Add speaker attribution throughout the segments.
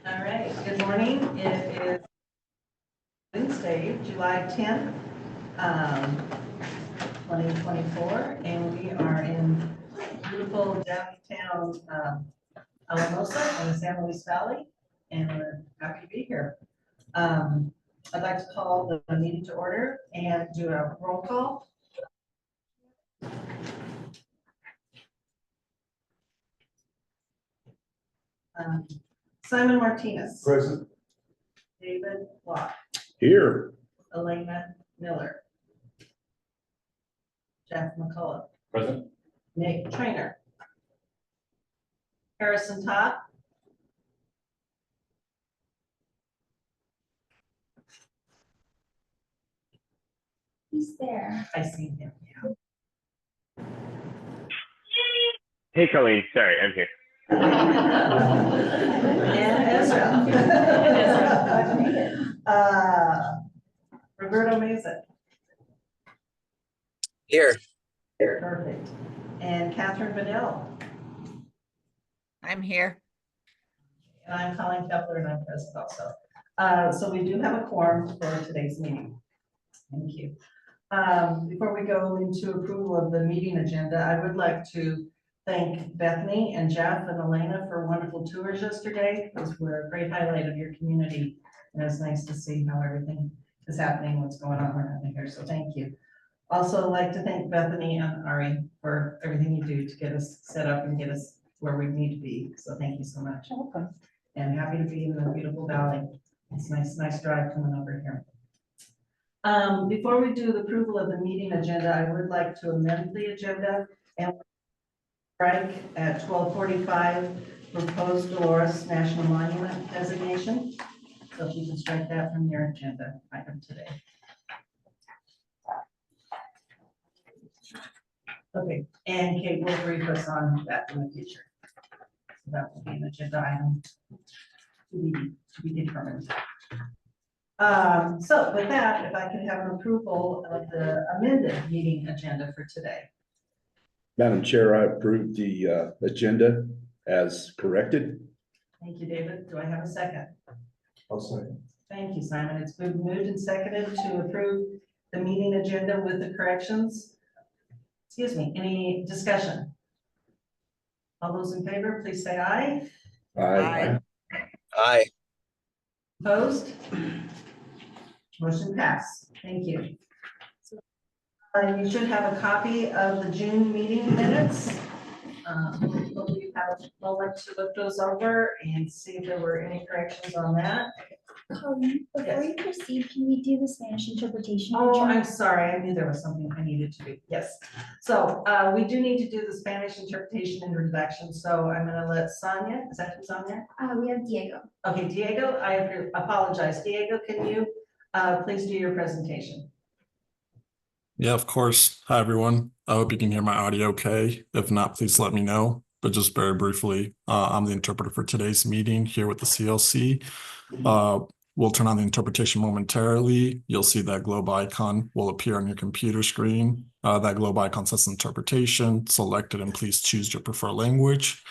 Speaker 1: All right, good morning. It is Wednesday, July 10th, 2024, and we are in beautiful downtown Alamosa in the San Luis Valley, and we're happy to be here. I'd like to call the meeting to order and do a roll call. Simon Martinez.
Speaker 2: Present.
Speaker 1: David Block.
Speaker 2: Here.
Speaker 1: Elena Miller. Jeff McCullough.
Speaker 2: Present.
Speaker 1: Nick Trainer. Harrison Todd.
Speaker 3: He's there.
Speaker 1: I see him. Yeah.
Speaker 4: Hey, Colleen. Sorry, I'm here.
Speaker 1: And Ezra. Roberto Meza.
Speaker 5: Here.
Speaker 1: Perfect. And Catherine Bedell.
Speaker 6: I'm here.
Speaker 1: And I'm Colleen Kepler, and I'm present also. So we do have a quorum for today's meeting. Thank you. Before we go into approval of the meeting agenda, I would like to thank Bethany and Jeff and Elena for wonderful tours yesterday. Those were a great highlight of your community. And it's nice to see how everything is happening, what's going on around here. So thank you. Also like to thank Bethany and Ari for everything you do to get us set up and get us where we need to be. So thank you so much. Welcome. And happy to be in the beautiful valley. It's nice drive coming over here. Before we do the approval of the meeting agenda, I would like to amend the agenda and strike at 12:45 proposed Dolores National Monument designation. So if you can strike that from your agenda item today. Okay, and Kate will brief us on that in the future. So that will be an agenda item to be determined. So with that, if I could have an approval of the amended meeting agenda for today.
Speaker 2: Madam Chair, I approve the agenda as corrected.
Speaker 1: Thank you, David. Do I have a second?
Speaker 2: I'll second.
Speaker 1: Thank you, Simon. It's been moved and seconded to approve the meeting agenda with the corrections. Excuse me, any discussion? All those in favor, please say aye.
Speaker 2: Aye.
Speaker 5: Aye.
Speaker 1: Opposed? Motion passed. Thank you. You should have a copy of the June meeting minutes. Hopefully you have a moment to look those over and see if there were any corrections on that.
Speaker 3: Colleen, before you proceed, can we do the Spanish interpretation?
Speaker 1: Oh, I'm sorry. I knew there was something I needed to do. Yes. So we do need to do the Spanish interpretation and redaction. So I'm going to let Sonia, is that who's on there?
Speaker 3: We have Diego.
Speaker 1: Okay, Diego, I apologize. Diego, can you please do your presentation?
Speaker 7: Yeah, of course. Hi, everyone. I hope you can hear my audio okay. If not, please let me know. But just very briefly, I'm the interpreter for today's meeting here with the CLC. We'll turn on the interpretation momentarily. You'll see that globe icon will appear on your computer screen. That globe icon says interpretation. Select it and please choose your preferred language.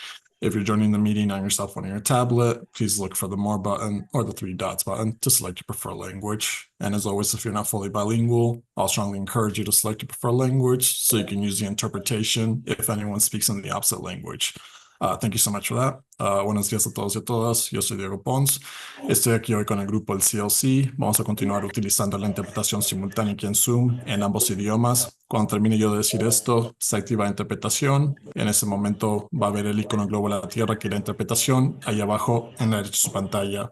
Speaker 7: If you're joining the meeting on your cell phone or your tablet, please look for the more button or the three dots button to select your preferred language. And as always, if you're not fully bilingual, I'll strongly encourage you to select your preferred language so you can use the interpretation if anyone speaks in the opposite language. Thank you so much for that. Buenos días a todos y a todas. Yo soy Diego Pons. Estoy aquí hoy con el grupo del CLC. Vamos a continuar utilizando la interpretación simultánea aquí en Zoom en ambos idiomas. Cuando termine yo de decir esto, se activa la interpretación. En ese momento va a ver el icono globo de la Tierra que es la interpretación ahí abajo en la derecha de su pantalla.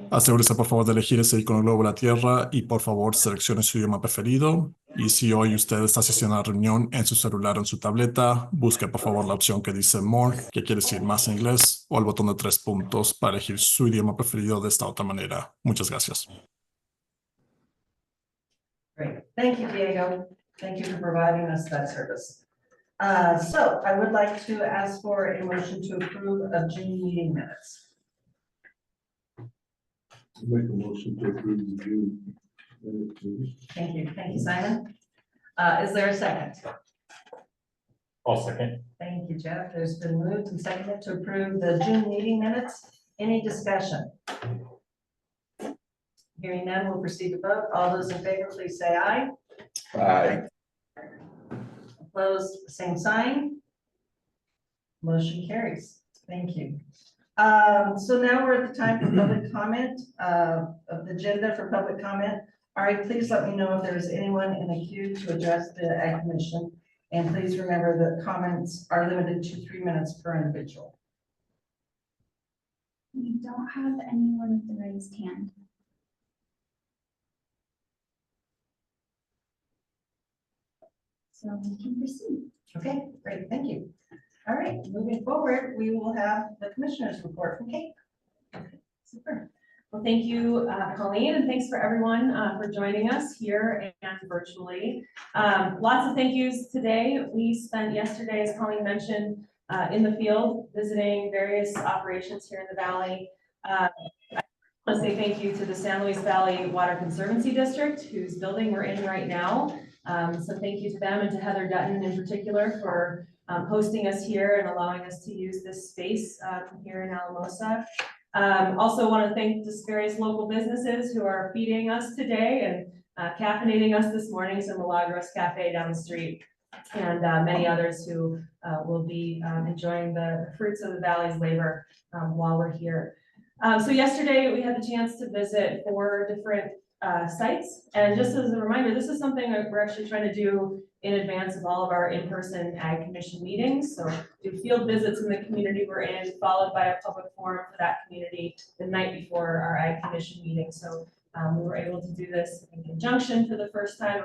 Speaker 7: Asegúrese por favor de elegir ese icono globo de la Tierra y por favor seleccione su idioma preferido. Y si hoy usted está asistiendo a la reunión en su celular o en su tableta, busque por favor la opción que dice More, que quiere decir más en inglés, o el botón de 3 puntos para elegir su idioma preferido de esta otra manera. Muchas gracias.
Speaker 1: Great. Thank you, Diego. Thank you for providing us that service. So I would like to ask for a motion to approve of June meeting minutes.
Speaker 2: Make a motion to approve the June.
Speaker 1: Thank you, Simon. Is there a second?
Speaker 4: I'll second.
Speaker 1: Thank you, Jeff. There's been moved and seconded to approve the June meeting minutes. Any discussion? Hearing none, we'll proceed to vote. All those in favor, please say aye.
Speaker 2: Aye.
Speaker 1: Opposed, same sign. Motion carries. Thank you. So now we're at the time for public comment, of the agenda for public comment. All right, please let me know if there's anyone in the queue to address the Ag Commission. And please remember that comments are limited to 3 minutes per individual.
Speaker 3: We don't have anyone with the raised hand. So we can proceed.
Speaker 1: Okay, great, thank you. All right, moving forward, we will have the commissioners report from Kate.
Speaker 4: Super. Well, thank you, Colleen, and thanks for everyone for joining us here and virtually. Lots of thank yous today. We spent yesterday, as Colleen mentioned, in the field visiting various operations here in the valley. I want to say thank you to the San Luis Valley Water Conservancy District, whose building we're in right now. So thank you to them and to Heather Dutton in particular for hosting us here and allowing us to use this space here in Alamosa. Also want to thank just various local businesses who are feeding us today and caffeinating us this morning. So Milagros Cafe down the street and many others who will be enjoying the fruits of the valley's labor while we're here. So yesterday we had the chance to visit 4 different sites. And just as a reminder, this is something that we're actually trying to do in advance of all of our in-person Ag Commission meetings. So do field visits in the community we're in, followed by a public forum for that community the night before our Ag Commission meeting. So we were able to do this in conjunction for the first time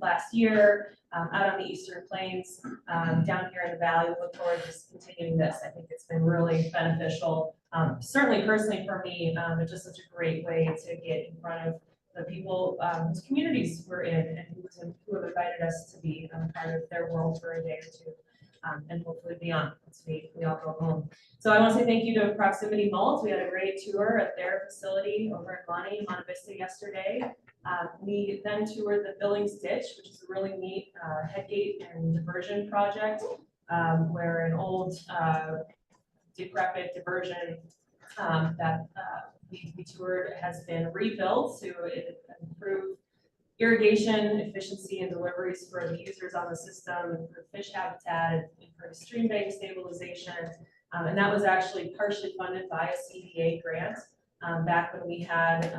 Speaker 4: last year out on the Eastern Plains, down here in the valley. We look forward to just continuing this. I think it's been really beneficial, certainly personally for me, but just such a great way to get in front of the people whose communities we're in and who have invited us to be part of their world for a day or two, and hopefully beyond once we all go home. So I want to say thank you to Proximity Malt. We had a great tour at their facility over in Monte Vista yesterday. We then toured the Billings Ditch, which is a really neat headgate and diversion project, where an old decrepit diversion that we toured has been rebuilt to improve irrigation efficiency and deliveries for the users on the system, improve fish habitat, improve stream bank stabilization. And that was actually partially funded by a CDA grant back when we had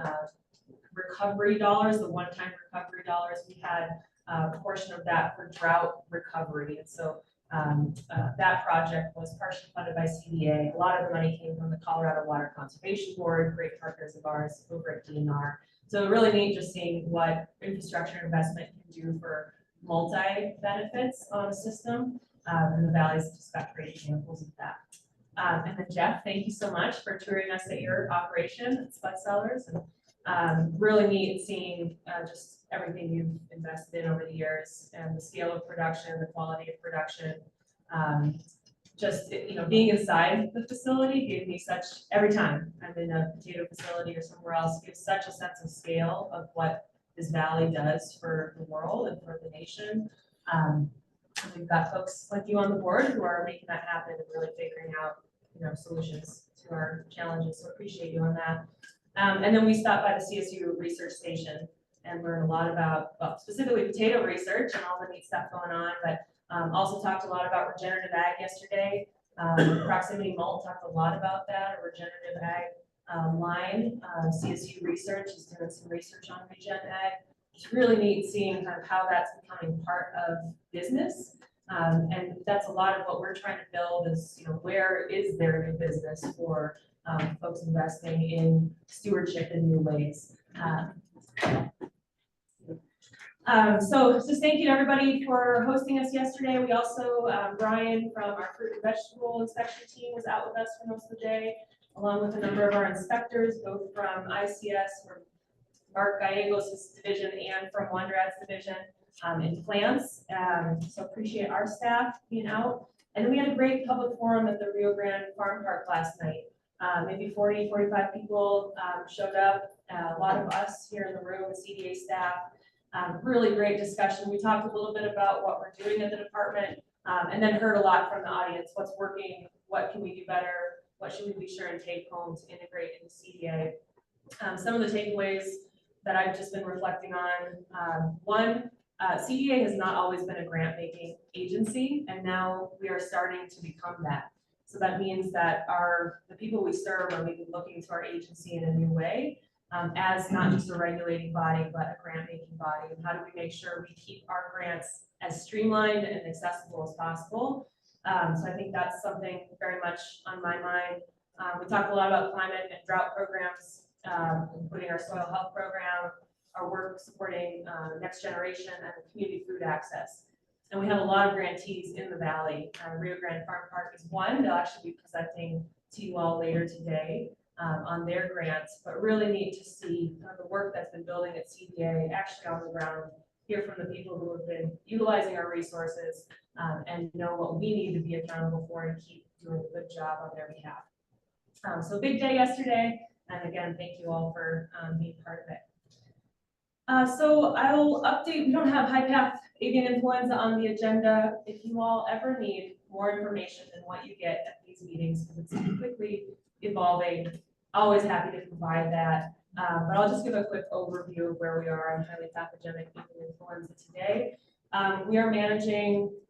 Speaker 4: recovery dollars, the one-time recovery dollars. We had a portion of that for drought recovery. And so that project was partially funded by CDA. A lot of the money came from the Colorado Water Conservation Board, great partners of ours over at DNR. So really neat just seeing what infrastructure investment can do for multi-benefits on a system. And the Valley's just got great examples of that. And then Jeff, thank you so much for touring us at your operation at Spud Cellars. And really neat seeing just everything you've invested in over the years and the scale of production, the quality of production. Just, being inside the facility gave me such, every time I'm in a potato facility or somewhere else, gives such a sense of scale of what this valley does for the world and for the nation. We've got folks like you on the board who are making that happen and really figuring out, solutions to our challenges. So appreciate you on that. And then we stopped by the CSU research station and learned a lot about, well, specifically potato research and all the neat stuff going on, but also talked a lot about regenerative ag yesterday. Proximity Malt talked a lot about that, a regenerative ag line. CSU Research is doing some research on regen ag. It's really neat seeing kind of how that's becoming part of business. And that's a lot of what we're trying to build is, where is there new business for folks investing in stewardship in new ways. So just thank you to everybody for hosting us yesterday. We also, Brian from our fruit and vegetable inspection team was out with us for most of the day, along with a number of our inspectors, both from ICS, from Mark Gallegos' division and from Wandrad's division in plants. So appreciate our staff being out. And we had a great public forum at the Rio Grande Farm Park last night. Maybe 40, 45 people showed up, a lot of us here in the room, the CDA staff. Really great discussion. We talked a little bit about what we're doing at the department and then heard a lot from the audience, what's working, what can we do better, what should we be sure and take home to integrate into CDA? Some of the takeaways that I've just been reflecting on, one, CDA has not always been a grant-making agency, and now we are starting to become that. So that means that the people we serve are maybe looking to our agency in a new way, as not just a regulating body, but a grant-making body. And how do we make sure we keep our grants as streamlined and accessible as possible? So I think that's something very much on my mind. We talked a lot about climate and drought programs, including our soil health program, our work supporting next generation and community food access. And we have a lot of grantees in the Valley. Rio Grande Farm Park is one. They'll actually be presenting to you all later today on their grants, but really neat to see the work that's been building at CDA actually on the ground, hear from the people who have been utilizing our resources and know what we need to be accountable for and keep doing a good job on their behalf. So big day yesterday. And again, thank you all for being part of it. So I'll update, we don't have high path avian influenza on the agenda. If you all ever need more information than what you get at these meetings, because it's quickly evolving, always happy to provide that. But I'll just give a quick overview of where we are on highly pathogenic avian influenza today.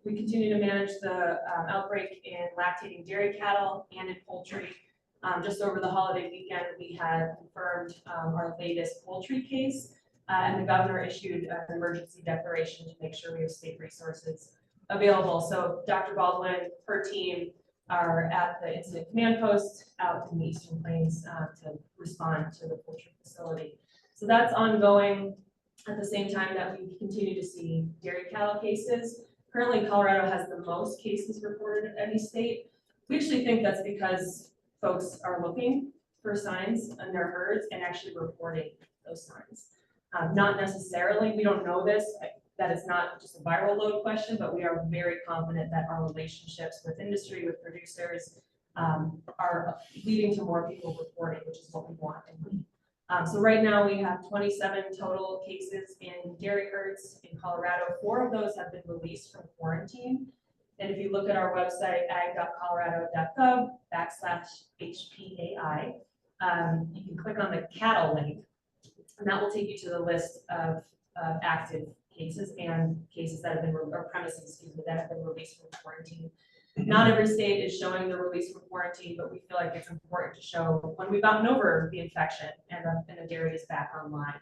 Speaker 4: We continue to manage the outbreak in lactating dairy cattle and in poultry. Just over the holiday weekend, we had confirmed our latest poultry case, and the governor issued an emergency declaration to make sure we have state resources available. So Dr. Baldwin, her team are at the incident command post out in the Eastern Plains to respond to the poultry facility. So that's ongoing at the same time that we continue to see dairy cattle cases. Currently, Colorado has the most cases reported of any state. We actually think that's because folks are looking for signs in their herds and actually reporting those signs. Not necessarily, we don't know this, that it's not just a viral load question, but we are very confident that our relationships with industry, with producers, are leading to more people reporting, which is what we want and need. So right now we have 27 total cases in dairy herds in Colorado. 4 of those have been released from quarantine. And if you look at our website, ag.colorado.gov/HPAI, you can click on the cattle link, and that will take you to the list of active cases and cases that have been, or premises, excuse me, that have been released from quarantine. Not every state is showing the release from quarantine, but we feel like it's important to show when we've gotten over the infection and the dairy is back online.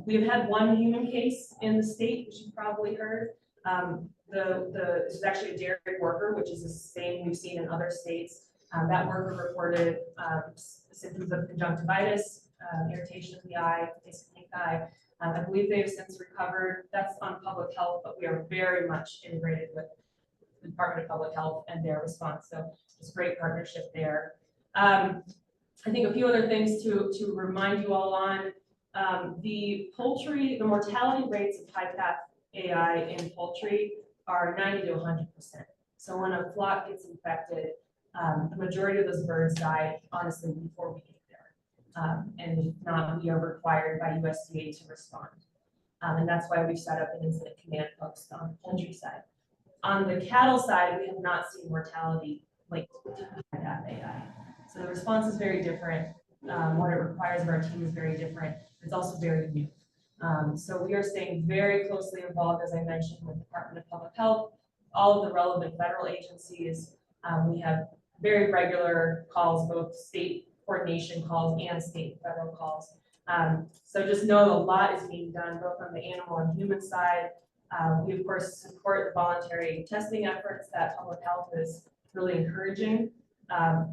Speaker 4: We've had 1 human case in the state, which you've probably heard. This is actually a dairy worker, which is the same we've seen in other states. That worker reported symptoms of conjunctivitis, irritation of the eye, pink eye. I believe they've since recovered. That's on public health, but we are very much integrated with the Department of Public Health and their response. So it's a great partnership there. I think a few other things to remind you all on. The mortality rates of high path AI in poultry are 90 to 100%. So when a flock gets infected, the majority of those birds die, honestly, before we get there. And if not, we are required by USDA to respond. And that's why we've set up an incident command post on the poultry side. On the cattle side, we have not seen mortality linked to high path AI. So the response is very different. What it requires of our team is very different. It's also very new. So we are staying very closely involved, as I mentioned, with the Department of Public Health, all of the relevant federal agencies. We have very regular calls, both state coordination calls and state and federal calls. So just know a lot is being done both on the animal and human side. We of course support the voluntary testing efforts that public health is really encouraging.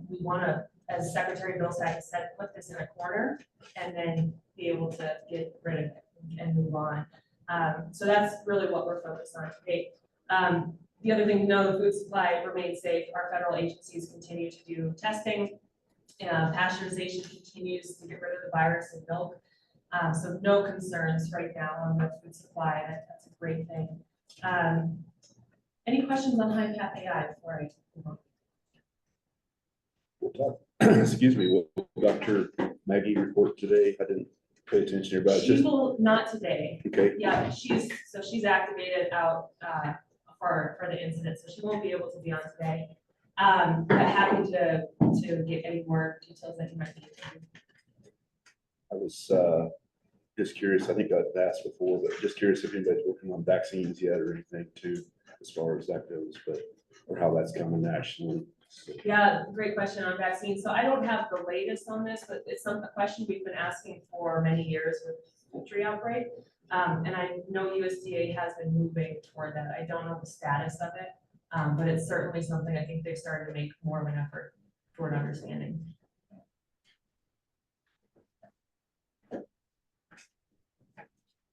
Speaker 4: We want to, as Secretary Vilsack said, put this in a corner and then be able to get rid of it and move on. So that's really what we're focused on today. The other thing to know, the food supply remains safe. Our federal agencies continue to do testing. Pasteurization continues to get rid of the virus in milk. So no concerns right now on the food supply. That's a great thing. Any questions on high path AI before I move on?
Speaker 2: We'll talk. Excuse me, will Dr. Maggie report today? I didn't pay attention here, but
Speaker 4: She
Speaker 2: just,
Speaker 4: will not today.
Speaker 2: okay,
Speaker 4: Yeah, she's activated out for the incident, so she won't be able to be on today. But happy to get any more details that you might need.
Speaker 2: I was just curious, I think I've asked before, but just curious if anybody's working on vaccines yet or anything too, as far as that goes, but, or how that's coming nationally. So,
Speaker 4: Yeah, great question on vaccines. So I don't have the latest on this, but it's a question we've been asking for many years with poultry outbreak. And I know USDA has been moving toward that. I don't know the status of it, but it's certainly something I think they've started to make more of an effort toward understanding.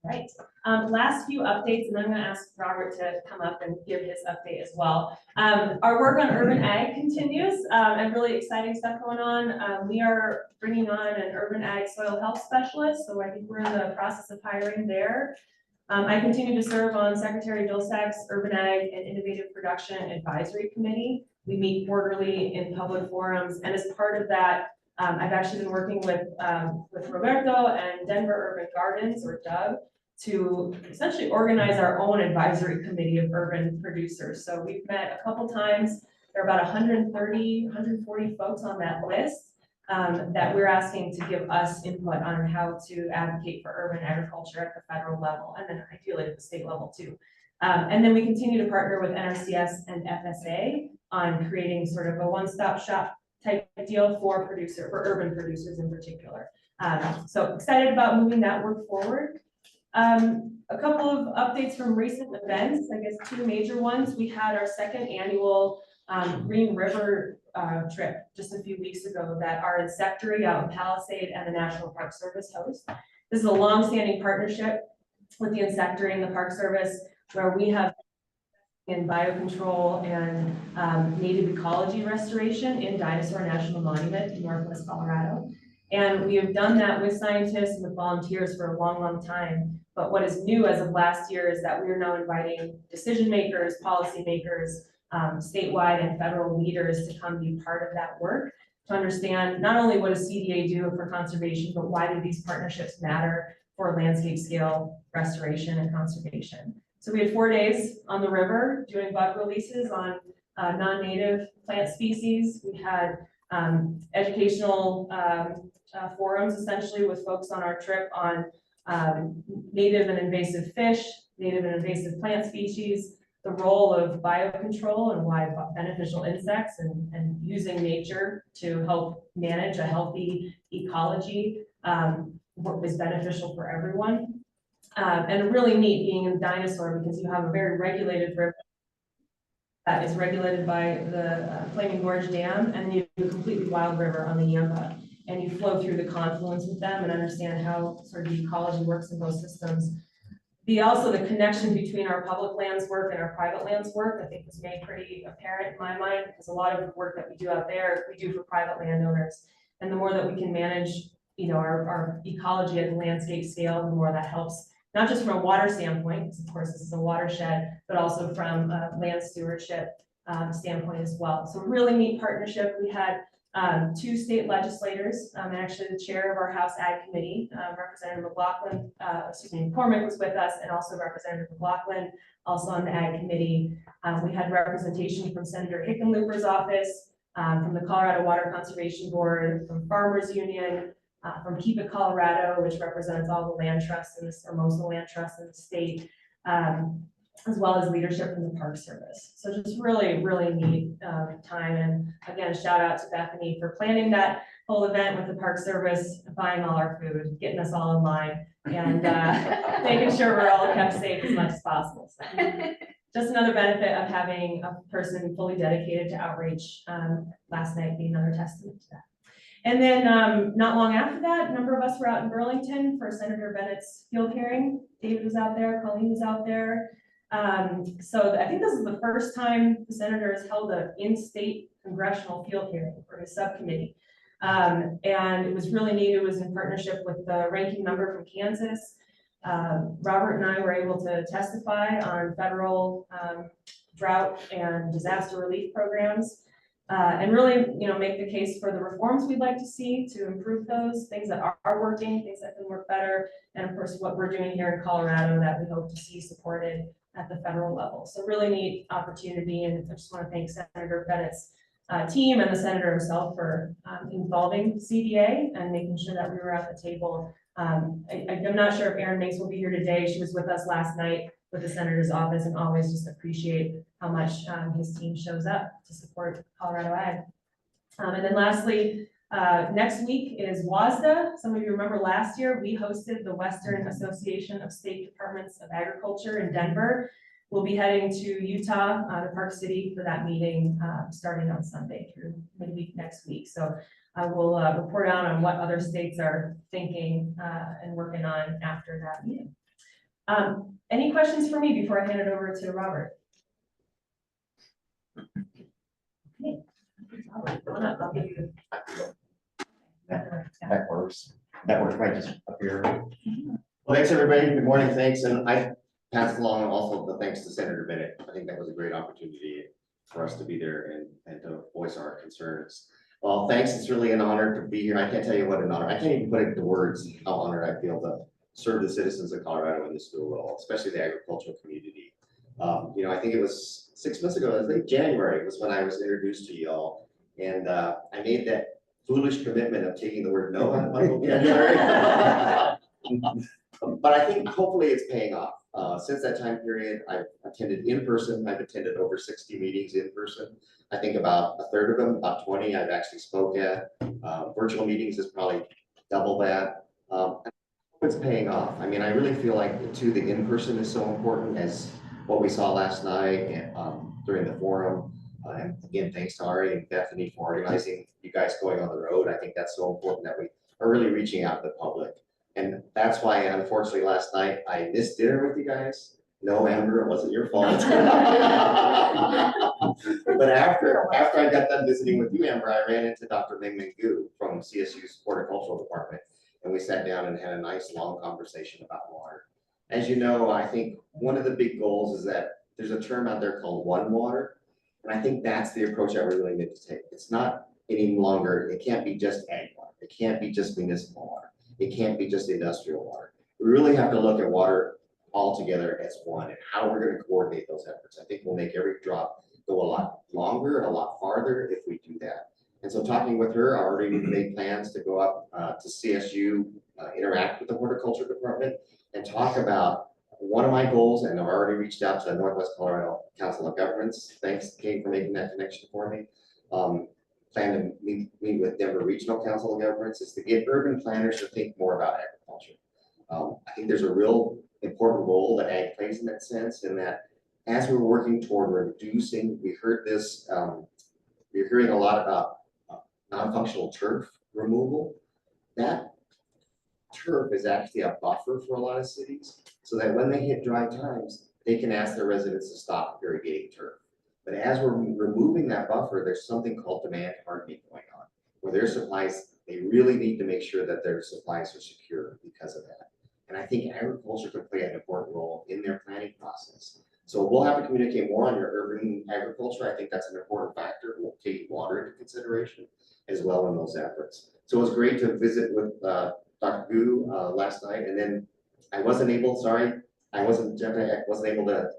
Speaker 4: Right. Last few updates, and then I'm going to ask Robert to come up and give his update as well. Our work on urban ag continues, and really exciting stuff going on. We are bringing on an urban ag soil health specialist, so I think we're in the process of hiring there. I continue to serve on Secretary Vilsack's Urban Ag and Innovative Production Advisory Committee. We meet quarterly in public forums, and as part of that, I've actually been working with Roberto and Denver Urban Gardens, or Doug, to essentially organize our own advisory committee of urban producers. So we've met a couple times. There are about 130, 140 folks on that list that we're asking to give us input on how to advocate for urban agriculture at the federal level, and then ideally at the state level too. And then we continue to partner with NRCS and FSA on creating sort of a one-stop shop type deal for urban producers in particular. So excited about moving that work forward. A couple of updates from recent events, I guess two major ones. We had our second annual Green River trip just a few weeks ago that our insectary out in Palisade and the National Park Service host. This is a long-standing partnership with the insectary and the Park Service, where we have in biocontrol and native ecology restoration in Dinosaur National Monument in Northwest Colorado. And we have done that with scientists and with volunteers for a long, long time. But what is new as of last year is that we are now inviting decision makers, policy makers, statewide and federal leaders to come be part of that work, to understand not only what does CDA do for conservation, but why do these partnerships matter for landscape scale restoration and conservation. So we had 4 days on the river doing bug releases on non-native plant species. We had educational forums essentially with folks on our trip on native and invasive fish, native and invasive plant species, the role of biocontrol and why beneficial insects and using nature to help manage a healthy ecology is beneficial for everyone. And really neat being in Dinosaur because you have a very regulated river that is regulated by the Flaming Gorge Dam, and you have a completely wild river on the Yampa, and you flow through the confluence with them and understand how sort of the ecology works in those systems. Also the connection between our public lands work and our private lands work, I think was made pretty apparent in my mind, because a lot of the work that we do out there, we do for private landowners. And the more that we can manage, our ecology at the landscape scale, the more that helps, not just from a water standpoint, because of course this is a watershed, but also from a land stewardship standpoint as well. So really neat partnership. We had 2 state legislators, and actually the chair of our House Ag Committee, Representative McLaughlin, McCormick was with us, and also Representative McLaughlin, also on the Ag Committee. We had representation from Senator Hickenlooper's office, from the Colorado Water Conservation Board, from Farmers Union, from Keep It Colorado, which represents all the land trusts or most of the land trusts in the state, as well as leadership from the Park Service. So just really, really neat time. And again, shout out to Bethany for planning that whole event with the Park Service, buying all our food, getting us all in line, and making sure we're all kept safe as much as possible. So, just another benefit of having a person fully dedicated to outreach, last night being another testament to that. And then not long after that, a number of us were out in Burlington for Senator Bennett's field hearing. David was out there, Colleen was out there. So I think this is the first time the senator has held an in-state congressional field hearing for his subcommittee. And it was really neat. It was in partnership with the ranking member from Kansas. Robert and I were able to testify on federal drought and disaster relief programs. And really, make the case for the reforms we'd like to see to improve those, things that are working, things that can work better, and of course, what we're doing here in Colorado that we hope to see supported at the federal level. So really neat opportunity, and I just want to thank Senator Bennett's team and the senator himself for involving CDA and making sure that we were at the table. I'm not sure if Erin Makes will be here today. She was with us last night with the senator's office, and always just appreciate how much his team shows up to support Colorado Ag. And then lastly, next week is WASDA. Some of you remember last year, we hosted the Western Association of State Departments of Agriculture in Denver. We'll be heading to Utah, to Park City for that meeting, starting on Sunday through midweek next week. So I will report out on what other states are thinking and working on after that meeting. Any questions for me before I hand it over to Robert? Okay. Robert, come on up. I'll give you.
Speaker 5: That works. That works right just up here. Well, thanks, everybody. Good morning. Thanks. And I passed along also the thanks to Senator Bennett. I think that was a great opportunity for us to be there and to voice our concerns. Well, thanks. It's really an honor to be here. I can't tell you what an honor. I can't even put it into words how honored I feel to serve the citizens of Colorado in this dual role, especially the agricultural community. You know, I think it was 6 months ago, I think January was when I was introduced to y'all. And I made that foolish commitment of taking the word no out of my vocabulary. But I think hopefully it's paying off. Since that time period, I've attended in person. I've attended over 60 meetings in person. I think about a third of them, about 20, I've actually spoke at. Virtual meetings is probably double that. It's paying off. I mean, I really feel like too, the in-person is so important as what we saw last night and during the forum. And again, thanks to Ari and Bethany for organizing you guys going on the road. I think that's so important that we are really reaching out to the public. And that's why, unfortunately, last night I missed dinner with you guys. No, Amber, it wasn't your fault. But after I got done visiting with you, Amber, I ran into Dr. Ming Gu from CSU's horticultural department. And we sat down and had a nice long conversation about water. As you know, I think one of the big goals is that there's a term out there called One Water. And I think that's the approach that we really need to take. It's not any longer, it can't be just ag water. It can't be just municipal water. It can't be just industrial water. We really have to look at water all together as one and how we're going to coordinate those efforts. I think we'll make every drop go a lot longer and a lot farther if we do that. And so talking with her, I already made plans to go up to CSU, interact with the horticulture department and talk about one of my goals, and I've already reached out to the Northwest Colorado Council of Governments. Thanks, Kate, for making that connection for me. Plan to meet with Denver Regional Council of Governments is to get urban planners to think more about agriculture. I think there's a real important role that ag plays in that sense, in that as we're working toward reducing, we heard this, we're hearing a lot about non-functional turf removal. That turf is actually a buffer for a lot of cities, so that when they hit dry times, they can ask their residents to stop irrigating turf. But as we're removing that buffer, there's something called demand hardening going on, where their supplies, they really need to make sure that their supplies are secure because of that. And I think agriculture can play an important role in their planning process. So we'll have to communicate more on your urban agriculture. I think that's an important factor. We'll take water into consideration as well in those efforts. So it was great to visit with Dr. Gu last night, and then I wasn't able to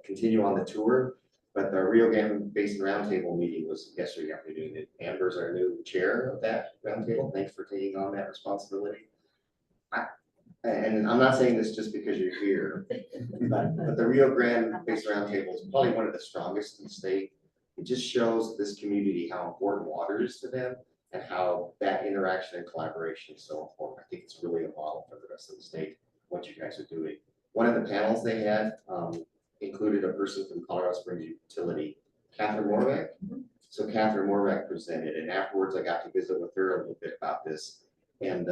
Speaker 5: continue on the tour, but the Rio Grande Basin Roundtable meeting was yesterday afternoon. And Amber's our new chair of that roundtable. Thanks for taking on that responsibility. And I'm not saying this just because you're here, but the Rio Grande Basin Roundtable is probably one of the strongest in the state. It just shows this community how important water is to them and how that interaction and collaboration is so important. I think it's really a model for the rest of the state, what you guys are doing. One of the panels they had included a person from Colorado Springs Utility, Catherine Morvac. So Catherine Morvac presented, and afterwards I got to visit with her a little bit about this. And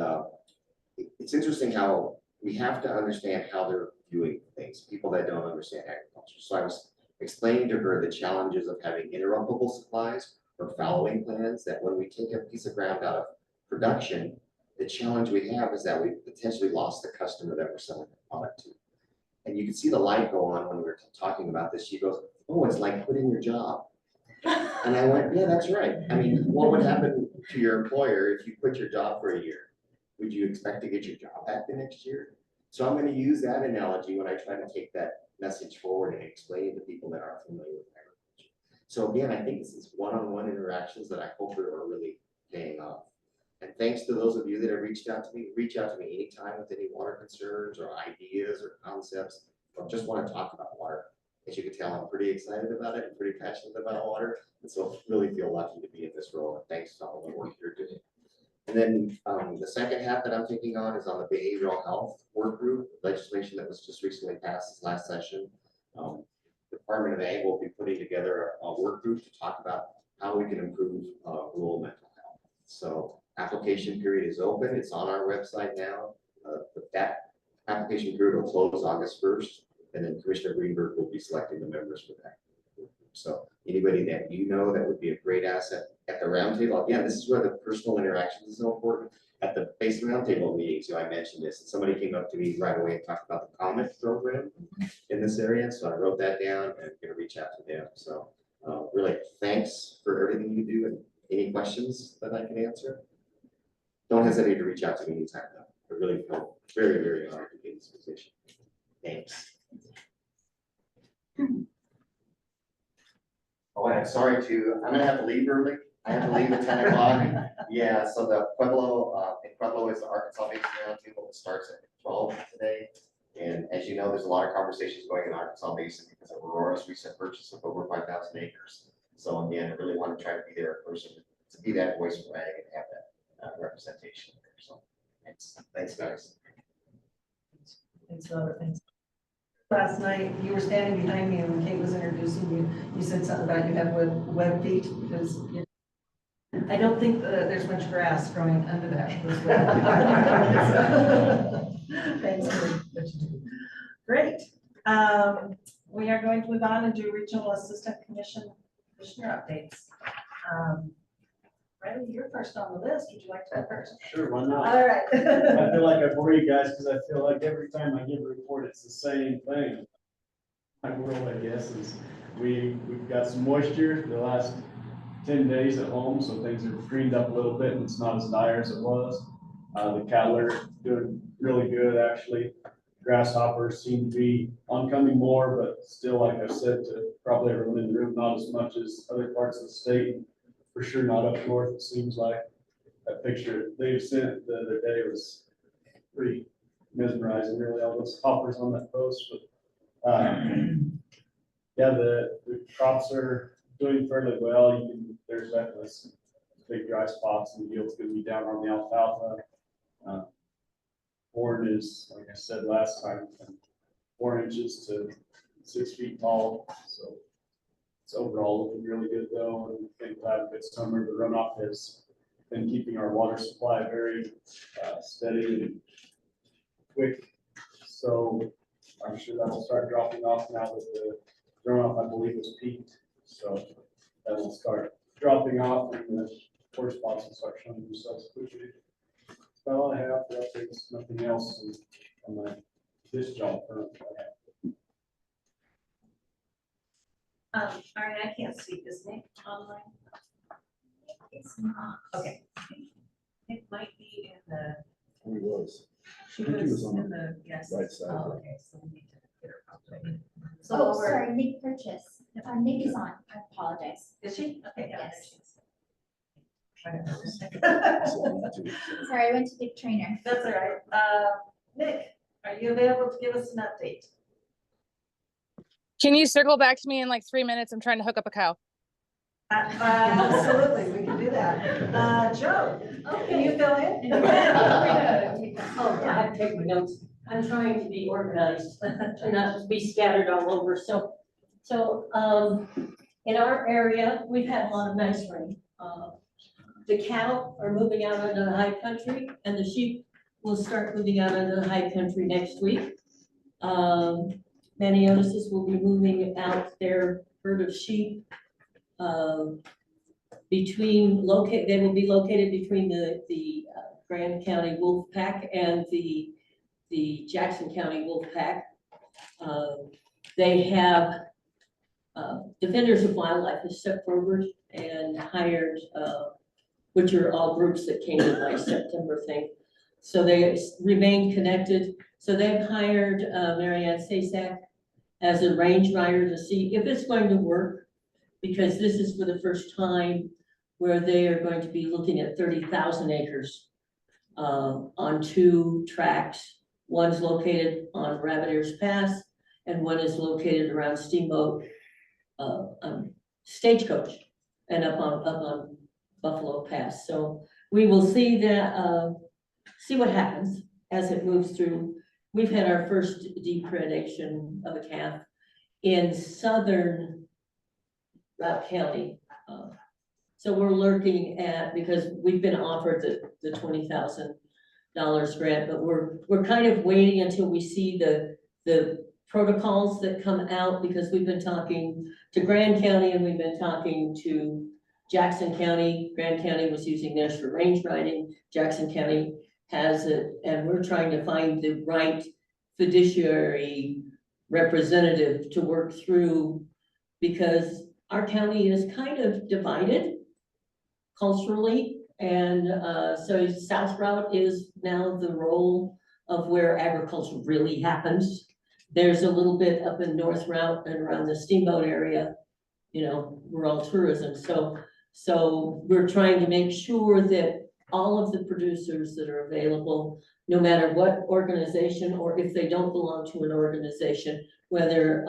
Speaker 5: it's interesting how we have to understand how they're viewing things, people that don't understand agriculture. So I was explaining to her the challenges of having interruptible supplies or fallowing plans, that when we take a piece of ground out of production, the challenge we have is that we potentially lost the customer that we're selling the product to. And you can see the light go on when we were talking about this. She goes, "Oh, it's like quitting your job." And I went, "Yeah, that's right. I mean, what would happen to your employer if you quit your job for a year? Would you expect to get your job back the next year?" So I'm going to use that analogy when I try to take that message forward and explain it to people that aren't familiar with agriculture. So again, I think this is one-on-one interactions that I hope are really paying off. And thanks to those of you that have reached out to me, reach out to me anytime with any water concerns or ideas or concepts, or just want to talk about water. As you can tell, I'm pretty excited about it and pretty passionate about water. And so really feel lucky to be in this role. And thanks to all the work you're doing. And then the second half that I'm thinking on is on the behavioral health work group legislation that was just recently passed this last session. Department of Ag will be putting together a work group to talk about how we can improve rural mental health. So application period is open. It's on our website now. That application period will close August 1st, and then Commissioner Greenberg will be selecting the members for that. So anybody that you know that would be a great asset at the roundtable, again, this is where the personal interactions is so important. At the base roundtable meetings, I mentioned this, and somebody came up to me right away and talked about the COMET program in this area. So I wrote that down and I'm gonna reach out to them. So really, thanks for everything you do, and any questions that I can answer. Don't hesitate to reach out to me anytime though. I really feel very, very honored to be in this position. Thanks. Oh, I'm sorry I'm gonna have to leave early. I have to leave at 10 o'clock. Yeah, so the Pueblo, in Pueblo is the Arkansas Basin Roundtable. It starts at 12 today. And as you know, there's a lot of conversations going in Arkansas Basin because of Aurora's recent purchase of over 5,000 acres. So again, I really want to try to be there in person, to be that voice for ag and have that representation there. So thanks guys.
Speaker 1: Thanks, Robert, thanks. Last night, you were standing behind me and when Kate was introducing you, you said something about you have web feet, because I don't think that there's much grass growing under that. Thanks for what you do. Great. We are going to move on and do Regional Assistant Commissioner updates. Riley, you're first on the list. Would you like to go first?
Speaker 8: Sure, why not?
Speaker 1: All right.
Speaker 8: I feel like I bore you guys because I feel like every time I give a report, it's the same thing. My world, I guess, is we've got some moisture the last 10 days at home, so things are greened up a little bit and it's not as dire as it was. The cattle are doing really good, actually. Grasshoppers seem to be oncoming more, but still, like I said, to probably everyone in the room, not as much as other parts of the state. For sure not up north, it seems like. That picture they sent the other day was pretty mesmerizing, really, all those hoppers on that post. But yeah, the crops are doing fairly well. There's definitely some big dry spots, and the yield's gonna be down on the alfalfa. Corn is, like I said last time, 4 inches to 6 feet tall, so it's overall looking really good though, and I think we'll have a good summer. The runoff has been keeping our water supply very steady and quick. So I'm sure that will start dropping off now that the runoff, I believe, is peaked. So that will start dropping off and the poor spots will start showing themselves quickly. That's about all I have for updates. Nothing else on this job currently.
Speaker 1: All right, I can't see this name online.
Speaker 3: It's not.
Speaker 1: Okay. It might be in the,
Speaker 2: He was.
Speaker 1: she
Speaker 2: I think he
Speaker 1: was
Speaker 2: was on
Speaker 1: in the, yes.
Speaker 2: right side.
Speaker 1: Oh, okay, so we need to get her probably. So
Speaker 3: Oh,
Speaker 1: while we're,
Speaker 3: sorry, Nick Purchase. Nick is on. I apologize.
Speaker 1: is she? Okay, yeah.
Speaker 3: Yes.
Speaker 1: That's
Speaker 3: Sorry, I went to Nick Trainer.
Speaker 1: all right. Nick, are you available to give us an update?
Speaker 9: Can you circle back to me in like 3 minutes? I'm trying to hook up a cow.
Speaker 1: Absolutely, we can do that. Joe, can you fill in?
Speaker 10: Oh, I have to take my notes. I'm trying to be organized and not to be scattered all over. So in our area, we've had a lot of nice rain. The cattle are moving out into the high country and the sheep will start moving out into the high country next week. Maniotis will be moving out their herd of sheep they will be located between the Grand County Wolf Pack and the Jackson County Wolf Pack. They have Defenders of Wildlife has stepped forward and hired, which are all groups that came in by September thing. So they remain connected. So they've hired Marianne Sasak as a range rider to see if it's going to work. because this is for the first time where they are going to be looking at 30,000 acres on 2 tracts. One's located on Rabbit Ears Pass, and one is located around Steamboat Stagecoach and up on Buffalo Pass. So we will see that, see what happens as it moves through. We've had our first depredation of a calf in southern Routt County. So we're looking at, because we've been offered the $20,000 grant, but we're kind of waiting until we see the protocols that come out, because we've been talking to Grand County and we've been talking to Jackson County. Grand County was using theirs for range riding. Jackson County has it, and we're trying to find the right fiduciary representative to work through, because our county is kind of divided culturally, and so South Routt is now the role of where agriculture really happens. There's a little bit up in North Routt and around the Steamboat area, you know, we're all tourism. So we're trying to make sure that all of the producers that are available, no matter what organization, or if they don't belong to an organization, whether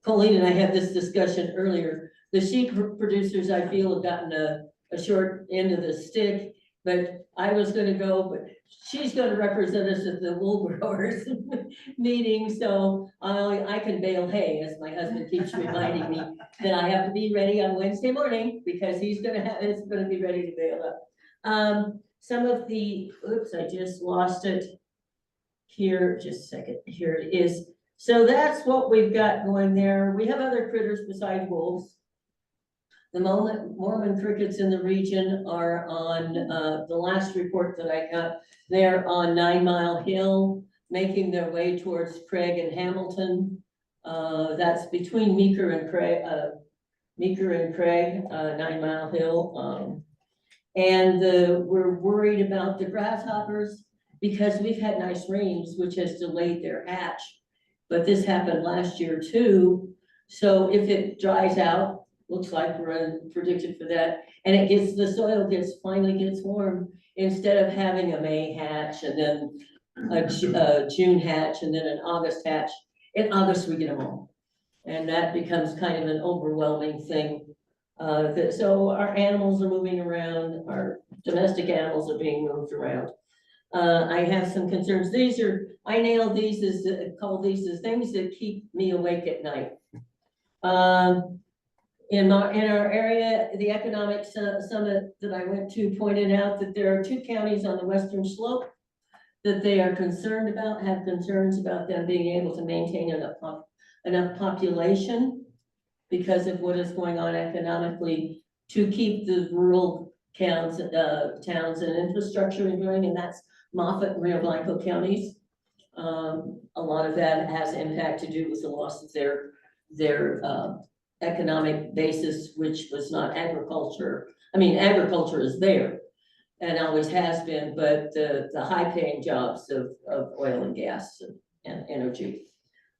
Speaker 10: Colleen and I had this discussion earlier, the sheep producers, I feel, have gotten a short end of the stick, but I was gonna go, but she's gonna represent us at the wool growers meeting, so I can bale hay, as my husband keeps reminding me, that I have to be ready on Wednesday morning, because it's gonna be ready to bale up. Some of the, oops, I just lost it. Here, just a second, here it is. So that's what we've got going there. We have other critters besides wolves. The Mormon crickets in the region are on, the last report that I got, they're on 9 Mile Hill, making their way towards Craig and Hamilton. That's between Meeker and Craig, 9 Mile Hill. And we're worried about the grasshoppers, because we've had nice rains, which has delayed their hatch. But this happened last year too. So if it dries out, looks like we're predicted for that, and the soil finally gets warm, instead of having a May hatch and then a June hatch and then an August hatch. In August, we get them all. And that becomes kind of an overwhelming thing. So our animals are moving around, our domestic animals are being moved around. I have some concerns. I nailed these call these as things that keep me awake at night. In our area, the economic summit that I went to pointed out that there are 2 counties on the western slope that they are concerned about, have concerns about them being able to maintain enough population because of what is going on economically to keep the rural towns and infrastructure going, and that's Moffett and Rio Blanco counties. A lot of that has impact to do with the loss of their economic basis, which was not agriculture. I mean, agriculture is there and always has been, but the high paying jobs of oil and gas and energy.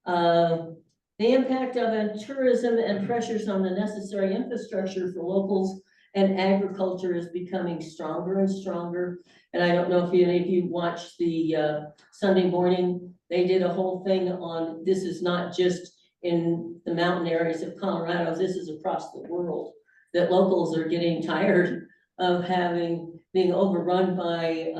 Speaker 10: The impact of tourism and pressures on the necessary infrastructure for locals and agriculture is becoming stronger and stronger. And I don't know if any of you watched the Sunday morning, they did a whole thing on, this is not just in the mountain areas of Colorado, this is across the world, that locals are getting tired of being overrun by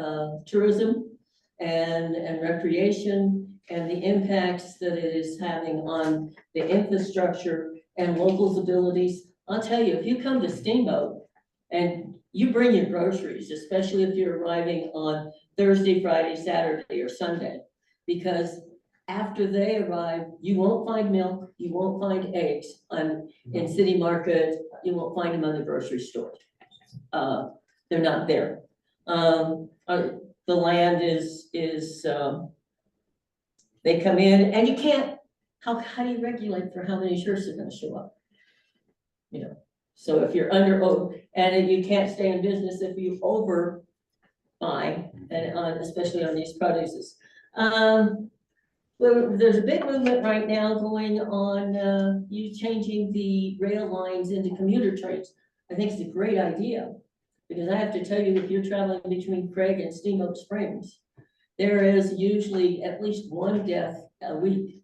Speaker 10: tourism and recreation, and the impacts that it is having on the infrastructure and locals' abilities. I'll tell you, if you come to Steamboat and you bring your groceries, especially if you're arriving on Thursday, Friday, Saturday, or Sunday, because after they arrive, you won't find milk, you won't find eggs in City Market, you won't find them on the grocery store. They're not there. The land is they come in and you can't, how do you regulate for how many shirts are gonna show up? You know, so if you're and you can't stay in business if you overbuy, and especially on these produces. Well, there's a big movement right now going on, you changing the rail lines into commuter trains. I think it's a great idea, because I have to tell you, if you're traveling between Craig and Steamboat Springs, there is usually at least one death a week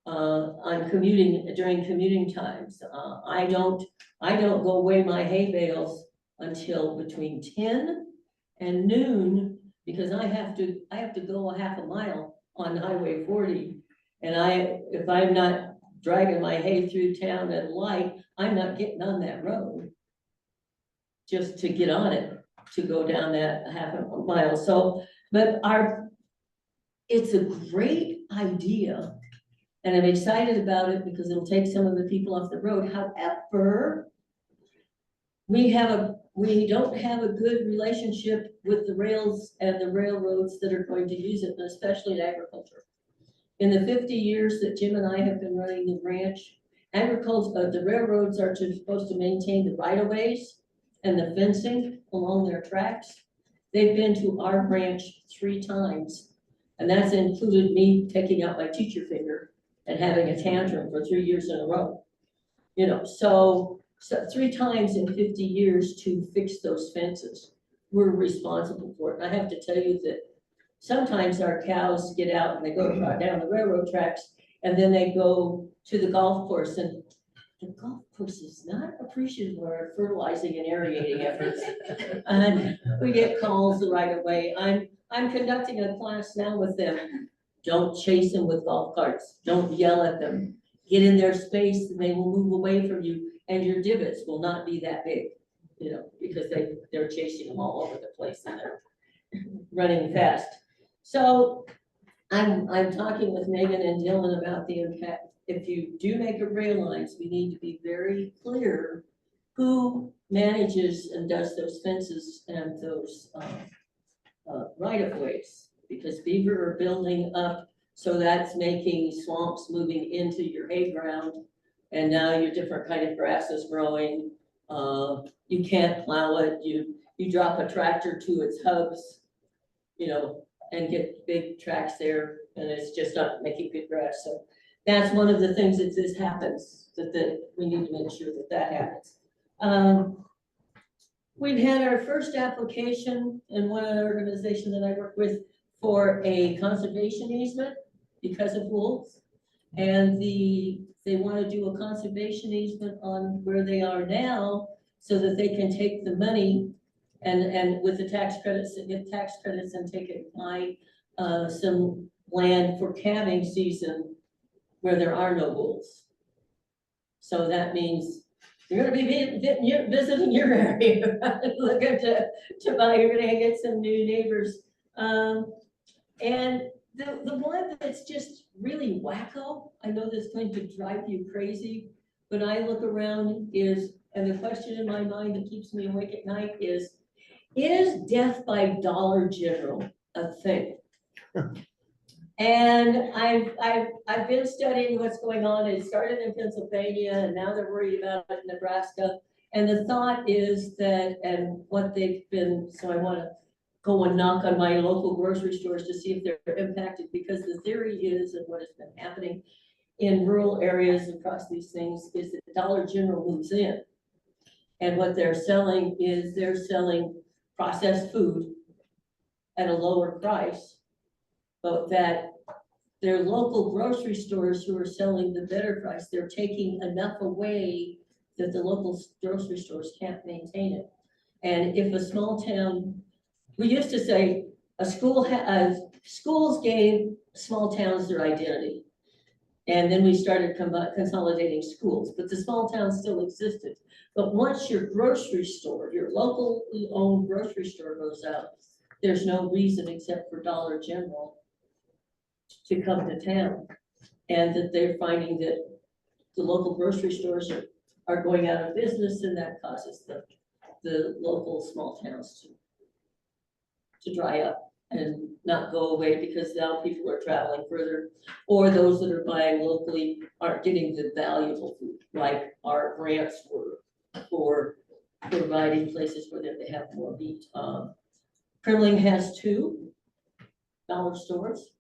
Speaker 10: on commuting, during commuting times. I don't go weigh my hay bales until between 10 and noon, because I have to go a half a mile on Highway 40. And if I'm not dragging my hay through town at light, I'm not getting on that road just to get on it, to go down that half a mile. So, but it's a great idea. And I'm excited about it because it'll take some of the people off the road. However, we don't have a good relationship with the rails and the railroads that are going to use it, and especially in agriculture. In the 50 years that Jim and I have been running the ranch, the railroads are supposed to maintain the right of ways and the fencing along their tracks. They've been to our ranch 3 times, and that's included me taking out my teacher finger and having a tantrum for 3 years in a row. You know, so 3 times in 50 years to fix those fences. We're responsible for it. And I have to tell you that sometimes our cows get out and they go down the railroad tracks, and then they go to the golf course, and the golf course is not appreciative of our fertilizing and aerating efforts. And we get calls right away. I'm conducting a class now with them. Don't chase them with golf carts. Don't yell at them. Get in their space and they will move away from you, and your divots will not be that big, you know, because they're chasing them all over the place and they're running fast. So I'm talking with Megan and Dylan about the impact. If you do make a rail lines, we need to be very clear who manages and does those fences and those right of ways, because beaver are building up. So that's making swamps moving into your hay ground, and now your different kind of grass is growing. You can't plow it. You drop a tractor to its hubs, you know, and get big tracks there, and it's just not making good grass. So that's one of the things that this happens, that we need to make sure that happens. We've had our first application in one organization that I work with for a conservation easement because of wolves. And they want to do a conservation easement on where they are now so that they can take the money and with the tax credits, get tax credits and take it, buy some land for calving season where there are no wolves. So that means you're gonna be visiting your area, looking to buy, you're gonna get some new neighbors. And the one that's just really wacko, I know that's going to drive you crazy, but I look around and the question in my mind that keeps me awake at night is death by Dollar General a thing? And I've been studying what's going on. It started in Pennsylvania, and now they're worried about it in Nebraska. And the thought is that, and what they've been, so I want to go and knock on my local grocery stores to see if they're impacted, because the theory is, and what has been happening in rural areas across these things, is that Dollar General moves in. And what they're selling is they're selling processed food at a lower price, but that their local grocery stores who are selling the better price, they're taking enough away that the local grocery stores can't maintain it. And if a small town, we used to say schools gave small towns their identity. And then we started consolidating schools, but the small towns still existed. But once your grocery store, your locally owned grocery store goes out, there's no reason except for Dollar General to come to town. And that they're finding that the local grocery stores are going out of business, and that causes the local small towns to dry up and not go away, because now people are traveling further, or those that are buying locally aren't getting the valuable food, like our grants were for providing places where they have more meat. Primling has 2 dollar stores,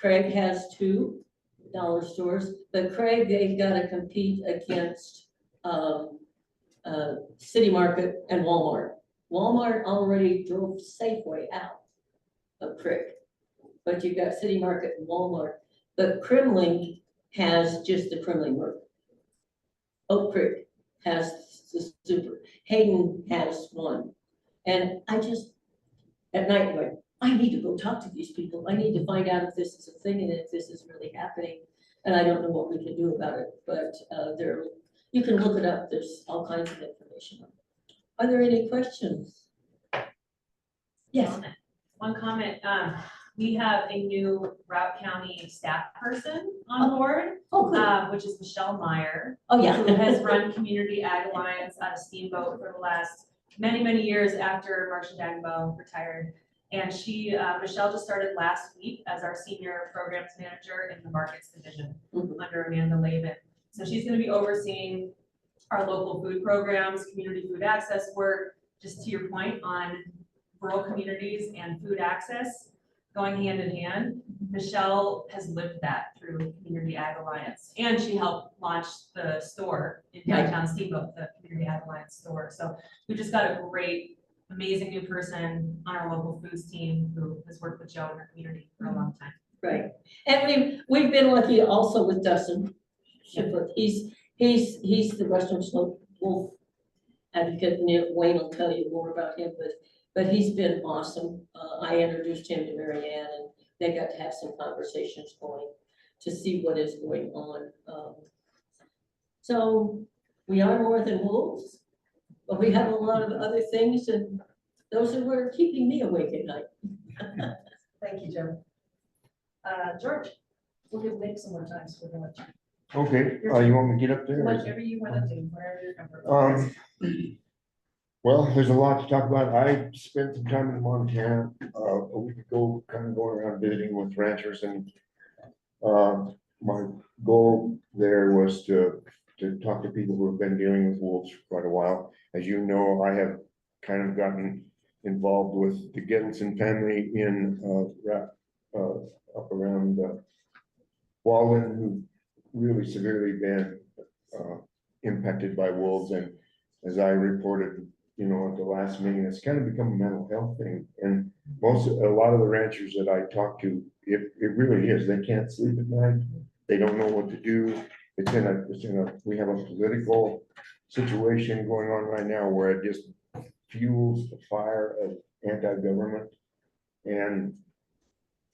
Speaker 10: Craig has two dollar stores, but Craig, they've got to compete against City Market and Walmart. Walmart already drove Safeway out of Craig, but you've got City Market and Walmart. But Kremling has just the Kremling Market. Oak Creek has the super. Hayden has one. And I just, at night, I'm like, I need to go talk to these people. I need to find out if this is a thing and if this is really happening. And I don't know what we can do about it, but you can look it up. There's all kinds of information. Are there any questions? Yes.
Speaker 4: One comment, we have a new Routt County staff person on board,
Speaker 10: Oh, good.
Speaker 4: which is Michelle Meyer,
Speaker 10: Oh,
Speaker 4: who
Speaker 10: yeah.
Speaker 4: has run Community Ag Alliance out of Steamboat for the last many years after Marcia Dagbo retired. And she, Michelle just started last week as our senior programs manager in the markets division under Amanda Lavin. So she's gonna be overseeing our local food programs, community food access work, just to your point on rural communities and food access going hand in hand. Michelle has lived that through Community Ag Alliance, and she helped launch the store in downtown Steamboat, the Community Ag Alliance store. So we just got a great, amazing new person on our local foods team who has worked with Joe in our community for a long time.
Speaker 10: Right. And we've been lucky also with Dustin Shiplet. He's the Western Slope Wolf advocate. Wayne will tell you more about him, but he's been awesome. I introduced him to Mary Ann, and they got to have some conversations going to see what is going on. So we are more than wolves, but we have a lot of other things, and those are what are keeping me awake at night.
Speaker 1: Thank you, Jim. George, we'll give Nick some more time so we're gonna.
Speaker 11: Okay, you want me to get up there?
Speaker 1: Whatever you wanna do, wherever you're comfortable.
Speaker 11: Well, there's a lot to talk about. I spent some time in Montana, a week ago, kind of going around visiting with ranchers, and my goal there was to talk to people who have been dealing with wolves for quite a while. As you know, I have kind of gotten involved with the Gettelson family in up around Walden, who really severely been impacted by wolves. And as I reported, you know, at the last meeting, it's kind of become a mental health thing. And a lot of the ranchers that I talk to, it really is. They can't sleep at night. They don't know what to do. We have a political situation going on right now where it just fuels the fire of anti-government. And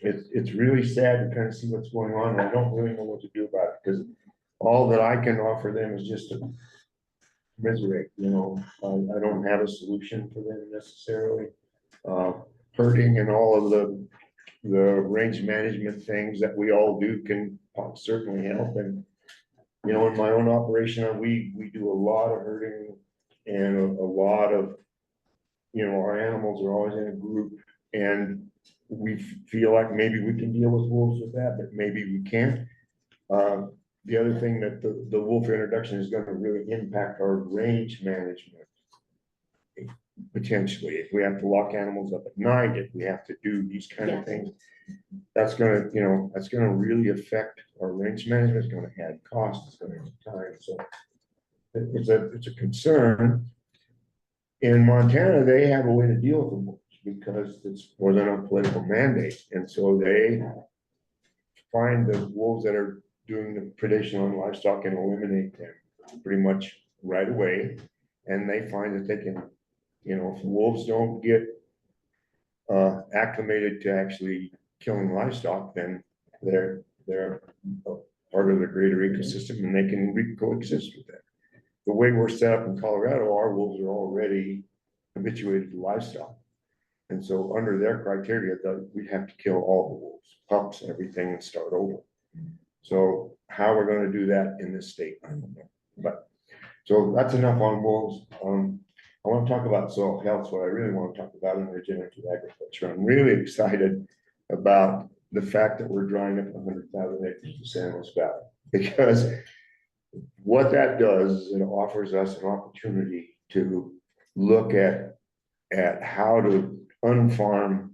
Speaker 11: it's really sad to kind of see what's going on. I don't really know what to do about it, because all that I can offer them is just to commiserate, you know. I don't have a solution for them necessarily. Herding and all of the range management things that we all do can certainly help. And, you know, in my own operation, we do a lot of herding, and a lot of, you know, our animals are always in a group, and we feel like maybe we can deal with wolves with that, but maybe we can't. The other thing that the wolf introduction is going to really impact our range management. Potentially, if we have to lock animals up at night, if we have to do these kind of things, that's gonna, you know, that's gonna really affect our range management. It's gonna add cost, it's gonna add time. So it's a concern. In Montana, they have a way to deal with the wolves because it's more than a political mandate. And so they find the wolves that are doing the predation on livestock and eliminate them pretty much right away. And they find that they can, you know, if wolves don't get acclimated to actually killing livestock, then they're part of the greater ecosystem, and they can coexist with that. The way we're set up in Colorado, our wolves are already habituated to livestock. And so under their criteria, we'd have to kill all the wolves, pups, everything, and start over. So how we're going to do that in this state, I don't know. But so that's enough on wolves. I want to talk about soil health. What I really want to talk about in regenerative agriculture. I'm really excited about the fact that we're drying up 100,000 acres of San Luis Valley, because what that does is it offers us an opportunity to look at how to unfarm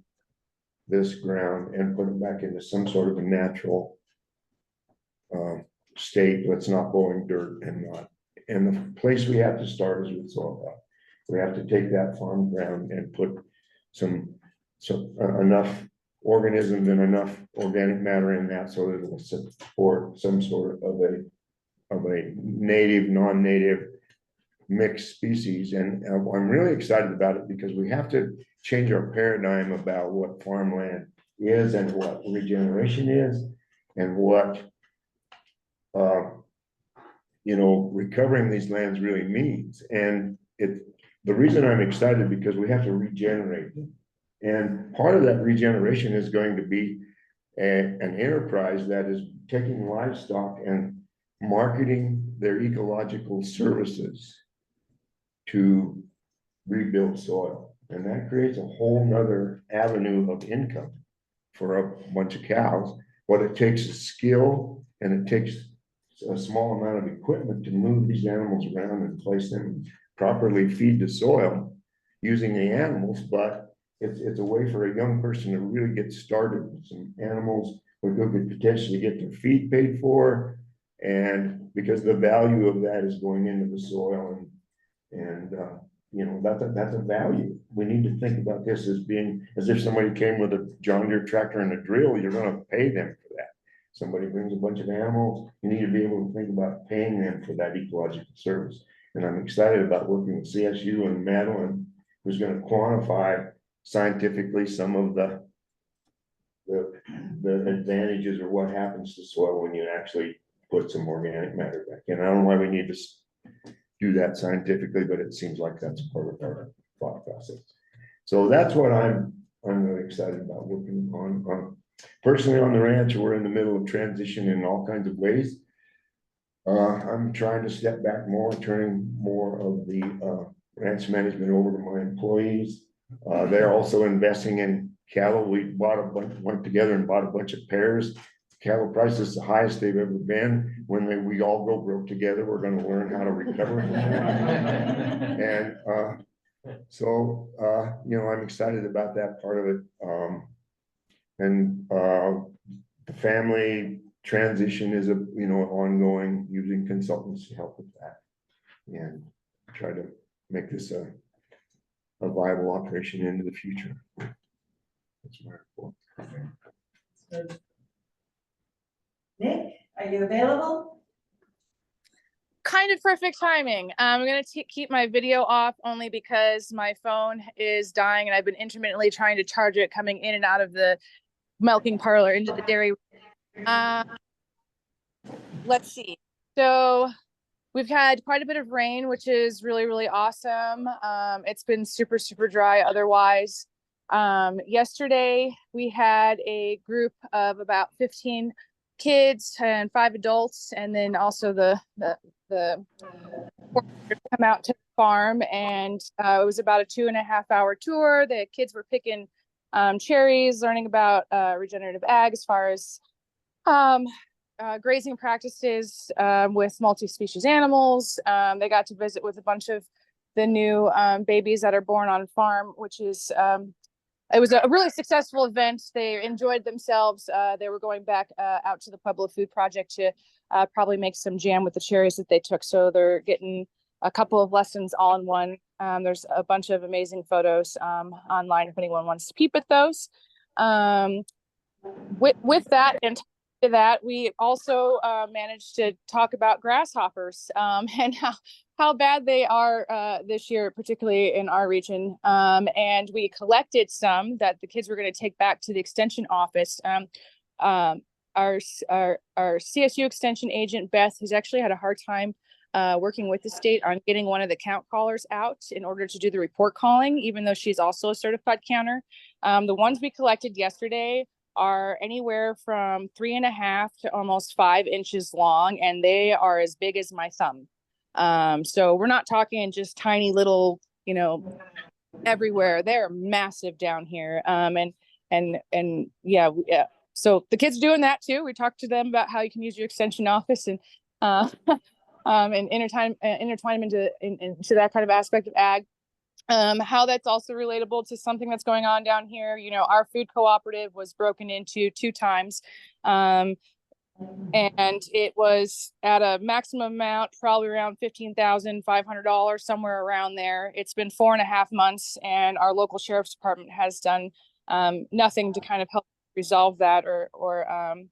Speaker 11: this ground and put it back into some sort of a natural state that's not blowing dirt and not. And the place we have to start is with soil health. We have to take that farm ground and put enough organisms and enough organic matter in that so that it will support some sort of a native, non-native mixed species. And I'm really excited about it because we have to change our paradigm about what farmland is and what regeneration is and what recovering these lands really means. And the reason I'm excited because we have to regenerate them. And part of that regeneration is going to be an enterprise that is taking livestock and marketing their ecological services to rebuild soil. And that creates a whole nother avenue of income for a bunch of cows. What it takes is skill, and it takes a small amount of equipment to move these animals around and place them, properly feed the soil using the animals, but it's a way for a young person to really get started with some animals who could potentially get their feed paid for, and because the value of that is going into the soil, and that's a value. We need to think about this as being as if somebody came with a John Deere tractor and a drill. You're going to pay them for that. Somebody brings a bunch of animals, you need to be able to think about paying them for that ecological service. And I'm excited about working with CSU and Madeline, who's going to quantify scientifically some of the advantages or what happens to soil when you actually put some organic matter back in. I don't know why we need to do that scientifically, but it seems like that's part of our thought process. So that's what I'm really excited about working on. Personally, on the ranch, we're in the middle of transition in all kinds of ways. I'm trying to step back more, turning more of the ranch management over to my employees. They're also investing in cattle. We went together and bought a bunch of pairs. Cattle price is the highest they've ever been. When we all go broke together, we're going to learn how to recover from that. And I'm excited about that part of it. The family transition is ongoing, using consultants to help with that and try to make this a viable operation into the future. That's my report.
Speaker 1: Nick, are you available?
Speaker 9: Kind of perfect timing. I'm going to keep my video off only because my phone is dying and I've been intermittently trying to charge it coming in and out of the milking parlor into the dairy. Let's see. So we've had quite a bit of rain, which is really, really awesome. It's been super, super dry otherwise. Yesterday we had a group of about 15 kids and 5 adults, and then also the come out to the farm, and it was about a 2.5-hour tour. The kids were picking cherries, learning about regenerative ag as far as grazing practices with multi-species animals. They got to visit with a bunch of the new babies that are born on farm, which is it was a really successful event. They enjoyed themselves. They were going back out to the Pueblo Food Project to probably make some jam with the cherries that they took. So they're getting a couple of lessons all in one. There's a bunch of amazing photos online if anyone wants to peep at those. With that and to that, we also managed to talk about grasshoppers and how bad they are this year, particularly in our region. And we collected some that the kids were going to take back to the extension office. Our CSU extension agent, Beth, has actually had a hard time working with the state on getting one of the count callers out in order to do the report calling, even though she's also a certified counter. The ones we collected yesterday are anywhere from 3.5 to almost 5 inches long, and they are as big as my thumb. So we're not talking just tiny little, everywhere. They're massive down here. Yeah. So the kids doing that too. We talked to them about how you can use your extension office and intertwine them into that kind of aspect of ag. How that's also relatable to something that's going on down here. You know, our food cooperative was broken into 2 times. And it was at a maximum amount, probably around $15,500, somewhere around there. It's been 4.5 months, and our local sheriff's department has done nothing to kind of help resolve that or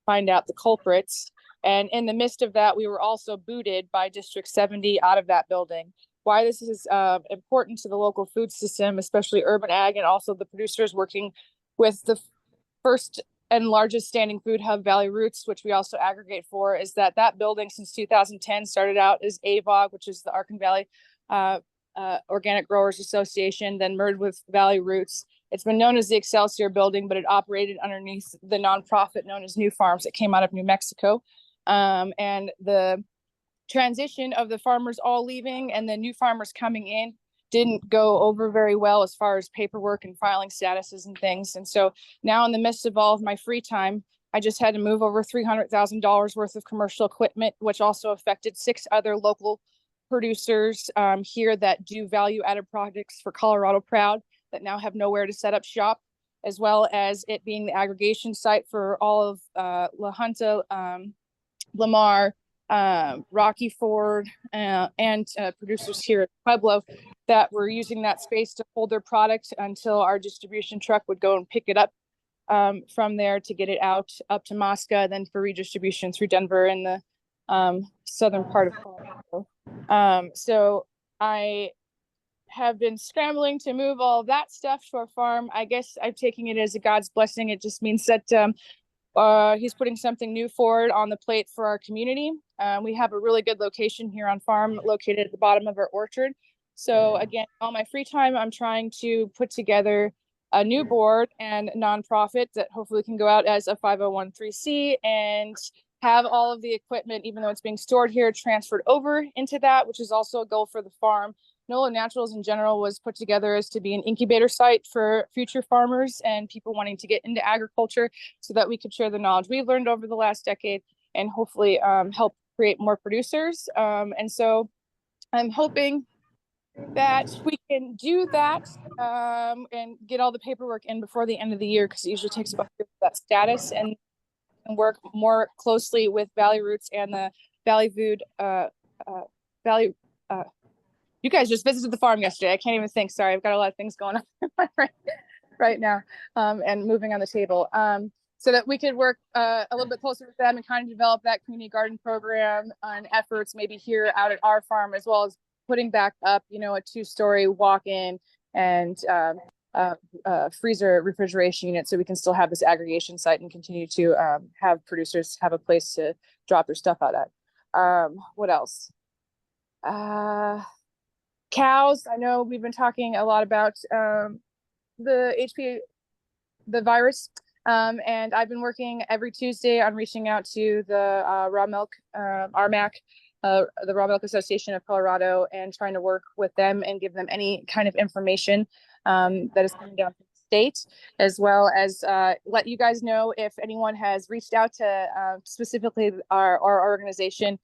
Speaker 9: find out the culprits. And in the midst of that, we were also booted by District 70 out of that building. Why this is important to the local food system, especially urban ag, and also the producers working with the first and largest standing food hub, Valley Roots, which we also aggregate for, is that building since 2010 started out as AVOG, which is the Arkan Valley Organic Growers Association, then merged with Valley Roots. It's been known as the Excelsior Building, but it operated underneath the nonprofit known as New Farms that came out of New Mexico. And the transition of the farmers all leaving and the new farmers coming in didn't go over very well as far as paperwork and filing statuses and things. And so now, in the midst of all of my free time, I just had to move over $300,000 worth of commercial equipment, which also affected 6 other local producers here that do value added projects for Colorado Proud that now have nowhere to set up shop, as well as it being the aggregation site for all of La Junta, Lamar, Rocky Ford, and producers here at Pueblo that were using that space to hold their product until our distribution truck would go and pick it up from there to get it out up to Mosca, then for redistribution through Denver and the southern part of Colorado. So I have been scrambling to move all of that stuff to our farm. I guess I'm taking it as a God's blessing. It just means that he's putting something new forward on the plate for our community. We have a really good location here on farm, located at the bottom of our orchard. So again, all my free time, I'm trying to put together a new board and nonprofit that hopefully can go out as a 501(c) and have all of the equipment, even though it's being stored here, transferred over into that, which is also a goal for the farm. NOLA Naturals in general was put together as to be an incubator site for future farmers and people wanting to get into agriculture so that we could share the knowledge we've learned over the last decade and hopefully help create more producers. And so I'm hoping that we can do that and get all the paperwork in before the end of the year, because it usually takes about that status, and work more closely with Valley Roots and the Valley Food Valley. You guys just visited the farm yesterday. I can't even think. Sorry, I've got a lot of things going on in my brain right now, and moving on the table. So that we could work a little bit closer with them and kind of develop that community garden program and efforts maybe here out at our farm, as well as putting back up, you know, a 2-story walk-in and freezer refrigeration unit, so we can still have this aggregation site and continue to have producers have a place to drop their stuff out at. What else? Cows. I know we've been talking a lot about the virus. And I've been working every Tuesday on reaching out to the raw milk, RMAC, the Raw Milk Association of Colorado, and trying to work with them and give them any kind of information that is coming down from the state, as well as let you guys know if anyone has reached out to specifically our organization,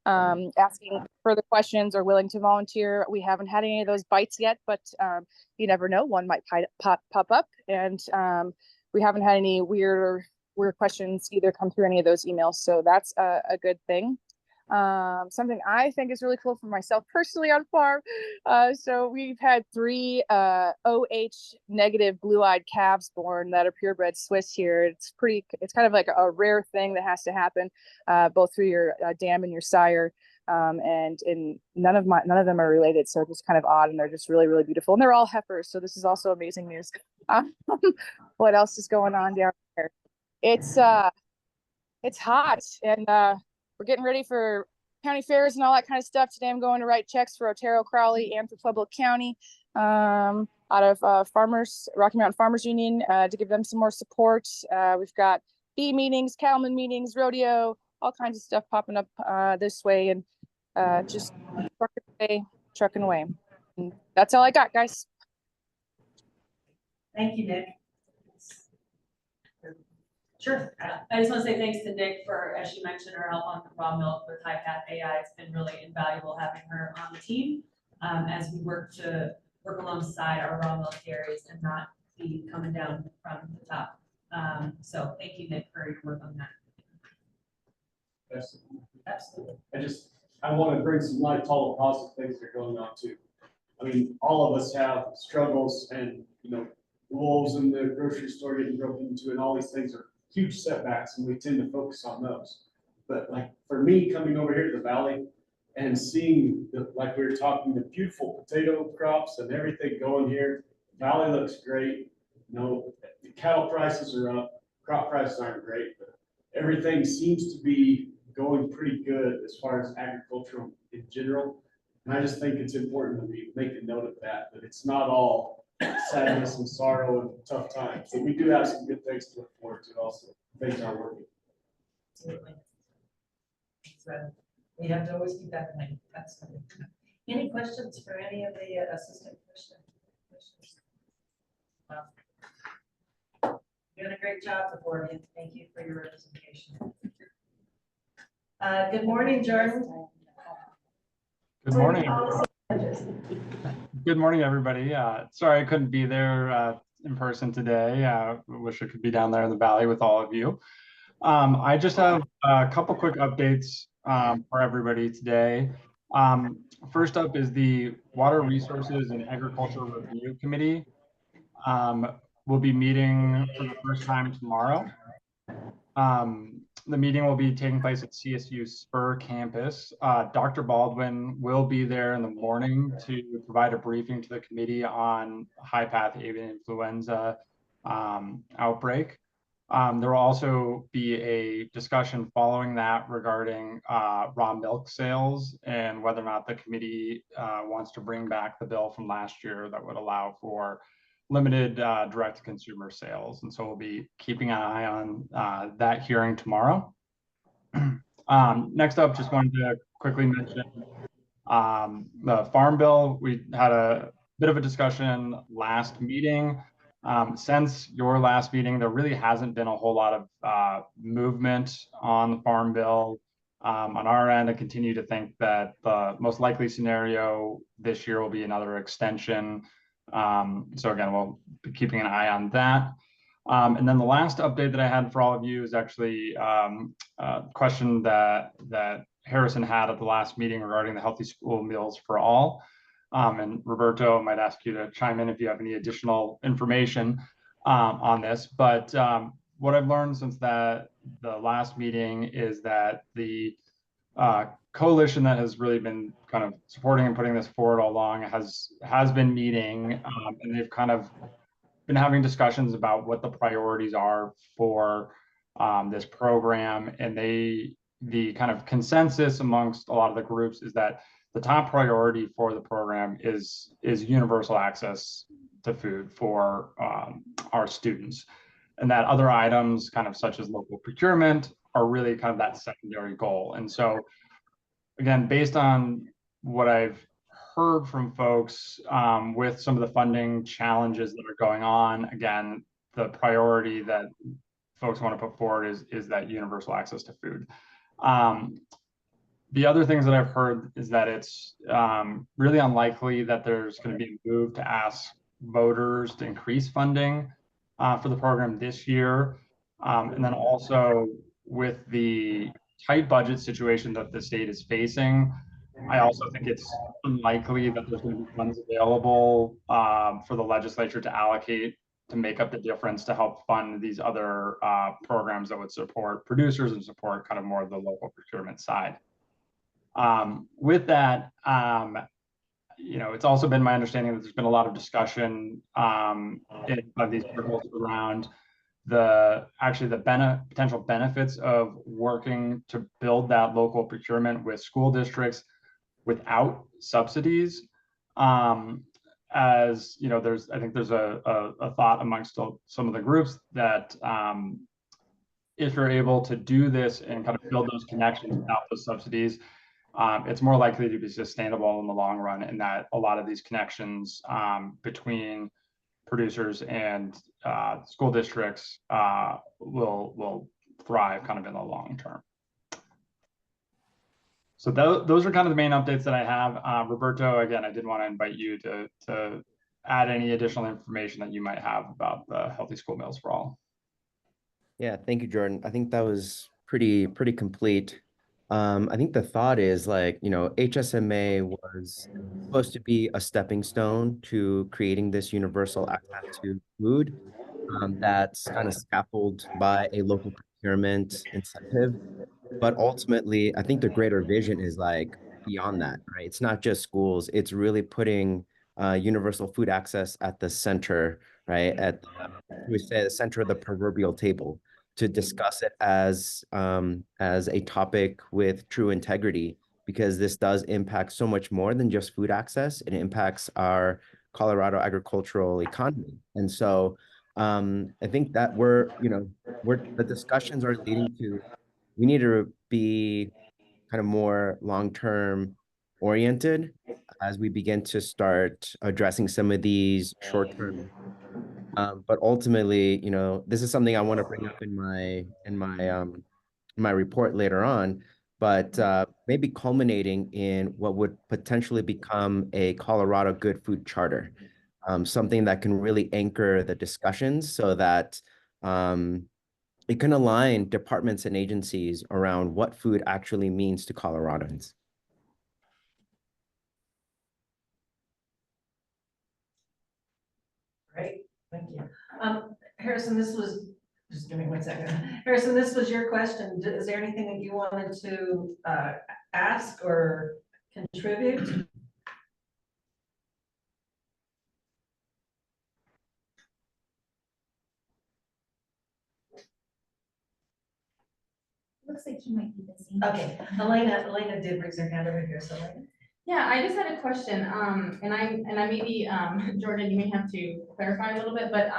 Speaker 9: asking further questions or willing to volunteer. We haven't had any of those bites yet, but you never know, one might pop up. And we haven't had any weird questions either come through any of those emails. So that's a good thing. Something I think is really cool for myself personally on farm. So we've had 3 OH negative blue-eyed calves born that are purebred Swiss here. It's kind of like a rare thing that has to happen, both through your dam and your sire. And none of them are related. So it's just kind of odd, and they're just really, really beautiful. And they're all heifers. So this is also amazing news. What else is going on down here? It's hot, and we're getting ready for county fairs and all that kind of stuff. Today I'm going to write checks for Otero, Crowley, and for Pueblo County out of Rocky Mountain Farmers Union to give them some more support. We've got bee meetings, cattleman meetings, rodeo, all kinds of stuff popping up this way, and just trucking away. And that's all I got, guys.
Speaker 1: Thank you, Nick.
Speaker 4: Sure. I just want to say thanks to Nick for, as she mentioned, her help on raw milk with HiPath AI. It's been really invaluable having her on the team. as we work alongside our raw milk dairies and not be coming down from the top. So thank you, Nick, for your work on that.
Speaker 8: Yes.
Speaker 4: Absolutely.
Speaker 8: I want to bring some light to all the positive things that are going on too. I mean, all of us have struggles and, the wolves in the grocery store getting broken into and all these things are huge setbacks and we tend to focus on those. But like for me, coming over here to the valley and seeing like we were talking, the beautiful potato crops and everything going here, the valley looks great. The cattle prices are up, crop prices aren't great, but everything seems to be going pretty good as far as agricultural in general. And I just think it's important that we make a note of that it's not all sadness and sorrow and tough times. So we do have some good things to look forward to also. Things are working.
Speaker 1: Absolutely. So we have to always keep that in mind. Absolutely. Any questions for any of the assistant commissioners? Well, you're doing a great job before me. Thank you for your representation. Good morning, Jordan.
Speaker 12: Good morning. Good morning, everybody. Sorry I couldn't be there in person today. Wish I could be down there in the valley with all of you. I just have a couple quick updates for everybody today. First up is the Water Resources and Agriculture Review Committee. We'll be meeting for the first time tomorrow. The meeting will be taking place at CSU Spur campus. Dr. Baldwin will be there in the morning to provide a briefing to the committee on high path avian influenza outbreak. There will also be a discussion following that regarding raw milk sales and whether or not the committee wants to bring back the bill from last year that would allow for limited direct to consumer sales. And so we'll be keeping an eye on that hearing tomorrow. Next up, just wanted to quickly mention the Farm Bill. We had a bit of a discussion last meeting. Since your last meeting, there really hasn't been a whole lot of movement on the Farm Bill. On our end, I continue to think that the most likely scenario this year will be another extension. So again, we'll be keeping an eye on that. And then the last update that I had for all of you is actually a question that Harrison had at the last meeting regarding the Healthy School Meals for All. And Roberto, I might ask you to chime in if you have any additional information on this. But what I've learned since the last meeting is that the coalition that has really been kind of supporting and putting this forward all along has been meeting, and they've kind of been having discussions about what the priorities are for this program. And the kind of consensus amongst a lot of the groups is that the top priority for the program is universal access to food for our students, and that other items kind of such as local procurement are really kind of that secondary goal. And so again, based on what I've heard from folks with some of the funding challenges that are going on, again, the priority that folks want to put forward is that universal access to food. The other things that I've heard is that it's really unlikely that there's going to be a move to ask voters to increase funding for the program this year. And then also with the tight budget situation that the state is facing, I also think it's unlikely that there's going to be funds available for the legislature to allocate to make up the difference to help fund these other programs that would support producers and support kind of more of the local procurement side. With that, it's also been my understanding that there's been a lot of discussion of these circles around the potential benefits of working to build that local procurement with school districts without subsidies. As you know, I think there's a thought amongst some of the groups that if you're able to do this and kind of build those connections without those subsidies, it's more likely to be sustainable in the long run, and that a lot of these connections between producers and school districts will thrive kind of in the long term. So those are kind of the main updates that I have. Roberto, again, I did want to invite you to add any additional information that you might have about the Healthy School Meals for All.
Speaker 13: Yeah, thank you, Jordan. I think that was pretty complete. I think the thought is like, HSMA was supposed to be a stepping stone to creating this universal access to food that's kind of scaffolded by a local procurement incentive. But ultimately, I think the greater vision is like beyond that, right? It's not just schools, it's really putting universal food access at the center, right? We say the center of the proverbial table, to discuss it as a topic with true integrity, because this does impact so much more than just food access. It impacts our Colorado agricultural economy. And so I think that the discussions are leading to, we need to be kind of more long-term oriented as we begin to start addressing some of these short-term. But ultimately, this is something I want to bring up in my report later on, but maybe culminating in what would potentially become a Colorado Good Food Charter, something that can really anchor the discussions so that it can align departments and agencies around what food actually means to Coloradans.
Speaker 1: Great, thank you. Harrison, just give me 1 second. Harrison, this was your question. Is there anything that you wanted to ask or contribute?
Speaker 3: Looks like he might be busy.
Speaker 1: Okay, Elena did raise her hand over here, so Elena.
Speaker 14: Yeah, I just had a question, and I may be, Jordan, you may have to clarify a little bit, but,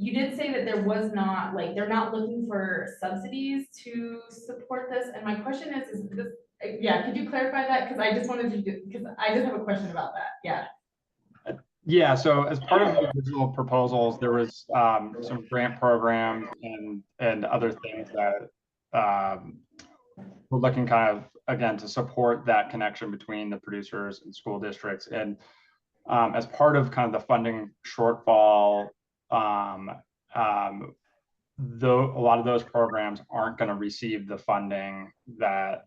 Speaker 14: you did say that there was not, like, they're not looking for subsidies to support this, and my question is this, yeah, could you clarify that? Because I just wanted to, because I just have a question about that, yeah.
Speaker 12: Yeah, so as part of the original proposals, there was some grant programs and other things that we're looking kind of, again, to support that connection between the producers and school districts. And as part of kind of the funding shortfall, though a lot of those programs aren't going to receive the funding that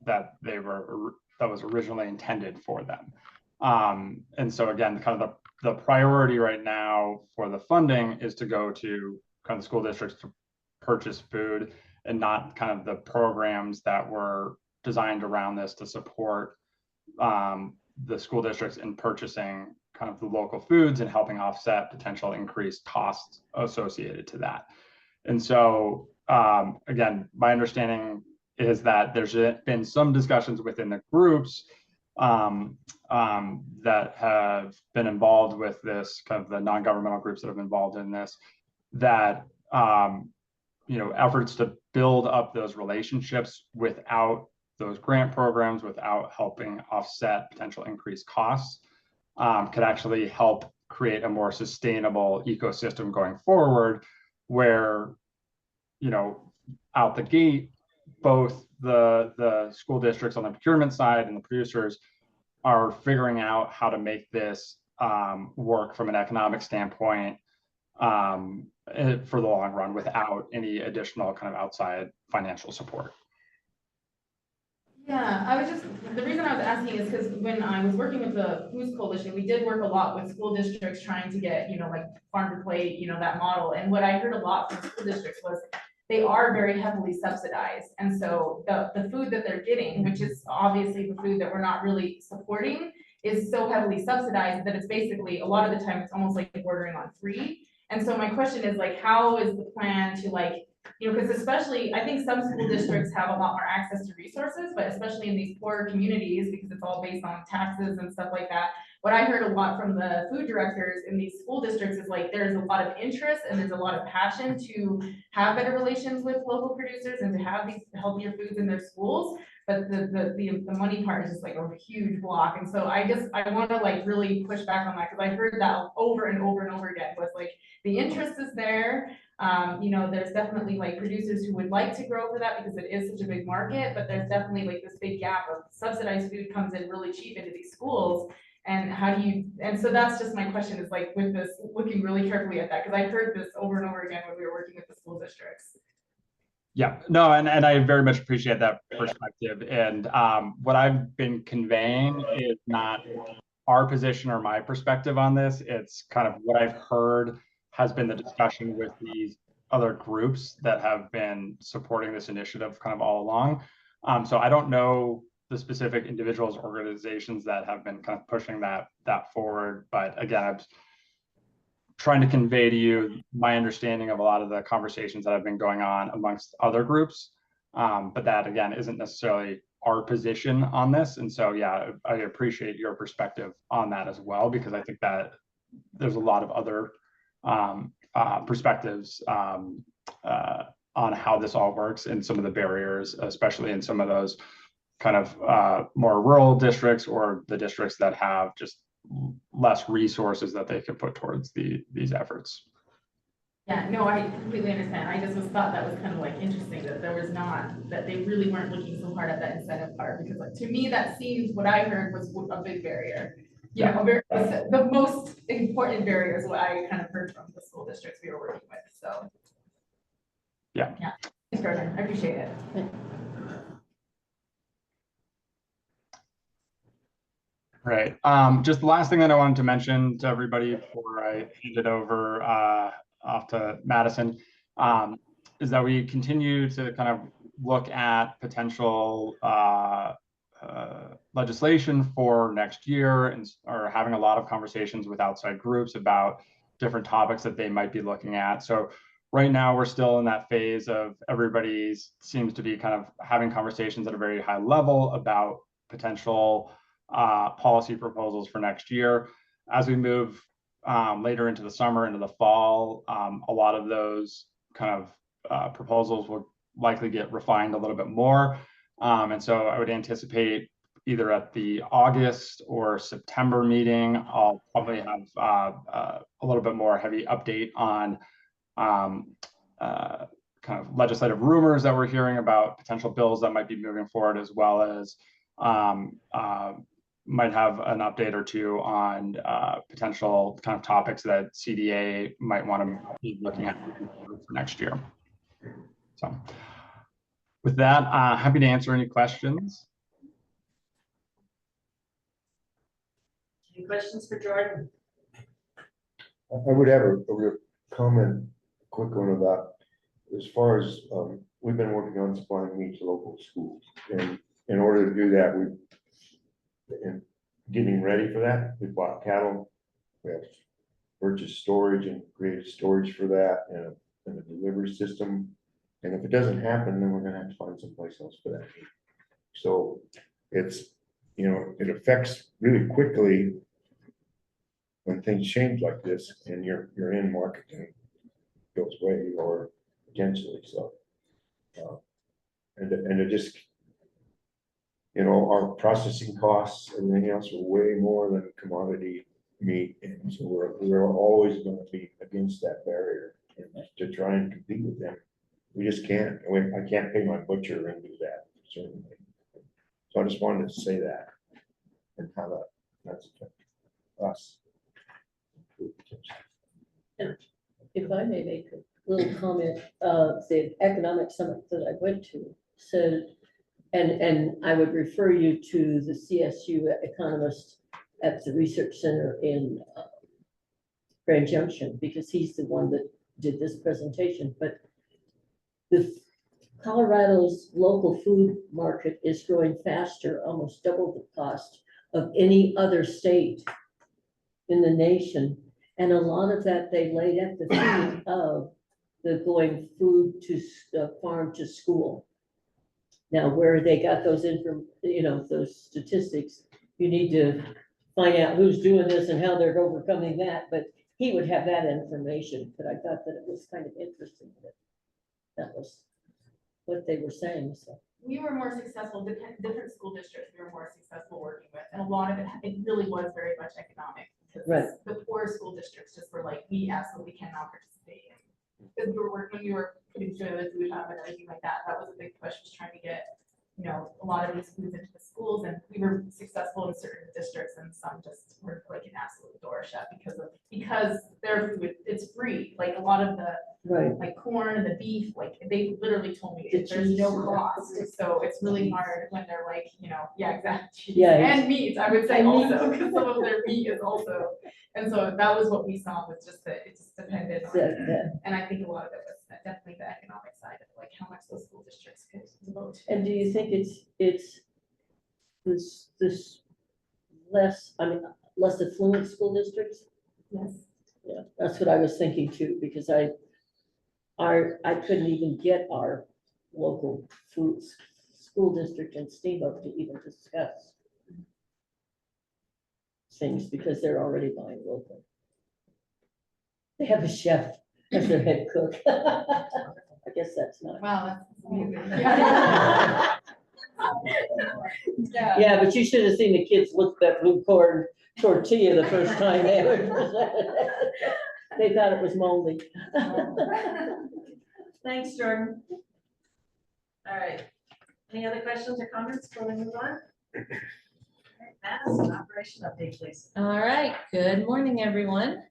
Speaker 12: was originally intended for them. And so again, kind of the priority right now for the funding is to go to kind of school districts to purchase food, and not kind of the programs that were designed around this to support the school districts in purchasing kind of the local foods and helping offset potential increased costs associated to that. And so, again, my understanding is that there's been some discussions within the groups that have been involved with this, kind of the non-governmental groups that have been involved in this, that efforts to build up those relationships without those grant programs, without helping offset potential increased costs, could actually help create a more sustainable ecosystem going forward, where, out the gate, both the school districts on the procurement side and the producers are figuring out how to make this work from an economic standpoint for the long run without any additional kind of outside financial support.
Speaker 14: Yeah, the reason I was asking is because when I was working with the Foods Coalition, we did work a lot with school districts trying to get, like farm to plate, that model. And what I heard a lot from school districts was they are very heavily subsidized. And so the food that they're getting, which is obviously the food that we're not really supporting, is so heavily subsidized that it's basically, a lot of the time, it's almost like bordering on free. And so my question is like, how is the plan to because especially, I think some school districts have a lot more access to resources, but especially in these poorer communities, because it's all based on taxes and stuff like that. What I heard a lot from the food directors in these school districts is like, there's a lot of interest and there's a lot of passion to have better relations with local producers and to have these healthier foods in their schools. But the money part is just like a huge block. And so I want to really push back on that, because I heard that over and over and over again, was like, the interest is there. You know, there's definitely like producers who would like to grow for that because it is such a big market, but there's definitely like this big gap of subsidized food comes in really cheap into these schools. And how do you, and so that's just my question is like with this, looking really carefully at that, because I heard this over and over again when we were working with the school districts.
Speaker 12: Yeah, no, and I very much appreciate that perspective. And what I've been conveying is not our position or my perspective on this. It's kind of what I've heard has been the discussion with these other groups that have been supporting this initiative kind of all along. So I don't know the specific individuals, organizations that have been kind of pushing that forward. But again, I'm trying to convey to you my understanding of a lot of the conversations that have been going on amongst other groups. But that again isn't necessarily our position on this. And so, yeah, I appreciate your perspective on that as well, because I think that there's a lot of other perspectives on how this all works and some of the barriers, especially in some of those kind of more rural districts or the districts that have just less resources that they can put towards these efforts.
Speaker 14: Yeah, no, I completely understand. I just thought that was kind of like interesting that there was not, that they really weren't looking so hard at that incentive part, because like to me, that seems, what I heard was a big barrier. You know, the most important barrier is what I kind of heard from the school districts we were working with, so.
Speaker 12: Yeah.
Speaker 14: Yeah, thanks, Jordan, I appreciate it.
Speaker 12: Right. Just the last thing that I wanted to mention to everybody before I hand it over off to Madison is that we continue to kind of look at potential legislation for next year and are having a lot of conversations with outside groups about different topics that they might be looking at. So right now we're still in that phase of everybody seems to be kind of having conversations at a very high level about potential policy proposals for next year. As we move later into the summer, into the fall, a lot of those kind of proposals will likely get refined a little bit more. And so I would anticipate either at the August or September meeting, I'll probably have a little bit more heavy update on kind of legislative rumors that we're hearing about potential bills that might be moving forward, as well as might have an update or two on potential kind of topics that CDA might want to be looking at for next year. So with that, happy to answer any questions.
Speaker 1: Any questions for Jordan?
Speaker 11: I would have a real comment, quick one about, as far as, we've been working on supplying meat to local schools. And in order to do that, and getting ready for that, we bought cattle. We have purchased storage and created storage for that and a delivery system. And if it doesn't happen, then we're gonna have to find someplace else for that. So it's, you know, it affects really quickly when things change like this and you're in marketing goes away or potentially so. And it just, you know, our processing costs, everything else are way more than commodity meat. And so we're always going to be against that barrier and to try and compete with them. We just can't. I can't pay my butcher and do that, certainly. So I just wanted to say that and how that's affected us.
Speaker 10: If I may make a little comment, the economic summit that I went to said, and I would refer you to the CSU economist at the research center in Grand Junction, because he's the one that did this presentation. But Colorado's local food market is growing faster, almost double the cost of any other state in the nation. And a lot of that they laid at the feet of the going food to farm to school. Now, where they got those those statistics, you need to find out who's doing this and how they're overcoming that. But he would have that information. But I thought that it was kind of interesting that that was what they were saying. So
Speaker 14: We were more successful, different school districts we were more successful working with, and a lot of it really was very much economic. Because
Speaker 10: right.
Speaker 14: The poor school districts just were like, we absolutely cannot participate in because when we were putting together the food hub and everything like that, that was a big push, was trying to get, you know, a lot of these foods into the schools, and we were successful in certain districts, and some just were like an absolute door shut because their food, it's free, like a lot of the
Speaker 10: Right.
Speaker 14: like corn and the beef, like they literally told me
Speaker 10: The
Speaker 14: there's no
Speaker 10: cheese.
Speaker 14: cost, so it's really hard when they're like, you know, yeah, exactly.
Speaker 10: Yeah.
Speaker 14: And meat, I would say
Speaker 10: And meat.
Speaker 14: also, because some of their meat is also, and so that was what we saw, was just that it just depended on, and I think a lot of it was definitely the economic side of like how much those school districts could devote.
Speaker 10: And do you think it's this less, I mean, less affluent school districts?
Speaker 14: Yes.
Speaker 10: Yeah, that's what I was thinking too, because I couldn't even get our local school district in Steamboat to even discuss things because they're already buying local. They have a chef as their head cook. I guess that's not.
Speaker 14: Wow, that's amazing.
Speaker 10: Yeah, but you should have seen the kids look at that blue corn tortilla the first time they ever presented it. They thought it was moldy.
Speaker 4: Thanks, Jordan. All right. Any other questions or comments before we move on? All right, Madison, operation update, please.
Speaker 15: All right, good morning, everyone.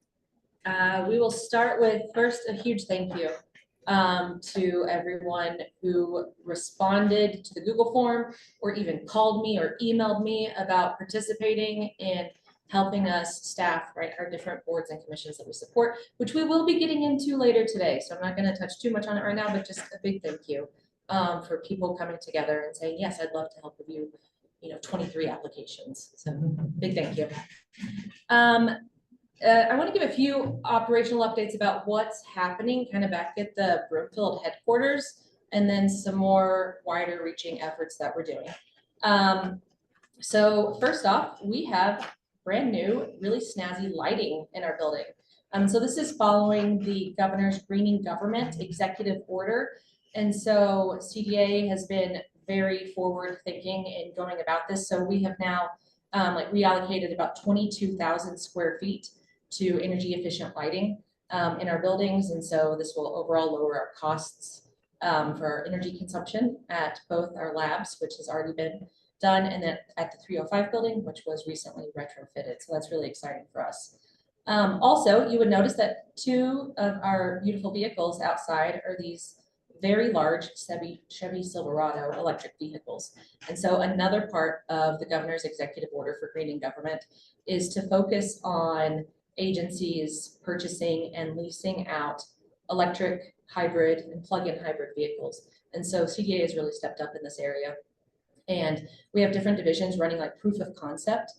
Speaker 15: We will start with first a huge thank you to everyone who responded to the Google form or even called me or emailed me about participating in helping us staff, right, our different boards and commissions that we support, which we will be getting into later today. So I'm not going to touch too much on it right now, but just a big thank you for people coming together and saying, yes, I'd love to help review, 23 applications. So big thank you. I want to give a few operational updates about what's happening kind of back at the Broomfield headquarters, and then some more wider reaching efforts that we're doing. So first off, we have brand new, really snazzy lighting in our building. So this is following the governor's greening government executive order. And so CDA has been very forward thinking in going about this. So we have now reallocated about 22,000 square feet to energy efficient lighting in our buildings. And so this will overall lower our costs for our energy consumption at both our labs, which has already been done, and then at the 305 building, which was recently retrofitted. So that's really exciting for us. Also, you would notice that two of our beautiful vehicles outside are these very large Chevy Silverado electric vehicles. And so another part of the governor's executive order for greening government is to focus on agencies purchasing and leasing out electric, hybrid, and plug-in hybrid vehicles. And so CDA has really stepped up in this area. And we have different divisions running like proof of concept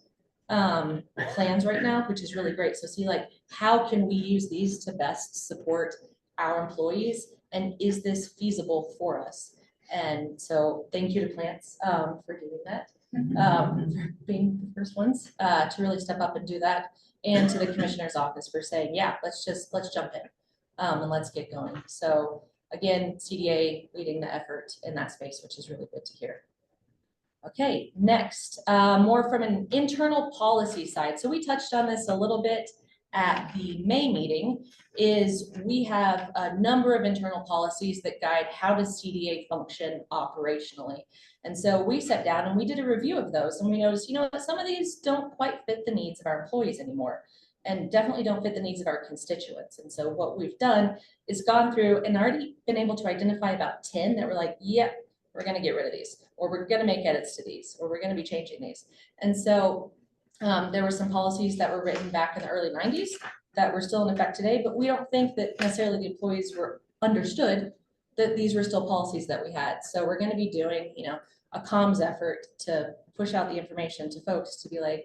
Speaker 15: plans right now, which is really great. So see, like, how can we use these to best support our employees? And is this feasible for us? And so thank you to Plants for doing that, for being the first ones to really step up and do that. And to the commissioner's office for saying, yeah, let's jump in and let's get going. So again, CDA leading the effort in that space, which is really good to hear. Okay, next, more from an internal policy side. So we touched on this a little bit at the May meeting, is we have a number of internal policies that guide how does CDA function operationally. And so we sat down and we did a review of those, and we noticed, some of these don't quite fit the needs of our employees anymore, and definitely don't fit the needs of our constituents. And so what we've done is gone through and already been able to identify about 10 that were like, yep, we're going to get rid of these, or we're going to make edits to these, or we're going to be changing these. And so there were some policies that were written back in the early 90s that were still in effect today, but we don't think that necessarily the employees were understood that these were still policies that we had. So we're going to be doing, a comms effort to push out the information to folks to be like,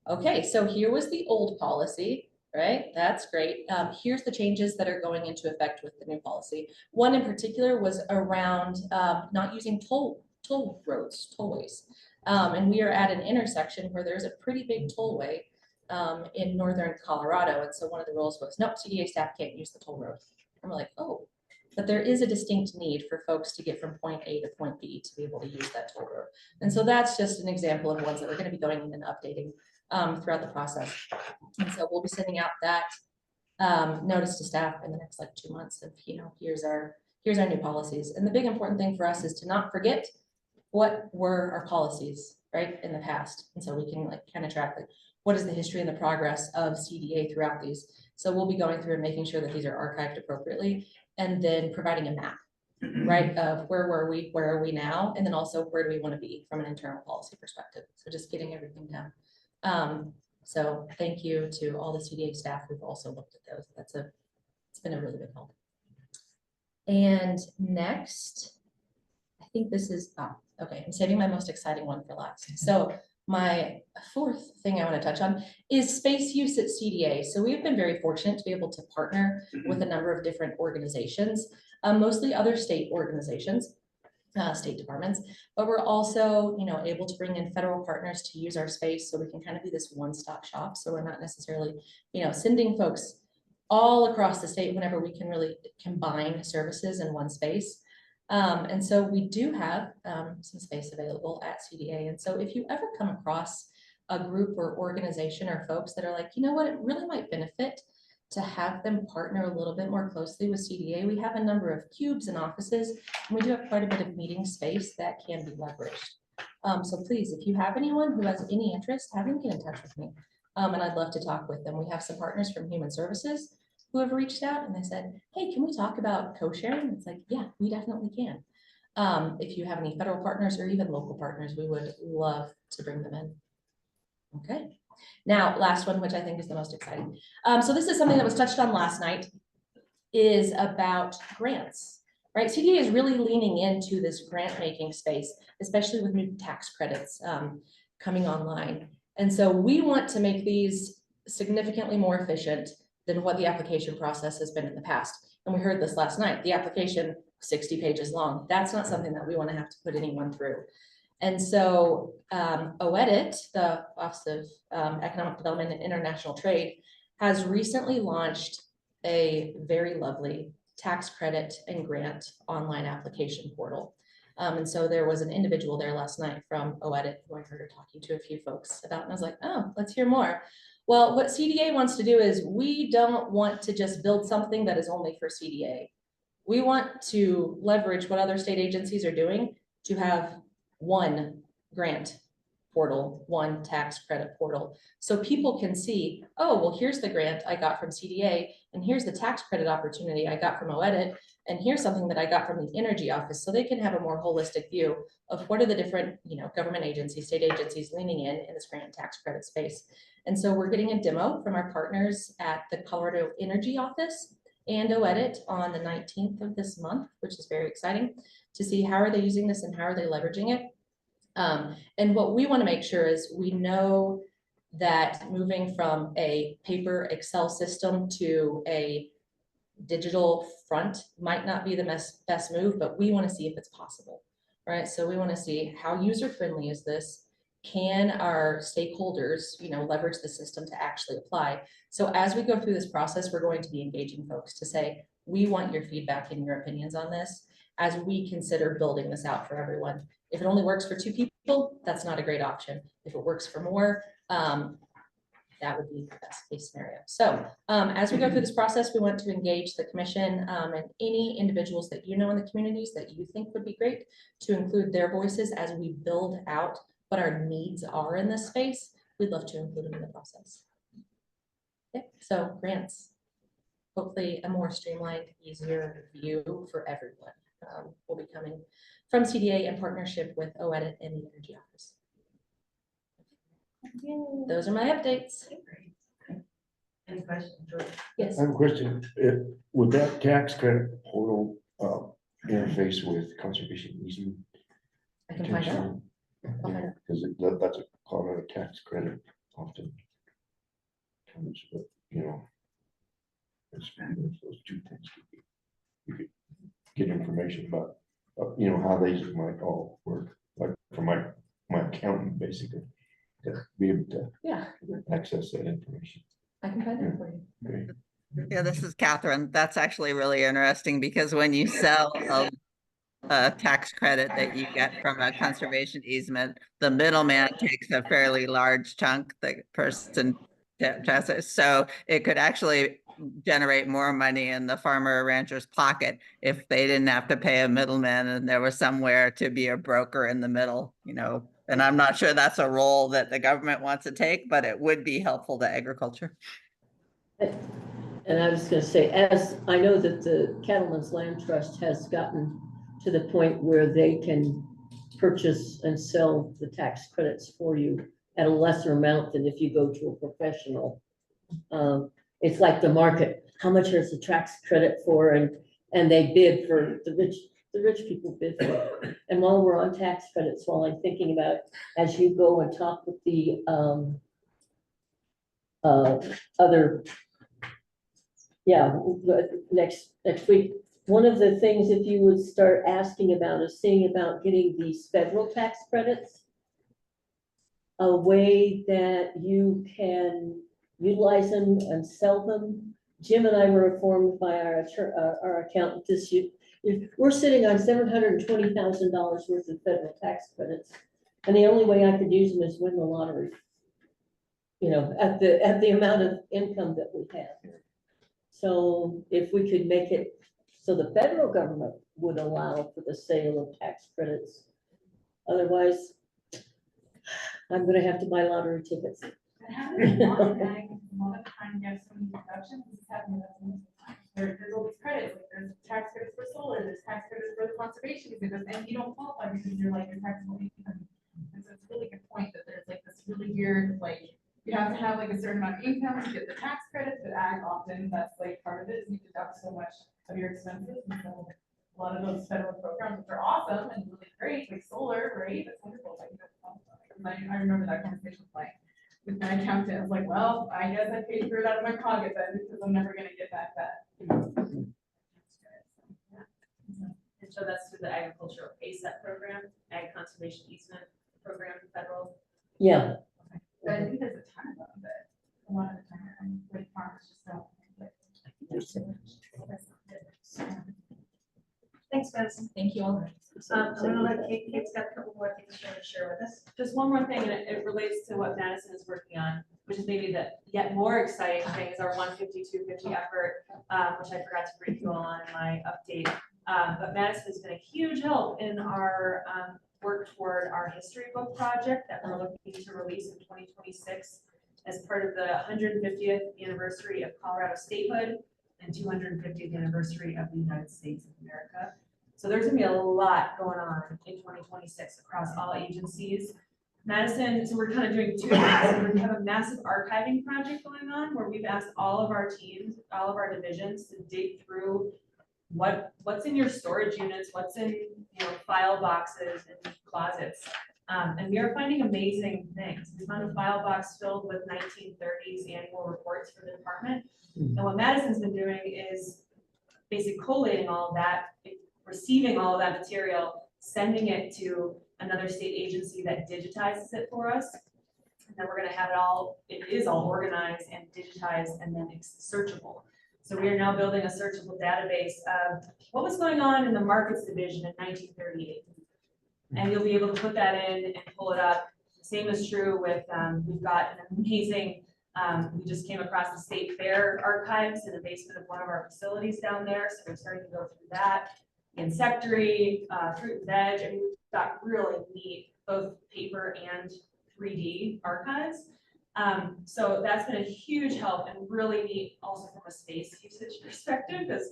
Speaker 15: okay, so here was the old policy, right? That's great. Here's the changes that are going into effect with the new policy. One in particular was around not using tollways. And we are at an intersection where there's a pretty big tollway in northern Colorado. And so one of the rules was, nope, CDA staff can't use the toll road. And we're like, oh, but there is a distinct need for folks to get from point A to point B to be able to use that toll road. And so that's just an example of ones that we're going to be going in and updating throughout the process. And so we'll be sending out that notice to staff in the next like 2 months of, here's our new policies. And the big important thing for us is to not forget what were our policies, right, in the past. And so we can like kind of track like, what is the history and the progress of CDA throughout these. So we'll be going through and making sure that these are archived appropriately, and then providing a map, right, of where were we, where are we now, and then also where do we want to be from an internal policy perspective. So just getting everything down. So thank you to all the CDA staff who've also looked at those. It's been a really big help. And next, I think this is, okay, I'm saving my most exciting one for last. So my fourth thing I want to touch on is space use at CDA. So we've been very fortunate to be able to partner with a number of different organizations, mostly other state organizations, state departments, but we're also, able to bring in federal partners to use our space so we can kind of be this one-stop shop. So we're not necessarily, sending folks all across the state whenever we can really combine services in one space. And so we do have some space available at CDA. And so if you ever come across a group or organization or folks that are like, you know what, it really might benefit to have them partner a little bit more closely with CDA. We have a number of cubes and offices, and we do have quite a bit of meeting space that can be leveraged. So please, if you have anyone who has any interest, have them get in touch with me. And I'd love to talk with them. We have some partners from Human Services who have reached out and they said, hey, can we talk about co-sharing? It's like, yeah, we definitely can. If you have any federal partners or even local partners, we would love to bring them in. Okay. Now, last one, which I think is the most exciting. So this is something that was touched on last night, is about grants, right? CDA is really leaning into this grant making space, especially with new tax credits coming online. And so we want to make these significantly more efficient than what the application process has been in the past. And we heard this last night, the application 60 pages long. That's not something that we want to have to put anyone through. And so OEDIT, the Office of Economic Development and International Trade, has recently launched a very lovely tax credit and grant online application portal. And so there was an individual there last night from OEDIT who I heard her talking to a few folks about, and I was like, oh, let's hear more. Well, what CDA wants to do is we don't want to just build something that is only for CDA. We want to leverage what other state agencies are doing to have one grant portal, one tax credit portal. So people can see, oh, well, here's the grant I got from CDA, and here's the tax credit opportunity I got from OEDIT, and here's something that I got from the Energy Office. So they can have a more holistic view of what are the different, government agencies, state agencies leaning in this grant tax credit space. And so we're getting a demo from our partners at the Colorado Energy Office and OEDIT on the 19th of this month, which is very exciting to see how are they using this and how are they leveraging it. And what we want to make sure is we know that moving from a paper Excel system to a digital front might not be the best move, but we want to see if it's possible, right? So we want to see how user-friendly is this? Can our stakeholders, leverage the system to actually apply? So as we go through this process, we're going to be engaging folks to say, we want your feedback and your opinions on this as we consider building this out for everyone. If it only works for 2 people, that's not a great option. If it works for more, that would be the best case scenario. So as we go through this process, we want to engage the commission and any individuals that in the communities that you think would be great to include their voices as we build out what our needs are in this space. We'd love to include them in the process. Okay, so grants, hopefully a more streamlined, easier view for everyone will be coming from CDA in partnership with OEDIT and the Energy Office. Those are my updates.
Speaker 1: Any questions, George?
Speaker 11: I
Speaker 15: Yes.
Speaker 11: have a question. Would that tax credit portal interface with conservation easement?
Speaker 15: I can find out.
Speaker 11: Because that's a part of a tax credit often. But, those 2 things you could get information about, how they might all work, like for my accountant, basically, to be able to access that information.
Speaker 15: I can find out for you.
Speaker 11: Great.
Speaker 6: Yeah, this is Catherine. That's actually really interesting because when you sell a tax credit that you get from a conservation easement, the middleman takes a fairly large chunk, the person, so it could actually generate more money in the farmer or rancher's pocket if they didn't have to pay a middleman and there was somewhere to be a broker in the middle, you know. And I'm not sure that's a role that the government wants to take, but it would be helpful to agriculture.
Speaker 10: And I was gonna say, as I know that the Cattlemen's Land Trust has gotten to the point where they can purchase and sell the tax credits for you at a lesser amount than if you go to a professional. It's like the market, how much is the tax credit for, and they bid for, the rich people bid for it. And while we're on tax credits, while I'm thinking about, as you go and talk with the other, next week, one of the things, if you would start asking about, is seeing about getting these federal tax credits, a way that you can utilize them and sell them. Jim and I were informed by our accountant this year, we're sitting on $720,000 worth of federal tax credits. And the only way I could use them is win the lottery, you know, at the amount of income that we have. So if we could make it so the federal government would allow for the sale of tax credits. Otherwise, I'm gonna have to buy lottery tickets.
Speaker 14: How do they want ag a lot of time you have so many deductions? It's happening most of the time. There's all these credits, like there's tax credits for solar, there's tax credits for the conservation, and you don't qualify because you're like your taxable income. And so it's a really good point that there's like this really weird, like, you have to have like a certain amount of income to get the tax credits, but ag often, that's like part of it, is you deduct so much of your expenses. And so a lot of those federal programs, which are awesome and really great, like solar, right? That's wonderful. Like, I remember that conversation with my accountant. I was like, well, I guess I paid for it out of my pocket then, because I'm never gonna get back that.
Speaker 4: And so that's through the agricultural ASAP program, Ag Conservation Easement Program, federal.
Speaker 10: Yeah.
Speaker 14: But I think there's a ton of them, but a lot of the time, like farmers just don't.
Speaker 1: Thanks, Madison.
Speaker 15: Thank you all.
Speaker 1: I'm gonna let Kate's got a couple more things she wanted to share with us.
Speaker 4: Just one more thing, and it relates to what Madison is working on, which is maybe the yet more exciting thing is our 150-250 effort, which I forgot to brief you all on in my update. But Madison has been a huge help in our work toward our history book project that we're looking to release in 2026 as part of the 150th anniversary of Colorado statehood and 250th anniversary of the United States of America. So there's gonna be a lot going on in 2026 across all agencies. Madison, so we're kind of doing two things. We have a massive archiving project going on where we've asked all of our teams, all of our divisions to dig through what's in your storage units, what's in, you know, file boxes and closets. And we are finding amazing things. We found a file box filled with 1930s annual reports for the department. And what Madison's been doing is basically collating all of that, receiving all of that material, sending it to another state agency that digitizes it for us. And then we're gonna have it is all organized and digitized and then it's searchable. So we are now building a searchable database of what was going on in the markets division in 1938. And you'll be able to put that in and pull it up. The same is true with, we've got an amazing, we just came across the State Fair archives in the basement of one of our facilities down there. So we're starting to go through that. Insectary, fruit and veg, and we've got really neat, both paper and 3D archives. So that's been a huge help and really neat also from a space usage perspective, because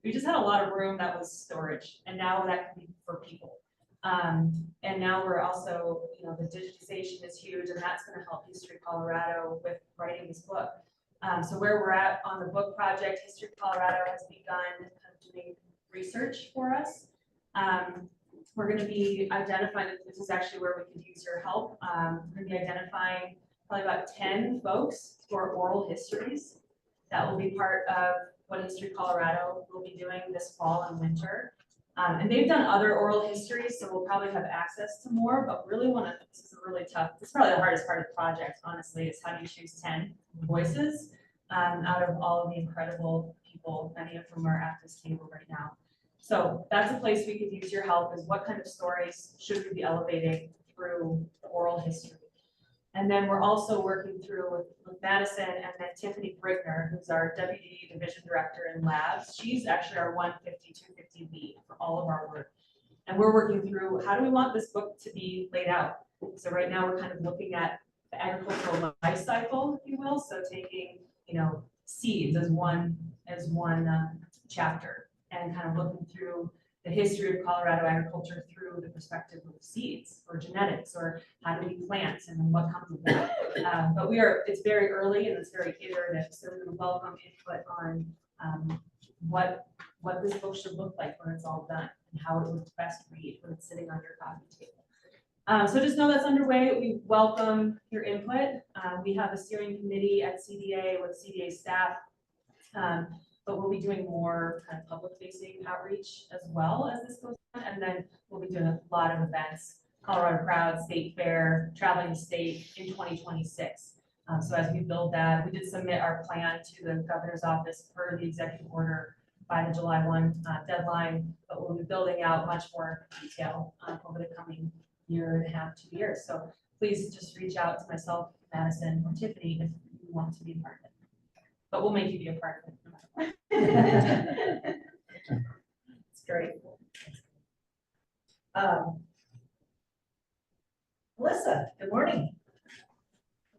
Speaker 4: we just had a lot of room that was storage and now that can be for people. And now we're also, you know, the digitization is huge and that's going to help History Colorado with writing this book. So where we're at on the book project, History Colorado has begun kind of doing research for us. We're going to be identifying, this is actually where we could use your help. We're going to be identifying probably about 10 folks for oral histories. That will be part of what History Colorado will be doing this fall and winter. And they've done other oral histories, so we'll probably have access to more, but really this is a really tough, this is probably the hardest part of the project, honestly, is how do you choose 10 voices out of all of the incredible people, many of whom are at this table right now. So that's a place we could use your help, is what kind of stories should we be elevating through the oral history. And then we're also working through with Madison, and then Tiffany Brickner, who's our Deputy Division Director in Labs. She's actually our 150, 250 lead for all of our work. And we're working through, how do we want this book to be laid out? So right now, we're kind of looking at the agricultural life cycle, if you will. So taking, seeds as one chapter, and kind of looking through the history of Colorado agriculture through the perspective of seeds or genetics, or how do we plant and then what comes with that. But it's very early and it's very iterative, so we would welcome input on what this book should look like when it's all done, and how it would best read when it's sitting on your coffee table. So just know that's underway. We welcome your input. We have a steering committee at CDA with CDA staff, but we'll be doing more kind of public-facing outreach as well as this goes on. And then we'll be doing a lot of events, Colorado Crowd, State Fair, traveling the state in 2026. So as we build that, we did submit our plan to the governor's office per the executive order by the July 1 deadline, but we'll be building out much more detail over the coming year and a half, 2 years. So please just reach out to myself, Madison, or Tiffany if you want to be a part of it. But we'll make you be a part of it no matter what. It's great.
Speaker 1: Melissa, good morning.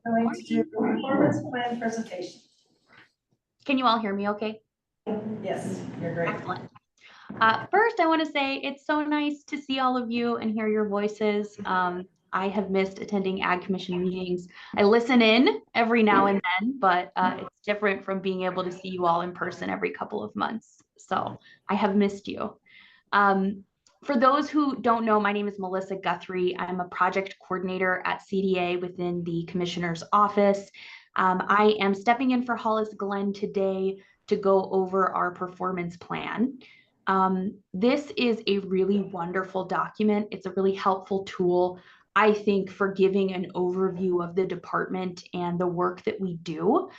Speaker 1: We're going to do performance plan presentation.
Speaker 16: Can you all hear me okay?
Speaker 1: Yes, you're great.
Speaker 16: Excellent. First, I want to say it's so nice to see all of you and hear your voices. I have missed attending Ag Commission meetings. I listen in every now and then, but it's different from being able to see you all in person every couple of months. So I have missed you. For those who don't know, my name is Melissa Guthrie. I'm a project coordinator at CDA within the Commissioner's office. I am stepping in for Hollis Glenn today to go over our performance plan. This is a really wonderful document. It's a really helpful tool, I think, for giving an overview of the department and the work that we do.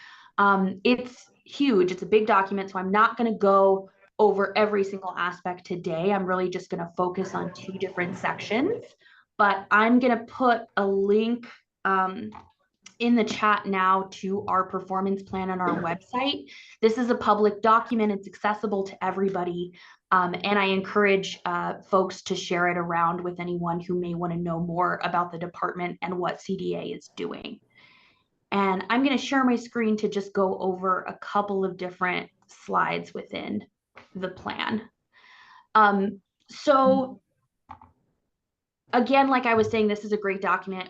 Speaker 16: It's huge. It's a big document, so I'm not going to go over every single aspect today. I'm really just going to focus on 2 different sections, but I'm going to put a link in the chat now to our performance plan on our website. This is a public document. It's accessible to everybody. And I encourage folks to share it around with anyone who may want to know more about the department and what CDA is doing. And I'm going to share my screen to just go over a couple of different slides within the plan. So again, like I was saying, this is a great document.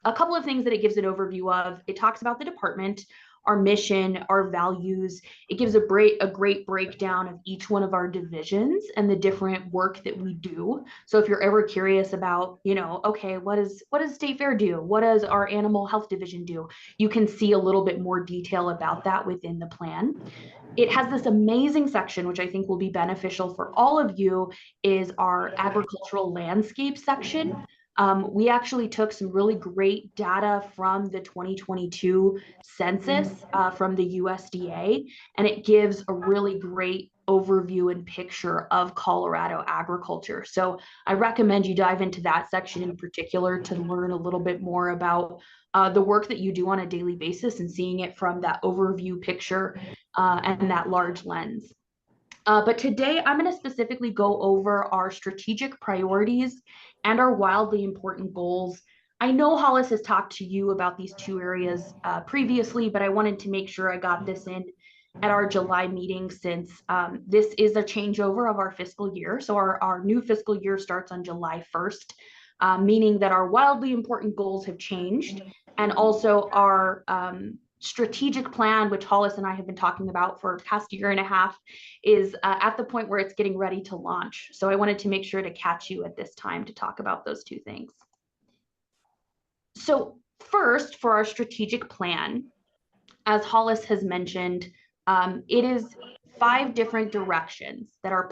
Speaker 16: A couple of things that it gives an overview of: it talks about the department, our mission, our values. It gives a great breakdown of each one of our divisions and the different work that we do. So if you're ever curious about, okay, what does State Fair do? What does our animal health division do? You can see a little bit more detail about that within the plan. It has this amazing section, which I think will be beneficial for all of you, is our agricultural landscape section. We actually took some really great data from the 2022 census from the USDA, and it gives a really great overview and picture of Colorado agriculture. So I recommend you dive into that section in particular to learn a little bit more about the work that you do on a daily basis and seeing it from that overview picture and that large lens. But today I'm going to specifically go over our strategic priorities and our wildly important goals. I know Hollis has talked to you about these 2 areas previously, but I wanted to make sure I got this in at our July meeting, since this is a changeover of our fiscal year. So our new fiscal year starts on July 1st, meaning that our wildly important goals have changed, and also our strategic plan, which Hollis and I have been talking about for the past 1.5 years, is at the point where it's getting ready to launch. So I wanted to make sure to catch you at this time to talk about those 2 things. So first, for our strategic plan, as Hollis has mentioned, it is 5 different directions that are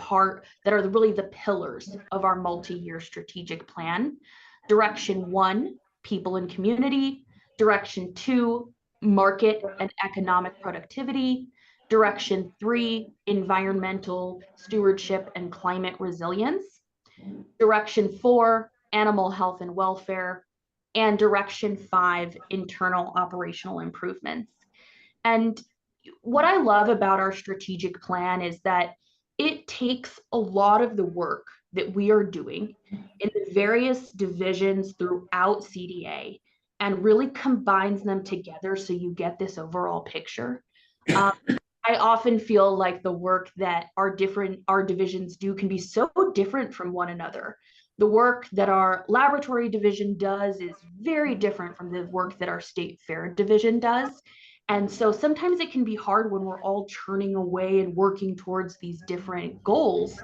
Speaker 16: really the pillars of our multi-year strategic plan. Direction 1, people and community. Direction 2, market and economic productivity. Direction 3, environmental stewardship and climate resilience. Direction 4, animal health and welfare. and direction 5, internal operational improvements. And what I love about our strategic plan is that it takes a lot of the work that we are doing in the various divisions throughout CDA and really combines them together so you get this overall picture. I often feel like the work that our divisions do can be so different from one another. The work that our laboratory division does is very different from the work that our state fair division does. And so sometimes it can be hard when we're all churning away and working towards these different goals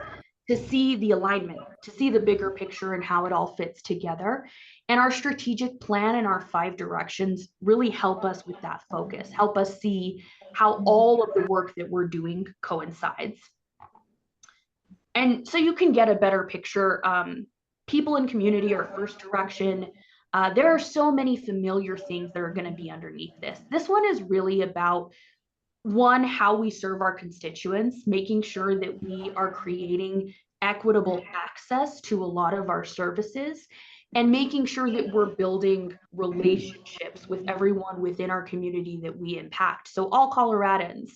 Speaker 16: to see the alignment, to see the bigger picture and how it all fits together. And our strategic plan and our 5 directions really help us with that focus, help us see how all of the work that we're doing coincides. And so you can get a better picture. People in community are first direction. There are so many familiar things that are going to be underneath this. This one is really about, one, how we serve our constituents, making sure that we are creating equitable access to a lot of our services, and making sure that we're building relationships with everyone within our community that we impact. So all Coloradans.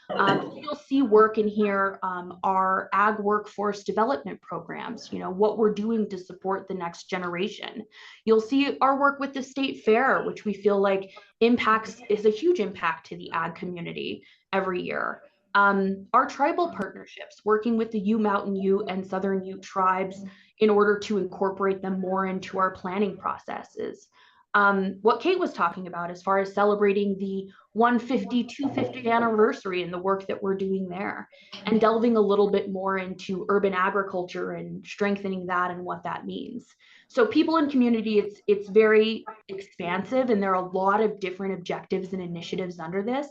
Speaker 16: You'll see work in here, our ag workforce development programs, what we're doing to support the next generation. You'll see our work with the state fair, which we feel like is a huge impact to the ag community every year. Our tribal partnerships, working with the Ute Mountain Ute and Southern Ute tribes in order to incorporate them more into our planning processes. What Kate was talking about as far as celebrating the 250th anniversary and the work that we're doing there, and delving a little bit more into urban agriculture and strengthening that and what that means. So people in community, it's very expansive, and there are a lot of different objectives and initiatives under this.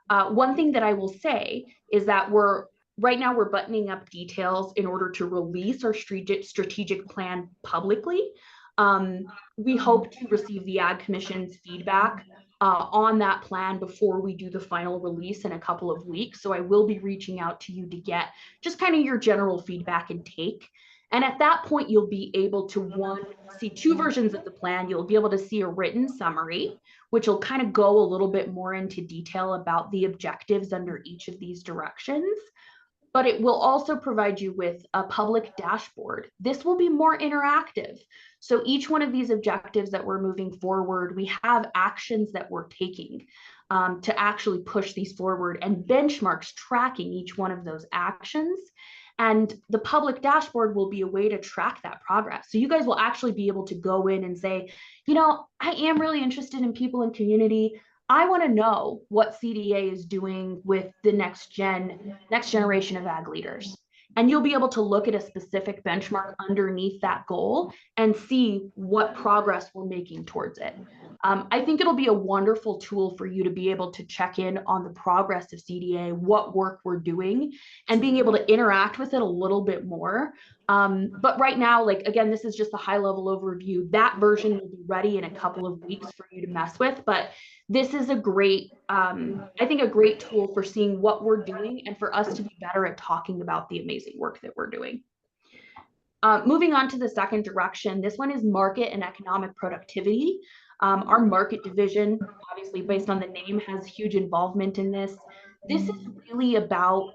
Speaker 16: One thing that I will say is that right now we're buttoning up details in order to release our strategic plan publicly. We hope to receive the Ag Commission's feedback on that plan before we do the final release in a couple of weeks. So I will be reaching out to you to get just kind of your general feedback and take. And at that point, you'll be able to see 2 versions of the plan. You'll be able to see a written summary, which will kind of go a little bit more into detail about the objectives under each of these directions. But it will also provide you with a public dashboard. This will be more interactive. So each one of these objectives that we're moving forward, we have actions that we're taking to actually push these forward, and benchmarks tracking each one of those actions. And the public dashboard will be a way to track that progress. So you guys will actually be able to go in and say, I am really interested in people and community. I want to know what CDA is doing with the next generation of ag leaders. And you'll be able to look at a specific benchmark underneath that goal and see what progress we're making towards it. I think it'll be a wonderful tool for you to be able to check in on the progress of CDA, what work we're doing, and being able to interact with it a little bit more. But right now, again, this is just a high level overview. That version will be ready in a couple of weeks for you to mess with, but this is a great, I think a great tool for seeing what we're doing and for us to be better at talking about the amazing work that we're doing. Moving on to the second direction, this one is market and economic productivity. Our market division, obviously based on the name, has huge involvement in this. This is really about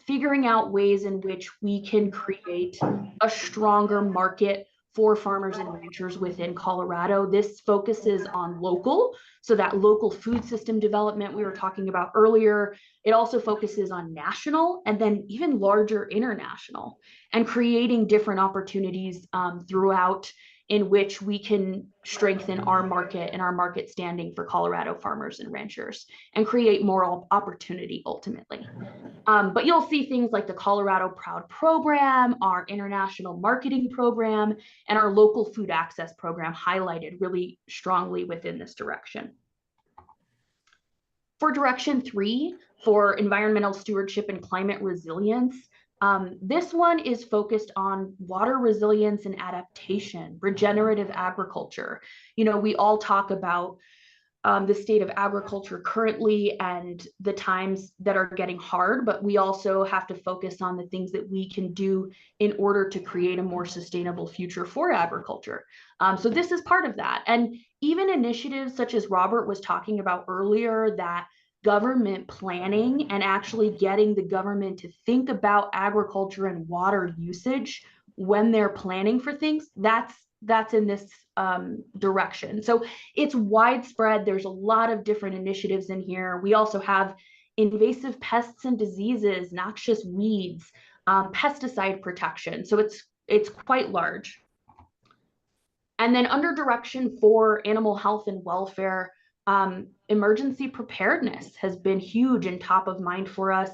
Speaker 16: figuring out ways in which we can create a stronger market for farmers and ranchers within Colorado. This focuses on local, so that local food system development we were talking about earlier. It also focuses on national and then even larger international, and creating different opportunities throughout in which we can strengthen our market and our market standing for Colorado farmers and ranchers and create more opportunity ultimately. But you'll see things like the Colorado Proud program, our international marketing program, and our local food access program highlighted really strongly within this direction. For direction 3, for environmental stewardship and climate resilience, this one is focused on water resilience and adaptation, regenerative agriculture. We all talk about the state of agriculture currently and the times that are getting hard, but we also have to focus on the things that we can do in order to create a more sustainable future for agriculture. So this is part of that. And even initiatives such as Robert was talking about earlier, that government planning and actually getting the government to think about agriculture and water usage when they're planning for things, that's in this direction. So it's widespread. There's a lot of different initiatives in here. We also have invasive pests and diseases, noxious weeds, pesticide protection. So it's quite large. And then under direction for animal health and welfare, emergency preparedness has been huge and top of mind for us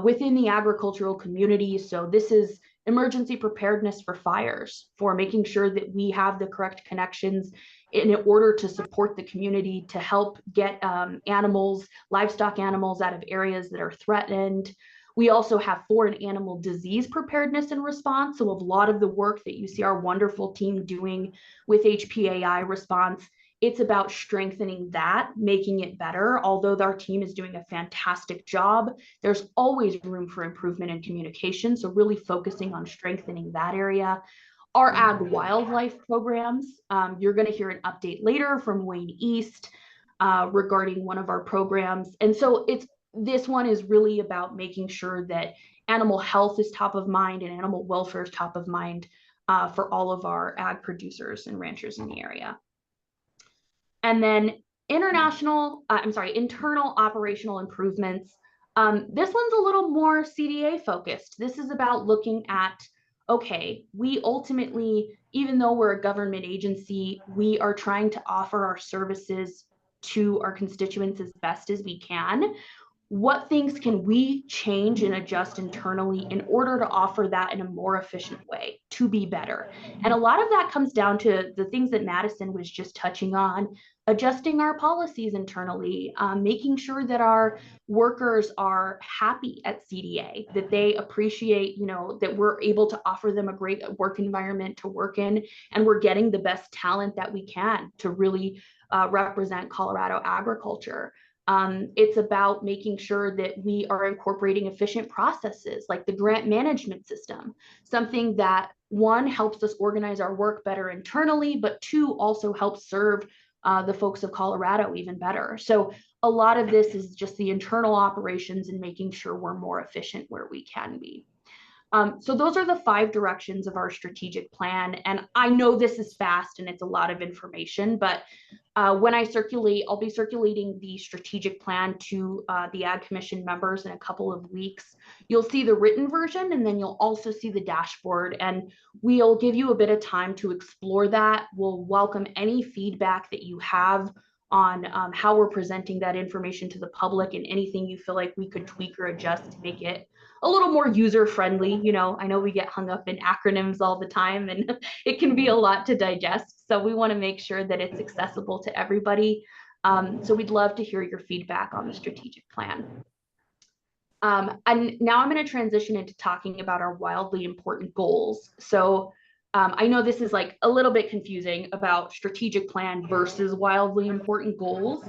Speaker 16: within the agricultural community. So this is emergency preparedness for fires, for making sure that we have the correct connections in order to support the community, to help get animals, livestock animals out of areas that are threatened. We also have foreign animal disease preparedness and response. So a lot of the work that you see our wonderful team doing with HPAI response, it's about strengthening that, making it better. Although our team is doing a fantastic job, there's always room for improvement in communication. So really focusing on strengthening that area. Our ag wildlife programs, you're going to hear an update later from Wayne East regarding one of our programs. And so this one is really about making sure that animal health is top of mind and animal welfare is top of mind for all of our ag producers and ranchers in the area. And then internal operational improvements. This one's a little more CDA focused. This is about looking at, okay, we ultimately, even though we're a government agency, we are trying to offer our services to our constituents as best as we can. What things can we change and adjust internally in order to offer that in a more efficient way to be better? And a lot of that comes down to the things that Madison was just touching on, adjusting our policies internally, making sure that our workers are happy at CDA, that they appreciate, that we're able to offer them a great work environment to work in, and we're getting the best talent that we can to really represent Colorado agriculture. It's about making sure that we are incorporating efficient processes like the grant management system, something that, one, helps us organize our work better internally, but two, also helps serve the folks of Colorado even better. So a lot of this is just the internal operations and making sure we're more efficient where we can be. So those are the 5 directions of our strategic plan. And I know this is fast and it's a lot of information, but when I circulate, I'll be circulating the strategic plan to the Ag Commission members in a couple of weeks. You'll see the written version, and then you'll also see the dashboard, and we'll give you a bit of time to explore that. We'll welcome any feedback that you have on how we're presenting that information to the public, and anything you feel like we could tweak or adjust to make it a little more user-friendly. I know we get hung up in acronyms all the time, and it can be a lot to digest. So we want to make sure that it's accessible to everybody. So we'd love to hear your feedback on the strategic plan. And now I'm going to transition into talking about our wildly important goals. So I know this is like a little bit confusing about strategic plan versus wildly important goals.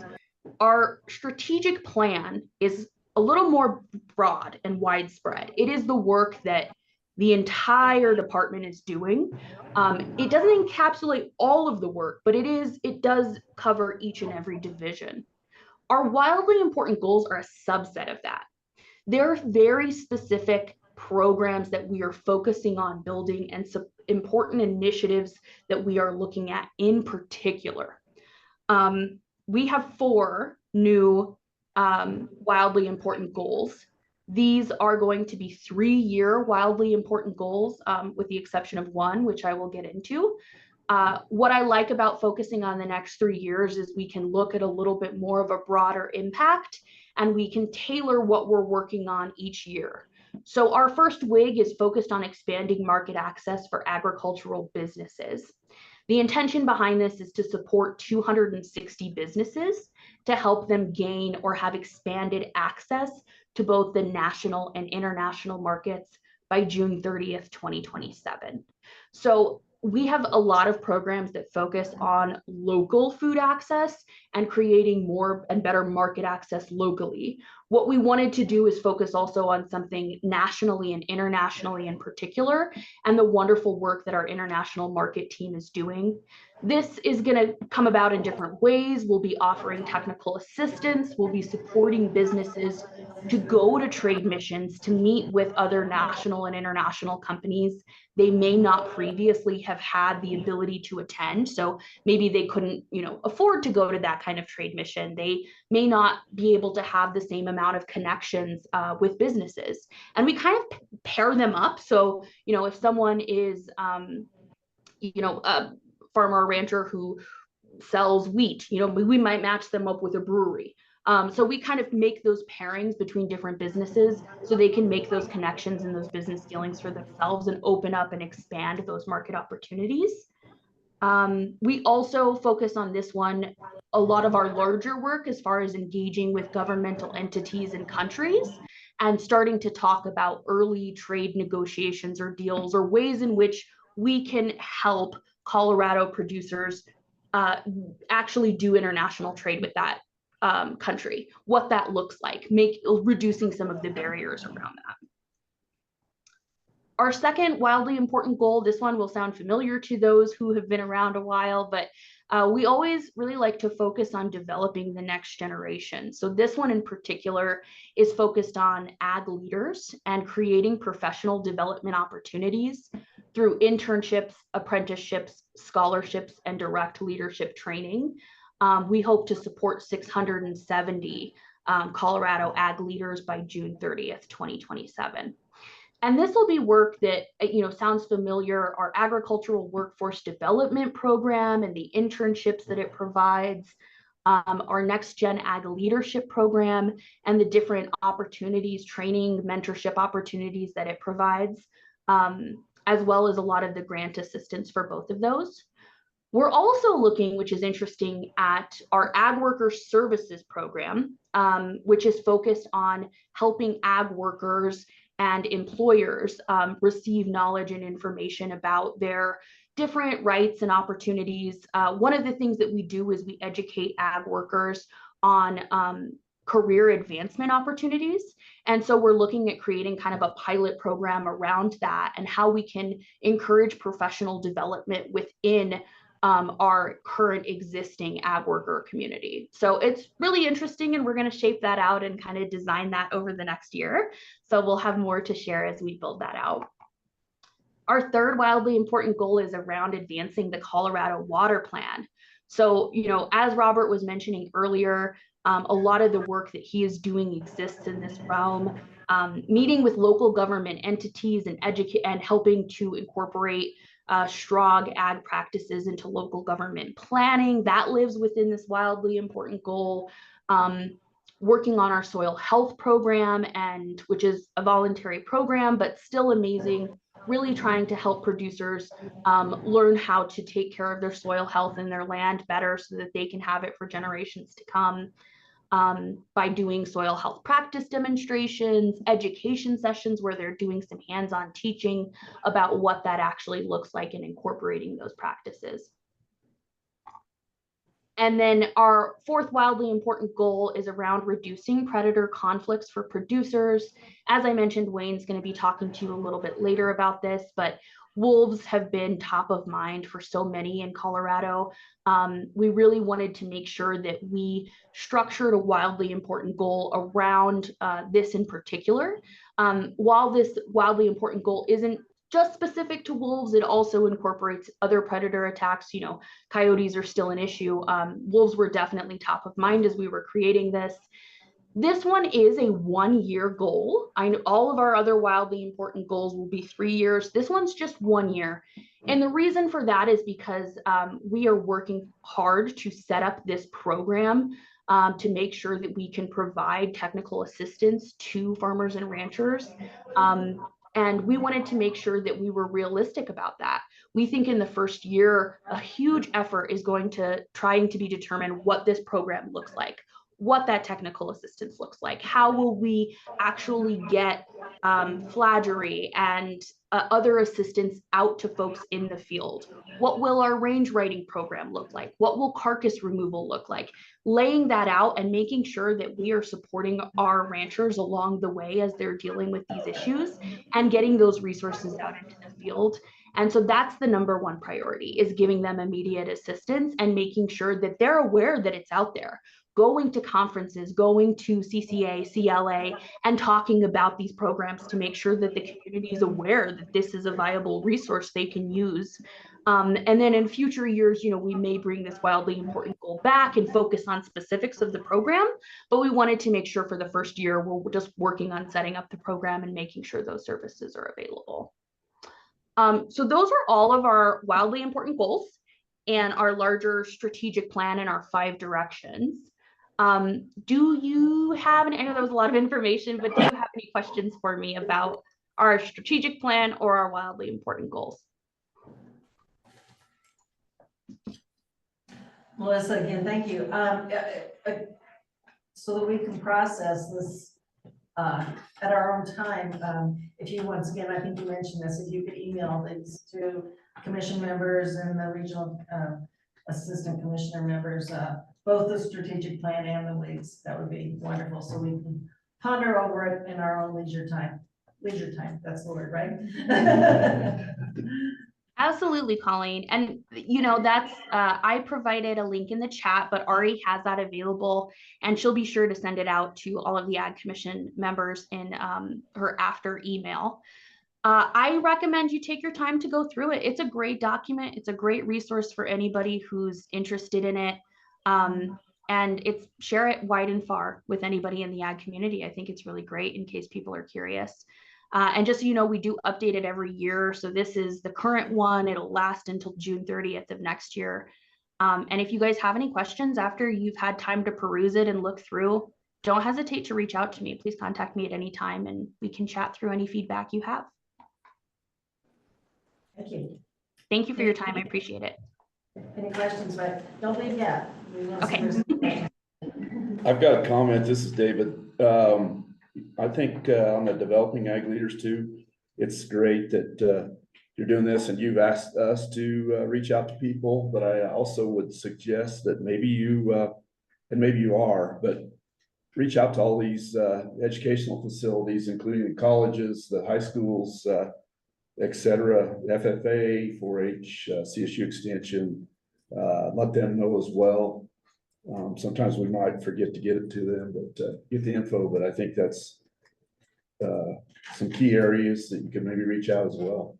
Speaker 16: Our strategic plan is a little more broad and widespread. It is the work that the entire department is doing. It doesn't encapsulate all of the work, but it does cover each and every division. Our wildly important goals are a subset of that. There are very specific programs that we are focusing on building and some important initiatives that we are looking at in particular. We have 4 new wildly important goals. These are going to be 3-year wildly important goals, with the exception of one, which I will get into. What I like about focusing on the next 3 years is we can look at a little bit more of a broader impact, and we can tailor what we're working on each year. So our first WIG is focused on expanding market access for agricultural businesses. The intention behind this is to support 260 businesses to help them gain or have expanded access to both the national and international markets by June 30th, 2027. So we have a lot of programs that focus on local food access and creating more and better market access locally. What we wanted to do is focus also on something nationally and internationally in particular, and the wonderful work that our international market team is doing. This is going to come about in different ways. We'll be offering technical assistance. We'll be supporting businesses to go to trade missions, to meet with other national and international companies they may not previously have had the ability to attend. So maybe they couldn't, afford to go to that kind of trade mission. They may not be able to have the same amount of connections with businesses. And we kind of pair them up. So, if someone is, a farmer or rancher who sells wheat, we might match them up with a brewery. So we kind of make those pairings between different businesses so they can make those connections and those business dealings for themselves and open up and expand those market opportunities. We also focus on this one, a lot of our larger work as far as engaging with governmental entities and countries and starting to talk about early trade negotiations or deals or ways in which we can help Colorado producers actually do international trade with that country, what that looks like, reducing some of the barriers around that. Our second wildly important goal, this one will sound familiar to those who have been around a while, but we always really like to focus on developing the next generation. So this one in particular is focused on ag leaders and creating professional development opportunities through internships, apprenticeships, scholarships, and direct leadership training. We hope to support 670 Colorado ag leaders by June 30th, 2027. And this will be work that, sounds familiar, our agricultural workforce development program and the internships that it provides, our Next Gen Ag Leadership program, and the different opportunities, training, mentorship opportunities that it provides, as well as a lot of the grant assistance for both of those. We're also looking, which is interesting, at our Ag Worker Services program, which is focused on helping ag workers and employers receive knowledge and information about their different rights and opportunities. One of the things that we do is we educate ag workers on career advancement opportunities. And so we're looking at creating kind of a pilot program around that and how we can encourage professional development within our current existing ag worker community. So it's really interesting, and we're going to shape that out and kind of design that over the next year. So we'll have more to share as we build that out. Our third wildly important goal is around advancing the Colorado Water Plan. So, as Robert was mentioning earlier, a lot of the work that he is doing exists in this realm, meeting with local government entities and helping to incorporate strong ag practices into local government planning. That lives within this wildly important goal. Working on our soil health program, which is a voluntary program, but still amazing, really trying to help producers learn how to take care of their soil health and their land better so that they can have it for generations to come. By doing soil health practice demonstrations, education sessions where they're doing some hands-on teaching about what that actually looks like and incorporating those practices. And then our fourth wildly important goal is around reducing predator conflicts for producers. As I mentioned, Wayne's going to be talking to you a little bit later about this, but wolves have been top of mind for so many in Colorado. We really wanted to make sure that we structured a wildly important goal around this in particular. While this wildly important goal isn't just specific to wolves, it also incorporates other predator attacks. Coyotes are still an issue. Wolves were definitely top of mind as we were creating this. This one is a 1-year goal. I know all of our other wildly important goals will be 3 years. This one's just 1 year. And the reason for that is because we are working hard to set up this program to make sure that we can provide technical assistance to farmers and ranchers. And we wanted to make sure that we were realistic about that. We think in the first year, a huge effort is going to trying to be determined what this program looks like. what that technical assistance looks like. How will we actually get flaggery and other assistance out to folks in the field? What will our range writing program look like? What will carcass removal look like? Laying that out and making sure that we are supporting our ranchers along the way as they're dealing with these issues and getting those resources out into the field. And so that's the number one priority, is giving them immediate assistance and making sure that they're aware that it's out there. Going to conferences, going to CCA, CLA, and talking about these programs to make sure that the community is aware that this is a viable resource they can use. And then in future years, we may bring this wildly important goal back and focus on specifics of the program, but we wanted to make sure for the first year, we're just working on setting up the program and making sure those services are available. So those are all of our wildly important goals and our larger strategic plan and our 5 directions. Do you have, and I know that was a lot of information, but do you have any questions for me about our strategic plan or our wildly important goals?
Speaker 1: Melissa, again, thank you. So that we can process this at our own time, if you, once again, I think you mentioned this, if you could email these to commission members and the regional assistant commissioner members, both the strategic plan and the leads, that would be wonderful. So we can ponder over it in our own leisure time. Leisure time, that's the word, right?
Speaker 16: Absolutely, Colleen. And that's, I provided a link in the chat, but Ari has that available and she'll be sure to send it out to all of the Ag Commission members in her after email. I recommend you take your time to go through it. It's a great document. It's a great resource for anybody who's interested in it. And share it wide and far with anybody in the ag community. I think it's really great in case people are curious. And just so you know, we do update it every year. So this is the current one. It'll last until June 30th of next year. And if you guys have any questions after you've had time to peruse it and look through, don't hesitate to reach out to me. Please contact me at any time and we can chat through any feedback you have.
Speaker 1: Thank you.
Speaker 16: Thank you for your time. I appreciate it.
Speaker 1: Any questions, but don't leave yet.
Speaker 16: Okay.
Speaker 2: I've got a comment. This is David. I think on the developing ag leaders too, it's great that you're doing this and you've asked us to reach out to people, but I also would suggest that maybe you, and maybe you are, but reach out to all these educational facilities, including the colleges, the high schools, et cetera, FFA, 4-H, CSU Extension, let them know as well. Sometimes we might forget to get it to them, but get the info, but I think that's some key areas that you can maybe reach out as well.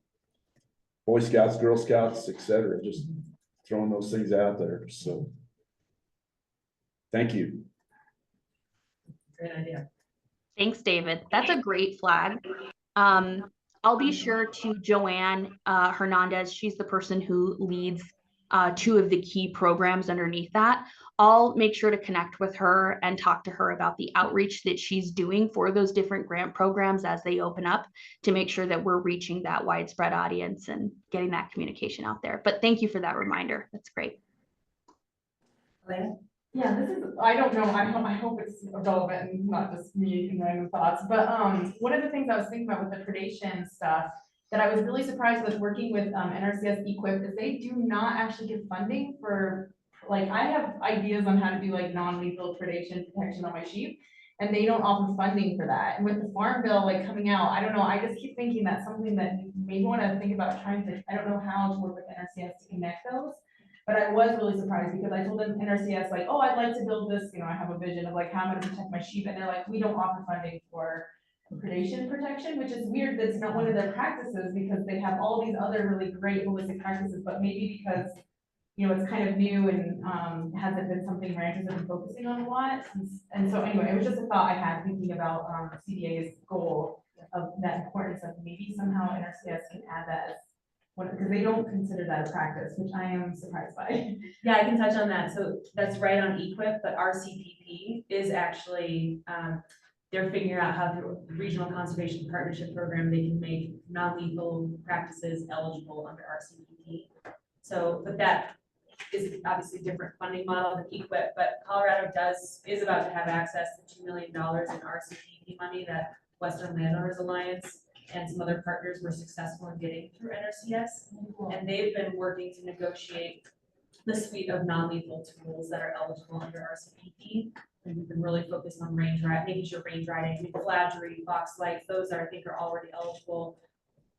Speaker 2: Boy Scouts, Girl Scouts, et cetera, just throwing those things out there. So thank you.
Speaker 1: Great idea.
Speaker 16: Thanks, David. That's a great flag. I'll be sure to Joanne Hernandez. She's the person who leads 2 of the key programs underneath that. I'll make sure to connect with her and talk to her about the outreach that she's doing for those different grant programs as they open up to make sure that we're reaching that widespread audience and getting that communication out there. But thank you for that reminder. That's great.
Speaker 14: Yeah, this is, I don't know, I hope it's relevant and not just me and random thoughts, but one of the things I was thinking about with the predation stuff that I was really surprised with working with NRCS Equip is they do not actually give funding for, like, I have ideas on how to do like non-lethal predation protection on my sheep, and they don't offer funding for that. And with the Farm Bill like coming out, I don't know, I just keep thinking that's something that you may want to think about trying to, I don't know how to work with NRCS to connect those. But I was really surprised because I told them NRCS like, oh, I'd like to build this, I have a vision of like how I'm gonna protect my sheep. And they're like, we don't offer funding for predation protection, which is weird. That's not one of their practices because they have all these other really great holistic practices, but maybe because, it's kind of new and hasn't been something ranchers have been focusing on a lot. And so anyway, it was just a thought I had thinking about CDA's goal of that importance of maybe somehow NRCS can add that as because they don't consider that a practice, which I am surprised by.
Speaker 4: Yeah, I can touch on that. So that's right on Equip, but RCPP is actually, they're figuring out how through the Regional Conservation Partnership Program, they can make non-lethal practices eligible under RCPP. So, but that is obviously a different funding model than EQIP, but Colorado is about to have access to $2 million in RCPP money that Western Landowners Alliance and some other partners were successful in getting through NRCS. And they've been working to negotiate the suite of non-lethal tools that are eligible under RCPP. And we've been really focused on making sure range riding, flagery, box lights, those are, I think, are already eligible.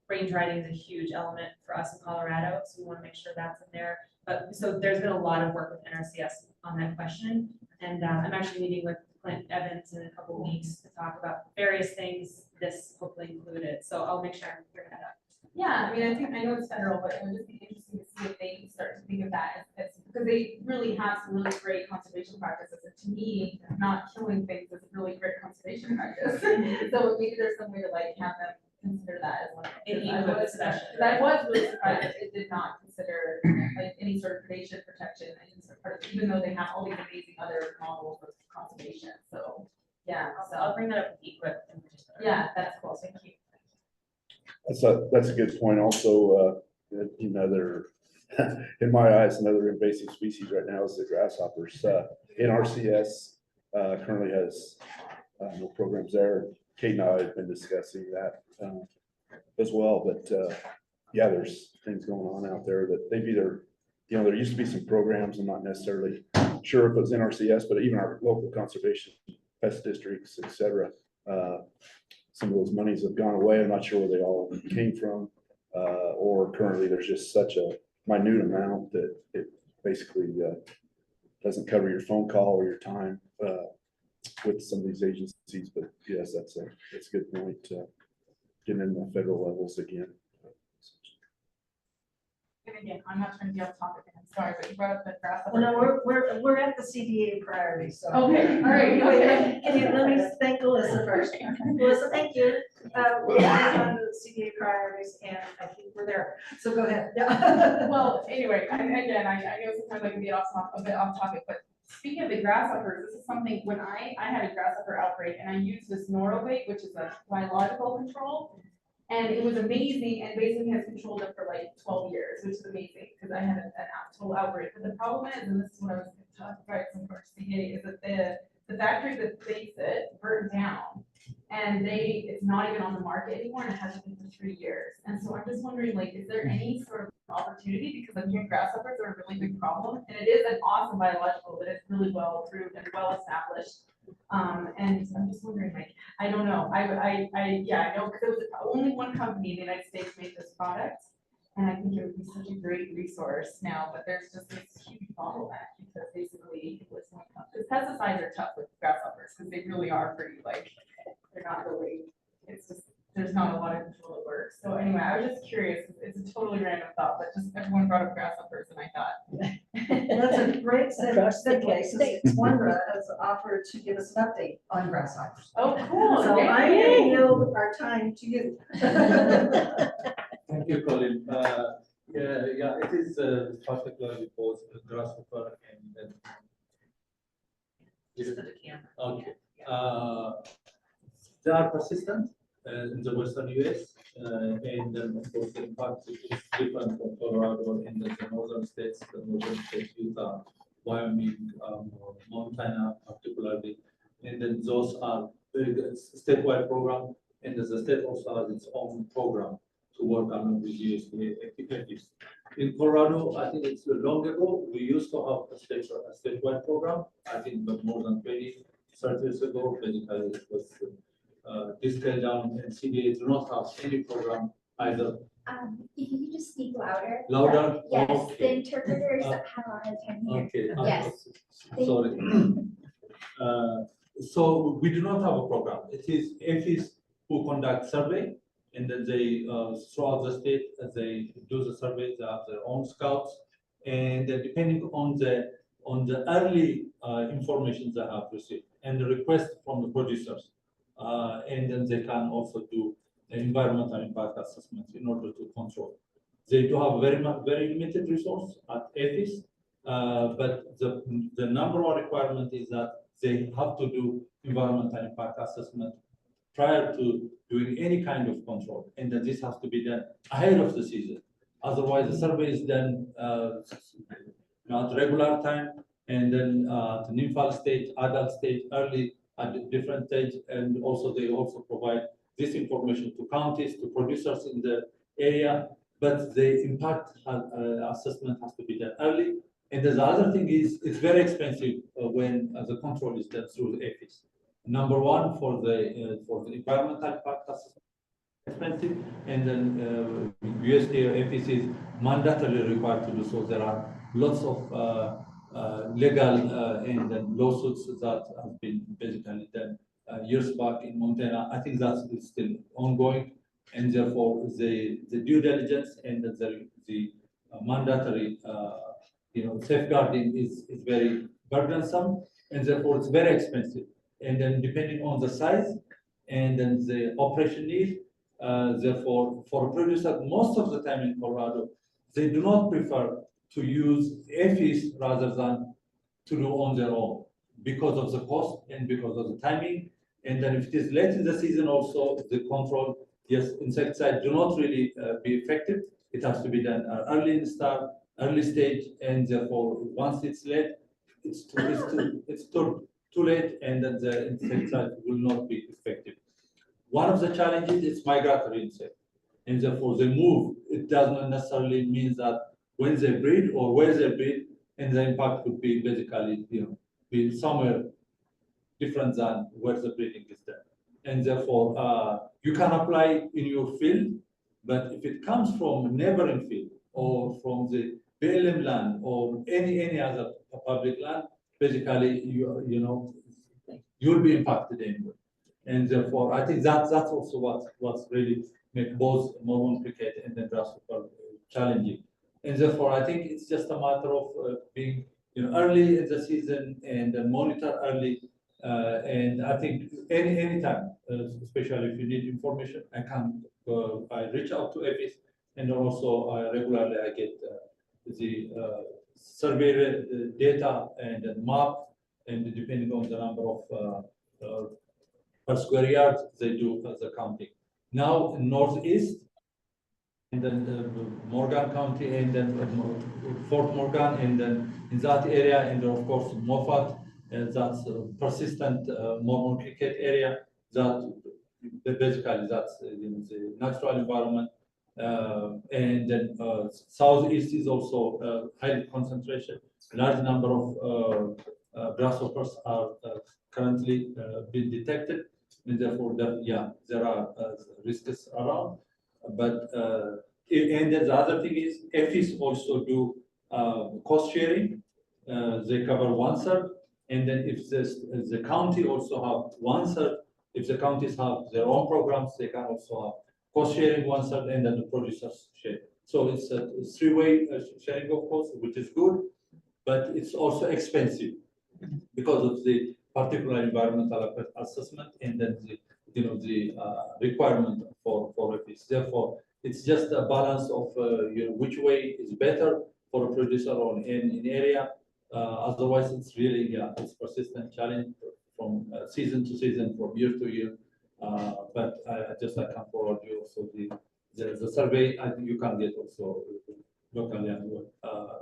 Speaker 4: Range riding is a huge element for us in Colorado, so we want to make sure that's in there. But so there's been a lot of work with NRCS on that question. And I'm actually meeting with Clint Evans in a couple of weeks to talk about various things, this hopefully included. So I'll make sure I bring that up.
Speaker 14: Yeah, I mean, I know it's federal, but it would just be interesting to see if they start to think of that as, because they really have some really great conservation practices. And to me, not killing things is a really great conservation practice. So maybe there's some way to like have them consider that as one. I was really surprised that it did not consider like any sort of predation protection, even though they have all these amazing other models of conservation. So yeah, so
Speaker 4: I'll bring that up with EQIP.
Speaker 14: Yeah, that's cool. Thank you.
Speaker 2: That's a good point. Also, another, in my eyes, another invasive species right now is the grasshoppers. NRCS currently has no programs there. Kate and I have been discussing that as well, but yeah, there's things going on out there that they've either, there used to be some programs. I'm not necessarily sure if it was NRCS, but even our local conservation pest districts, et cetera. Some of those monies have gone away. I'm not sure where they all came from, or currently there's just such a minute amount that it basically doesn't cover your phone call or your time with some of these agencies. But yes, that's a good point. Getting in the federal levels again.
Speaker 14: And again, I'm not trying to be off topic, and I'm sorry, but you brought up the grasshopper.
Speaker 1: Well, no, we're at the CDA priority, so.
Speaker 14: Okay, all right, okay.
Speaker 1: Let me thank Alyssa first. Alyssa, thank you. We're on the CDA priorities, and I think we're there. So go ahead. Yeah.
Speaker 14: Well, anyway, and again, I know sometimes I can be a bit off topic, but speaking of the grasshoppers, this is something when I had a grasshopper outbreak and I used this Norobate, which is a biological control. And it was amazing and basically has controlled it for like 12 years, which is amazing because I had an total outbreak. But the problem is, and this is what I was talking about some for CDA, is that the factory that makes it burned down and it's not even on the market anymore and it hasn't been for 3 years. And so I'm just wondering, like, is there any sort of opportunity, because I'm hearing grasshoppers are a really big problem and it is an awesome biological that is really well approved and well established. And I'm just wondering, like, I don't know, I know because it was only one company in the United States made this product, and I think it would be such a great resource now, but there's just this huge bottleneck because basically it was one company. Because pesticides are tough with grasshoppers because they really are pretty, like, they're not really, it's just, there's not a lot of control at work. So anyway, I was just curious, it's a totally random thought, but just everyone brought up grasshoppers and I thought.
Speaker 1: That's a great segue, since Wondra has offered to give us an update on grasshoppers.
Speaker 14: Oh, cool.
Speaker 1: So I'm going to yield our time to you.
Speaker 17: Thank you, Colin. Yeah, it is particularly both grasshopper and
Speaker 4: Just for the camera.
Speaker 17: okay. They are persistent in the western US, and then of course the impact is different from Colorado in the northern states, Utah, Wyoming, Montana particularly, and then those are very good statewide program, and the state also has its own program to work on reduce the effectiveness. In Colorado, I think it's long ago, we used to have a statewide program, I think but more than 20, 30 years ago, basically it was this scale down, and CDA do not have any program either.
Speaker 3: If you could just speak louder.
Speaker 17: Louder?
Speaker 3: Yes,
Speaker 17: Okay.
Speaker 3: the interpreters have a hard time here.
Speaker 17: Okay.
Speaker 3: Yes.
Speaker 17: Sorry. So we do not have a program. It is APHIS who conduct survey, and then they throughout the state they do the survey. They have their own scouts, and then depending on the early information they have received and the request from the producers, and then they can also do the environmental impact assessment in order to control. They do have very limited resource at APHIS, but the number one requirement is that they have to do environmental impact assessment prior to doing any kind of control, and that this has to be done ahead of the season. Otherwise, the survey is done at regular time, and then the nymphal stage, adult stage, early at different stage, and also they also provide this information to counties, to producers in the area, but the impact assessment has to be done early. And the other thing is, it's very expensive when the control is done through the APHIS. Number one, for the environmental impact assessment, expensive, and then USDA APHIS is mandatorily required to do so. There are lots of legal and then lawsuits that have been basically done years back in Montana. I think that's still ongoing, and therefore the due diligence and the mandatory safeguarding is very burdensome, and therefore it's very expensive. And then depending on the size and then the operation need, therefore for a producer, most of the time in Colorado, they do not prefer to use APHIS rather than to do on their own because of the cost and because of the timing. And then if it is late in the season also, the control, yes, insecticide do not really be effective. It has to be done early in the start, early stage, and therefore once it's late, it's too late, and then the insecticide will not be effective. One of the challenges is migratory insect, and therefore they move. It does not necessarily mean that when they breed or where they breed, and the impact could be basically be somewhere different than where the breeding is done. And therefore you can apply in your field, but if it comes from neighboring field or from the BLM land or any other public land, basically you'll be impacted anyway. And therefore, I think that's also what's really make both Mormon cricket and then grasshopper challenging. And therefore, I think it's just a matter of being early in the season and monitor early. And I think any time, especially if you need information, I reach out to APHIS, and also regularly I get the survey data and the map, and depending on the number of per square yard, they do the counting. Now in Northeast, and then Morgan County, and then Fort Morgan, and then in that area, and then of course Moffat, that's persistent Mormon cricket area. That basically that's the natural environment, and then Southeast is also highly concentration. A large number of grasshoppers are currently being detected, and therefore there are risks around. But and the other thing is APHIS also do cost sharing. They cover 1/3, and then if the county also have 1/3, if the counties have their own programs, they can also have cost sharing 1/3, and then the producers share. So it's a three-way sharing of costs, which is good, but it's also expensive because of the particular environmental assessment and then the requirement for APHIS. Therefore, it's just a balance of which way is better for a producer on in area. Otherwise, it's really it's persistent challenge from season to season, from year to year. But I can forward you also the survey. I think you can get also locally as well.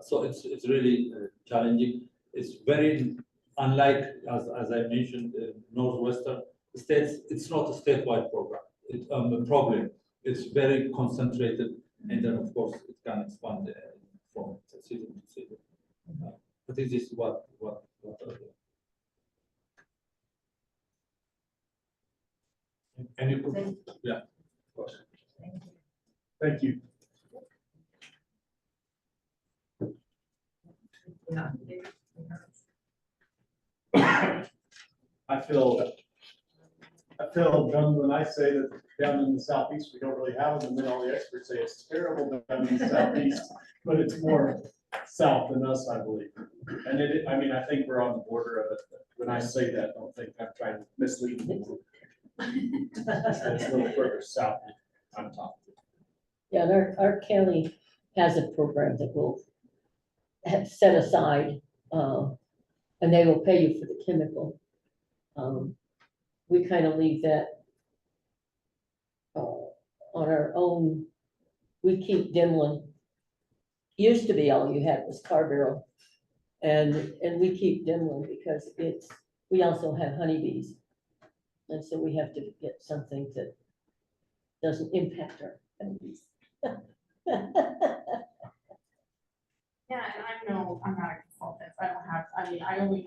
Speaker 17: So it's really challenging. It's very unlike as I mentioned, northwestern states. It's not a statewide program. It's a problem. It's very concentrated, and then of course it can expand from season to season. I think this is what and you could, yeah, of course.
Speaker 8: Thank you. I feel dumb when I say that down in the southeast we don't really have them, and then all the experts say it's terrible down in the southeast, but it's more south than us, I believe. And I think we're on the border of it. When I say that, don't think I'm trying to mislead people. It's a little further south on top.
Speaker 10: Yeah, and our county has a program that will have set aside, and they will pay you for the chemical. We kind of leave that on our own. We keep Dimlin. Used to be all you had was Carbarrel, And we keep Denver because we also have honeybees. And so we have to get something that doesn't impact our honeybees.
Speaker 14: Yeah, and I'm not a consultant, I don't have,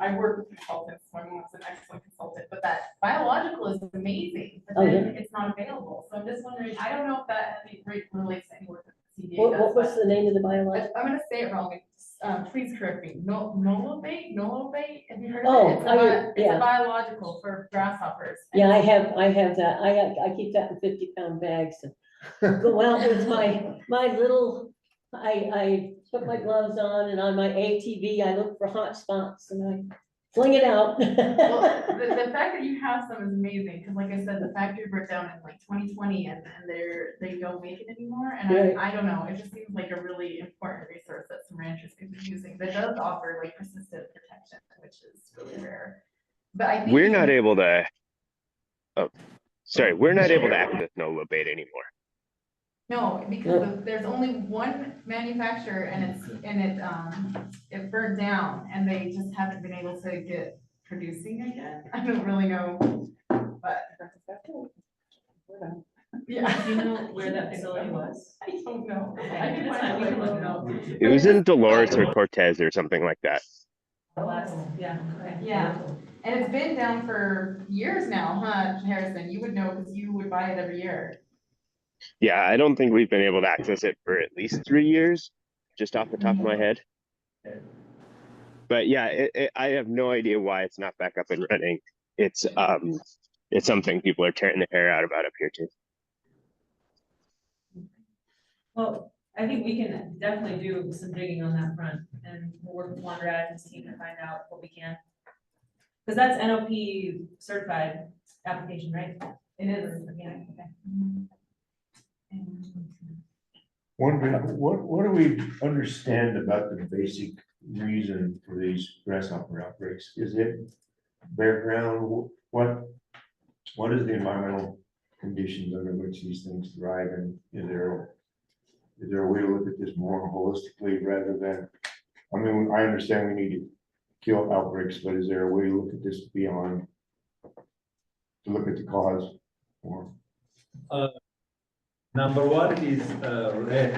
Speaker 14: I work with consultants, my mom's an excellent consultant, but that biological is amazing, but
Speaker 10: Oh,
Speaker 14: then it's not available, so I'm just wondering, I don't know if that relates to any work that the CDA does.
Speaker 10: What was
Speaker 14: but
Speaker 10: the name of the biological?
Speaker 14: I'm gonna say it wrong, please correct me, Nolobate, have you heard
Speaker 10: Oh,
Speaker 14: of it? It's
Speaker 10: yeah.
Speaker 14: a biological for grasshoppers.
Speaker 10: Yeah, I have that. I keep that in 50-pound bags and go out with my little, I put my gloves on and on my ATV, I look for hot spots and I fling it out.
Speaker 14: Well, the fact that you have some is amazing, because like I said, the factory broke down in like 2020 and they don't make it anymore. And
Speaker 10: Right.
Speaker 14: I don't know, it just seems like a really important resource that some ranchers could be using that does offer like persistent protection, which is really rare. But I think
Speaker 18: We're not able to, we're not able to access Nolobate anymore.
Speaker 14: No, because there's only one manufacturer and it burned down and they just haven't been able to get producing again. I don't really know, but. Yeah.
Speaker 4: Do you know where that facility was?
Speaker 14: I don't know.
Speaker 4: Okay,
Speaker 14: I can
Speaker 4: that's
Speaker 14: find
Speaker 4: fine, we
Speaker 14: out,
Speaker 4: can
Speaker 14: I
Speaker 4: look
Speaker 14: don't
Speaker 4: it
Speaker 14: know.
Speaker 4: up.
Speaker 18: It was in Dolores or Cortez or something like that.
Speaker 4: Yeah, okay.
Speaker 14: Yeah, and it's been down for years now, huh, Harrison? You would know because you would buy it every year.
Speaker 18: Yeah, I don't think we've been able to access it for at least 3 years, just off the top of my head. But yeah, I have no idea why it's not back up and running. It's something people are tearing their hair out about up here too.
Speaker 4: Well, I think we can definitely do some digging on that front and we'll work with Wander and his team to find out what we can. Because that's NOP certified application, right?
Speaker 14: It is.
Speaker 4: Yeah, okay.
Speaker 11: Wondering, what do we understand about the basic reason for these grasshopper outbreaks? Is it bare ground? What is the environmental conditions under which these things thrive? And is there a way to look at this more holistically rather than, I mean, I understand we need to kill outbreaks, but is there a way to look at this beyond, to look at the cause or?
Speaker 17: Number one is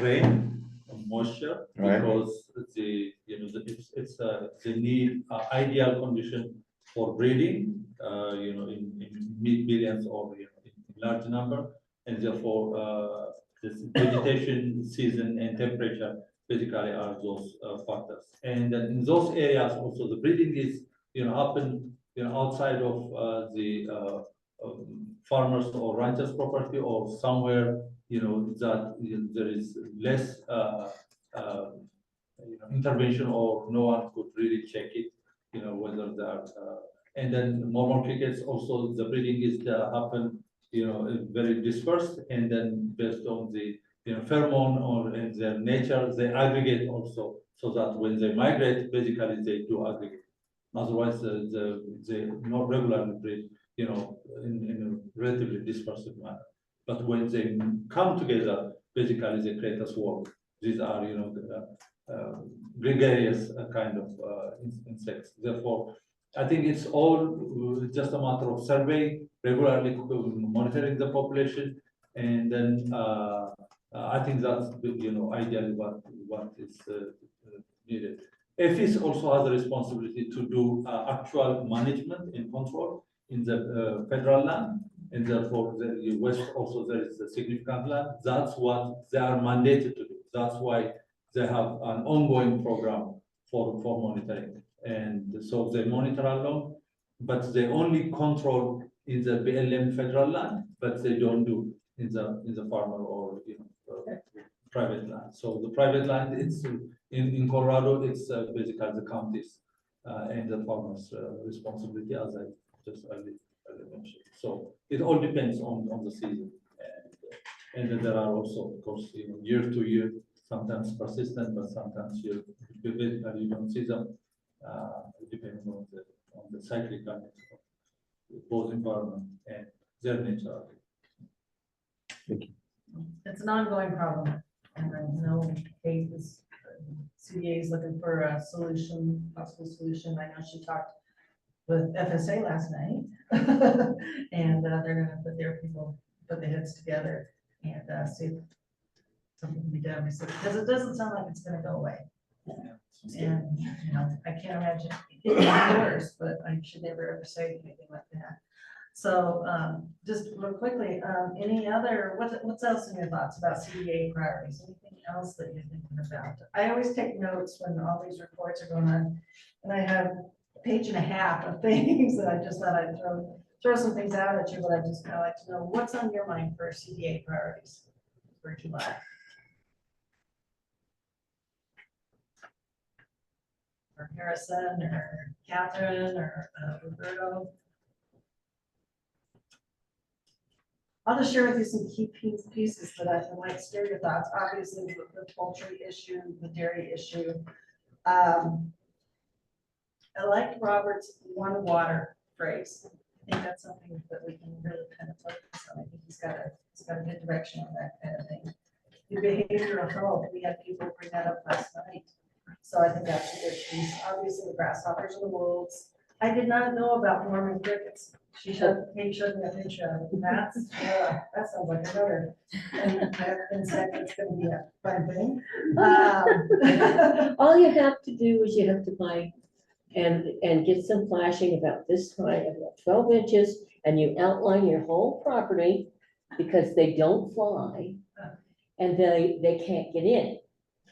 Speaker 17: rain, moisture,
Speaker 11: Right.
Speaker 17: because it's the need ideal condition for breeding, in millions or in large number, and therefore this vegetation season and temperature basically are those factors. And then in those areas also the breeding is happen outside of the farmers or ranchers property or somewhere that there is less intervention or no one could really check it, whether they are and then Mormon crickets also the breeding is happen very dispersed, and then based on the pheromone or in their nature they aggregate also, so that when they migrate basically they do aggregate. Otherwise they not regularly breed in a relatively dispersed manner. But when they come together, basically they create a swarm. These are, gregarious kind of insects. Therefore, I think it's all just a matter of survey, regularly monitoring the population, and then I think that's ideally what is needed. EPHIS also has a responsibility to do actual management and control in the federal land. And therefore, the West also there is a significant land. That's what they are mandated to do. That's why they have an ongoing program for monitoring. And so they monitor along, but they only control in the BLM federal land, but they don't do in the farmer or private land. So the private land, it's in Colorado, it's basically the counties and the farmers' responsibility, as I just earlier mentioned. So it all depends on the season, and then there are also, of course, year to year, sometimes persistent, but sometimes you don't see them, depending on the cyclical nature of both environment and their nature.
Speaker 1: It's an ongoing problem, and no case is CDA is looking for a solution, possible solution. I know she talked with FSA last night. And they're gonna put their heads together and see if something can be done, because it doesn't sound like it's gonna go away. And, you know, I can't imagine it getting worse, but I should never ever say anything like that. So, just real quickly, what's else in your thoughts about CDA priorities? Anything else that you're thinking about? I always take notes when all these reports are going on, and I have a page and a half of things that I just thought I'd throw some things out at you, but I just kind of like to know what's on your mind for CDA priorities for July. Or Harrison, or Catherine, or Roberto. I'll just share with you some key pieces that I might stir your thoughts. Obviously, the poultry issue, the dairy issue. I like Robert's one water phrase. I think that's something that we can really kind of focus on. I think he's got a good direction on that kind of thing. The behavioral health, we had people bring that up last night. So I think that's a good piece. Obviously, the grasshoppers and the wolves. I did not know about Norman crickets. He showed me a picture of it. That sounds like another insect that's gonna be a fun thing.
Speaker 10: All you have to do is you have to buy and get some flashing about this high, about 12 inches, and you outline your whole property because they don't fly and they can't get in.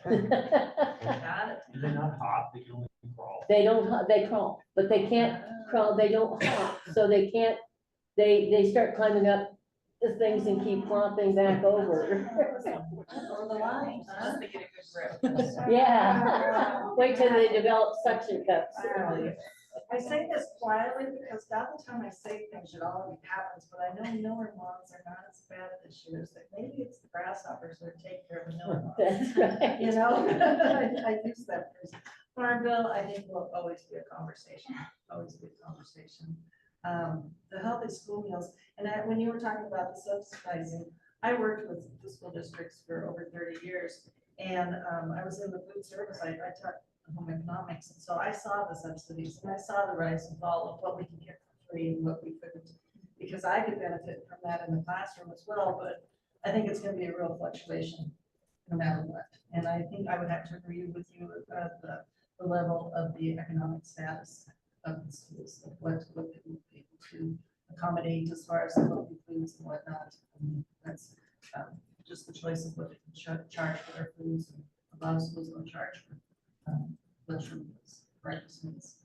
Speaker 1: Got it.
Speaker 17: They're not hot, they can only crawl.
Speaker 10: They crawl, but they can't crawl, they don't hop, so they can't, they start climbing up the things and keep flopping back over.
Speaker 1: On the line.
Speaker 4: Unless they get a good grip.
Speaker 10: Yeah, wait till they develop suction cups.
Speaker 1: I say this quietly because by the time I say things, it already happens, but I know miller moths are not as bad this year. So maybe it's the grasshoppers that take care of the miller moths.
Speaker 10: That's right.
Speaker 1: You know, I use that phrase. Farm bill, I think will always be a conversation, The healthy school meals, and when you were talking about the subsidizing, I worked with the school districts for over 30 years, and I was in the food service. I taught home economics, and so I saw the subsidies, and I saw the rise and fall of what we could get for free and what we couldn't, because I could benefit from that in the classroom as well, but I think it's going to be a real fluctuation no matter what. And I think I would have to agree with you about the level of the economic status of the schools, of what they will be able to accommodate as far as the healthy foods and whatnot. And that's just the choice of what they can charge for their foods. And a lot of schools don't charge for lunchroom meals, breakfast meals.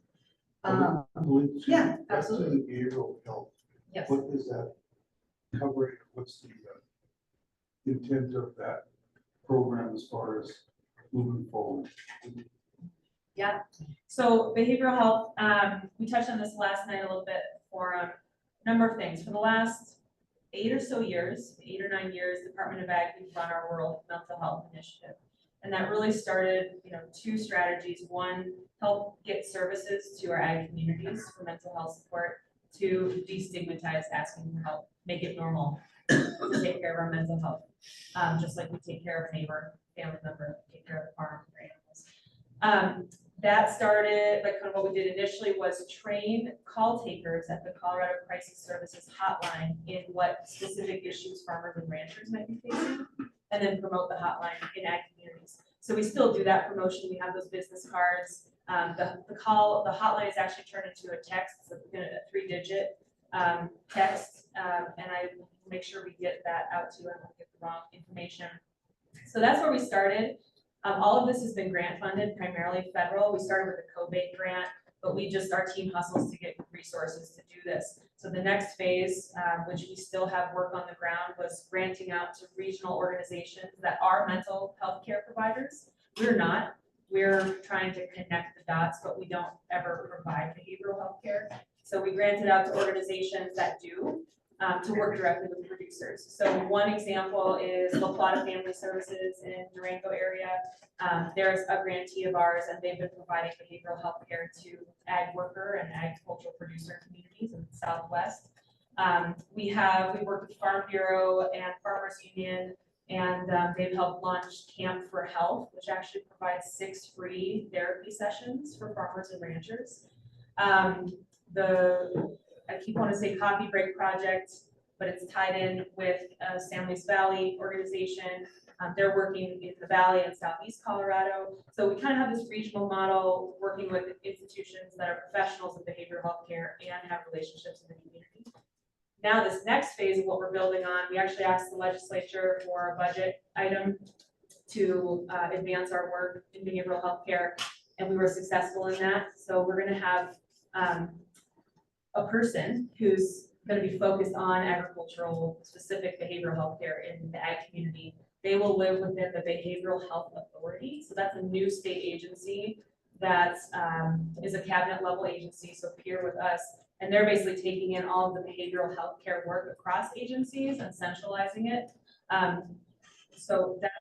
Speaker 1: Yeah, absolutely.
Speaker 19: Behavioral health.
Speaker 1: Yes.
Speaker 19: What is that covering? What's the intent of that program as far as moving forward?
Speaker 4: Yeah, so behavioral health, we touched on this last night a little bit for a number of things. For the last 8 or 9 years, Department of Ag, we've run our Rural Mental Health Initiative. And that really started, 2 strategies. One, help get services to our ag communities for mental health support. 2, destigmatize asking for help, make it normal to take care of our mental health. Just like we take care of a neighbor, family member, take care of the farm, or animals. That started, like kind of what we did initially was train call takers at the Colorado Crisis Services Hotline in what specific issues farmers and ranchers might be facing, and then promote the hotline in ag communities. So we still do that promotion. We have those business cards. The hotline is actually turned into a text, so a 3-digit text, and I make sure we get that out to you. I don't get the wrong information. So that's where we started. All of this has been grant funded, primarily federal. We started with a COBATE grant, but our team hustles to get resources to do this. So the next phase, which we still have work on the ground, was granting out to regional organizations that are mental health care providers. We're not. We're trying to connect the dots, but we don't ever provide behavioral health care. So we granted out to organizations that do, to work directly with producers. So one example is La Plata Family Services in Durango area. There's a grantee of ours, and they've been providing behavioral health care to ag worker and agricultural producer communities in the Southwest. We worked with Farm Bureau and Farmers Union And they've helped launch Camp for Health, which actually provides 6 free therapy sessions for farmers and ranchers. I keep wanting to say Coffee Break Project, but it's tied in with San Luis Valley organization. They're working in the Valley and Southeast Colorado. So we kind of have this regional model working with institutions that are professionals in behavioral health care and have relationships in the community. Now this next phase of what we're building on, we actually asked the legislature for a budget item to advance our work in behavioral health care, and we were successful in that. So we're gonna have a person who's gonna be focused on agricultural specific behavioral health care in the ag community. They will live within the Behavioral Health Authority. So that's a new state agency that is a cabinet level agency, so peer with us. And they're basically taking in all of the behavioral health care work across agencies and centralizing it. So that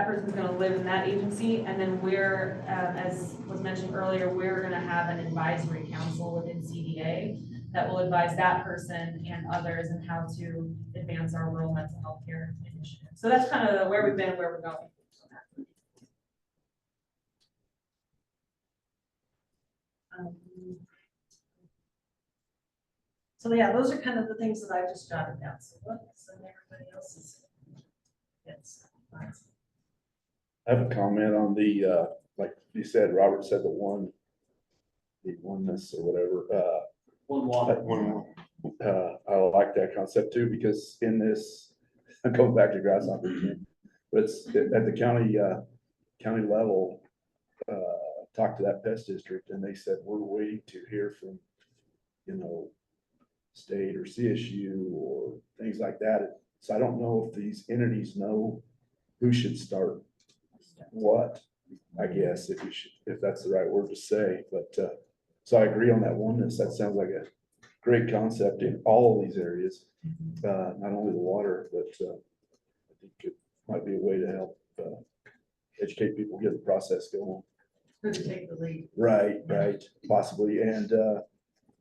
Speaker 4: person's gonna live in that agency. And then we're, as was mentioned earlier, we're gonna have an advisory council within CDA that will advise that person and others in how to advance our rural mental health care initiative. So that's kind of where we've been, where we're going.
Speaker 1: So yeah, those are kind of the things that I just jotted down. So what's in everybody else's? Yes.
Speaker 2: I have a comment on the, like you said, Robert said the oneness or whatever,
Speaker 8: One water.
Speaker 2: I like that concept too, because in this, I'm going back to grasshopper again, but it's at the county level, talked to that pest district and they said, we're waiting to hear from, state or CSU or things like that. So I don't know if these entities know who should start what, I guess, if that's the right word to say, but, so I agree on that oneness. That sounds like a great concept in all of these areas, not only the water, but, I think it might be a way to help, educate people, get the process going.
Speaker 1: Who to take the lead.
Speaker 2: Right, possibly, and,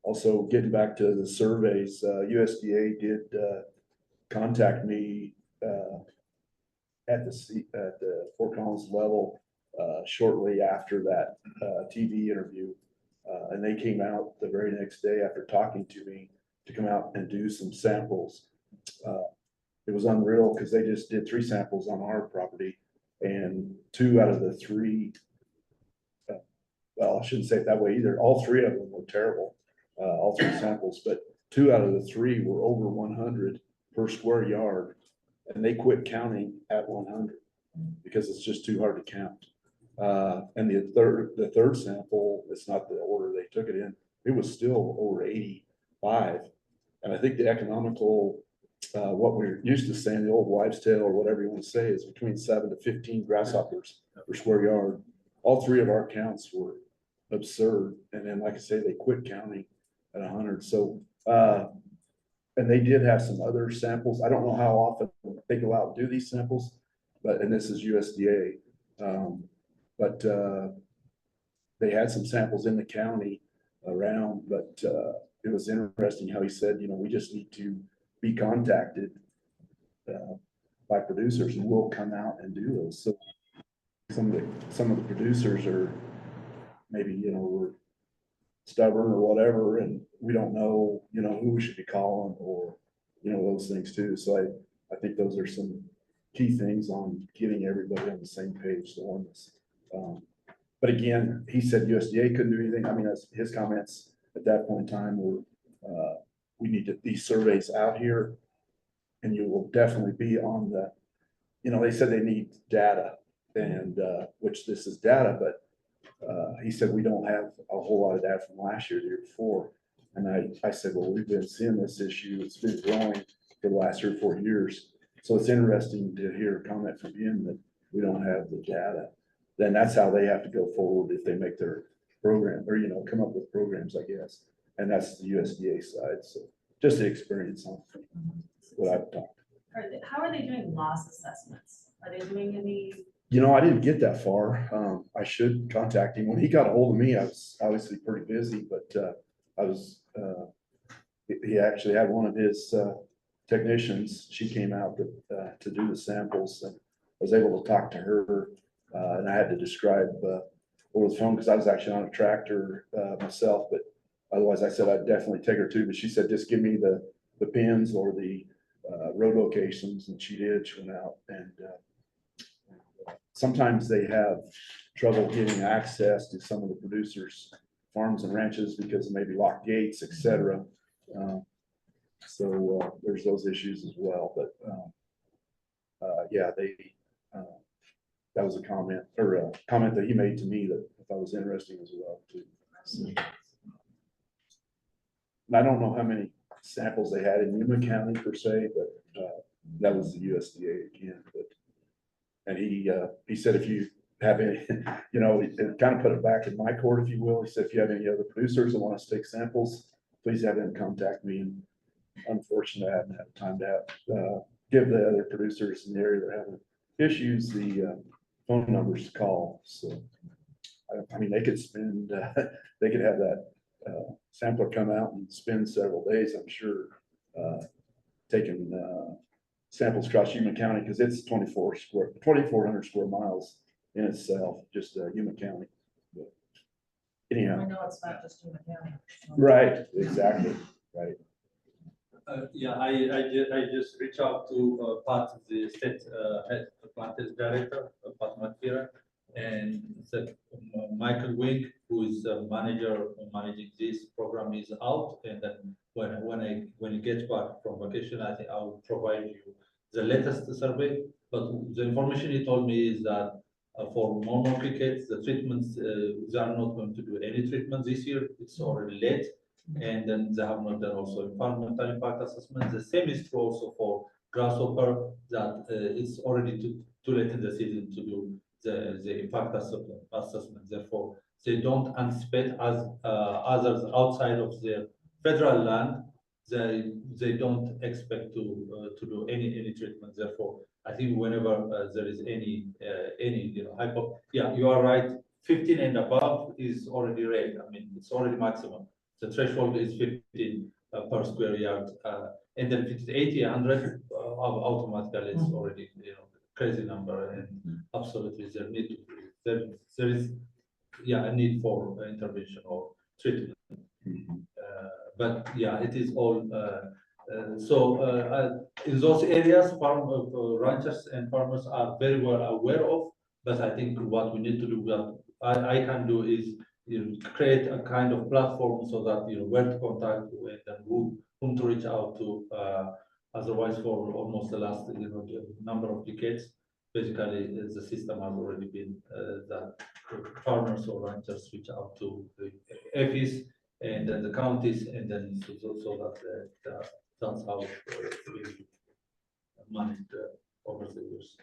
Speaker 2: also getting back to the surveys, USDA did contact me at the Fort Collins level shortly after that TV interview. And they came out the very next day after talking to me to come out and do some samples. It was unreal because they just did 3 samples on our property, and 2 out of the 3, well, I shouldn't say it that way either. All 3 of them were terrible. All 3 samples, but 2 out of the 3 were over 100 per square yard, and they quit counting at 100 because it's just too hard to count. And the third sample, it's not the order they took it in, it was still over 85. And I think the economical, what we're used to saying, the old wives' tale or whatever you want to say, is between 7 to 15 grasshoppers per square yard. All 3 of our counts were absurd. And then, like I say, they quit counting at 100. So, and they did have some other samples. I don't know how often they go out and do these samples, and this is USDA. But they had some samples in the county around, but it was interesting how he said, we just need to be contacted by producers and we'll come out and do those. So some of the producers are maybe, we're stubborn or whatever, and we don't know, who we should be calling or, those things too. So I think those are some key things on getting everybody on the same page, the oneness. But again, he said USDA couldn't do anything. I mean, his comments at that point in time were, we need these surveys out here, and you will definitely be on the, they said they need data, and which this is data, but he said we don't have a whole lot of data from last year, the year before. And I said, well, we've been seeing this issue. It's been growing for the last 3 or 4 years. So it's interesting to hear a comment from him that we don't have the data. Then that's how they have to go forward if they make their program or, come up with programs, I guess. And that's the USDA side. So just the experience on what I've talked.
Speaker 4: How are they doing loss assessments? Are they doing any?
Speaker 2: I didn't get that far. I should contact him. When he got a hold of me, I was obviously pretty busy, but he actually had one of his technicians, she came out to do the samples, and I was able to talk to her, and I had to describe over the phone, because I was actually on a tractor myself, but otherwise I said I'd definitely take her too, but she said, just give me the pins or the road locations, and she did. She went out, and sometimes they have trouble getting access to some of the producers' farms and ranches because of maybe locked gates, et cetera. So there's those issues as well, but yeah, that was a comment that he made to me that I thought was interesting as well too. So, and I don't know how many samples they had in Yuma County per se, but that was the USDA again. But and he said, if you have any, you know, it kind of put it back in my court, if you will. He said, if you have any other producers that want us to take samples, please have them contact me. And unfortunately, I haven't had time to give the other producers in the area that are having issues the phone numbers to call. So, I mean, they could spend, they could have that sampler come out and spend several days, I'm sure, taking samples across Yuma County, because it's 2,400 square miles in itself, just Yuma County. But anyhow.
Speaker 1: I know it's not just Yuma County.
Speaker 2: Right, exactly, right.
Speaker 17: Yeah, I just reached out to Pat, the state head plant health director, Pat McPhee, and said Michael Wink, who is the manager managing this program, is out. And then when he gets back from vacation, I think I will provide you the latest survey. But the information he told me is that for normal crickets, the treatments, they are not going to do any treatment this year. It's already late. And then they have not done also environmental impact assessment. The same is true also for grasshopper, that it's already too late in the season to do the impact assessment. Therefore, they don't anticipate as others outside of their federal land, they don't expect to do any treatment. Therefore, I think whenever there is any yeah, you are right. 15 and above is already red. I mean, it's already maximum. The threshold is 15 per square yard, and then if it's 80, 100, automatically it's already, you know, crazy number, and absolutely there is a need for intervention or treatment. But yeah, it is all in those areas, ranchers and farmers are very well aware of. But I think what we need to do, what I can do is, you know, create a kind of platform so that, you know, where to contact with and whom to reach out to. Otherwise, for almost the last, you know, number of decades, basically the system has already been that farmers or ranchers reach out to the APHIS and then the counties, and then so that that's how we managed over the years.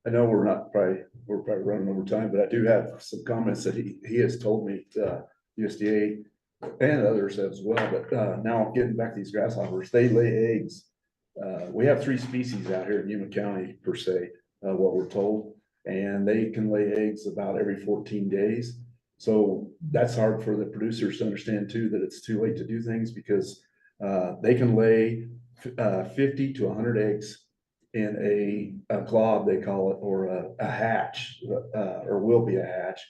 Speaker 2: I know we're probably running over time, but I do have some comments that he has told me, USDA and others as well. But now getting back to these grasshoppers, they lay eggs. We have 3 species out here in Yuma County per se, what we're told, and they can lay eggs about every 14 days. So that's hard for the producers to understand too, that it's too late to do things, because they can lay 50 to 100 eggs in a glob, they call it, or a hatch, or will be a hatch.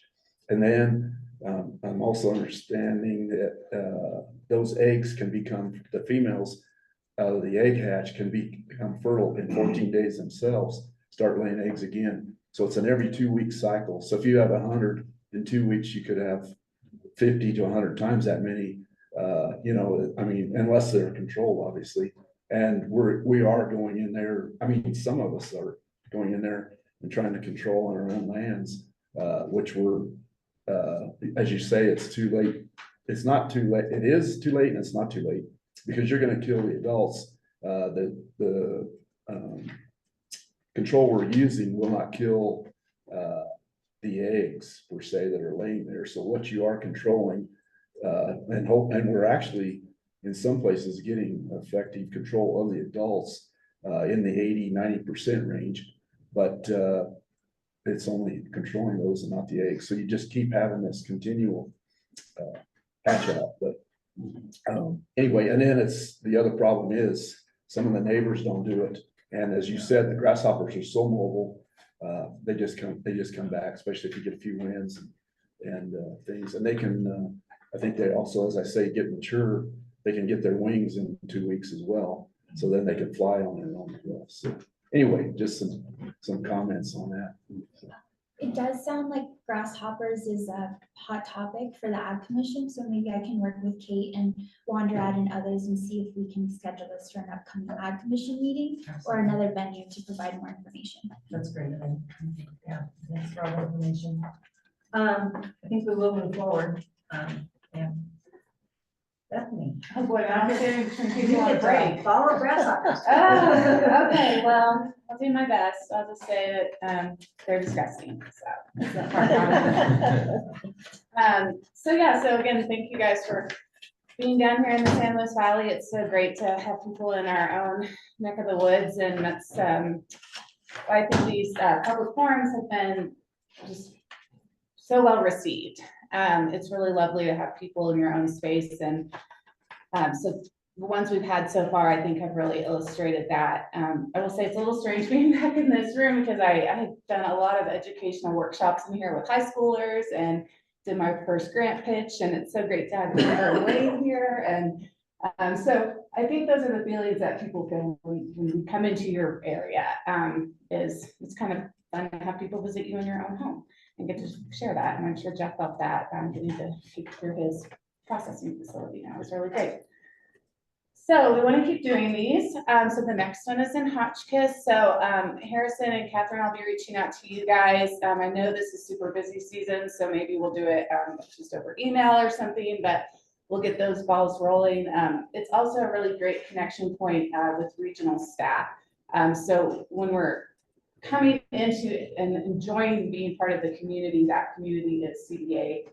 Speaker 2: And then I'm also understanding that those eggs can become, the females out of the egg hatch can become fertile in 14 days themselves, start laying eggs again. So it's an every 2-week cycle. So if you have 100 in 2 weeks, you could have 50 to 100 times that many, you know, I mean, unless they're controlled, obviously. And we are going in there. I mean, some of us are going in there and trying to control on our own lands, which we're, as you say, it's too late. It's not too late. It is too late, and it's not too late, because you're going to kill the adults. The control we're using will not kill the eggs per se that are laying there. So what you are controlling, and we're actually in some places getting effective control of the adults in the 80–90% range, but it's only controlling those and not the eggs. So you just keep having this continual hatch out. But anyway, and then it's the other problem is some of the neighbors don't do it. And as you said, the grasshoppers are so mobile, they just come back, especially if you get a few winds and things. And they can, I think they also, as I say, get mature, they can get their wings in 2 weeks as well. So then they can fly on their own as well. So anyway, just some comments on that.
Speaker 3: It does sound like grasshoppers is a hot topic for the Ag Commission, so maybe I can work with Kate and Wanderad and others and see if we can schedule this for an upcoming Ag Commission meeting or another venue to provide more information.
Speaker 1: That's great. Yeah, thanks for all the information. I think we will move forward. Yeah. Bethany.
Speaker 14: Oh boy, I'm kidding.
Speaker 1: You want a break. Follow grasshoppers.
Speaker 14: Oh, okay, well, I'll do my best. I'll just say that, they're disgusting, so. it's not hard. So yeah, so again, thank you guys for being down here in the San Luis Valley. It's so great to have people in our own neck of the woods, and that's, I think these, public forums have been just so well received. It's really lovely to have people in your own space, and so the ones we've had so far, I think, have really illustrated that. I will say it's a little strange being back in this room because I've done a lot of educational workshops in here with high schoolers and did my first grant pitch, and it's so great to have you Wade here. And so I think those are the feelings that people feel when we come into your area. Is it's kind of fun to have people visit you in your own home and get to share that. And I'm sure Jeff felt that getting to peek through his processing facility now is really great. So we want to keep doing these. So the next one is in Hotchkiss. So Harrison and Catherine, I'll be reaching out to you guys. I know this is super busy season, so maybe we'll do it just over email or something, but we'll get those balls rolling. It's also a really great connection point with regional staff. So when we're coming into and enjoying being part of the community, that community is CDA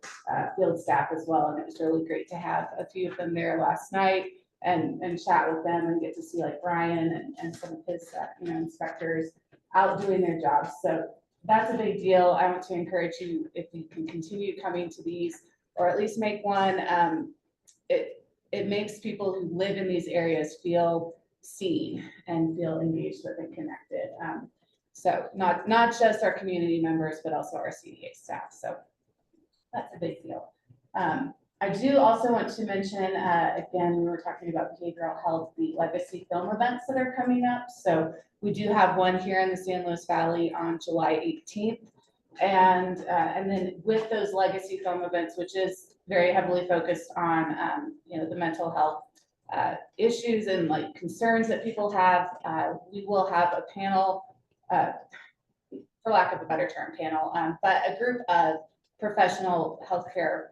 Speaker 14: field staff as well. And it was really great to have a few of them there last night and chat with them and get to see like Brian and some of his inspectors out doing their jobs. So that's a big deal. I want to encourage you, if you can continue coming to these, or at least make one. It makes people who live in these areas feel seen and feel engaged with and connected. So not just our community members, but also our CDA staff. So that's a big deal. I do also want to mention, again, we were talking about behavioral health, the legacy film events that are coming up. So we do have one here in the San Luis Valley on July 18th. And then with those legacy film events, which is very heavily focused on, the mental health issues and like concerns that people have, we will have a panel, for lack of a better term, panel, but a group of professional healthcare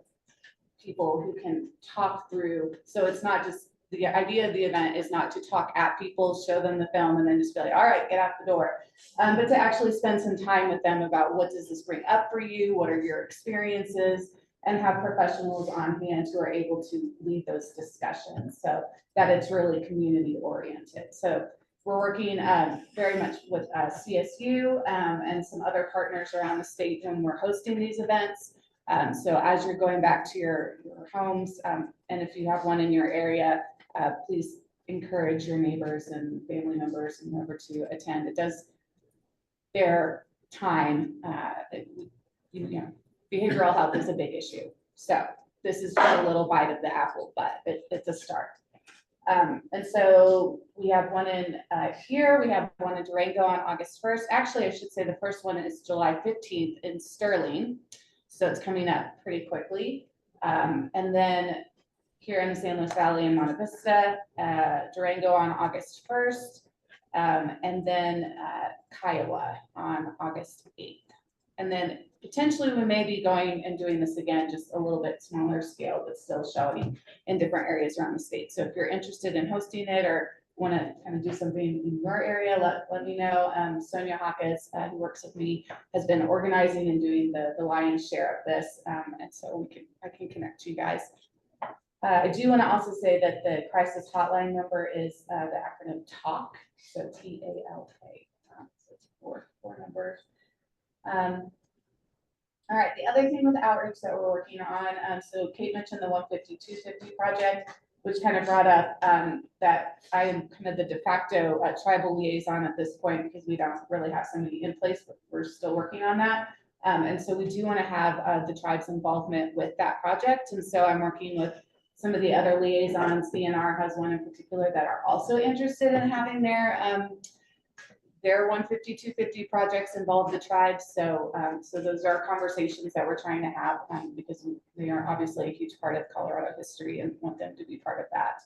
Speaker 14: people who can talk through. So it's not just, the idea of the event is not to talk at people, show them the film, and then just be like, all right, get out the door. But to actually spend some time with them about what does this bring up for you? What are your experiences? And have professionals on hand who are able to lead those discussions so that it's really community oriented. So we're working very much with CSU and some other partners around the state, and we're hosting these events. So as you're going back to your homes, and if you have one in your area, please encourage your neighbors and family members and whoever to attend. It does bear time. Behavioral health is a big issue. So this is just a little bite of the apple, but it's a start. And so we have one in here, we have one in Durango on August 1st. Actually, I should say the first one is July 15th in Sterling. So it's coming up pretty quickly. And then here in the San Luis Valley in Monte Vista, Durango on August 1st, and then Kiowa on August 8th. And then potentially we may be going and doing this again, just a little bit smaller scale, but still showing in different areas around the state. So if you're interested in hosting it or want to kind of do something in your area, let me know. Sonia Hawkes, who works with me, has been organizing and doing the lion's share of this. And so I can connect you guys. I do want to also say that the crisis hotline number is the acronym TALK, so TALK. So it's four numbers. All right, the other thing with outreach that we're working on, so Kate mentioned the 150-250 project. which kind of brought up that I am kind of the de facto tribal liaison at this point because we don't really have somebody in place, but we're still working on that. And so we do want to have the tribe's involvement with that project. And so I'm working with some of the other liaisons. CNR has one in particular that are also interested in having their 150, 250 projects involve the tribe. So, so those are conversations that we're trying to have because they are obviously a huge part of Colorado history and want them to be part of that.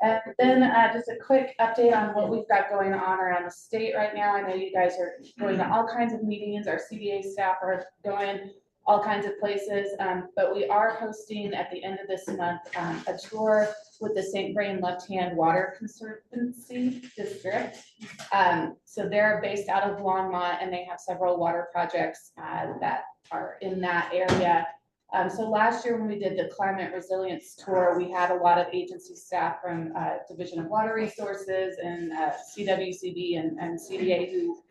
Speaker 14: And then just a quick update on what we've got going on around the state right now. I know you guys are going to all kinds of meetings. Our CDA staff are going all kinds of places, but we are hosting at the end of this month a tour with the St. Vrain Left Hand Water Conservancy District. So they're based out of Longmont and they have several water projects that are in that area. So last year when we did the climate resilience tour, we had a lot of agency staff from Division of Water Resources and CWCB and CDA who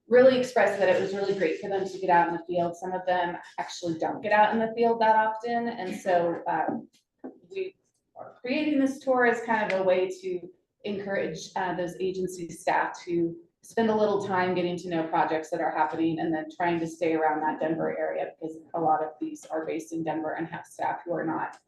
Speaker 14: really expressed that it was really great for them to get out in the field. Some of them actually don't get out in the field that often. And so we are creating this tour as kind of a way to encourage those agency staff to spend a little time getting to know projects that are happening and then trying to stay around that Denver area because a lot of these are based in Denver and have staff who are not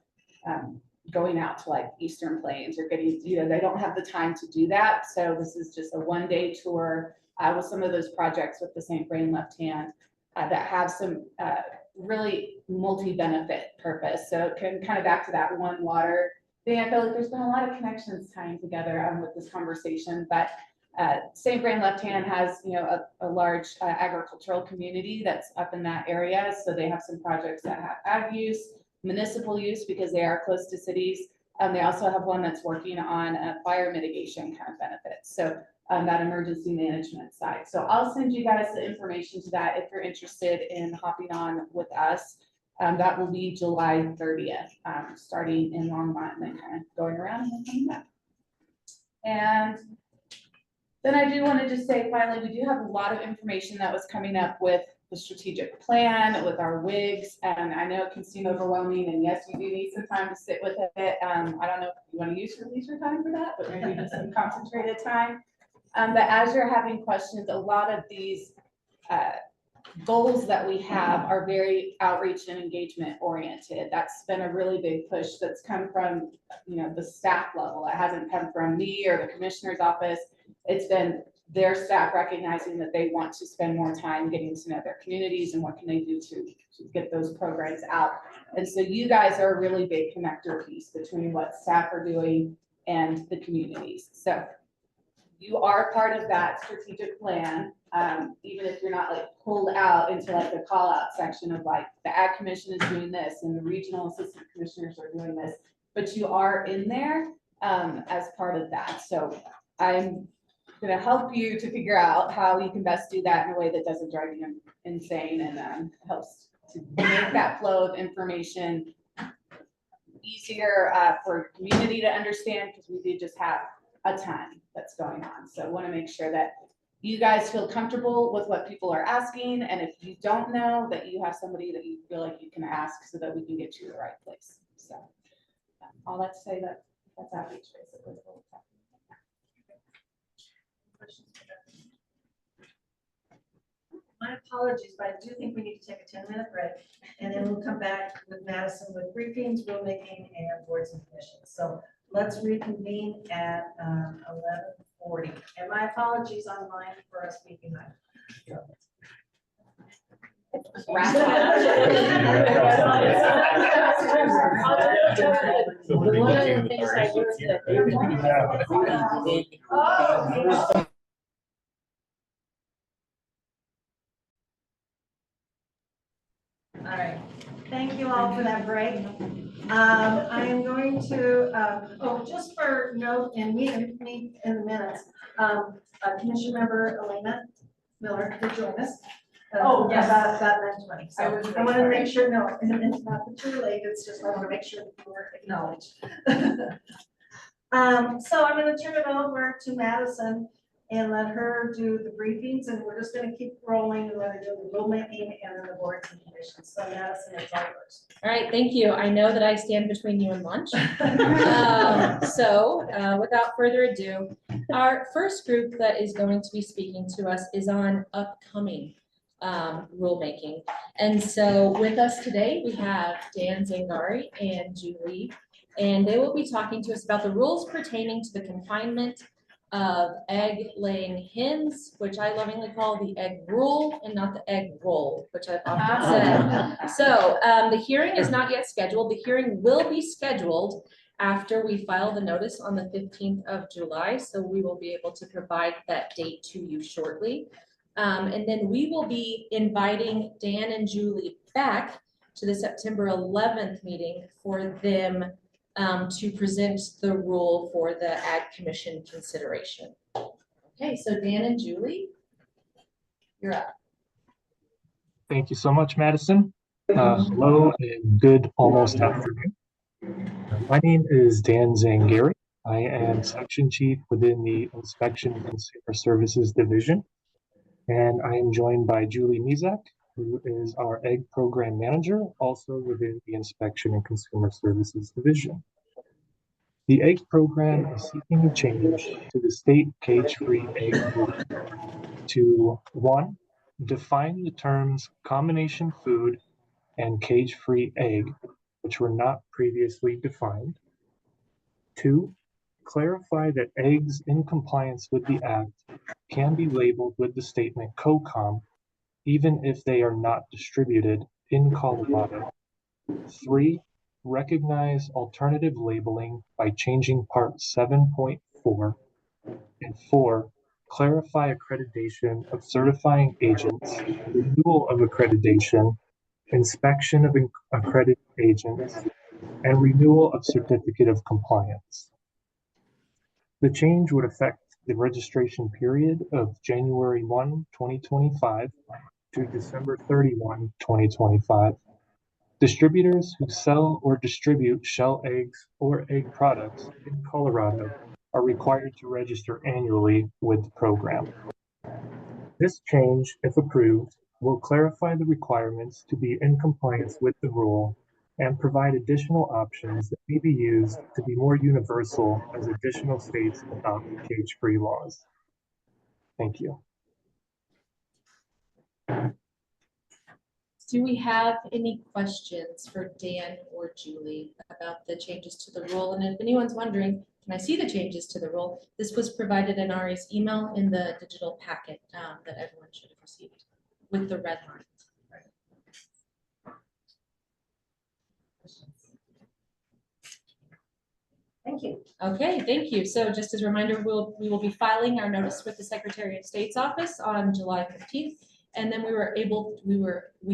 Speaker 14: going out to like Eastern Plains or getting, they don't have the time to do that. So this is just a one-day tour with some of those projects with the St. Vrain Left Hand that have some really multi-benefit purpose. So kind of back to that one water thing, I feel like there's been a lot of connections tying together with this conversation, but St. Vrain Left Hand has, a large agricultural community that's up in that area. So they have some projects that have ag use, municipal use because they are close to cities. They also have one that's working on fire mitigation kind of benefits. So that emergency management side. So I'll send you guys the information to that if you're interested in hopping on with us. That will be July 30th, starting in Longmont and then kind of going around and then coming back. And then I do want to just say, finally, we do have a lot of information that was coming up with the strategic plan, with our WIGs, and I know it can seem overwhelming, and yes, you do need some time to sit with it. I don't know if you want to use your leisure time for that, but maybe just some concentrated time. But as you're having questions, a lot of these goals that we have are very outreach and engagement oriented. That's been a really big push that's come from, the staff level. It hasn't come from me or the commissioner's office. It's been their staff recognizing that they want to spend more time getting to know their communities and what can they do to get those programs out. And so you guys are a really big connector piece between what staff are doing and the communities. So you are part of that strategic plan, even if you're not like pulled out into like the call out section of like the Ag Commission is doing this and the regional assistant commissioners are doing this, but you are in there as part of that. So I'm going to help you to figure out how you can best do that in a way that doesn't drive you insane and helps to make that flow of information easier for community to understand, because we do just have a ton that's going on. So I want to make sure that you guys feel comfortable with what people are asking, and if you don't know, that you have somebody that you feel like you can ask so that we can get you to the right place. So all that to say that that's outreach basically.
Speaker 1: My apologies, but I do think we need to take a 10-minute break, and then we'll come back with Madison with briefings, rulemaking, and boards and commissions. So let's reconvene at 11:40. And my apologies online for us speaking that.
Speaker 14: One of the things I learned
Speaker 1: All right, thank you all for that break. I am going to, just for note and me in the minutes, Commission Member Elena Miller did join us.
Speaker 14: Yes.
Speaker 1: About 9:20. So I want to make sure, no, it's not that you're late, it's just I want to make sure that you were acknowledged. So I'm going to turn it over to Madison, and let her do the briefings, and we're just gonna keep rolling and let her do the rulemaking and then the boards and commissions. So Madison, it's all yours.
Speaker 15: All right, thank you. I know that I stand between you and lunch. Without further ado, our first group that is going to be speaking to us is on upcoming rulemaking. And so with us today, we have Dan Zangari and Julie, and they will be talking to us about the rules pertaining to the confinement of egg-laying hens, which I lovingly call the egg rule and not the egg roll, which I've often said. So the hearing is not yet scheduled. The hearing will be scheduled after we file the notice on the 15th of July. So we will be able to provide that date to you shortly. And then we will be inviting Dan and Julie back to the September 11th meeting for them to present the rule for the Ag Commission consideration. Okay, so Dan and Julie, you're up.
Speaker 20: Thank you so much, Madison. Hello and good almost afternoon. My name is Dan Zangari. I am Section Chief within the Inspection and Consumer Services Division. And I am joined by Julie Mizak, who is our Egg Program Manager, also within the Inspection and Consumer Services Division. The Egg Program is seeking a change to the state cage-free egg rule to 1, define the terms combination food and cage-free egg, which were not previously defined. 2, clarify that eggs in compliance with the Act can be labeled with the statement COCOM, even if they are not distributed in Colorado. 3, recognize alternative labeling by changing Part 7.4. And 4, clarify accreditation of certifying agents, renewal of accreditation, inspection of accredited agents, and renewal of certificate of compliance. The change would affect the registration period of January 1, 2025 to December 31, 2025. Distributors who sell or distribute shell eggs or egg products in Colorado are required to register annually with the program. This change, if approved, will clarify the requirements to be in compliance with the rule and provide additional options that may be used to be more universal as additional states adopt cage-free laws. Thank you.
Speaker 15: Do we have any questions for Dan or Julie about the changes to the rule? And if anyone's wondering, can I see the changes to the rule? This was provided in Ari's email in the digital packet that everyone should have received with the red line.
Speaker 1: Thank you.
Speaker 15: Okay, thank you. So just as a reminder, we will be filing our notice with the Secretary of State's office on July 15th. And then we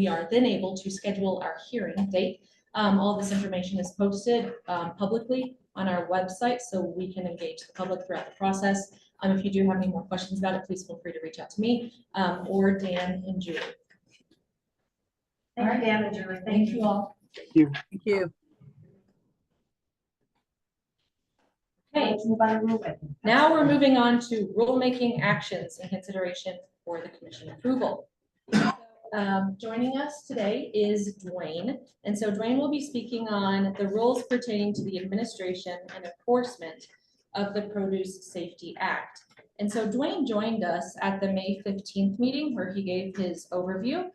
Speaker 15: are then able to schedule our hearing date. All this information is posted publicly on our website, so we can engage the public throughout the process. If you do have any more questions about it, please feel free to reach out to me or Dan and Julie.
Speaker 1: Thank you, Dan and Julie.
Speaker 15: Thank you all.
Speaker 20: Thank you.
Speaker 6: Thank you.
Speaker 15: Okay,
Speaker 1: Let's move on to rulemaking.
Speaker 15: now we're moving on to rulemaking actions in consideration for the commission approval. Joining us today is Dwayne. And so Dwayne will be speaking on the rules pertaining to the administration and enforcement of the Produce Safety Act. And so Dwayne joined us at the May 15th meeting where he gave his overview.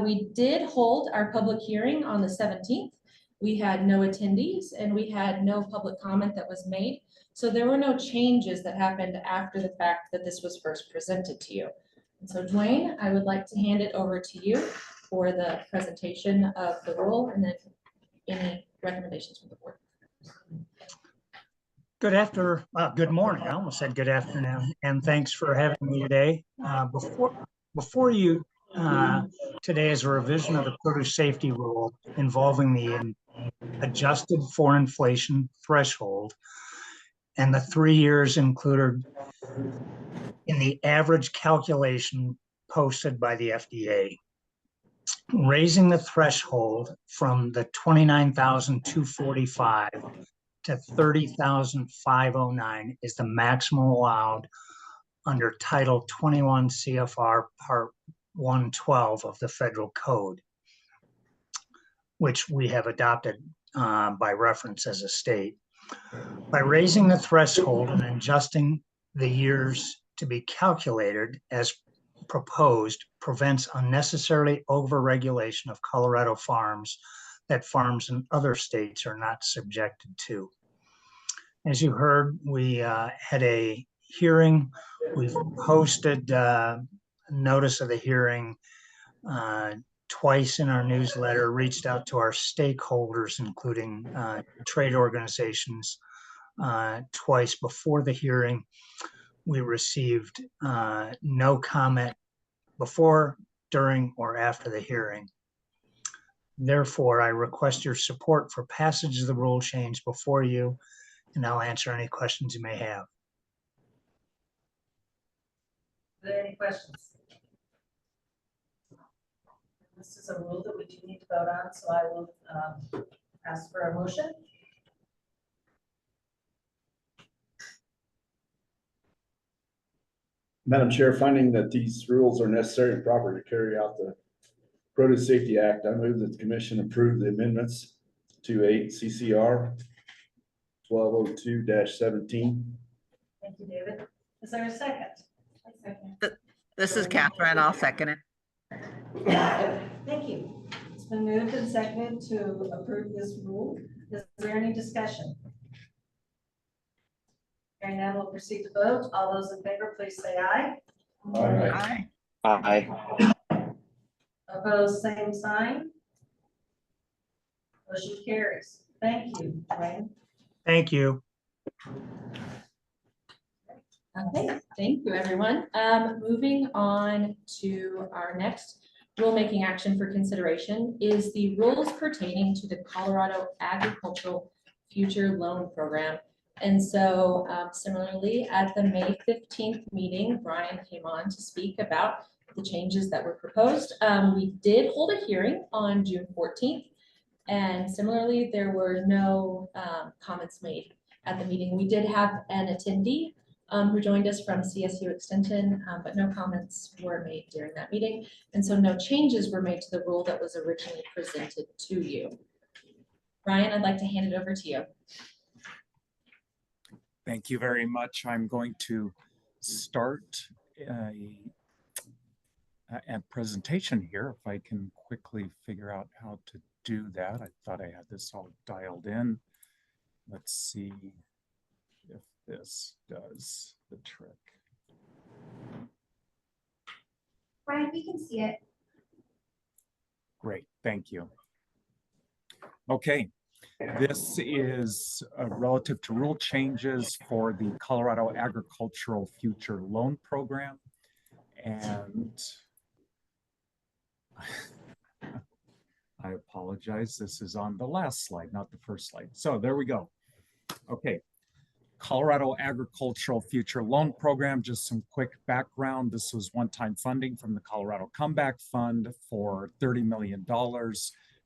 Speaker 15: We did hold our public hearing on the 17th. We had no attendees and we had no public comment that was made. So there were no changes that happened after the fact that this was first presented to you. And so Dwayne, I would like to hand it over to you for the presentation of the rule and then any recommendations from the board.
Speaker 21: Good morning. I almost said good afternoon, and thanks for having me today. Before you, today is a revision of the produce safety rule involving the adjusted for inflation threshold and the 3 years included in the average calculation posted by the FDA. Raising the threshold from the 29,245 to 30,509 is the maximum allowed under Title 21 CFR Part 112 of the Federal Code, which we have adopted by reference as a state. By raising the threshold and adjusting the years to be calculated as proposed prevents unnecessarily overregulation of Colorado farms that farms in other states are not subjected to. As you heard, we had a hearing. We've posted notice of the hearing twice in our newsletter, reached out to our stakeholders, including trade organizations, twice before the hearing. We received no comment before, during, or after the hearing. Therefore, I request your support for passage of the rule change before you, and I'll answer any questions you may have.
Speaker 1: Are there any questions? This is a rule that we do need to vote on, so I will ask for a motion.
Speaker 2: Madam Chair, finding that these rules are necessary and proper to carry out the Produce Safety Act, I move that the commission approve the amendments to 8 CCR 1202-17.
Speaker 1: Thank you, David. Is there a second?
Speaker 6: This is Catherine. I'll second it.
Speaker 1: Thank you. It's been moved and seconded to approve this rule. Is there any discussion? Hearing none, we'll proceed to vote. All those in favor, please say aye.
Speaker 6: Aye.
Speaker 18: Aye.
Speaker 1: Opposed, same sign. Motion carries. Thank you, Dwayne.
Speaker 21: Thank you.
Speaker 15: Okay, thank you, everyone. Moving on to our next rulemaking action for consideration is the rules pertaining to the Colorado Agricultural Future Loan Program. And so similarly, at the May 15th meeting, Brian came on to speak about the changes that were proposed. We did hold a hearing on June 14th. And similarly, there were no comments made at the meeting. We did have an attendee who joined us from CSU Extension, but no comments were made during that meeting. And so no changes were made to the rule that was originally presented to you. Brian, I'd like to hand it over to you.
Speaker 7: Thank you very much. I'm going to start a presentation here, if I can quickly figure out how to do that. I thought I had this all dialed in. Let's see if this does the trick.
Speaker 3: Brian, we can see it.
Speaker 7: Great, thank you. Okay, this is relative to rule changes for the Colorado Agricultural Future Loan Program. And I apologize, this is on the last slide, not the first slide. So there we go. Okay, Colorado Agricultural Future Loan Program, just some quick background. This was one-time funding from the Colorado Comeback Fund for $30 million,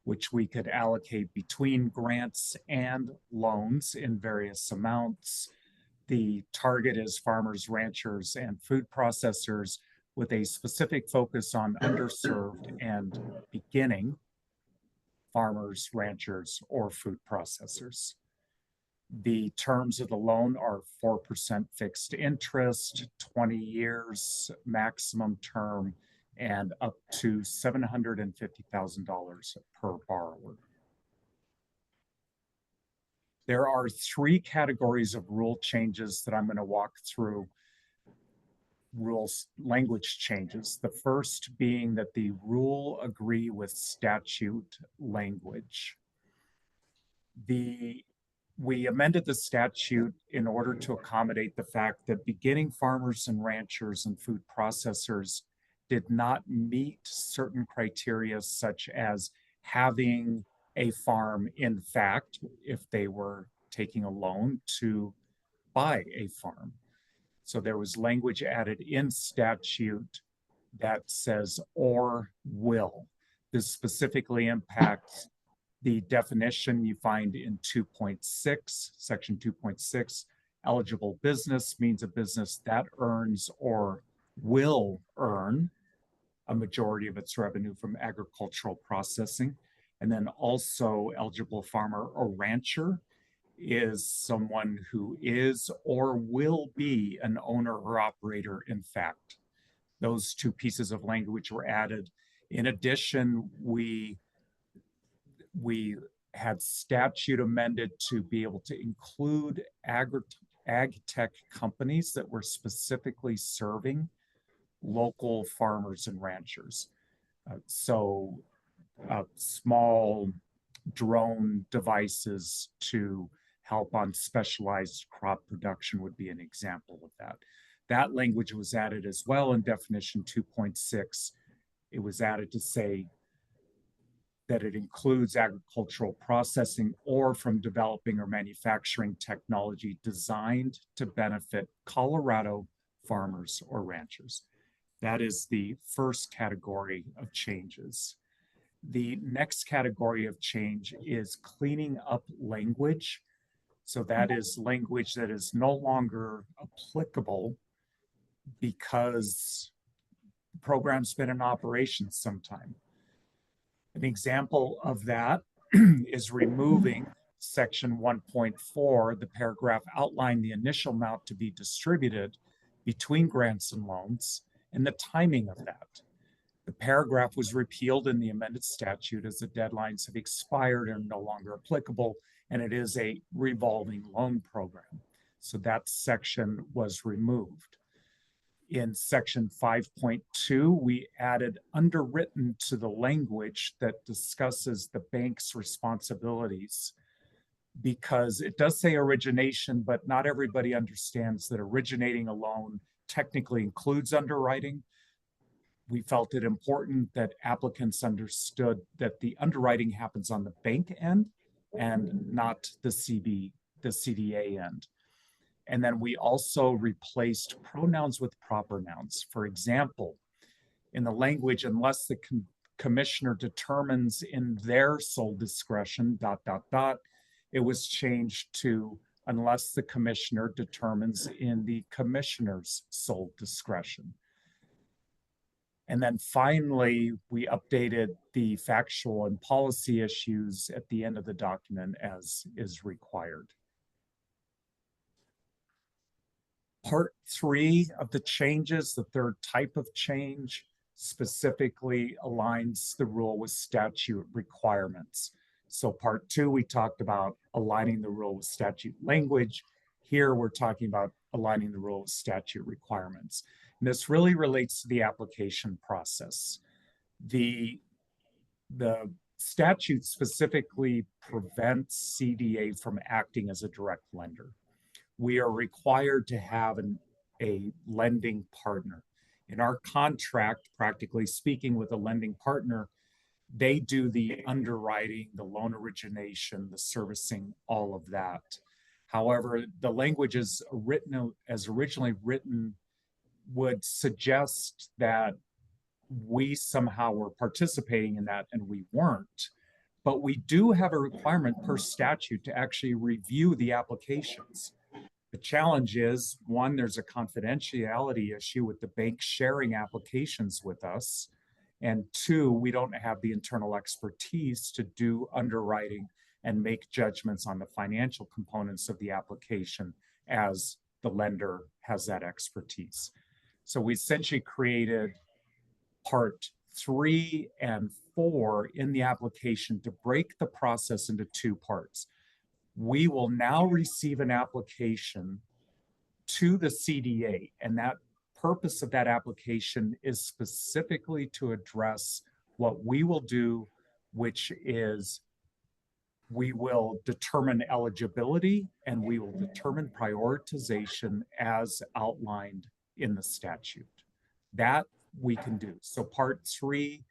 Speaker 7: which we could allocate between grants and loans in various amounts. The target is farmers, ranchers, and food processors with a specific focus on underserved and beginning farmers, ranchers, or food processors. The terms of the loan are 4% fixed interest, 20 years maximum term, and up to $750,000 per borrower. There are 3 categories of rule changes that I'm going to walk through. Rules language changes. The first being that the rule agree with statute language. We amended the statute in order to accommodate the fact that beginning farmers and ranchers and food processors did not meet certain criteria, such as having a farm, in fact, if they were taking a loan to buy a farm. So there was language added in statute that says or will. This specifically impacts the definition you find in 2.6, section 2.6, Eligible business means a business that earns or will earn a majority of its revenue from agricultural processing. And then also eligible farmer or rancher is someone who is or will be an owner or operator in fact. Those two pieces of language were added. In addition, we had statute amended to be able to include ag tech companies that were specifically serving local farmers and ranchers. Small drone devices to help on specialized crop production would be an example of that. That language was added as well in definition 2.6. It was added to say that it includes agricultural processing or from developing or manufacturing technology designed to benefit Colorado farmers or ranchers. That is the first category of changes. The next category of change is cleaning up language. So that is language that is no longer applicable because the program's been in operation sometime. An example of that is removing section 1.4, the paragraph outlining the initial amount to be distributed between grants and loans and the timing of that. The paragraph was repealed in the amended statute as the deadlines have expired and are no longer applicable, and it is a revolving loan program. So that section was removed. In section 5.2, we added underwritten to the language that discusses the bank's responsibilities, because it does say origination, but not everybody understands that originating a loan technically includes underwriting. We felt it important that applicants understood that the underwriting happens on the bank end and not the CDA end. And then we also replaced pronouns with proper nouns. For example, in the language, unless the commissioner determines in their sole discretion, ... it was changed to unless the commissioner determines in the commissioner's sole discretion. And then finally, we updated the factual and policy issues at the end of the document as is required. Part 3 of the changes, the third type of change, specifically aligns the rule with statute requirements. So part 2, we talked about aligning the rule with statute language. Here, we're talking about aligning the rule with statute requirements. And this really relates to the application process. The statute specifically prevents CDA from acting as a direct lender. We are required to have a lending partner. In our contract, practically speaking, with a lending partner, they do the underwriting, the loan origination, the servicing, all of that. However, the language is written as originally written would suggest that we somehow were participating in that, and we weren't. But we do have a requirement per statute to actually review the applications. The challenge is, one, there's a confidentiality issue with the bank sharing applications with us. And two, we don't have the internal expertise to do underwriting and make judgments on the financial components of the application as the lender has that expertise. So we essentially created part 3 and 4 in the application to break the process into 2 parts. We will now receive an application to the CDA, and that purpose of that application is specifically to address what we will do, which is we will determine eligibility and we will determine prioritization as outlined in the statute. That we can do. So part 3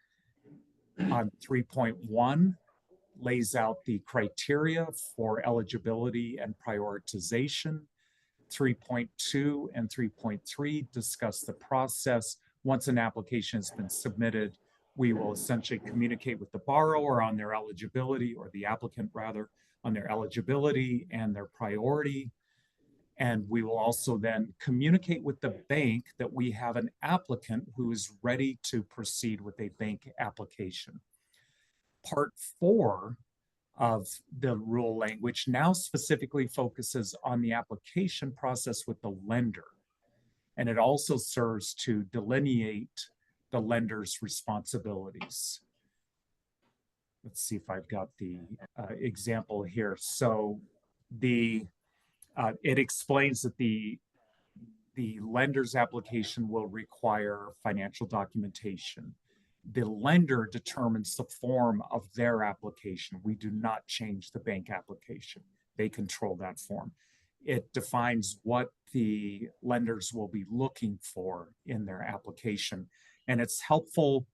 Speaker 7: on 3.1 lays out the criteria for eligibility and prioritization. 3.2 and 3.3 discuss the process. Once an application has been submitted, we will essentially communicate with the borrower on their eligibility, or the applicant rather, on their eligibility and their priority. And we will also then communicate with the bank that we have an applicant who is ready to proceed with a bank application. Part 4 of the rule language now specifically focuses on the application process with the lender. And it also serves to delineate the lender's responsibilities. Let's see if I've got the example here. So it explains that the lender's application will require financial documentation. The lender determines the form of their application. We do not change the bank application. They control that form. It defines what the lenders will be looking for in their application. And it's helpful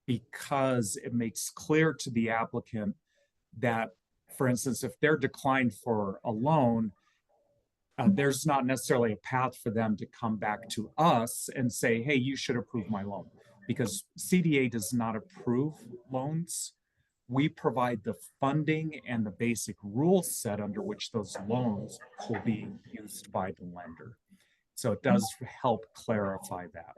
Speaker 7: because it makes clear to the applicant that, for instance, if they're declined for a loan, there's not necessarily a path for them to come back to us and say, hey, you should approve my loan, because CDA does not approve loans. We provide the funding and the basic rule set under which those loans will be used by the lender. So it does help clarify that.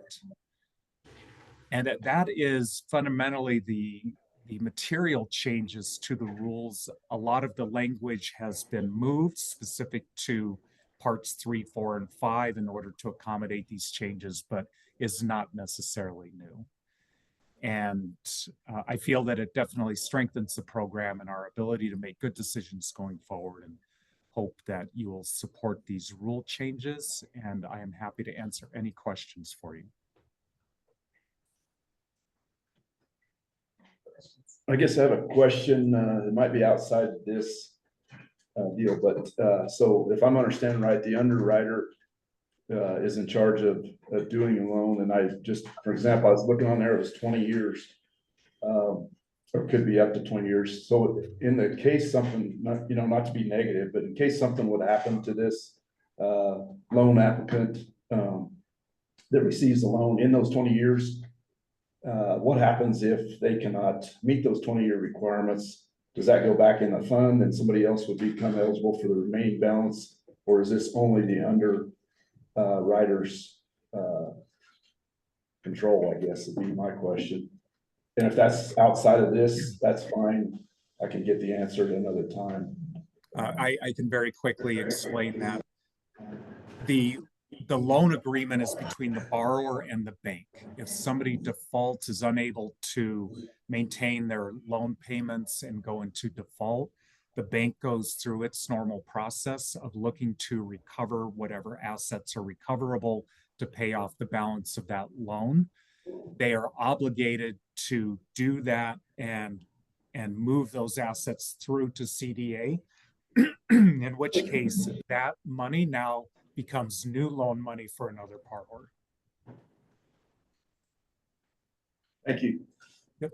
Speaker 7: And that is fundamentally the material changes to the rules. A lot of the language has been moved specific to parts 3, 4, and 5 in order to accommodate these changes, but is not necessarily new. And I feel that it definitely strengthens the program and our ability to make good decisions going forward, and hope that you will support these rule changes. And I am happy to answer any questions for you.
Speaker 2: I guess I have a question. It might be outside this deal, but so if I'm understanding right, the underwriter is in charge of doing a loan. And I just, for example, I was looking on there, it was 20 years, or could be up to 20 years. So in the case something, not to be negative, but in case something would happen to this loan applicant that receives a loan in those 20 years, what happens if they cannot meet those 20-year requirements? Does that go back in the fund and somebody else would become eligible for the remaining balance? Or is this only the underwriter's control, I guess would be my question. And if that's outside of this, that's fine. I can get the answer at another time.
Speaker 7: I can very quickly explain that. The loan agreement is between the borrower and the bank. If somebody defaults, is unable to maintain their loan payments and go into default, the bank goes through its normal process of looking to recover whatever assets are recoverable to pay off the balance of that loan. They are obligated to do that and move those assets through to CDA, in which case that money now becomes new loan money for another borrower.
Speaker 2: Thank you.
Speaker 7: Yep.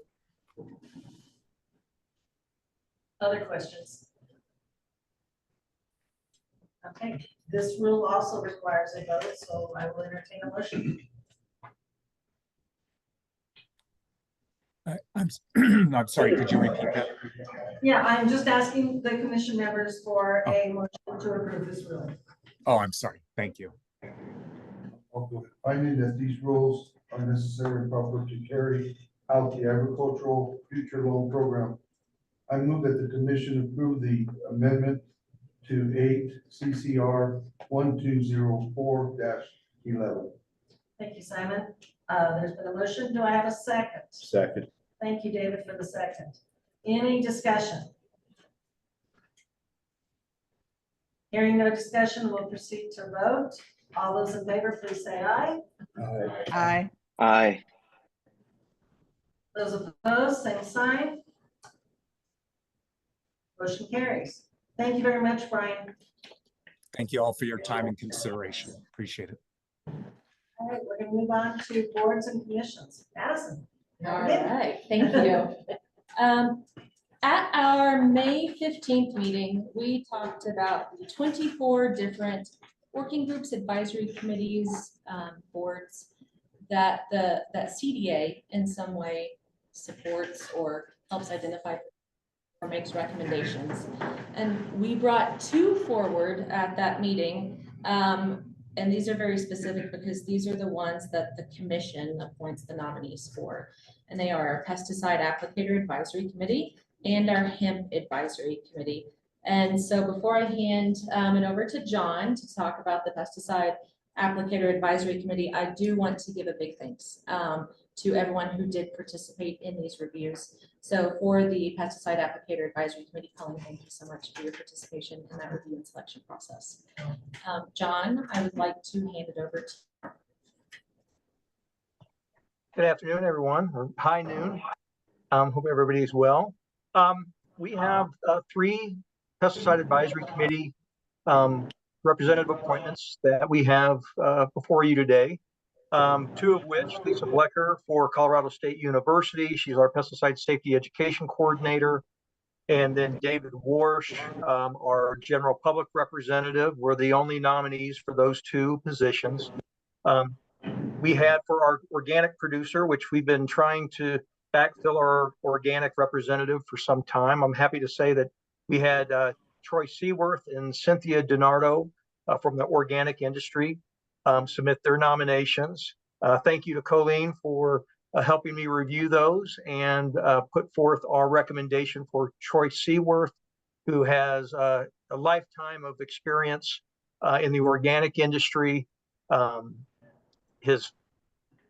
Speaker 1: Other questions? Okay, this rule also requires a vote, so I will entertain a motion.
Speaker 7: I'm sorry, could you repeat that?
Speaker 1: Yeah, I'm just asking the commission members for a motion to approve this rule.
Speaker 7: Oh, I'm sorry. Thank you.
Speaker 19: Finding that these rules are necessary and proper to carry out the agricultural future loan program, I move that the commission approve the amendment to 8 CCR 1204-11.
Speaker 1: Thank you, Simon. There's been a motion. Do I have a second?
Speaker 2: Second.
Speaker 1: Thank you, David, for the second. Any discussion? Hearing no discussion, we'll proceed to vote. All those in favor, please say aye.
Speaker 2: Aye.
Speaker 6: Aye.
Speaker 18: Aye.
Speaker 1: Those opposed, same sign. Motion carries. Thank you very much, Brian.
Speaker 7: Thank you all for your time and consideration. Appreciate it.
Speaker 1: All right, we're going to move on to boards and commissions. Madison.
Speaker 15: All right, thank you. At our May 15th meeting, we talked about the 24 different working groups, advisory committees, boards that that CDA in some way supports or helps identify or makes recommendations. And we brought 2 forward at that meeting And these are very specific because these are the ones that the commission appoints the nominees for. And they are our Pesticide Applicator Advisory Committee and our Hemp Advisory Committee. And so before I hand it over to John to talk about the Pesticide Applicator Advisory Committee, I do want to give a big thanks to everyone who did participate in these reviews. So for the Pesticide Applicator Advisory Committee, Colleen, thank you so much for your participation in that review and selection process. John, I would like to hand it over to you.
Speaker 5: Good afternoon, everyone, or high noon. Hope everybody's well. We have 3 Pesticide Advisory Committee representative appointments that we have before you today. 2 of which, Lisa Blecker for Colorado State University. She's our Pesticide Safety Education Coordinator. And then David Warsh, our General Public Representative. We're the only nominees for those 2 positions. We had for our organic producer, which we've been trying to backfill our organic representative for some time. I'm happy to say that we had Troy Seaworth and Cynthia DiNardo from the organic industry submit their nominations. Thank you to Colleen for helping me review those and put forth our recommendation for Troy Seaworth, who has a lifetime of experience in the organic industry. His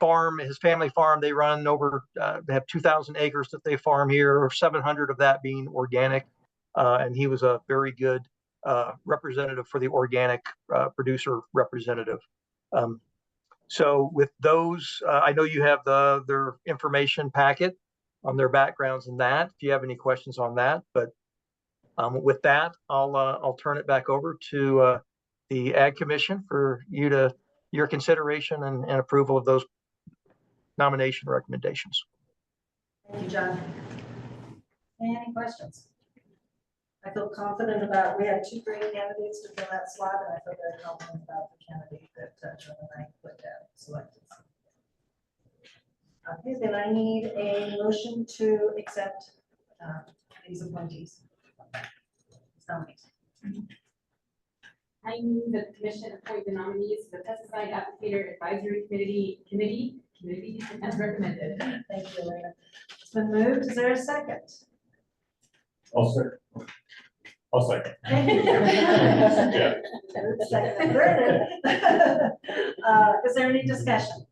Speaker 5: farm, his family farm, they run over, they have 2,000 acres that they farm here, 700 of that being organic. And he was a very good representative for the organic producer representative. So with those, I know you have their information packet on their backgrounds and that, if you have any questions on that, but with that, I'll turn it back over to the Ag Commission for your consideration and approval of those nomination recommendations.
Speaker 1: Thank you, John. Any questions? I feel confident about, we had 2 great candidates to fill that slot, and I feel very confident about the candidate that John and I put down, selected. Okay, then I need a motion to accept these appointees.
Speaker 14: I move that the commission appoint the nominees to the Pesticide Applicator Advisory Committee as recommended.
Speaker 1: Thank you, Elena. It's been moved. Is there a second?
Speaker 22: I'll second.
Speaker 1: Thank you.
Speaker 22: Yeah.
Speaker 1: Second. Is there any discussion?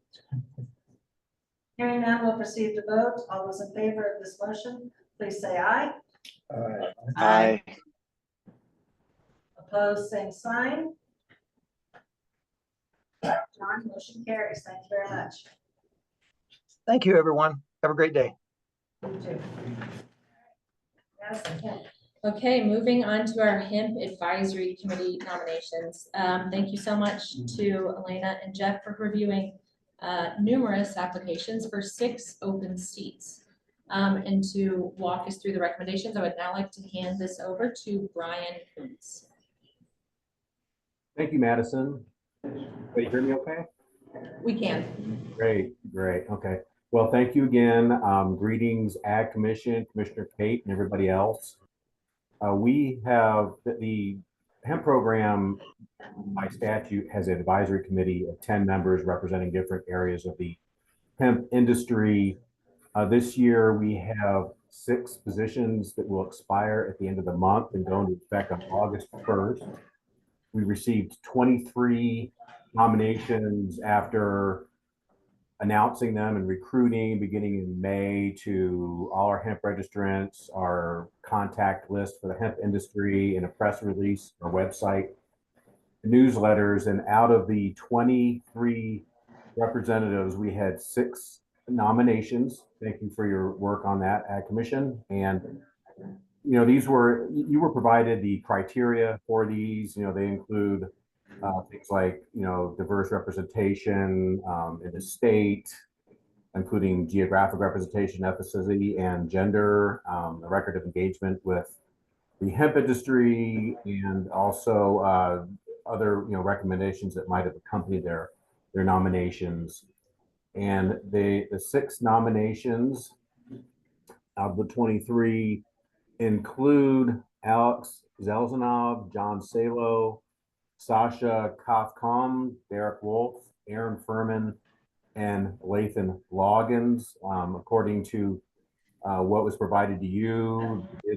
Speaker 1: Hearing none, we'll proceed to vote. All those in favor of this motion, please say aye.
Speaker 18: Aye.
Speaker 1: Opposed, same sign. John, motion carries. Thank you very much.
Speaker 5: Thank you, everyone. Have a great day.
Speaker 1: You too. Yes, okay.
Speaker 15: Okay, moving on to our Hemp Advisory Committee nominations. Thank you so much to Elena and Jeff for reviewing numerous applications for 6 open seats. And to walk us through the recommendations, I would now like to hand this over to Brian Koontz.
Speaker 23: Thank you, Madison. Can you hear me okay?
Speaker 15: We can.
Speaker 23: Great. Okay. Well, thank you again. Greetings, Ag Commission, Commissioner Kate, and everybody else. We have the hemp program by statute has an advisory committee of 10 members representing different areas of the hemp industry. This year, we have 6 positions that will expire at the end of the month and go into effect on August 1st. We received 23 nominations after announcing them and recruiting beginning in May to all our hemp registrants, our contact list for the hemp industry, and a press release, our website, newsletters. And out of the 23 representatives, we had 6 nominations. Thank you for your work on that, Ag Commission. And you know, you were provided the criteria for these. You know, they include things like, you know, diverse representation in the state, including geographic representation, ethnicity, and gender, a record of engagement with the hemp industry, and also other, you know, recommendations that might have accompanied their nominations. And the 6 nominations of the 23 include Alex Zelzanov, John Salo, Sasha Kofcom, Derek Wolf, Aaron Furman, and Lathan Loggins. According to what was provided to you, they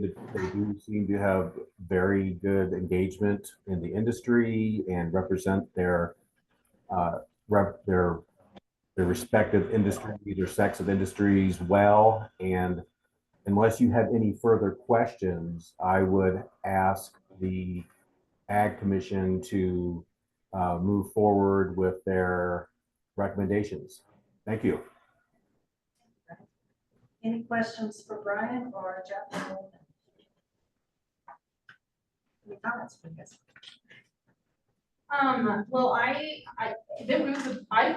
Speaker 23: do seem to have very good engagement in the industry and represent their respective industries or sects of industries well. And unless you have any further questions, I would ask the Ag Commission to move forward with their recommendations. Thank you.
Speaker 1: Any questions for Brian or Jeff? Any comments for you guys?
Speaker 14: Well, I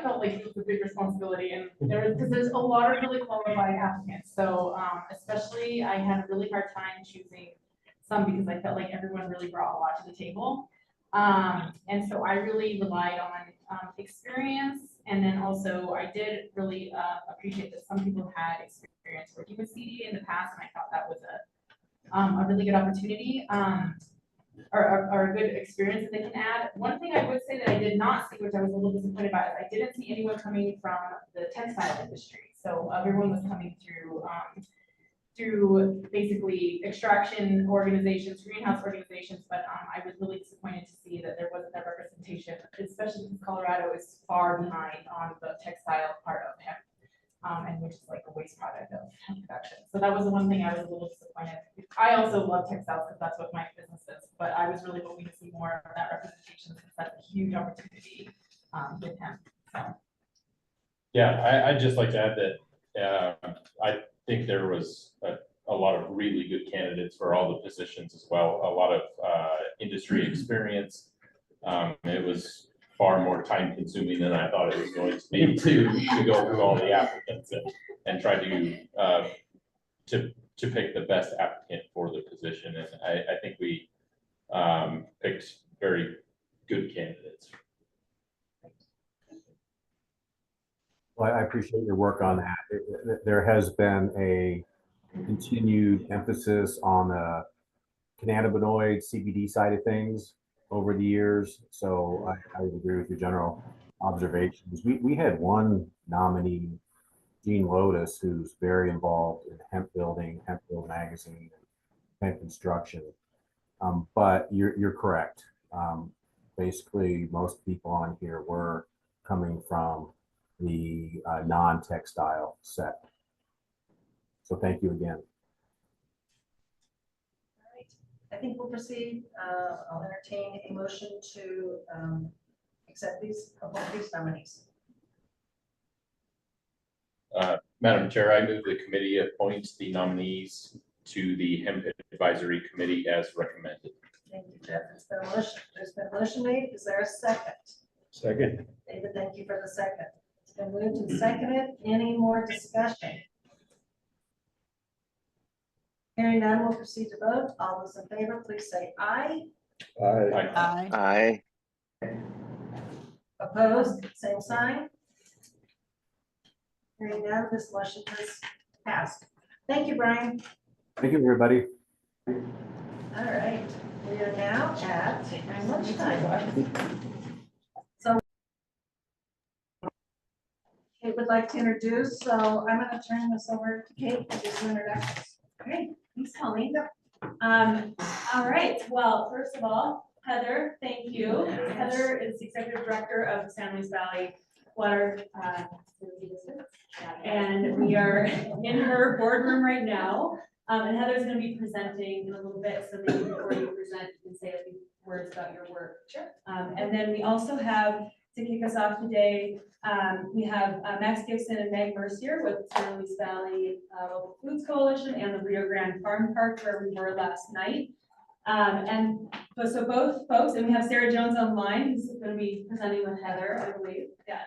Speaker 14: felt like it was a big responsibility, and because there's a lot of really qualified applicants. So, especially I had a really hard time choosing some because I felt like everyone really brought a lot to the table. And so I really relied on experience, and then also I did really appreciate that some people had experience working with CDA in the past, and I thought that was a really good opportunity. Or a good experience that they can add. One thing I would say that I did not see, which I was a little disappointed about, is I didn't see anyone coming from the textile industry. So everyone was coming through basically extraction organizations, greenhouse organizations, but I was really disappointed to see that there wasn't that representation, especially because Colorado is far behind on the textile part of hemp. And which is like a waste product of hemp production. So that was the one thing I was a little disappointed. I also love textiles because that's what my business is, but I was really hoping to see more of that representation since that's a huge opportunity with hemp. So.
Speaker 9: Yeah, I'd just like to add that I think there was a lot of really good candidates for all the positions as well. A lot of industry experience. It was far more time consuming than I thought it was going to be to go through all the applicants and try to pick the best applicant for the position. And I think we picked very good candidates.
Speaker 23: Well, I appreciate your work on that. There has been a continued emphasis on the cannabinoid CBD side of things over the years. So I would agree with your general observations. We had one nominee, Gene Lotus, who's very involved in hemp building, Hemp Build Magazine, hemp construction. But you're correct. Basically, most people on here were coming from the non-textile set. So thank you again.
Speaker 1: I think we'll proceed. I'll entertain a motion to accept these nominees.
Speaker 9: Madam Chair, I move the committee appoints the nominees to the Hemp Advisory Committee as recommended.
Speaker 1: Thank you, Jeff. There's been a motion made. Is there a second?
Speaker 2: Second.
Speaker 1: David, thank you for the second. It's been moved and seconded. Any more discussion? Hearing none, we'll proceed to vote. All those in favor, please say aye.
Speaker 2: Aye.
Speaker 18: Aye.
Speaker 1: Opposed, same sign. Hearing none, this motion has passed. Thank you, Brian.
Speaker 23: Thank you, everybody.
Speaker 1: All right, we are now at lunchtime. So Kate would like to introduce, so I'm going to turn this over to Kate to do some introductions.
Speaker 4: Great, thanks, Colleen. All right, well, first of all, Heather, thank you. Heather is the Executive Director of the San Luis Valley Water and we are in her boardroom right now. And Heather's going to be presenting in a little bit, so maybe before you present, you can say a few words about your work. Sure. And then we also have, to kick us off today, we have Max Gibson and Meg Mercier with San Luis Valley Local Foods Coalition and the Rio Grande Farm Park, where we were last night. And so both folks, and we have Sarah Jones online, who's going to be presenting with Heather, I believe. Yeah,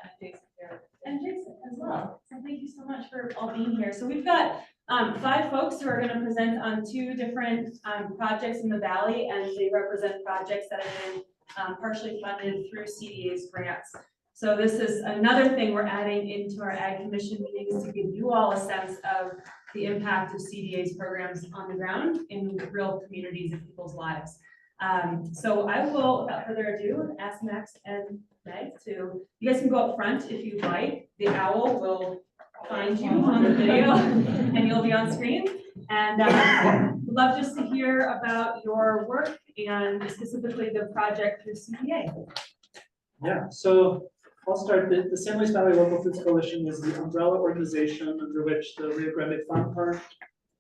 Speaker 4: and Jason as well. So thank you so much for all being here. So we've got 5 folks who are going to present on 2 different projects in the Valley, and they represent projects that have been partially funded through CDA's grants. So this is another thing we're adding into our Ag Commission meetings to give you all a sense of the impact of CDA's programs on the ground in real communities and people's lives. So I will, without further ado, ask Max and Meg to, you guys can go up front if you'd like. The owl will find you on the video and you'll be on screen. And would love just to hear about your work and specifically the project through CDA.
Speaker 12: Yeah, so I'll start. The San Luis Valley Local Foods Coalition is the umbrella organization under which the Rio Grande Farm Park,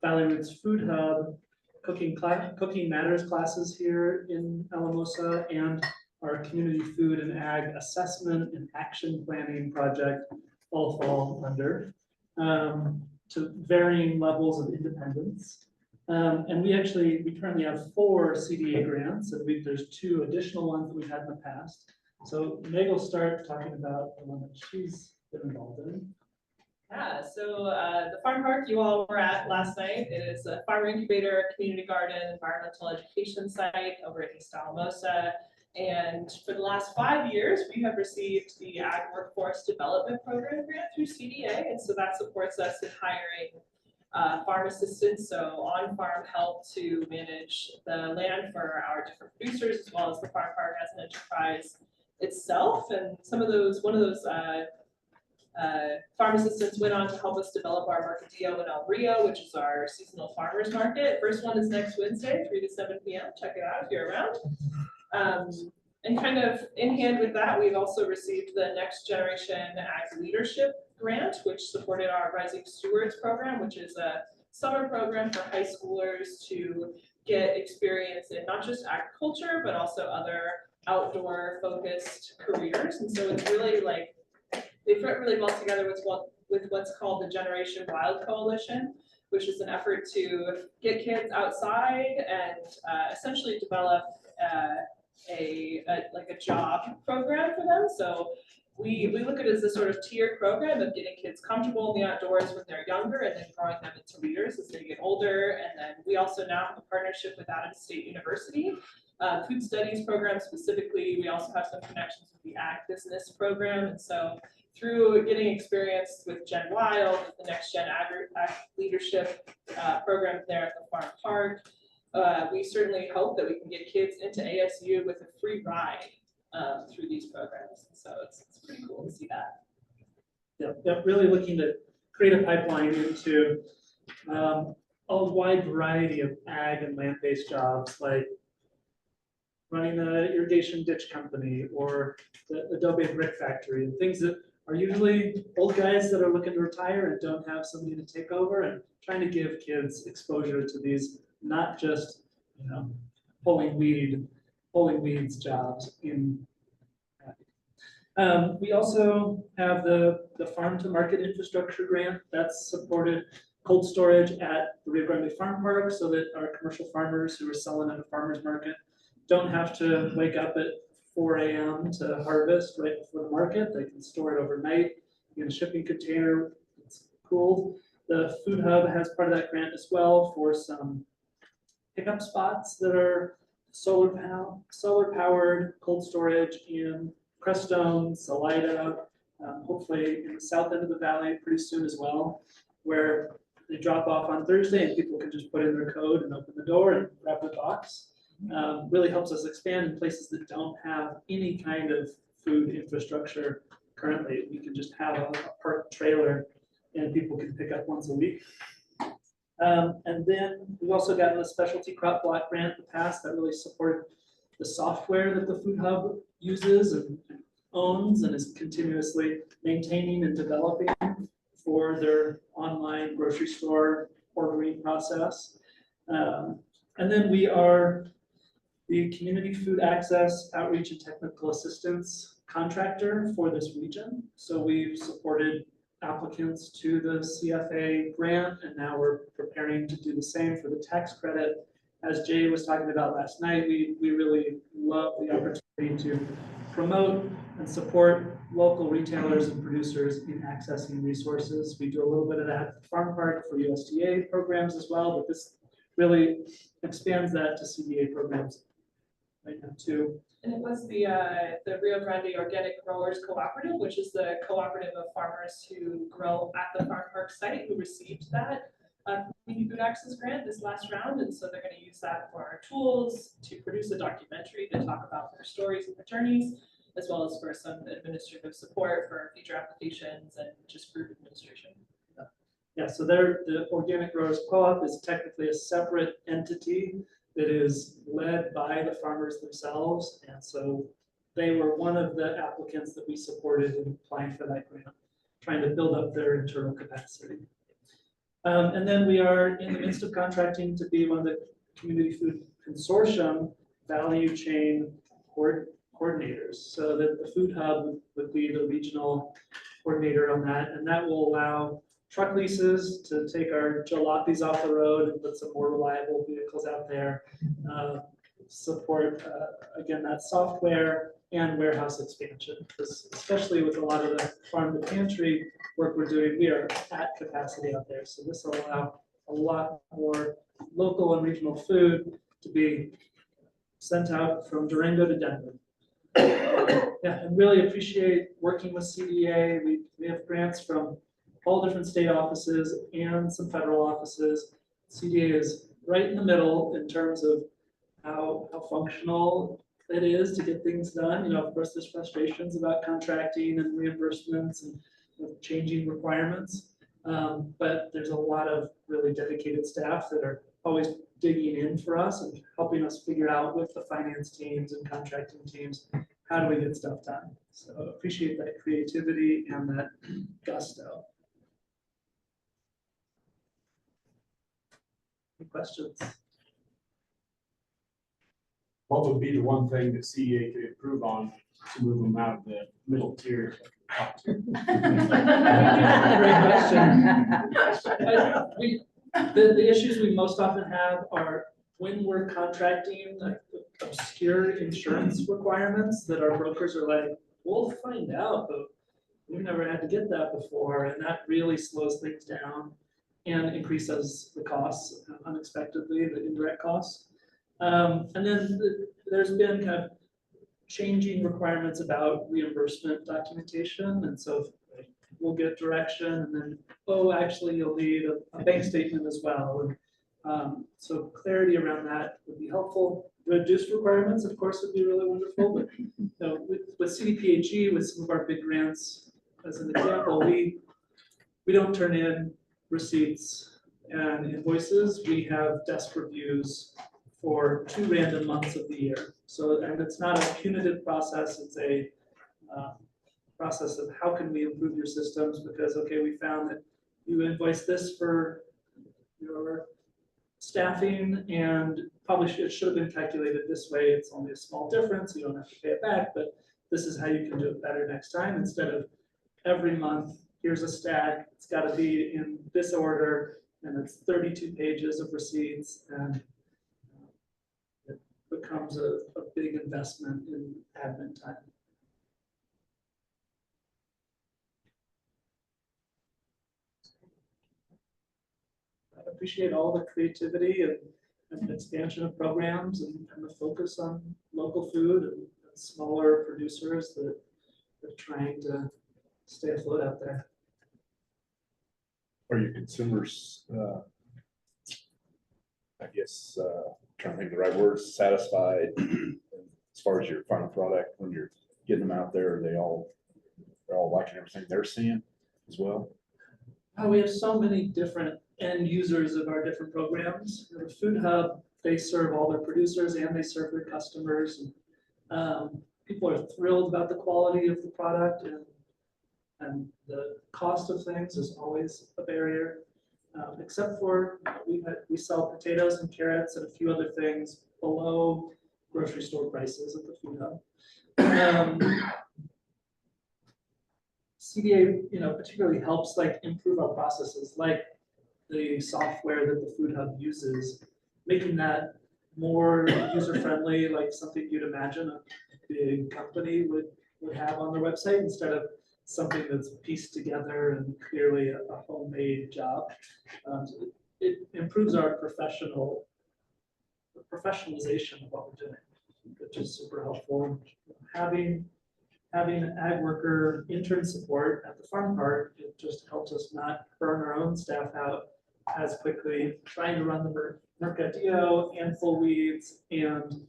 Speaker 12: Valley Roots Food Hub, Cooking Matters classes here in Alamosa, and our Community Food and Ag Assessment and Action Planning Project all fall under, to varying levels of independence. And we currently have 4 CDA grants, and there's 2 additional ones that we've had in the past. So Meg will start talking about the one that she's been involved in.
Speaker 4: Yeah, so the farm park you all were at last night is a farmer incubator, community garden, environmental education site over in East Alamosa. And for the last 5 years, we have received the Ag Workforce Development Program grant through CDA. And so that supports us in hiring farm assistants, so on-farm help to manage the land for our different producers, as well as the farm park as an enterprise itself. And one of those farm assistants went on to help us develop our Mercadillo in El Rio, which is our seasonal farmers market. First one is next Wednesday, 3 to 7 p.m. Check it out if you're around. And kind of in hand with that, we've also received the Next Generation Ag Leadership Grant, which supported our Rising Stewards program, which is a summer program for high schoolers to get experience in not just agriculture, but also other outdoor focused careers. And so it's really like, they fit really well together with what's called the Generation Wild Coalition, which is an effort to get kids outside and essentially develop a job program for them. So we look at it as a sort of tiered program of getting kids comfortable in the outdoors when they're younger and then growing them into leaders as they get older. And then we also now have a partnership with Adams State University, food studies program specifically. We also have some connections with the ag business program. And so through getting experience with Gen Wild, the Next Gen Ag Leadership program there at the farm park, we certainly hope that we can get kids into ASU with a free ride through these programs. So it's pretty cool to see that.
Speaker 12: Yep, really looking to create a pipeline into a wide variety of ag and land-based jobs, like running an irrigation ditch company or the Adobe brick factory, and things that are usually old guys that are looking to retire and don't have somebody to take over, and trying to give kids exposure to these, not just, pulling weeds jobs in. We also have the Farm to Market Infrastructure Grant that's supported cold storage at the Rio Grande Farm Park, so that our commercial farmers who are selling at a farmer's market don't have to wake up at 4 a.m. to harvest right before the market. They can store it overnight in a shipping container. It's cooled. The Food Hub has part of that grant as well for some pickup spots that are solar powered cold storage in Crestone, Salida, hopefully in the south end of the valley pretty soon as well, where they drop off on Thursday and people can just put in their code and open the door and grab the box. Really helps us expand in places that don't have any kind of food infrastructure currently. We can just have a park trailer and people can pick up once a week. And then we've also gotten a specialty crop block grant in the past that really supported the software that the Food Hub uses and owns and is continuously maintaining and developing for their online grocery store ordering process. And then we are the Community Food Access Outreach and Technical Assistance contractor for this region. So we've supported applicants to the CFA grant, and now we're preparing to do the same for the tax credit. As Jay was talking about last night, we really love the opportunity to promote and support local retailers and producers in accessing resources. We do a little bit of that at the farm park for USDA programs as well, but this really expands that to CDA programs right now too.
Speaker 4: And it was the Rio Grande Organic Growers Cooperative, which is the cooperative of farmers who grow at the farm park site, who received that
Speaker 12: Community Food Access Grant this last round, and so they're gonna use that for our tools to produce a documentary to talk about their stories and their journeys, as well as for some administrative support for future applications and just group administration. Yeah, so the Organic Growers Co-op is technically a separate entity that is led by the farmers themselves, and so they were one of the applicants that we supported in applying for that grant, trying to build up their internal capacity. And then we are in the midst of contracting to be one of the Community Food Consortium value chain coordinators, so that the Food Hub would be the regional coordinator on that, and that will allow truck leases to take our jalopies off the road and put some more reliable vehicles out there. Support, again, that software and warehouse expansion, because especially with a lot of the farm to pantry work we're doing, we are at capacity out there. So this will allow a lot more local and regional food to be sent out from Durango to Denver. Yeah, and really appreciate working with CDA. We have grants from all different state offices and some federal offices. CDA is right in the middle in terms of how functional it is to get things done. You know, of course, there's frustrations about contracting and reimbursements and changing requirements. But there's a lot of really dedicated staff that are always digging in for us and helping us figure out with the finance teams and contracting teams, how do we get stuff done? So appreciate that creativity and that gusto. Any questions?
Speaker 22: What would be the one thing that CEA could improve on to move them out of the middle tier?
Speaker 12: Great question. The issues we most often have are when we're contracting like obscure insurance requirements that our brokers are like, we'll find out, but we've never had to get that before, and that really slows things down and increases the costs unexpectedly, the indirect costs. And then there's been kind of changing requirements about reimbursement documentation. And so we'll get direction and then, oh, actually you'll need a bank statement as well. And so clarity around that would be helpful. Reduced requirements, of course, would be really wonderful. But you know, with CDPHE, with some of our big grants, as an example, we don't turn in receipts and invoices. We have desk reviews for 2 random months of the year. So, and it's not a punitive process, it's a process of how can we improve your systems, because, okay, we found that you invoice this for your staffing and probably it should have been calculated this way. It's only a small difference, you don't have to pay it back, but this is how you can do it better next time, instead of every month, here's a stack, it's got to be in this order, and it's 32 pages of receipts, and it becomes a big investment in admin time. I appreciate all the creativity and expansion of programs and the focus on local food and smaller producers that are trying to stay afloat out there.
Speaker 2: Are your consumers, I guess, trying to think of the right words, satisfied as far as your final product when you're getting them out there? Are they're all liking everything they're seeing as well?
Speaker 12: Oh, we have so many different end users of our different programs. The Food Hub, they serve all their producers and they serve their customers. And, people are thrilled about the quality of the product, and the cost of things is always a barrier. Except for we sell potatoes and carrots and a few other things below grocery store prices at the Food Hub. CDA, you know, particularly helps like improve our processes, like the software that the Food Hub uses, making that more user-friendly, like something you'd imagine a big company would have on their website, instead of something that's pieced together and clearly a homemade job. So it improves our professionalization of what we're doing, which is super helpful. Having an ag worker intern support at the farm park, it just helps us not burn our own staff out as quickly, trying to run the Mercadillo and full weeds and,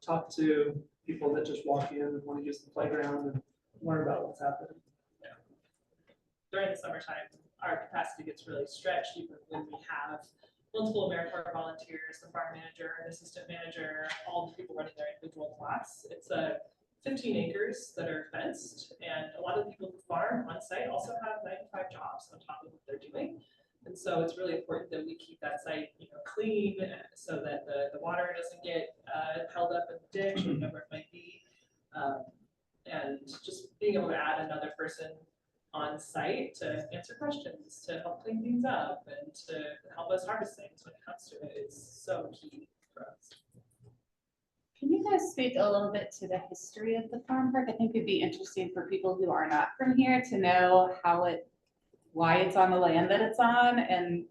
Speaker 12: talk to people that just walk in and want to use the playground and learn about what's happening.
Speaker 4: During the summertime, our capacity gets really stretched even when we have multiple AmeriCorps volunteers, the farm manager, the assistant manager, all the people running their individual class. It's 15 acres that are fenced, and a lot of the people who farm on site also have 9 to 5 jobs on top of what they're doing. And so it's really important that we keep that site, clean so that the water doesn't get held up in the ditch or whatever it might be. And just being able to add another person on site to answer questions, to help clean things up, and to help us harvest things when it comes to it is so key for us.
Speaker 14: Can you guys speak a little bit to the history of the farm park? I think it'd be interesting for people who are not from here to know why it's on the land that it's on. And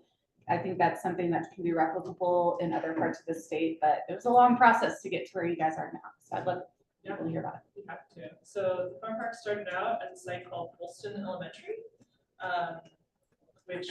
Speaker 14: I think that's something that can be replicable in other parts of the state, but it was a long process to get to where you guys are now. So I'd love people to hear about it.
Speaker 4: We have to. So the farm park started out at a site called Holston Elementary, which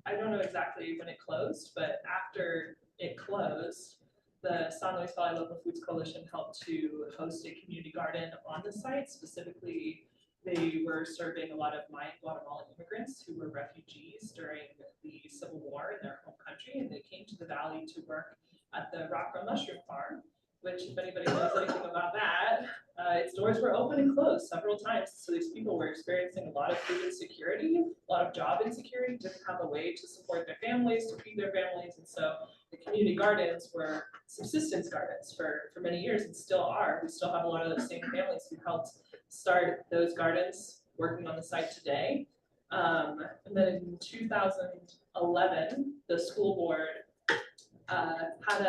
Speaker 4: I don't know exactly when it closed, but after it closed, the San Luis Valley Local Foods Coalition helped to host a community garden on the site. Specifically, they were serving a lot of Mayan Guatemalan immigrants who were refugees during the Civil War in their home country, and they came to the valley to work at the Rockrow Mushroom Farm, which, if anybody knows anything about that, its doors were open and closed several times. So these people were experiencing a lot of food insecurity, a lot of job insecurity, didn't have a way to support their families, to feed their families. And so the community gardens were subsistence gardens for many years and still are. We still have a lot of those same families who helped start those gardens working on the site today. And then in 2011, the school board had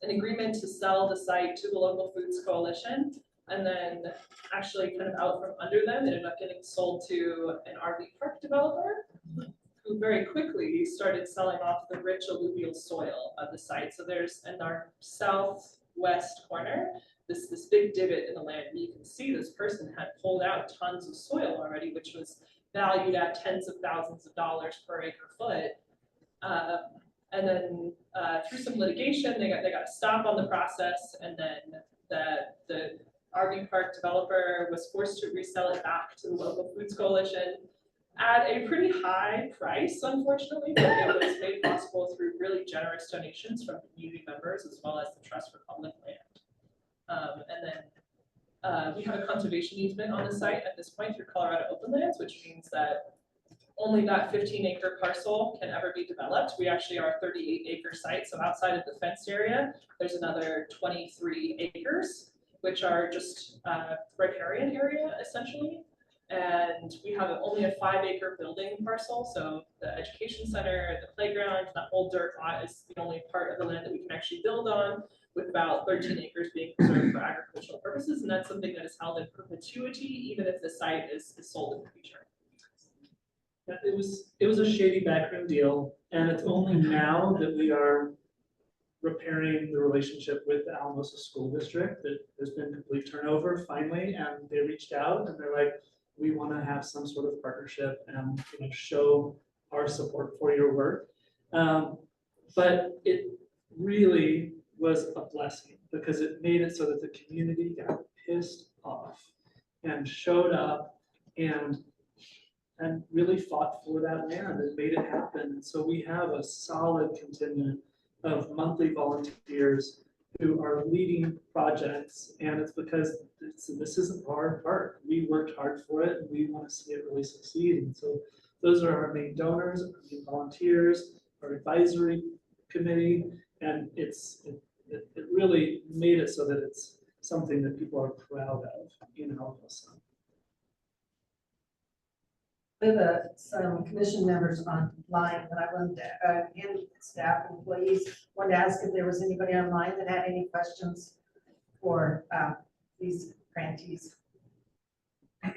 Speaker 4: an agreement to sell the site to the Local Foods Coalition, and then actually kind of out from under them, it ended up getting sold to an RV park developer who very quickly started selling off the rich alluvial soil of the site. So there's in our southwest corner, this big divot in the land, and you can see this person had pulled out tons of soil already, which was valued at tens of thousands of dollars per acre foot. And then through some litigation, they got a stop on the process, and then the RV park developer was forced to resell it back to the Local Foods Coalition at a pretty high price, unfortunately, but it was made possible through really generous donations from community members as well as the Trust for Public Land. And then we have a conservation easement on the site at this point through Colorado Open Lands, which means that only that 15-acre parcel can ever be developed. We actually are a 38-acre site, so outside of the fenced area, there's another 23 acres, which are just riparian area essentially. And we have only a 5-acre building parcel, so the education center, the playground, that whole dirt lot is the only part of the land that we can actually build on, with about 13 acres being preserved for agricultural purposes, and that's something that is held in perpetuity, even if the site is sold in the future.
Speaker 12: It was a shady backroom deal, and it's only now that we are repairing the relationship with the Alamosa School District that there's been complete turnover finally, and they reached out and they're like, we want to have some sort of partnership and show our support for your work. But it really was a blessing because it made it so that the community got pissed off and showed up and really fought for that land and made it happen. And so we have a solid contingent of monthly volunteers who are leading projects, and it's because this isn't our part. We worked hard for it and we want to see it really succeed. And so those are our main donors, our main volunteers, our advisory committee, and it really made it so that it's something that people are proud of in Alamosa.
Speaker 1: We have some commission members online, and I wanted to, and staff employees, wanted to ask if there was anybody online that had any questions for these grantees.
Speaker 18: I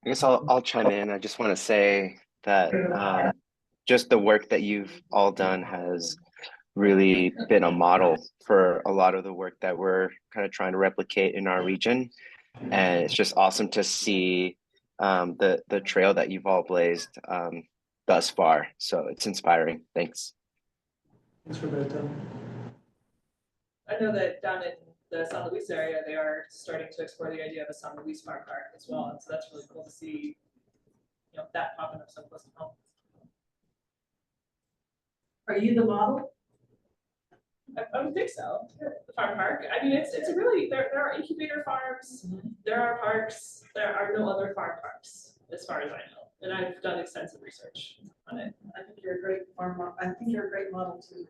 Speaker 18: guess I'll chime in. I just want to say that just the work that you've all done has really been a model for a lot of the work that we're kind of trying to replicate in our region. And it's just awesome to see the trail that you've all blazed thus far. So it's inspiring. Thanks.
Speaker 12: Thanks, Roberto.
Speaker 11: I know that down in the San Luis area, they are starting to explore the idea of a San Luis Farm Park as well, and so that's really cool to see, that popping up so close to home.
Speaker 1: Are you the model?
Speaker 11: I would think so. The farm park. I mean, it's a really there are incubator farms, there are parks, there are no other farm parks as far as I know, and I've done extensive research on it.
Speaker 1: I think you're a great farm. I think you're a great model to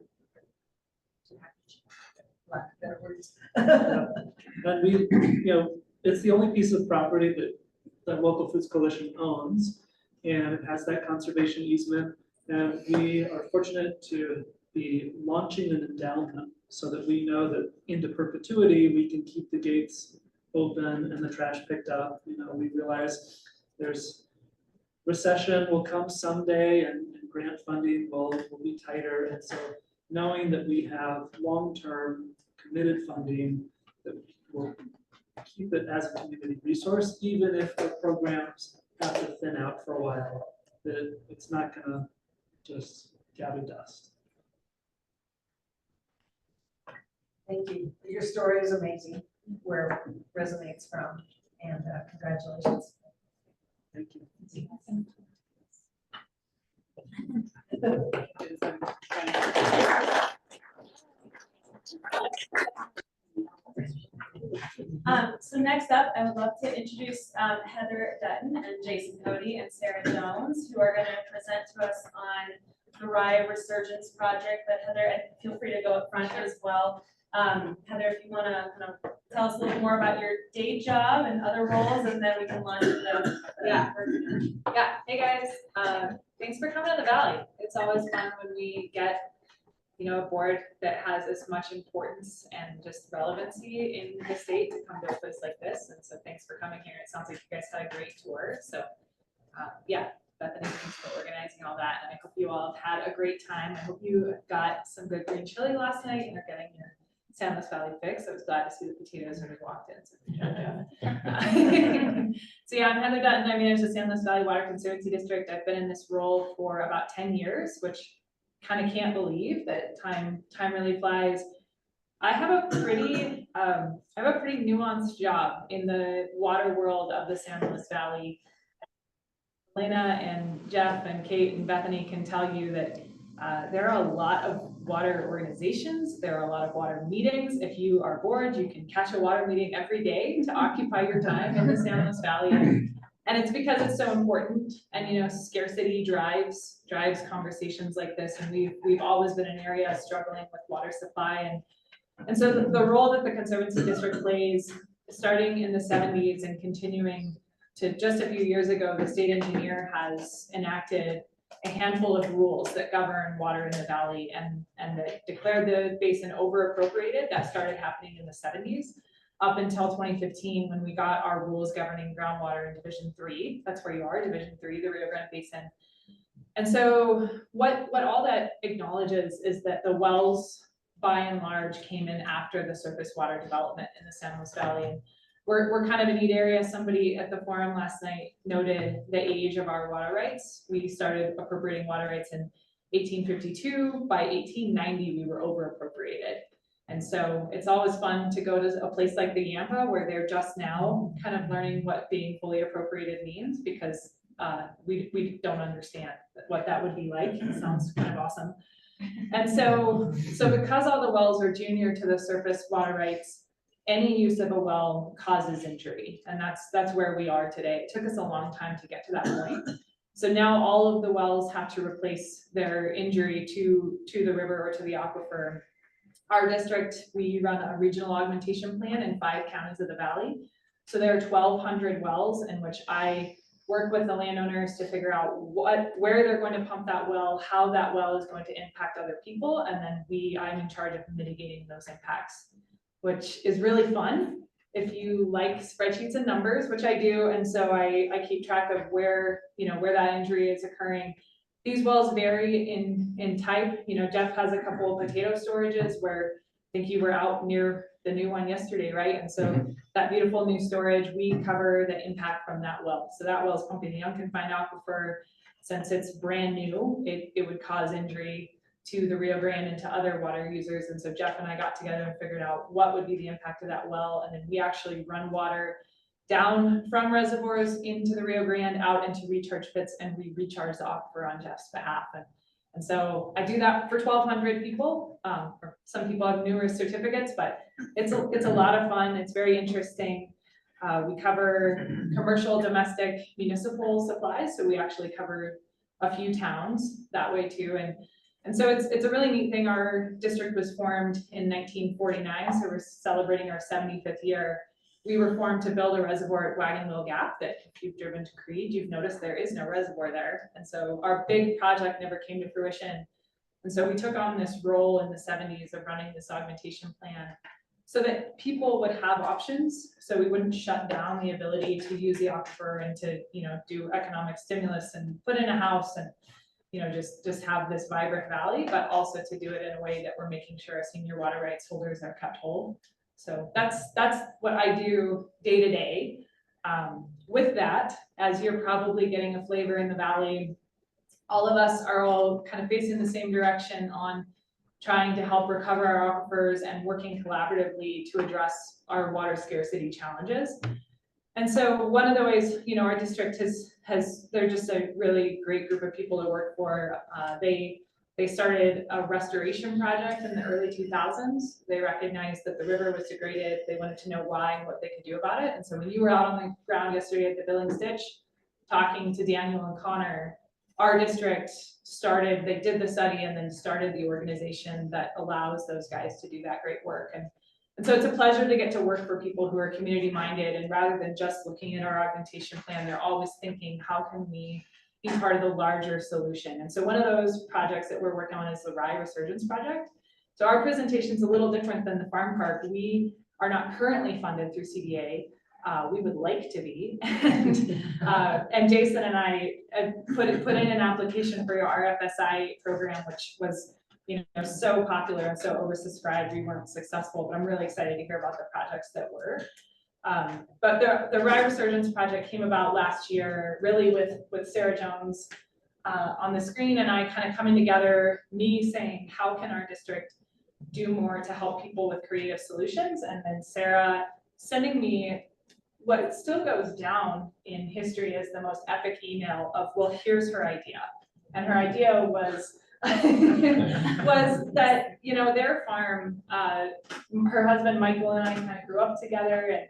Speaker 1: lack of better words.
Speaker 12: And we, it's the only piece of property that Local Foods Coalition owns, and it has that conservation easement. And we are fortunate to be launching an endowment so that we know that into perpetuity, we can keep the gates open and the trash picked up. We realize there's recession will come someday and grant funding will be tighter. And so knowing that we have long-term committed funding that will keep it as a community resource, even if the programs have to thin out for a while, that it's not gonna just gather dust.
Speaker 1: Thank you. Your story is amazing, where it resonates from, and congratulations.
Speaker 12: Thank you.
Speaker 4: So next up, I would love to introduce Heather Dutton and Jason Cody and Sarah Jones, who are going to present to us on the Rye Resurgence Project. But Heather, and feel free to go up front as well. Heather, if you want to kind of tell us a little more about your day job and other roles, and then we can launch the
Speaker 13: Yeah. Hey guys, thanks for coming to the Valley. It's always fun when we get a board that has as much importance and just relevancy in the state to come to a place like this. And so thanks for coming here. It sounds like you guys had a great tour. So yeah, Bethany, thanks for organizing all that. And I hope you all have had a great time. I hope you got some good green chili last night and are getting your San Luis Valley fix. I was glad to see the potatoes when we walked in. So good job, Jeff. So yeah, I'm Heather Dutton. I manage the San Luis Valley Water Conservancy District. I've been in this role for about 10 years, which kind of can't believe that time really flies. I have a pretty nuanced job in the water world of the San Luis Valley. Elena and Jeff and Kate and Bethany can tell you that there are a lot of water organizations. There are a lot of water meetings. If you are bored, you can catch a water meeting every day to occupy your time in the San Luis Valley. And it's because it's so important, and scarcity drives conversations like this. And we've always been an area struggling with water supply, and so the role that the Conservancy District plays, starting in the 70s and continuing to just a few years ago, the state engineer has enacted a handful of rules that govern water in the valley and that declared the basin over appropriated. That started happening in the 70s. Up until 2015, when we got our rules governing groundwater in Division 3, that's where you are, Division 3, the Rio Grande Basin. And so what all that acknowledges is that the wells, by and large, came in after the surface water development in the San Luis Valley. And we're kind of a neat area. Somebody at the forum last night noted the age of our water rights. We started appropriating water rights in 1852. By 1890, we were over appropriated. And so it's always fun to go to a place like the Yampa, where they're just now kind of learning what being fully appropriated means, because we don't understand what that would be like. It sounds kind of awesome. And so because all the wells are junior to the surface water rights, any use of a well causes injury. And that's where we are today. It took us a long time to get to that point. So now all of the wells have to replace their injury to the river or to the aquifer. Our district, we run a regional augmentation plan in 5 counties of the valley. So there are 1,200 wells in which I work with the landowners to figure out where they're going to pump that well, how that well is going to impact other people, and then I'm in charge of mitigating those impacts, which is really fun if you like spreadsheets and numbers, which I do. And so I keep track of where that injury is occurring. These wells vary in type. Jeff has a couple of potato storages where I think you were out near the new one yesterday, right? And so that beautiful new storage, we cover the impact from that well. So that well is pumping the unconfined aquifer. Since it's brand new, it would cause injury to the Rio Grande and to other water users. And so Jeff and I got together and figured out what would be the impact of that well. And then we actually run water down from reservoirs into the Rio Grande, out into recharge pits, and we recharge the aquifer on Jeff's behalf. And so I do that for 1,200 people. Or some people have numerous certificates, but it's a lot of fun. It's very interesting. We cover commercial, domestic, municipal supplies. So we actually cover a few towns that way too. And so it's a really neat thing. Our district was formed in 1949. So we're celebrating our 75th year. We were formed to build a reservoir at Wagon Wheel Gap that if you've driven to Creed, you've noticed there is no reservoir there. And so our big project never came to fruition. And so we took on this role in the 70s of running this augmentation plan so that people would have options. So we wouldn't shut down the ability to use the aquifer and to, do economic stimulus and put in a house and, just have this vibrant valley, but also to do it in a way that we're making sure our senior water rights holders are kept whole. So that's what I do day to day. With that, as you're probably getting a flavor in the valley, all of us are all kind of facing the same direction on trying to help recover our aquifers and working collaboratively to address our water scarcity challenges. And so one of the ways, our district they're just a really great group of people to work for. They started a restoration project in the early 2000s. They recognized that the river was degraded. They wanted to know why and what they could do about it. And so when you were out on the ground yesterday at the Billings Ditch, talking to Daniel and Connor, our district they did the study and then started the organization that allows those guys to do that great work. And so it's a pleasure to get to work for people who are community minded, and rather than just looking at our augmentation plan, they're always thinking, how can we be part of the larger solution? And so one of those projects that we're working on is the Rye Resurgence Project. So our presentation is a little different than the farm park. We are not currently funded through CDA. We would like to be. And Jason and I put in an application for our RFSI program, which was so popular and so oversubscribed, we weren't successful, but I'm really excited to hear about the projects that were. But the Rye Resurgence Project came about last year, really with Sarah Jones on the screen and I kind of coming together, me saying, how can our district do more to help people with creative solutions? And then Sarah sending me what still goes down in history as the most epic email of, well, here's her idea. And her idea was that, their farm, her husband Michael and I kind of grew up together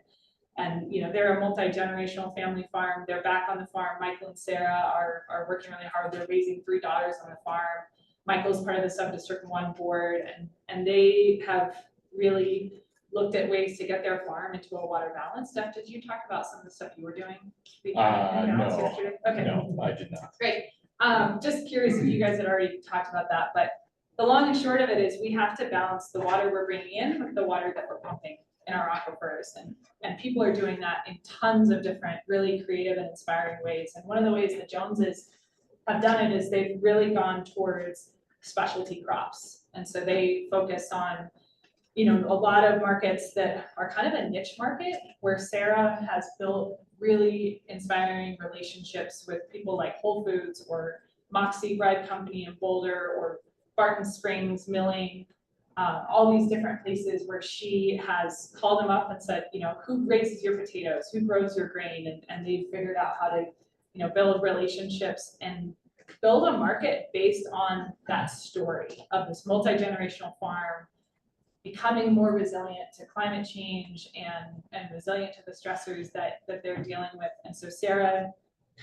Speaker 13: and they're a multi-generational family farm. They're back on the farm. Michael and Sarah are working really hard. They're raising 3 daughters on the farm. Michael's part of the Sub-District 1 board and they have really looked at ways to get their farm into a water balance. Steph, did you talk about some of the stuff you were doing?
Speaker 9: No,
Speaker 13: okay.
Speaker 9: No, I did not.
Speaker 13: Great. Just curious if you guys had already talked about that, but the long and short of it is we have to balance the water we're bringing in with the water that we're pumping in our aquifers. And people are doing that in tons of different really creative and inspiring ways. And one of the ways the Joneses have done it is they've really gone towards specialty crops. And so they focus on, a lot of markets that are kind of a niche market where Sarah has built really inspiring relationships with people like Whole Foods or Moxie Bread Company in Boulder or Barton Springs Milling, all these different places where she has called them up and said, who raises your potatoes, who grows your grain, and they've figured out how to, build relationships and build a market based on that story of this multi-generational farm becoming more resilient to climate change and resilient to the stressors that they're dealing with. And so Sarah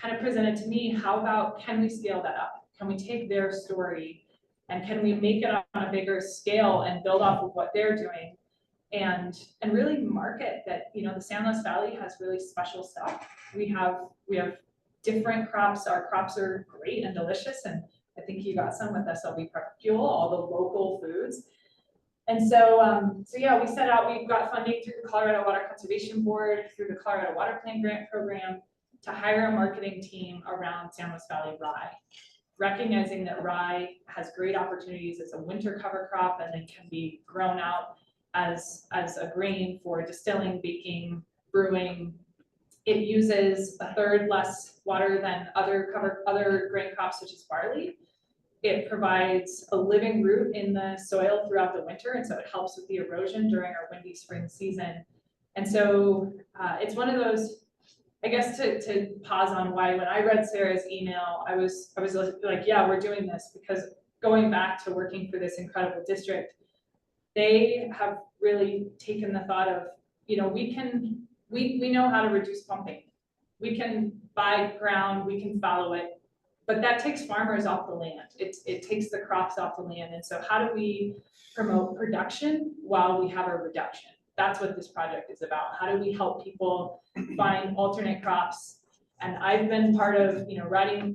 Speaker 13: kind of presented to me, how about, can we scale that up? Can we take their story and can we make it on a bigger scale and build off of what they're doing and really market that, the San Luis Valley has really special stuff. We have different crops. Our crops are great and delicious. And I think you got some with SLB Prep Fuel, all the local foods. And so yeah, we set out, we've got funding through the Colorado Water Conservation Board, through the Colorado Water Plan Grant Program to hire a marketing team around San Luis Valley rye, recognizing that rye has great opportunities as a winter cover crop and then can be grown out as a grain for distilling, baking, brewing. It uses a third less water than other grain crops such as barley. It provides a living root in the soil throughout the winter, and so it helps with the erosion during our windy spring season. And so it's one of those, I guess, to pause on why when I read Sarah's email, I was like, yeah, we're doing this, because going back to working for this incredible district, they have really taken the thought of, you know, we know how to reduce pumping. We can buy ground, we can fallow it, but that takes farmers off the land. It takes the crops off the land. And so how do we promote production while we have a reduction? That's what this project is about. How do we help people find alternate crops? And I've been part of, you know,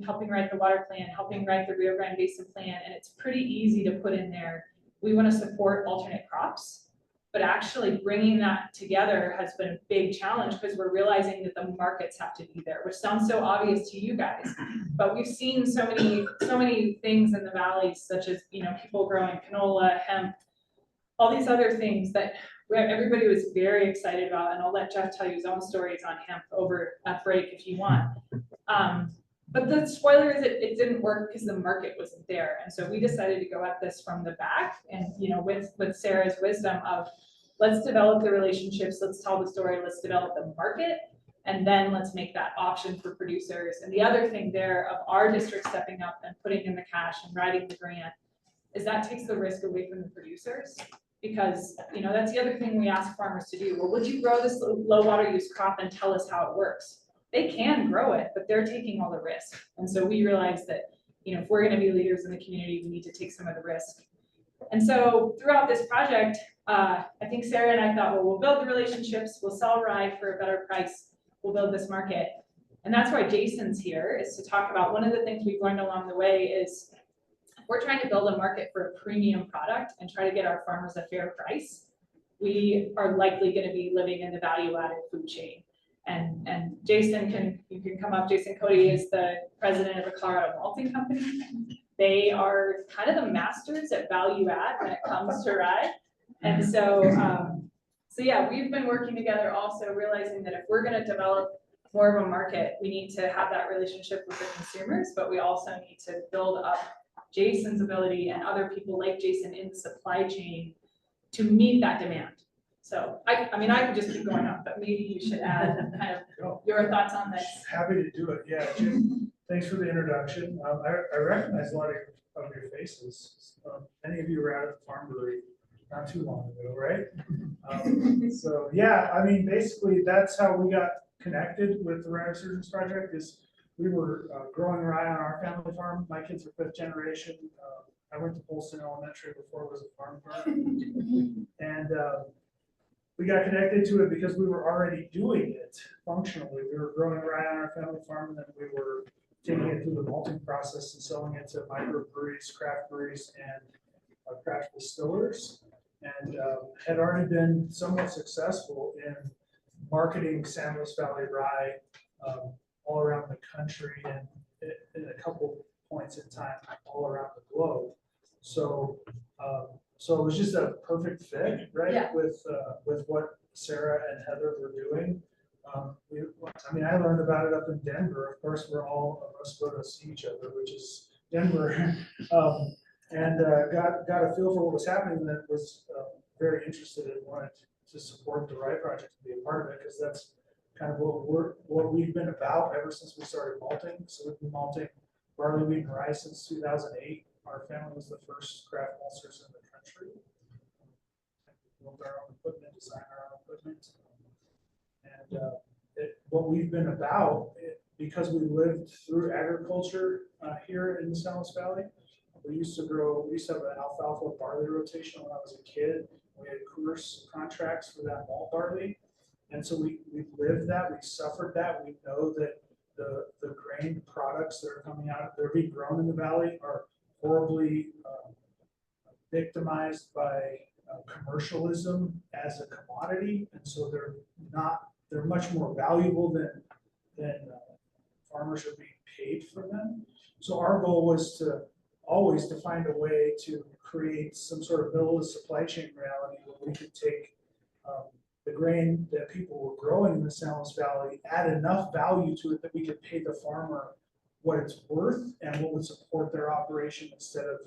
Speaker 13: helping write the water plan, helping write the Rio Grande Basin plan, and it's pretty easy to put in there, we want to support alternate crops, but actually bringing that together has been a big challenge, because we're realizing that the markets have to be there, which sounds so obvious to you guys, but we've seen so many things in the valleys, such as, you know, people growing canola, hemp, all these other things that everybody was very excited about, and I'll let Jeff tell you his own stories on hemp over at break if you want. But the spoiler is it didn't work because the market wasn't there, and so we decided to go at this from the back, and you know, with Sarah's wisdom of, let's develop the relationships, let's tell the story, let's develop the market, and then let's make that option for producers. And the other thing there of our district stepping up and putting in the cash and writing the grant is that takes the risk away from the producers. Because, you know, that's the other thing we ask farmers to do. Well, would you grow this low water use crop and tell us how it works? They can grow it, but they're taking all the risk. And so we realized that, you know, if we're going to be leaders in the community, we need to take some of the risk. And so throughout this project, I think Sarah and I thought, well, we'll build the relationships, we'll sell rye for a better price, we'll build this market. And that's why Jason's here, is to talk about one of the things we've learned along the way is we're trying to build a market for a premium product and try to get our farmers a fair price. We are likely going to be living in the value-added food chain. And Jason you can come up. Jason Cody is the president of a Colorado malting company. They are kind of the masters at value add when it comes to rye. And so yeah, we've been working together also, realizing that if we're going to develop more of a market, we need to have that relationship with the consumers, but we also need to build up Jason's ability and other people like Jason in the supply chain to meet that demand. So I mean, I could just keep going on, but maybe you should add kind of your thoughts on this.
Speaker 8: Happy to do it. Yeah, Jim, thanks for the introduction. I recognize a lot of your faces. Many of you were out at the farm brewery not too long ago, right? So yeah, I mean, basically that's how we got connected with the Rye Resurgence Project. Is we were growing rye on our family farm. My kids are 5th generation. I went to Polson Elementary before it was a farm farm. And we got connected to it because we were already doing it functionally. We were growing rye on our family farm, and then we were taking it through the malting process and selling it to microbreweries, craft breweries, and craft distillers. And had already been somewhat successful in marketing San Luis Valley rye all around the country and in a couple points in time all around the globe. So so it was just a perfect fit, right? Yeah. With what Sarah and Heather were doing. I mean, I learned about it up in Denver. Of course, we're all of us go to see each other, which is Denver, and got a feel for what was happening, and then was very interested and wanted to support the Rye Project, to be a part of it, because that's kind of what we've been about ever since we started malting. So we've been malting barley, wheat, and rye since 2008. Our family was the first craft maltsters in the country. We built our own equipment, designed our own equipment, and what we've been about, because we lived through agriculture here in the San Luis Valley. We used to have an alfalfa barley rotation when I was a kid. We had course contracts for that malt barley. And so we lived that, we suffered that. We know that the grain products that are coming out, they're being grown in the valley, are horribly victimized by commercialism as a commodity. And so they're much more valuable than farmers are being paid for them. So our goal was always to find a way to create some sort of middle of the supply chain reality where we could take the grain that people were growing in the San Luis Valley, add enough value to it that we could pay the farmer what it's worth and what would support their operation instead of,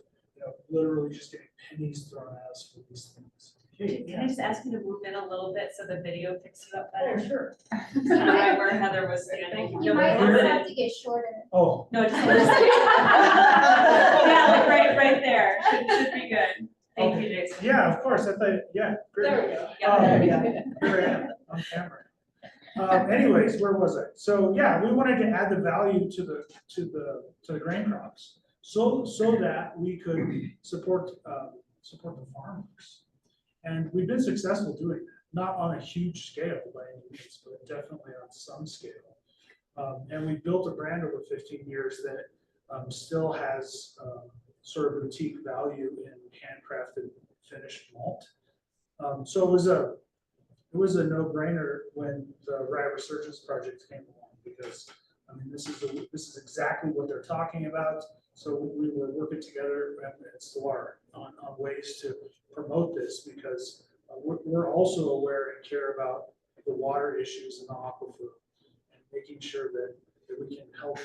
Speaker 8: literally just getting pennies thrown at us for these things.
Speaker 4: Can I just ask you to move in a little bit so the video picks it up better?
Speaker 8: Oh, sure.
Speaker 4: Right where Heather was standing.
Speaker 3: You might also have to get shorter.
Speaker 8: Oh.
Speaker 4: No, just. Yeah, like right there. Should be good. Thank you, Jason.
Speaker 8: Yeah, of course. I thought, yeah, great.
Speaker 4: There we go. Yeah,
Speaker 8: Here I am on camera. Anyways, where was I? So yeah, we wanted to add the value to the grain crops, so that we could support the farmers, and we've been successful doing that. Not on a huge scale by any means, but definitely on some scale. And we built a brand over 15 years that still has sort of boutique value in handcrafted finished malt. So it was a no-brainer when the Rye Resurgence Project came along, because I mean this is exactly what they're talking about. So we were working together at Stellar on ways to promote this, because we're also aware and care about the water issues in the aquifer and making sure that we can help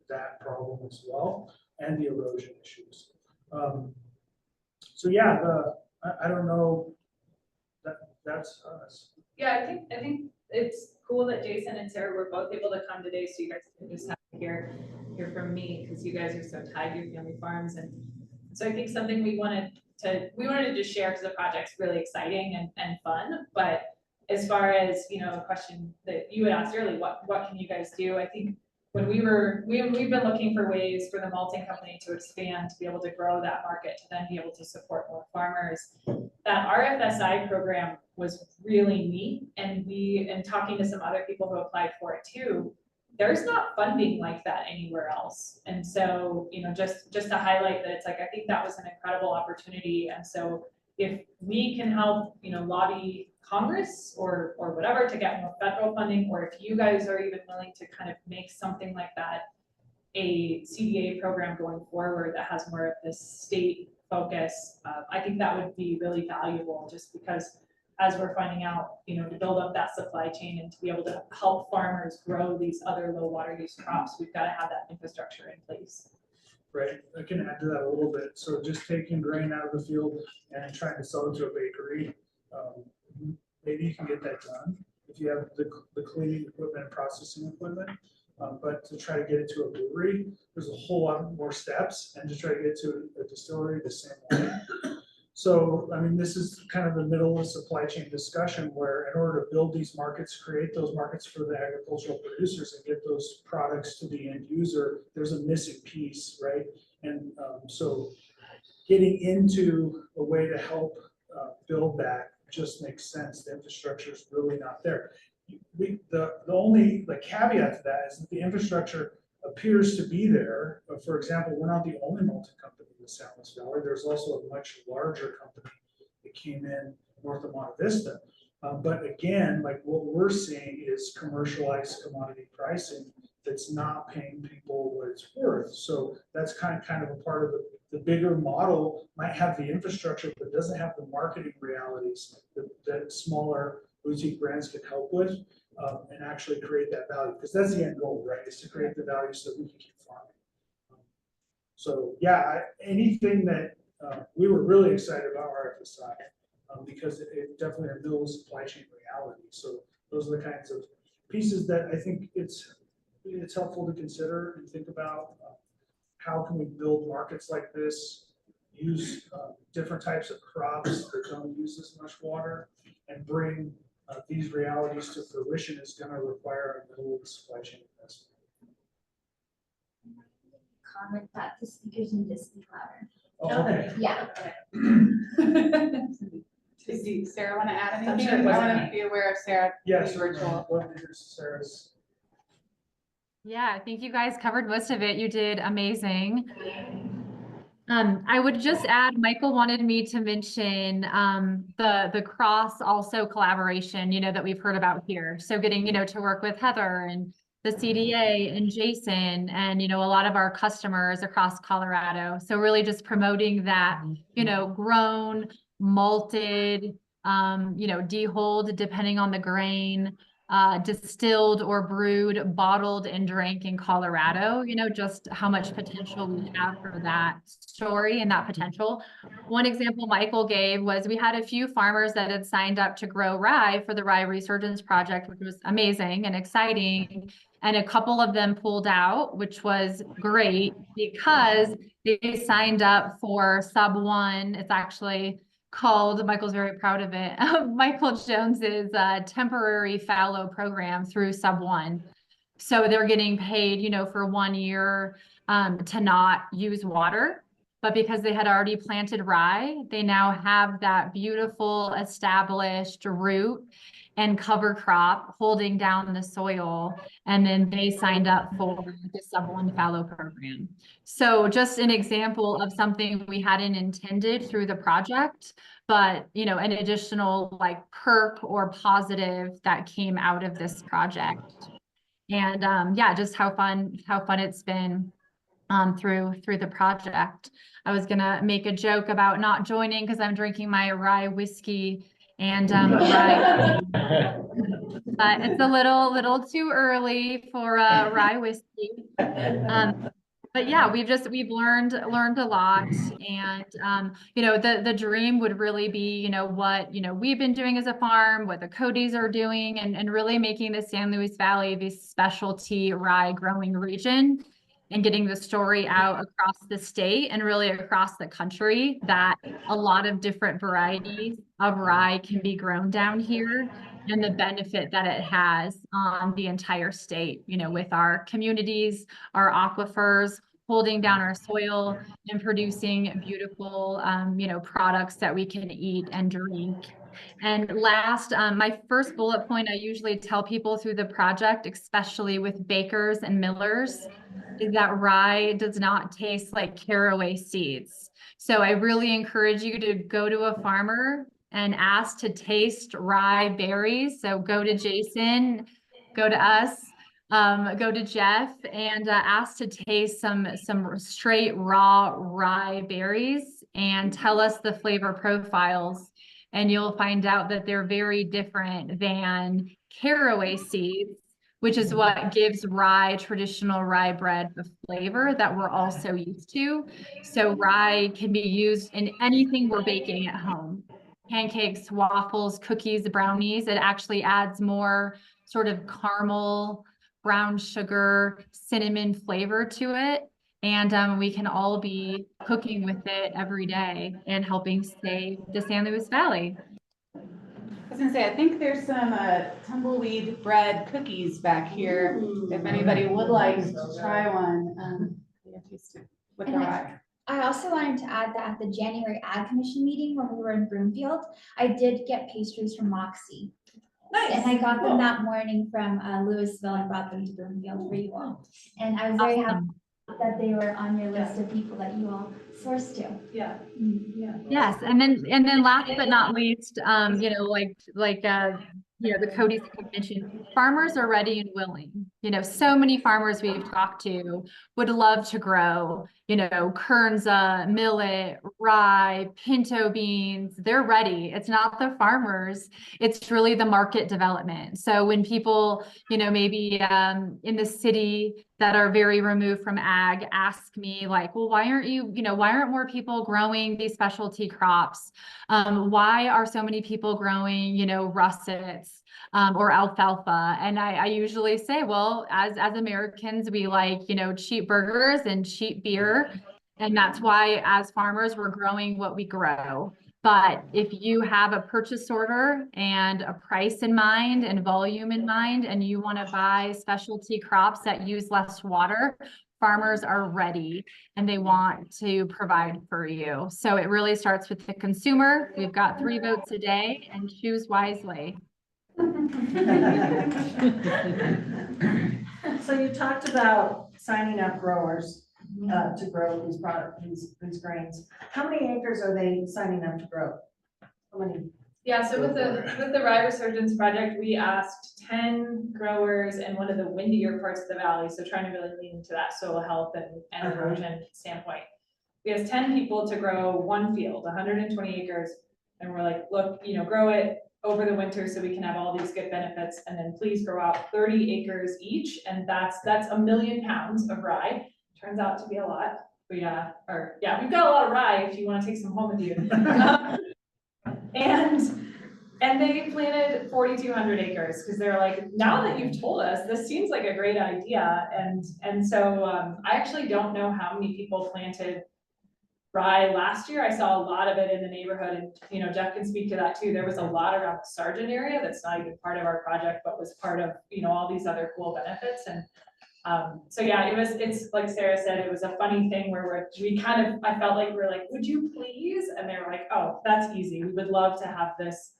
Speaker 8: that problem as well, and the erosion issues. So yeah, I don't know, that's us.
Speaker 13: Yeah, I think it's cool that Jason and Sarah were both able to come today, so you guys can just have to hear from me, because you guys are so tied to your family farms. And so I think something we wanted to just share, because the project's really exciting and fun. But as far as, a question that you had asked earlier, what can you guys do? I think when we've been looking for ways for the malting company to expand, to be able to grow that market, to then be able to support more farmers. That RFSI program was really neat, and in talking to some other people who applied for it too, there's not funding like that anywhere else. And so, just to highlight that, it's like, I think that was an incredible opportunity. And so if we can help, lobby Congress or whatever to get more federal funding, or if you guys are even willing to kind of make something like that a CDA program going forward that has more of this state focus, I think that would be really valuable, just because as we're finding out, to build up that supply chain and to be able to help farmers grow these other low water use crops, we've got to have that infrastructure in place.
Speaker 8: Right, I can add to that a little bit. So just taking grain out of the field and trying to sell it to a bakery, maybe you can get that done if you have the cleaning equipment and processing equipment. But to try to get it to a brewery, there's a whole lot more steps, and to try to get to a distillery the same way. So, I mean, this is kind of the middle of supply chain discussion, where in order to build these markets, create those markets for the agricultural producers and get those products to the end user, there's a missing piece, right? And so getting into a way to help build that just makes sense. The infrastructure is really not there. The only caveat to that is that the infrastructure appears to be there. For example, we're not the only malting company in the San Luis Valley. There's also a much larger company that came in north of Monte Vista. But again, what we're seeing is commercialized commodity pricing that's not paying people what it's worth. So that's kind of a part of the bigger model. Might have the infrastructure, but doesn't have the marketing realities that smaller boutique brands can help with. And actually create that value, because that's the end goal, right? Is to create the value so that we can keep farming. So yeah, anything that we were really excited about RFSI because it definitely a middle supply chain reality. So those are the kinds of pieces that I think it's helpful to consider and think about. How can we build markets like this? Use different types of crops that don't use as much water, and bring these realities to fruition is going to require a middle of the supply chain investment.
Speaker 3: Comment that the speakers need to speak louder.
Speaker 8: Oh, okay.
Speaker 3: Yeah.
Speaker 10: Does Sarah want to add
Speaker 13: I'm
Speaker 10: anything?
Speaker 13: sure it
Speaker 10: I
Speaker 13: wasn't
Speaker 10: want to be aware of Sarah.
Speaker 8: Yes,
Speaker 10: virtual.
Speaker 8: Sarah's.
Speaker 16: Yeah, I think you guys covered most of it. You did amazing. I would just add, Michael wanted me to mention the cross also collaboration, that we've heard about here. So getting, to work with Heather and the CDA and Jason and, you know, a lot of our customers across Colorado. So really just promoting that, you know, grown, malted, you know, dehulled depending on the grain, distilled or brewed, bottled and drank in Colorado, you know, just how much potential we have for that story and that potential. One example Michael gave was we had a few farmers that had signed up to grow rye for the Rye Resurgence Project, which was amazing and exciting. And a couple of them pulled out, which was great because they signed up for Sub 1. It's actually called, Michael's very proud of it, Michael Jones's temporary fallow program through Sub 1. So they're getting paid, you know, for 1 year to not use water. But because they had already planted rye, they now have that beautiful established root and cover crop holding down the soil. And then they signed up for the Sub 1 fallow program. So just an example of something we hadn't intended through the project, but, you know, an additional like perk or positive that came out of this project. And yeah, just how fun it's been through the project. I was gonna make a joke about not joining because I'm drinking my rye whiskey and rye. It's a little too early for rye whiskey. But yeah, we've learned a lot, and you know, the dream would really be, you know, what, you know, we've been doing as a farm, what the Codys are doing, and really making the San Luis Valley this specialty rye growing region, and getting the story out across the state and really across the country that a lot of different varieties of rye can be grown down here, and the benefit that it has on the entire state, you know, with our communities, our aquifers, holding down our soil and producing beautiful, you know, products that we can eat and drink. And last, my first bullet point, I usually tell people through the project, especially with bakers and millers, is that rye does not taste like caraway seeds. So I really encourage you to go to a farmer and ask to taste rye berries. So go to Jason, go to us, go to Jeff, and ask to taste some straight raw rye berries and tell us the flavor profiles. And you'll find out that they're very different than caraway seeds, which is what gives rye, traditional rye bread, the flavor that we're all so used to. So rye can be used in anything we're baking at home. Pancakes, waffles, cookies, brownies. It actually adds more sort of caramel, brown sugar, cinnamon flavor to it. And we can all be cooking with it every day and helping save the San Luis Valley.
Speaker 10: I was gonna say, I think there's some tumbleweed bread cookies back here. If anybody would like to try one, with the rye.
Speaker 3: I also wanted to add that at the January Ag Commission meeting when we were in Broomfield, I did get pastries from Moxie.
Speaker 1: Nice.
Speaker 3: And I got them that morning from Louisville and brought them to Broomfield for you all. And I was very happy that they were on your list of people that you all sourced to.
Speaker 1: Yeah.
Speaker 3: Yeah.
Speaker 16: Yes, and then last but not least, you know, like you know, the Codys mentioned, farmers are ready and willing. You know, so many farmers we've talked to would love to grow, you know, kernza, millet, rye, pinto beans. They're ready. It's not the farmers, it's really the market development. So when people, you know, maybe in the city that are very removed from ag ask me like, well, why aren't more people growing these specialty crops? Why are so many people growing, you know, russets or alfalfa? And I usually say, well, as Americans, we like, you know, cheap burgers and cheap beer. And that's why as farmers, we're growing what we grow. But if you have a purchase order and a price in mind and volume in mind, and you want to buy specialty crops that use less water, farmers are ready and they want to provide for you. So it really starts with the consumer. We've got 3 votes a day, and choose wisely.
Speaker 1: So you talked about signing up growers to grow these grains. How many acres are they signing up to grow? How many?
Speaker 13: Yeah, so with the Rye Resurgence Project, we asked 10 growers in one of the windier parts of the valley, so trying to really lean into that soil health and erosion standpoint. We asked 10 people to grow one field, 120 acres, and we're like, look, you know, grow it over the winter so we can have all these good benefits, and then please grow out 30 acres each, and that's 1 million pounds of rye. Turns out to be a lot. We've got a lot of rye if you want to take some home with you. And they planted 4,200 acres because they're like, now that you've told us, this seems like a great idea. And so I actually don't know how many people planted rye last year. I saw a lot of it in the neighborhood, and you know, Jeff can speak to that too. There was a lot around the Sargent area that's not even part of our project, but was part of, you know, all these other cool benefits. And so yeah, it's like Sarah said, it was a funny thing where I felt like we're like, would you please? And they were like, oh, that's easy. We would love to have this,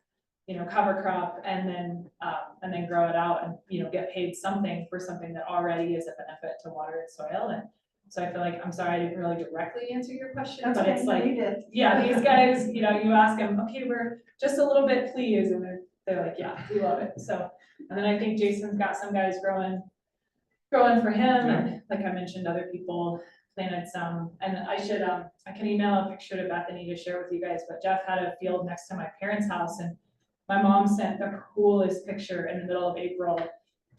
Speaker 13: you know, cover crop and then grow it out and, you know, get paid something for something that already is a benefit to water and soil. And so I feel like, I'm sorry, I didn't really directly answer your question, but it's like, yeah, these guys, you know, you ask them, okay, we're just a little bit please, and they're like, yeah, we love it. So, and then I think Jason's got some guys growing for him, and like I mentioned, other people planted some, and I can email a picture to Bethany to share with you guys, but Jeff had a field next to my parents' house, and my mom sent the coolest picture in the middle of April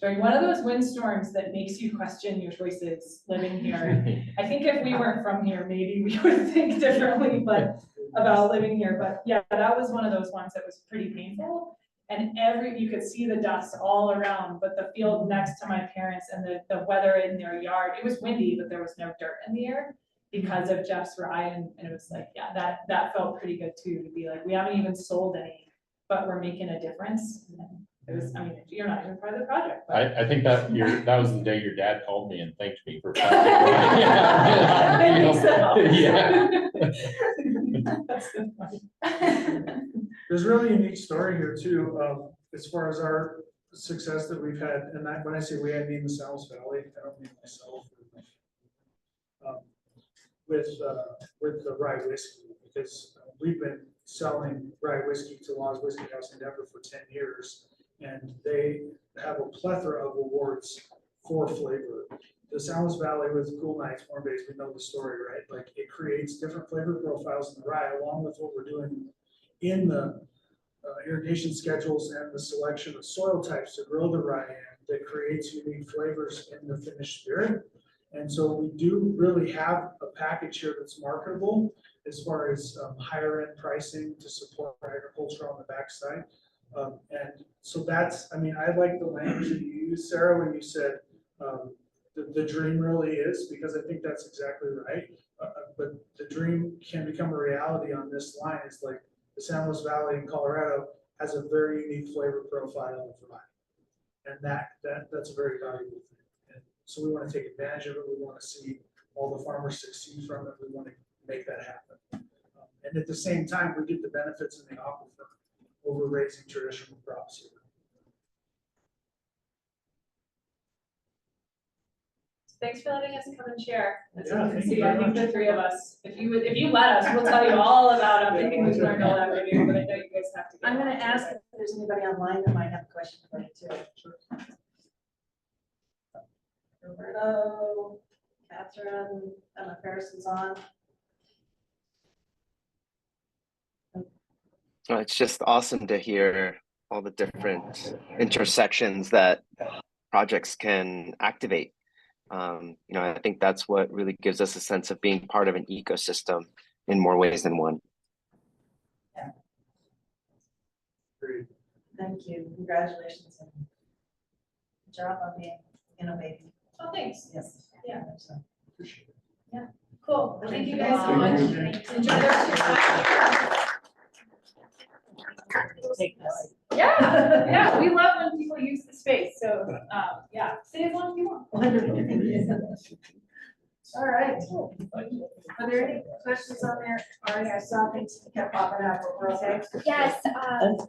Speaker 13: during one of those windstorms that makes you question your choices living here. I think if we weren't from here, maybe we would think differently, but about living here. But yeah, that was one of those ones that was pretty painful. And you could see the dust all around, but the field next to my parents and the weather in their yard, it was windy, but there was no dirt in the air because of Jeff's rye. And it was like, yeah, that felt pretty good too, to be like, we haven't even sold any, but we're making a difference. It was, I mean, you're not even part of the project. But.
Speaker 9: I think that was the day your dad called me and thanked me for.
Speaker 13: I think so.
Speaker 9: Yeah.
Speaker 13: That's so funny.
Speaker 8: There's a really unique story here too, as far as our success that we've had. And when I say we, I mean the Salos Valley. I don't mean myself. With the rye whiskey, because we've been selling rye whiskey to Law's Whiskey House in Denver for 10 years. And they have a plethora of awards for flavor. The Salos Valley with Cool Nights, Warm Days, we know the story, right? Like it creates different flavor profiles in the rye, along with what we're doing in the irrigation schedules and the selection of soil types to grow the rye in that creates unique flavors in the finished spirit. And so we do really have a package here that's marketable as far as higher end pricing to support agriculture on the backside. And so that's, I mean, I like the language that you used, Sarah, when you said the dream really is, because I think that's exactly right. But the dream can become a reality on this line. It's like the San Luis Valley in Colorado has a very unique flavor profile of rye. And that's a very valuable thing. And so we want to take advantage of it. We want to see all the farmers succeed from it. We want to make that happen. And at the same time, we get the benefits in the aquifer over raising traditional crops here.
Speaker 13: Thanks for letting us come and share. As you
Speaker 8: Yeah,
Speaker 13: can
Speaker 8: thank
Speaker 13: see,
Speaker 8: you
Speaker 13: I
Speaker 8: very
Speaker 13: think
Speaker 8: much.
Speaker 13: the three of us, if you let us, we'll tell you all about everything we've learned all afternoon, but I know you guys have to.
Speaker 1: I'm gonna ask if there's anybody online that might have a question for you too. Roberto, Catherine, Emma Ferris is on.
Speaker 18: Well, it's just awesome to hear all the different intersections that projects can activate. You know, I think that's what really gives us a sense of being part of an ecosystem in more ways than one.
Speaker 1: Yeah. Great. Thank you. Congratulations. And good job on being innovative.
Speaker 13: Oh, thanks.
Speaker 1: Yes.
Speaker 13: Yeah.
Speaker 1: So,
Speaker 8: appreciate it.
Speaker 13: Yeah. Cool. Well, thank you guys so
Speaker 1: Thank
Speaker 13: much.
Speaker 1: you.
Speaker 13: Enjoy the rest of your time.
Speaker 1: Take this.
Speaker 13: Yeah, yeah, we love when people use the space, so, yeah, stay as long as you want.
Speaker 1: Wonderful. Thank you. All right. Are there any questions on there? Already, I saw things kept popping up. We're okay?
Speaker 3: Yes,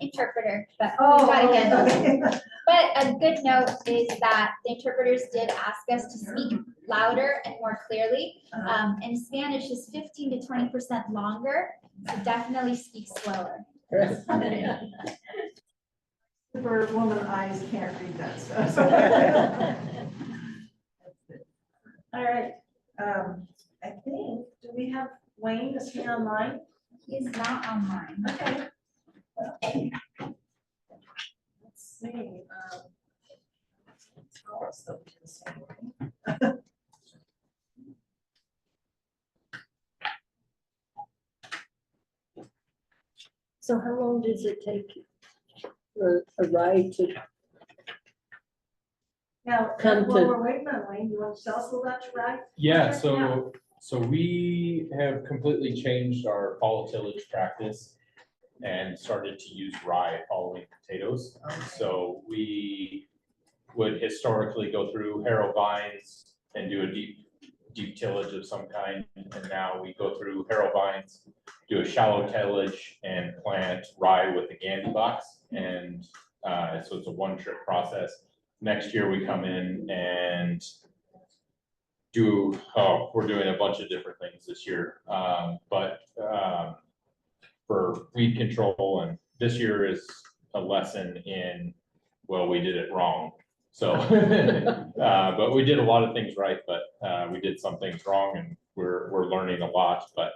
Speaker 3: interpreter, but
Speaker 1: Oh,
Speaker 3: we gotta get
Speaker 1: okay.
Speaker 3: those. But a good note is that the interpreters did ask us to speak louder and more clearly. And Spanish is 15 to 20% longer, so definitely speak slower.
Speaker 1: Superwoman eyes can't read that stuff. All right, I think, do we have Wayne, is he online?
Speaker 3: He's not online.
Speaker 1: Okay. Let's see. Oh, it's still the same.
Speaker 17: So how long does it take for a ride to
Speaker 1: Now,
Speaker 17: come
Speaker 1: while
Speaker 17: to?
Speaker 1: we're waiting on Wayne, you want to tell us a little about your ride?
Speaker 9: Yeah, so we have completely changed our fall tillage practice and started to use rye following potatoes. So we would historically go through harrow vines and do a deep tillage of some kind. And now we go through harrow vines, do a shallow tillage and plant rye with a Gandy box. And so it's a one-trip process. Next year we come in and we're doing a bunch of different things this year. For weed control, and this year is a lesson in, well, we did it wrong. So, but we did a lot of things right, but we did some things wrong, and we're learning a lot. But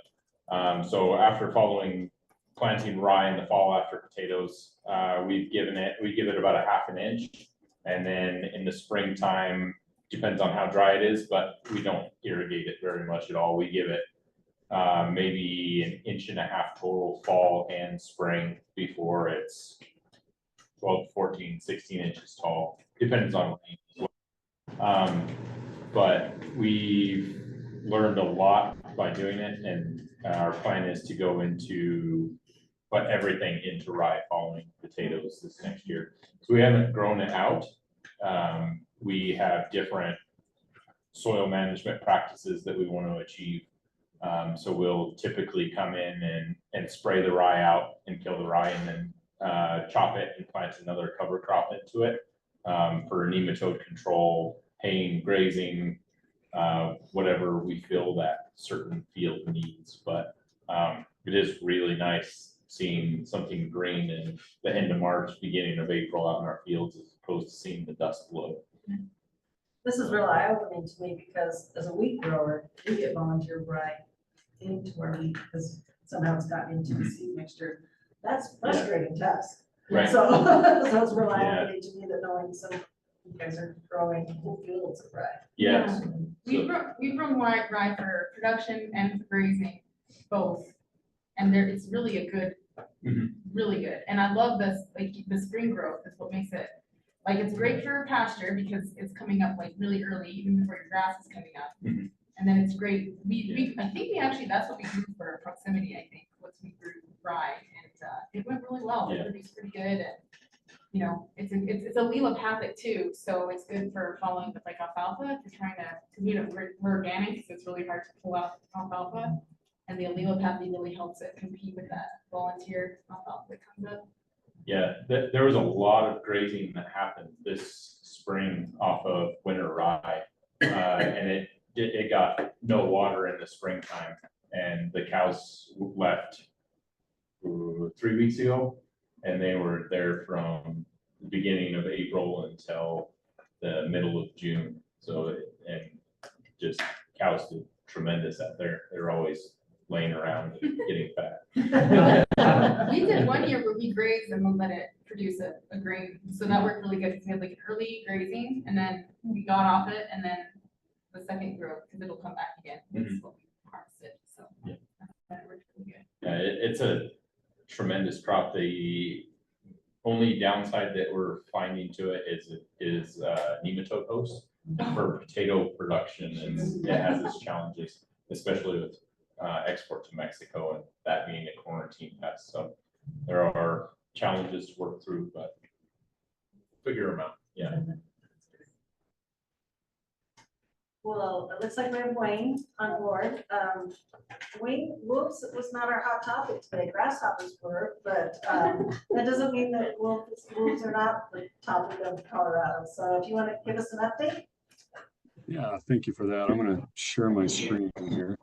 Speaker 9: so after planting rye in the fall after potatoes, we give it about a ½ inch, and then in the springtime, depends on how dry it is, but we don't irrigate it very much at all. We give it maybe 1.5 inches total fall and spring before it's 12, 14, 16 inches tall, depends on rain as well. But we've learned a lot by doing it, and our plan is to go put everything into rye following potatoes this next year. So we haven't grown it out. We have different soil management practices that we want to achieve. So we'll typically come in and spray the rye out and kill the rye, and then chop it and plant another cover crop into it for nematode control, haying, grazing, whatever we feel that certain field needs. But it is really nice seeing something green in the end of March, beginning of April out in our fields, as opposed to seeing the dust blow.
Speaker 1: This is real eye-opening to me because as a wheat grower, we get volunteer rye into our wheat because somehow it's gotten into the seed mixture. That's frustrating to us.
Speaker 9: Right.
Speaker 1: So, so it's real eye-opening to me that knowing some of you guys are growing whole fields of rye.
Speaker 9: Yes.
Speaker 14: We've grown rye for production and for grazing, both. And it's really a good, really good. And I love this, like the spring growth is what makes it, like it's great for pasture because it's coming up like really early, even before your grass is coming up. And then it's great. I think that's what we grew for proximity, I think, once we grew rye, and it went really well. It produced pretty good, and you know, it's allelopathic too, so it's good for following with like alfalfa. If you're trying to, we're organic, so it's really hard to pull out alfalfa, and the allelopathy really helps it compete with that volunteer alfalfa that comes up.
Speaker 9: Yeah, there was a lot of grazing that happened this spring off of winter rye, and it got no water in the springtime, and the cows left 3 weeks ago, and they were there from the beginning of April until the middle of June. So, and just cows did tremendous out there. They're always laying around and getting fat.
Speaker 14: We did one year where we grazed and we let it produce a grain. So that worked really good because we had like an early grazing, and then we got off it, and then the second growth, because it'll come back again. That's what we harvested. So that worked really good.
Speaker 9: Yeah, it's a tremendous crop. The only downside that we're finding to it is nematode host for potato production, and it has its challenges, especially with export to Mexico and that being a quarantine pest. So there are challenges to work through, but figure them out. Yeah.
Speaker 1: Well, it looks like we have Wayne on board. Wayne, wolves was not our hot topic today. Grasshoppers were, but that doesn't mean that wolves are not the topic of Colorado. So if you want to give us an update.
Speaker 22: Yeah, thank you for that. I'm going to share my screen here.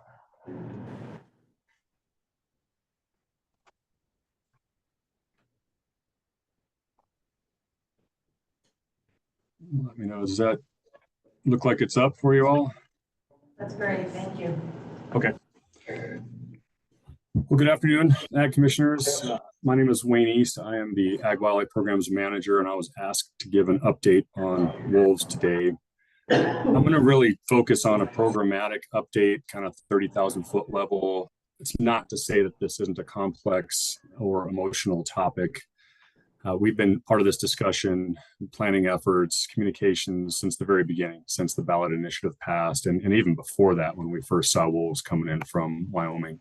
Speaker 19: Let me know, does that look like it's up for you all?
Speaker 1: That's great, thank you.
Speaker 19: Okay. Well, good afternoon, Ag Commissioners. My name is Wayne East. I am the Ag Wildlife Programs Manager, and I was asked to give an update on wolves today. I'm going to really focus on a programmatic update, kind of 30,000 foot level. It's not to say that this isn't a complex or emotional topic. We've been part of this discussion, planning efforts, communications since the very beginning, since the ballot initiative passed, and even before that, when we first saw wolves coming in from Wyoming.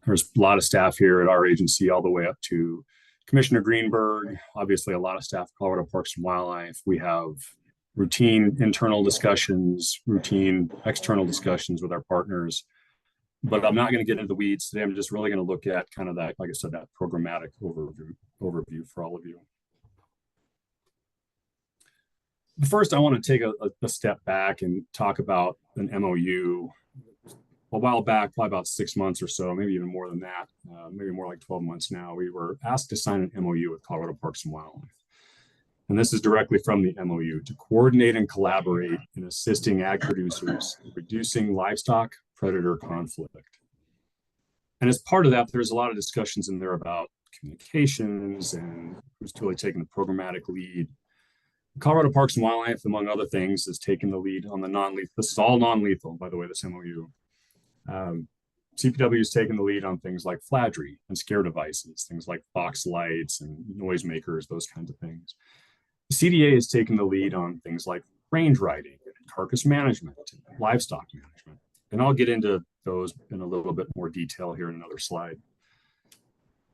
Speaker 19: There's a lot of staff here at our agency, all the way up to Commissioner Greenberg, obviously a lot of staff at Colorado Parks and Wildlife. We have routine internal discussions, routine external discussions with our partners. But I'm not going to get into the weeds today. I'm just really going to look at kind of that, like I said, that programmatic overview for all of you. But first, I want to take a step back and talk about an MOU. A while back, probably about 6 months or so, maybe even more than that, maybe more like 12 months now, we were asked to sign an MOU with Colorado Parks and Wildlife. And this is directly from the MOU to coordinate and collaborate in assisting ag producers, in reducing livestock predator conflict. And as part of that, there's a lot of discussions in there about communications and who's totally taking the programmatic lead. Colorado Parks and Wildlife, among other things, is taking the lead on the non-lethal. This is all non-lethal, by the way, this MOU. CPW is taking the lead on things like fladry and scare devices, things like box lights and noisemakers, those kinds of things. The CDA is taking the lead on things like range riding, carcass management, livestock management. And I'll get into those in a little bit more detail here in another slide.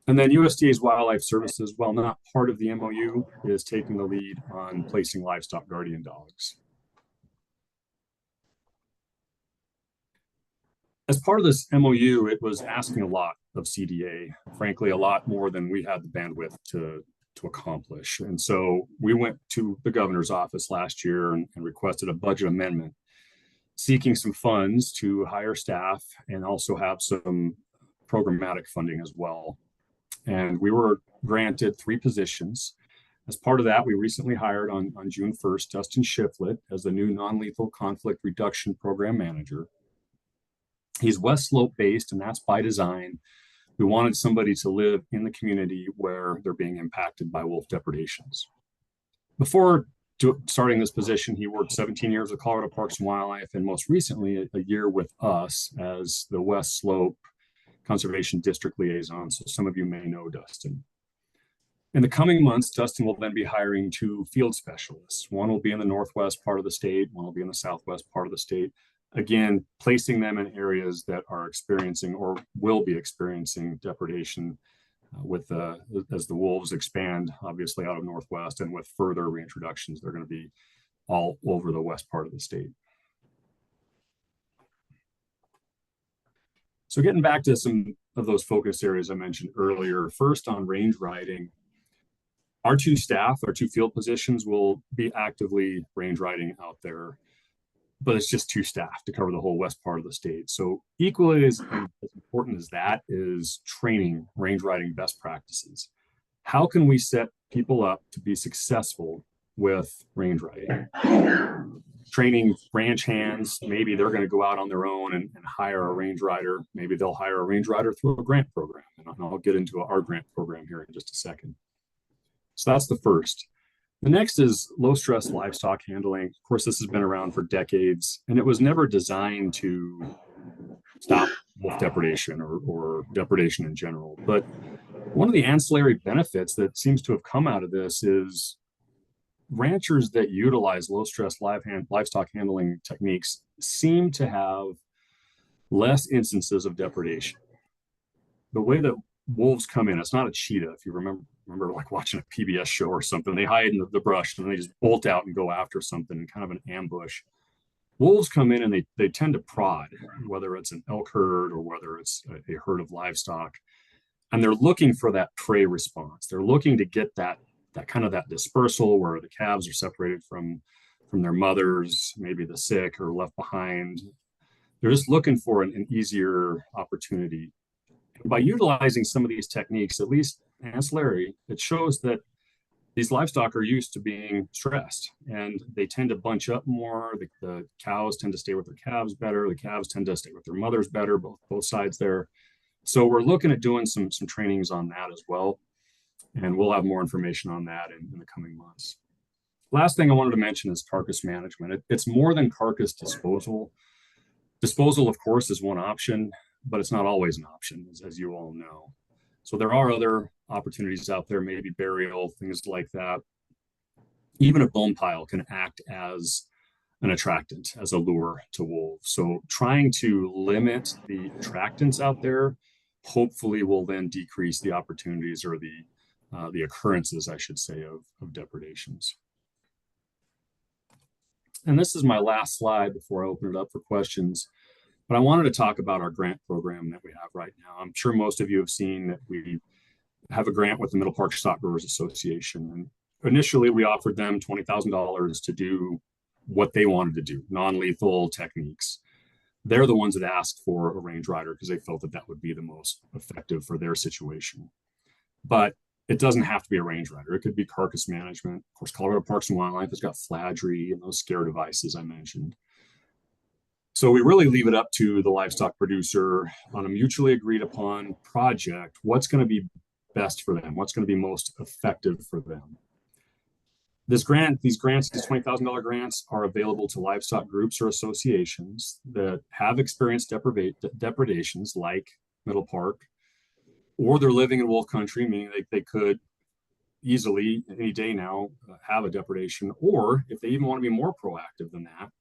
Speaker 19: And then USDA's Wildlife Services, while not part of the MOU, is taking the lead on placing livestock guardian dogs. As part of this MOU, it was asking a lot of CDA, frankly, a lot more than we had the bandwidth to accomplish. And so we went to the governor's office last year and requested a budget amendment, seeking some funds to hire staff and also have some programmatic funding as well. And we were granted 3 positions. As part of that, we recently hired on June 1st, Dustin Shiflett as the new non-lethal conflict reduction program manager. He's West Slope based, and that's by design. We wanted somebody to live in the community where they're being impacted by wolf depredations. Before starting this position, he worked 17 years with Colorado Parks and Wildlife, and most recently a year with us as the West Slope Conservation District Liaison. So some of you may know Dustin. In the coming months, Dustin will then be hiring 2 field specialists. One will be in the northwest part of the state, one will be in the southwest part of the state. Again, placing them in areas that are experiencing or will be experiencing depredation as the wolves expand, obviously out of Northwest, and with further reintroductions, they're going to be all over the west part of the state. So getting back to some of those focus areas I mentioned earlier, first on range riding, our 2 staff, our 2 field positions will be actively range riding out there. But it's just 2 staff to cover the whole west part of the state. So equally as important as that is training range riding best practices. How can we set people up to be successful with range riding? Training ranch hands, maybe they're going to go out on their own and hire a range rider. Maybe they'll hire a range rider through a grant program. And I'll get into our grant program here in just a second. So that's the first. The next is low stress livestock handling. Of course, this has been around for decades, and it was never designed to stop wolf depredation or depredation in general. But one of the ancillary benefits that seems to have come out of this is ranchers that utilize low stress livestock handling techniques seem to have less instances of depredation. The way that wolves come in, it's not a cheetah. If you remember like watching a PBS show or something, they hide in the brush and they just bolt out and go after something in kind of an ambush. Wolves come in and they tend to prod, whether it's an elk herd or whether it's a herd of livestock, and they're looking for that prey response. They're looking to get that kind of that dispersal where the calves are separated from their mothers, maybe the sick or left behind. They're just looking for an easier opportunity. By utilizing some of these techniques, at least ancillary, it shows that these livestock are used to being stressed and they tend to bunch up more. The cows tend to stay with their calves better. The calves tend to stay with their mothers better, both sides there. So we're looking at doing some trainings on that as well. And we'll have more information on that in the coming months. Last thing I wanted to mention is carcass management. It's more than carcass disposal. Disposal, of course, is one option, but it's not always an option, as you all know. So there are other opportunities out there, maybe burial, things like that. Even a bone pile can act as an attractant, as a lure to wolves. So trying to limit the attractants out there, hopefully will then decrease the opportunities or the occurrences, I should say, of depredations. And this is my last slide before I open it up for questions. But I wanted to talk about our grant program that we have right now. I'm sure most of you have seen that we have a grant with the Middle Park Stock Growers Association. And initially we offered them $20,000 to do what they wanted to do, non-lethal techniques. They're the ones that asked for a range rider because they felt that that would be the most effective for their situation. But it doesn't have to be a range rider. It could be carcass management. Of course, Colorado Parks and Wildlife has got Fladry and those scare devices I mentioned. So we really leave it up to the livestock producer on a mutually agreed upon project. What's going to be best for them? What's going to be most effective for them? These grants, these $20,000 grants are available to livestock groups or associations that have experienced depredations like Middle Park, or they're living in wolf country, meaning they could easily any day now have a depredation, or if they even want to be more proactive than that,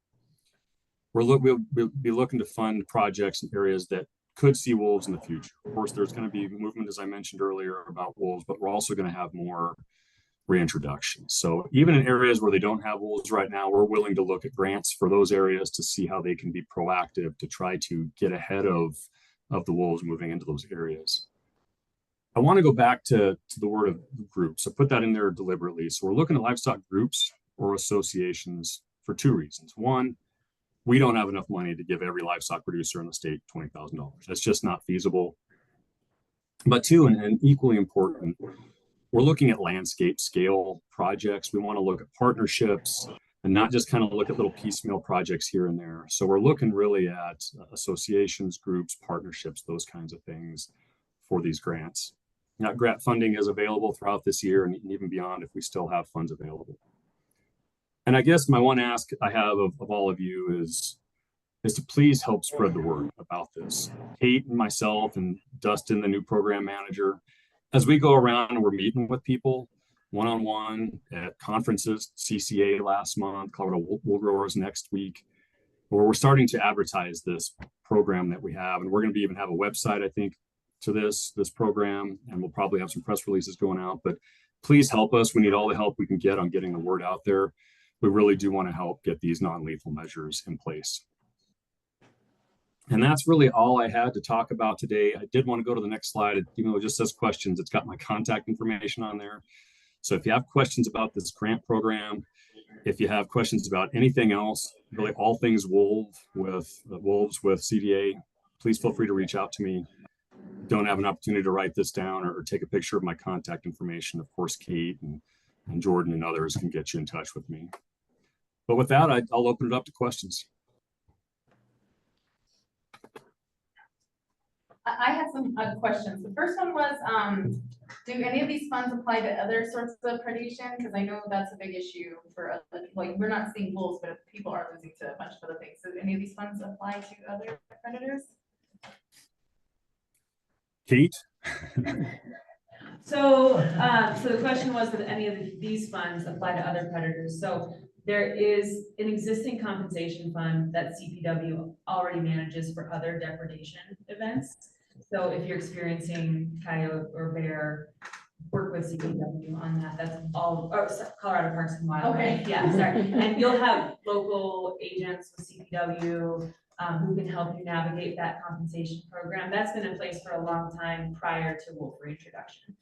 Speaker 19: we'll be looking to fund projects in areas that could see wolves in the future. Of course, there's going to be movement, as I mentioned earlier, about wolves, but we're also going to have more reintroductions. So even in areas where they don't have wolves right now, we're willing to look at grants for those areas to see how they can be proactive to try to get ahead of the wolves moving into those areas. I want to go back to the word of groups. So put that in there deliberately. So we're looking at livestock groups or associations for two reasons. One, we don't have enough money to give every livestock producer in the state $20,000. That's just not feasible. But two, and equally important, we're looking at landscape scale projects. We want to look at partnerships and not just kind of look at little piecemeal projects here and there. So we're looking really at associations, groups, partnerships, those kinds of things for these grants. Now, grant funding is available throughout this year and even beyond if we still have funds available. And I guess my one ask I have of all of you is to please help spread the word about this. Kate and myself and Dustin, the new program manager, as we go around and we're meeting with people one-on-one at conferences, CCA last month, Colorado Wool Growers next week, where we're starting to advertise this program that we have. And we're going to even have a website, I think, to this program, and we'll probably have some press releases going out, but please help us. We need all the help we can get on getting the word out there. We really do want to help get these non-lethal measures in place. And that's really all I had to talk about today. I did want to go to the next slide. Even though it just says questions, it's got my contact information on there. So if you have questions about this grant program, if you have questions about anything else, really all things wolves with CDA, please feel free to reach out to me. Don't have an opportunity to write this down or take a picture of my contact information. Of course, Kate and Jordan and others can get you in touch with me. But with that, I'll open it up to questions.
Speaker 14: I had some questions. The first one was, do any of these funds apply to other sorts of predation? Because I know that's a big issue for other, like we're not seeing wolves, but people are losing to a bunch of other things. So do any of these funds apply to other predators?
Speaker 19: Kate?
Speaker 4: So the question was that any of these funds apply to other predators. So there is an existing compensation fund that CPW already manages for other depredation events. So if you're experiencing coyote or bear, work with CPW on that. That's all, Colorado Parks and Wildlife.
Speaker 14: Okay.
Speaker 4: Yeah, sorry. And you'll have local agents with CPW who can help you navigate that compensation program. That's been in place for a long time prior to wolf reintroduction.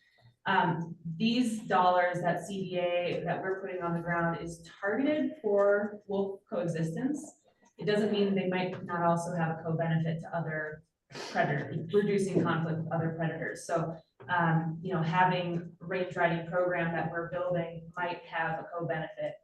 Speaker 4: These dollars that CDA that we're putting on the ground is targeted for wolf coexistence. It doesn't mean they might not also have a co-benefit to other reducing conflict with other predators. So, having range riding program that we're building might have a co-benefit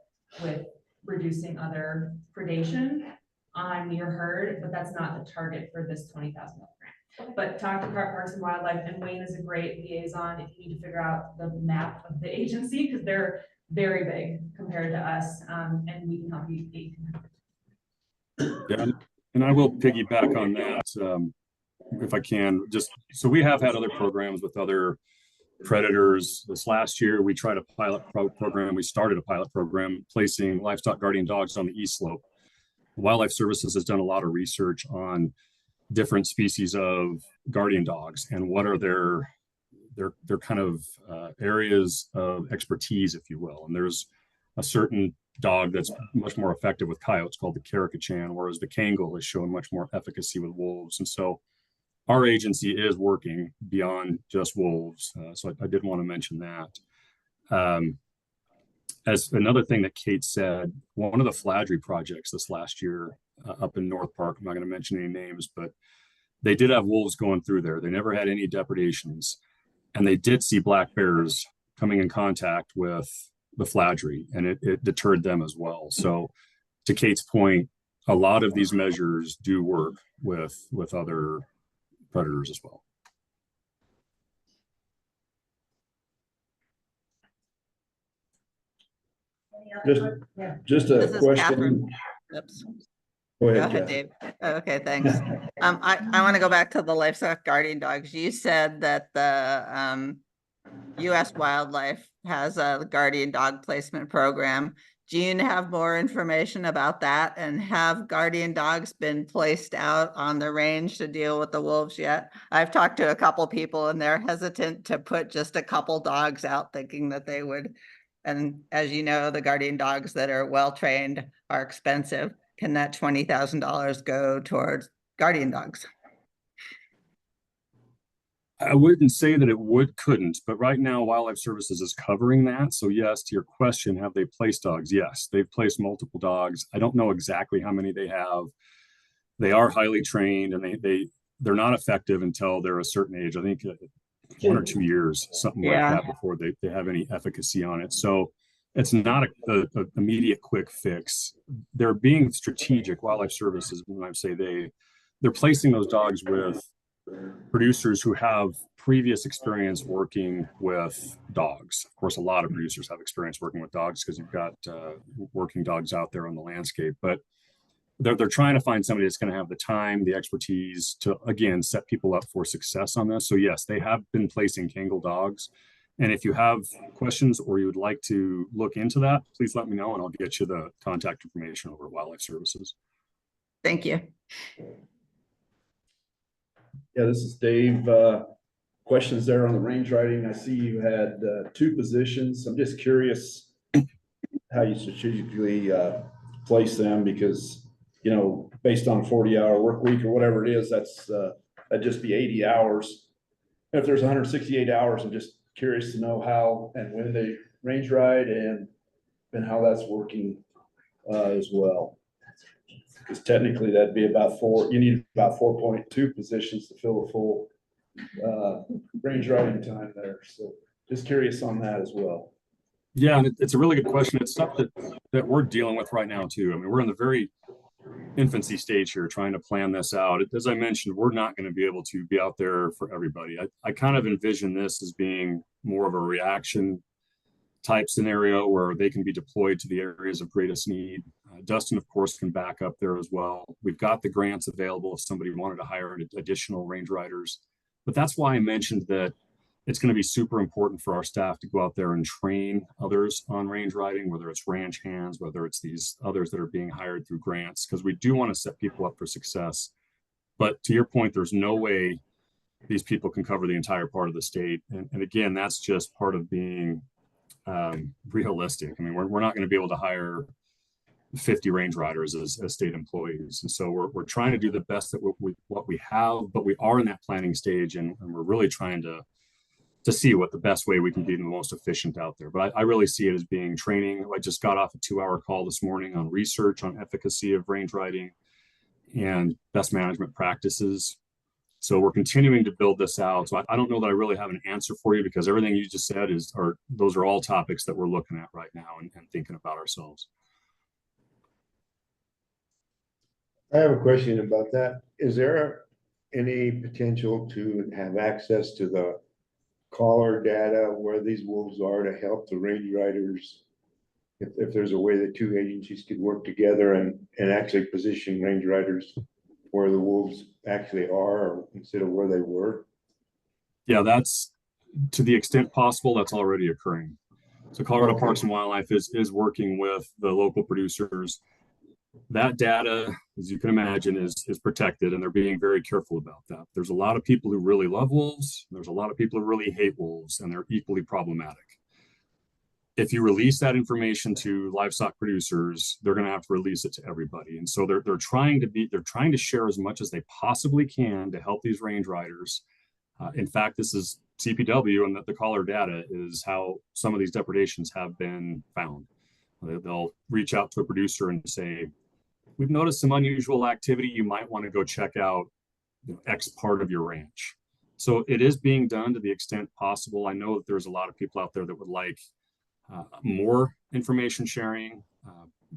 Speaker 4: with reducing other predation on your herd, but that's not the target for this $20,000 grant. But talk to Parks and Wildlife, and Wayne is a great liaison if you need to figure out the map of the agency, because they're very big compared to us, and we can help you.
Speaker 19: Yeah, and I will piggyback on that, if I can. Just so we have had other programs with other predators. This last year, we tried a pilot program. We started a pilot program placing livestock guardian dogs on the east slope. Wildlife Services has done a lot of research on different species of guardian dogs and what are their kind of areas of expertise, if you will. And there's a certain dog that's much more effective with coyotes called the Caracal, whereas the Kangal has shown much more efficacy with wolves. And so our agency is working beyond just wolves. So I did want to mention that. As another thing that Kate said, one of the Fladry projects this last year up in North Park, I'm not going to mention any names, but they did have wolves going through there. They never had any depredations. And they did see black bears coming in contact with the Fladry, and it deterred them as well. So to Kate's point, a lot of these measures do work with other predators as well.
Speaker 2: Just a
Speaker 6: This is
Speaker 2: question.
Speaker 6: Catherine. Oops.
Speaker 2: Go
Speaker 6: Go
Speaker 2: ahead,
Speaker 6: ahead,
Speaker 2: Kathy.
Speaker 6: Dave. Oh, okay, thanks. I want to go back to the livestock guardian dogs. You said that the U.S. Wildlife has a guardian dog placement program. Do you have more information about that? And have guardian dogs been placed out on the range to deal with the wolves yet? I've talked to a couple people and they're hesitant to put just a couple dogs out, thinking that they would. And as you know, the guardian dogs that are well-trained are expensive. Can that $20,000 go towards guardian dogs?
Speaker 19: I wouldn't say that it couldn't, but right now Wildlife Services is covering that. So yes, to your question, have they placed dogs? Yes, they've placed multiple dogs. I don't know exactly how many they have. They are highly trained, and they're not effective until they're a certain age. I think 1 or 2 years, something like that, before they have any efficacy on it. So it's not a immediate quick fix. They're being strategic. Wildlife Services, when I say they're placing those dogs with producers who have previous experience working with dogs. Of course, a lot of producers have experience working with dogs because you've got working dogs out there on the landscape, but they're trying to find somebody that's going to have the time, the expertise to, again, set people up for success on this. So yes, they have been placing Kangal dogs. And if you have questions or you would like to look into that, please let me know and I'll get you the contact information over at Wildlife Services.
Speaker 6: Thank you.
Speaker 2: Yeah, this is Dave. Questions there on the range riding. I see you had 2 positions. I'm just curious how you strategically place them, because, you know, based on a 40-hour work week or whatever it is, that'd just be 80 hours. If there's 168 hours, I'm just curious to know how and when they range ride and how that's working as well. Because technically that'd be about you need about 4.2 positions to fill a full range riding time there. So just curious on that as well.
Speaker 19: Yeah, and it's a really good question. It's stuff that we're dealing with right now too. I mean, we're in the very infancy stage here trying to plan this out. As I mentioned, we're not going to be able to be out there for everybody. I kind of envision this as being more of a reaction type scenario where they can be deployed to the areas of greatest need. Dustin, of course, can back up there as well. We've got the grants available if somebody wanted to hire additional range riders. But that's why I mentioned that it's going to be super important for our staff to go out there and train others on range riding, whether it's ranch hands, whether it's these others that are being hired through grants, because we do want to set people up for success. But to your point, there's no way these people can cover the entire part of the state. And again, that's just part of being realistic. I mean, we're not going to be able to hire 50 range riders as state employees. And so we're trying to do the best that what we have, but we are in that planning stage, and we're really trying to see what the best way we can be the most efficient out there. But I really see it as being training. I just got off a 2-hour call this morning on research on efficacy of range riding and best management practices. So we're continuing to build this out. So I don't know that I really have an answer for you because everything you just said those are all topics that we're looking at right now and thinking about ourselves.
Speaker 7: I have a question about that. Is there any potential to have access to the caller data where these wolves are to help the range riders? If there's a way that two agencies could work together and actually position range riders where the wolves actually are instead of where they were?
Speaker 19: Yeah, that's to the extent possible, that's already occurring. So Colorado Parks and Wildlife is working with the local producers. That data, as you can imagine, is protected, and they're being very careful about that. There's a lot of people who really love wolves. There's a lot of people who really hate wolves, and they're equally problematic. If you release that information to livestock producers, they're going to have to release it to everybody. And so they're trying to share as much as they possibly can to help these range riders. In fact, this is CPW, and that the collar data is how some of these depredations have been found. They'll reach out to a producer and say, we've noticed some unusual activity. You might want to go check out X part of your ranch. So it is being done to the extent possible. I know that there's a lot of people out there that would like more information sharing,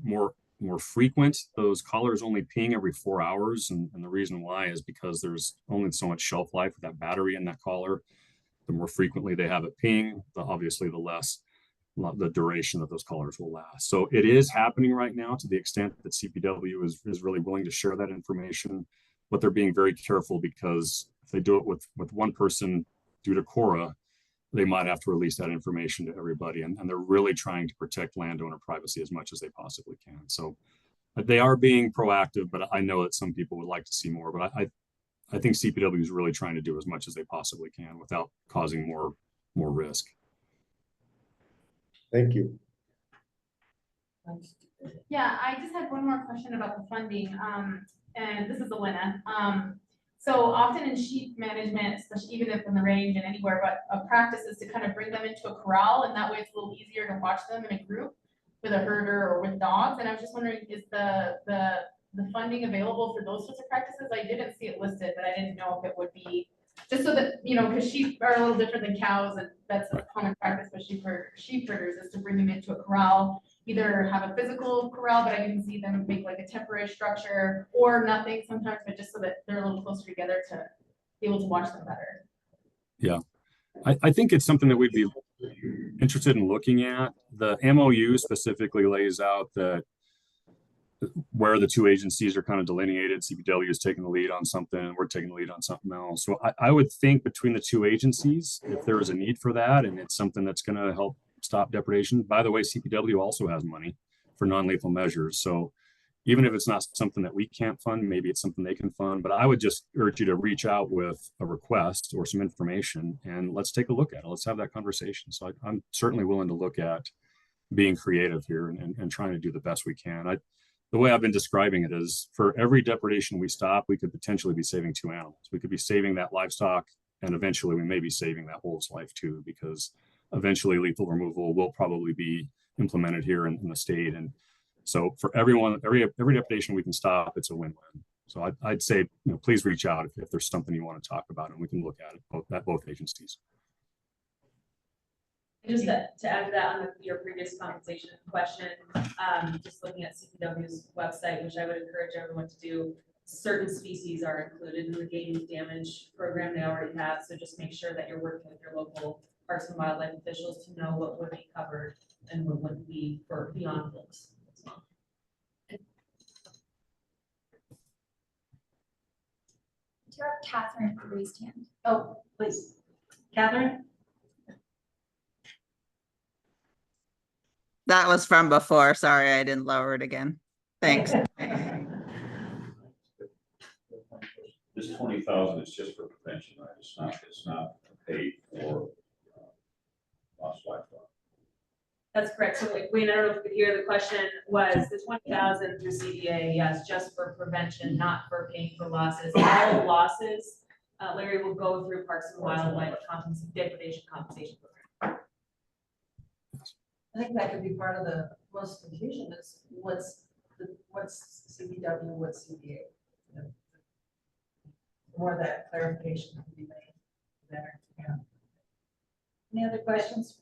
Speaker 19: more frequent. Those collars only ping every 4 hours. And the reason why is because there's only so much shelf life with that battery in that collar. The more frequently they have it ping, obviously the less the duration that those collars will last. So it is happening right now to the extent that CPW is really willing to share that information, but they're being very careful because if they do it with one person due to CORA, they might have to release that information to everybody. And they're really trying to protect landowner privacy as much as they possibly can. So they are being proactive, but I know that some people would like to see more, but I think CPW is really trying to do as much as they possibly can without causing more risk.
Speaker 7: Thank you.
Speaker 14: Yeah, I just had one more question about the funding. And this is Elena. So often in sheep management, especially even if in the range and anywhere, but a practice is to kind of bring them into a corral, and that way it's a little easier to watch them in a group with a herder or with dogs. And I was just wondering, is the funding available for those sorts of practices? I didn't see it listed, but I didn't know if it would be just so that, because sheep are a little different than cows, and that's a common practice with sheep herders is to bring them into a corral, either have a physical corral, but I didn't see them make like a temporary structure or nothing sometimes, but just so that they're a little closer together to be able to watch them better.
Speaker 19: Yeah, I think it's something that we'd be interested in looking at. The MOU specifically lays out that where the two agencies are kind of delineated. CPW is taking the lead on something, we're taking the lead on something else. So I would think between the two agencies, if there is a need for that and it's something that's going to help stop depredation. By the way, CPW also has money for non-lethal measures. So even if it's not something that we can't fund, maybe it's something they can fund. But I would just urge you to reach out with a request or some information and let's take a look at it. Let's have that conversation. So I'm certainly willing to look at being creative here and trying to do the best we can. The way I've been describing it is for every depredation we stop, we could potentially be saving 2 animals. We could be saving that livestock, and eventually we may be saving that wolf's life too, because eventually lethal removal will probably be implemented here in the state. And so for everyone, every depredation we can stop, it's a win-win. So I'd say, please reach out if there's something you want to talk about, and we can look at it at both agencies.
Speaker 4: Just to add to that on your previous compensation question, just looking at CPW's website, which I would encourage everyone to do, certain species are included in the game damage program they already have. So just make sure that you're working with your local Parks and Wildlife officials to know what would be covered and what wouldn't be for beyond wolves.
Speaker 3: Do you have Catherine raised hand?
Speaker 1: Oh, please. Catherine?
Speaker 6: That was from before. Sorry, I didn't lower it again. Thanks.
Speaker 20: This 20,000 is just for prevention, right? It's not paid for lost livestock.
Speaker 4: That's correct. So Wayne, I don't know if you could hear the question was the 20,000 through CDA, yes, just for prevention, not for paying for losses. All losses, Larry will go through Parks and Wildlife depredation compensation program.
Speaker 1: I think that could be part of the most confusion is what's CPW, what's CDA. the more that clarification can be made, the better. Yeah. Any other questions?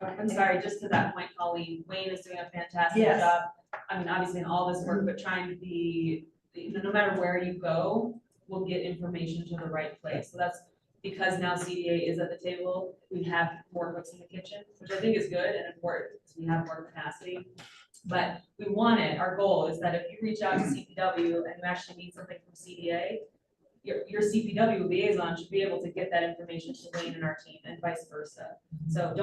Speaker 4: I'm sorry, just to that point, Colleen, Wayne is doing a fantastic
Speaker 1: Yes.
Speaker 4: job. I mean, obviously in all this work, but trying to be, no matter where you go, we'll get information to the right place. So that's because now CDA is at the table, we have more cooks in the kitchen, which I think is good and important, because we have more capacity. But we want it, our goal is that if you reach out to CPW and you actually need something from CDA, your CPW liaison should be able to get that information to Wayne and our team and vice versa. So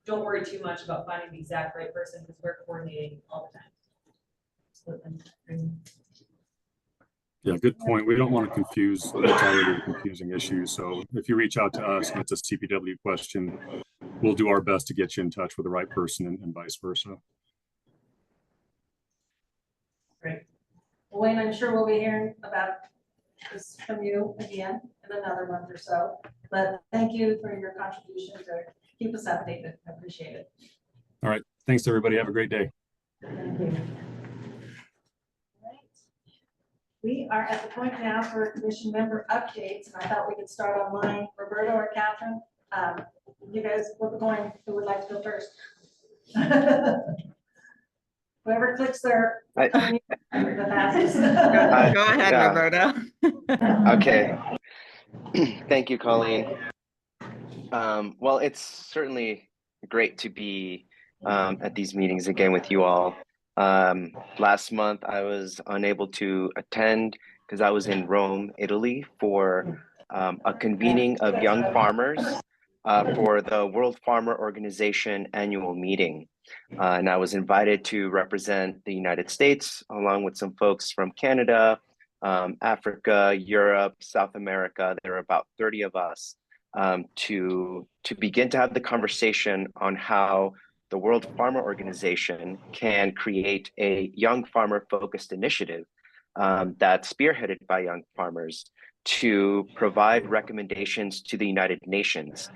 Speaker 4: don't worry too much about finding the exact right person, because we're coordinating all the time.
Speaker 19: Yeah, good point. We don't want to confuse what's already a confusing issue. So if you reach out to us and it's a CPW question, we'll do our best to get you in touch with the right person and vice versa.
Speaker 1: Great. Well, Wayne, I'm sure we'll be hearing about this from you again in another month or so. But thank you for your contribution to keep us updated. I appreciate it.
Speaker 19: All right. Thanks, everybody. Have a great day.
Speaker 1: Thank you. We are at the point now for commission member updates, and I thought we could start online. Roberto or Catherine, you guys, who would like to go first? Whoever clicks their. The fastest.
Speaker 6: Go ahead,
Speaker 18: yeah.
Speaker 6: Roberto.
Speaker 18: Okay. Thank you, Colleen. Well, it's certainly great to be at these meetings again with you all. Last month, I was unable to attend because I was in Rome, Italy for a convening of young farmers for the World Farmer Organization annual meeting. And I was invited to represent the United States along with some folks from Canada, Africa, Europe, South America. There were about 30 of us to begin to have the conversation on how the World Farmer Organization can create a young farmer focused initiative that's spearheaded by young farmers to provide recommendations to the United Nations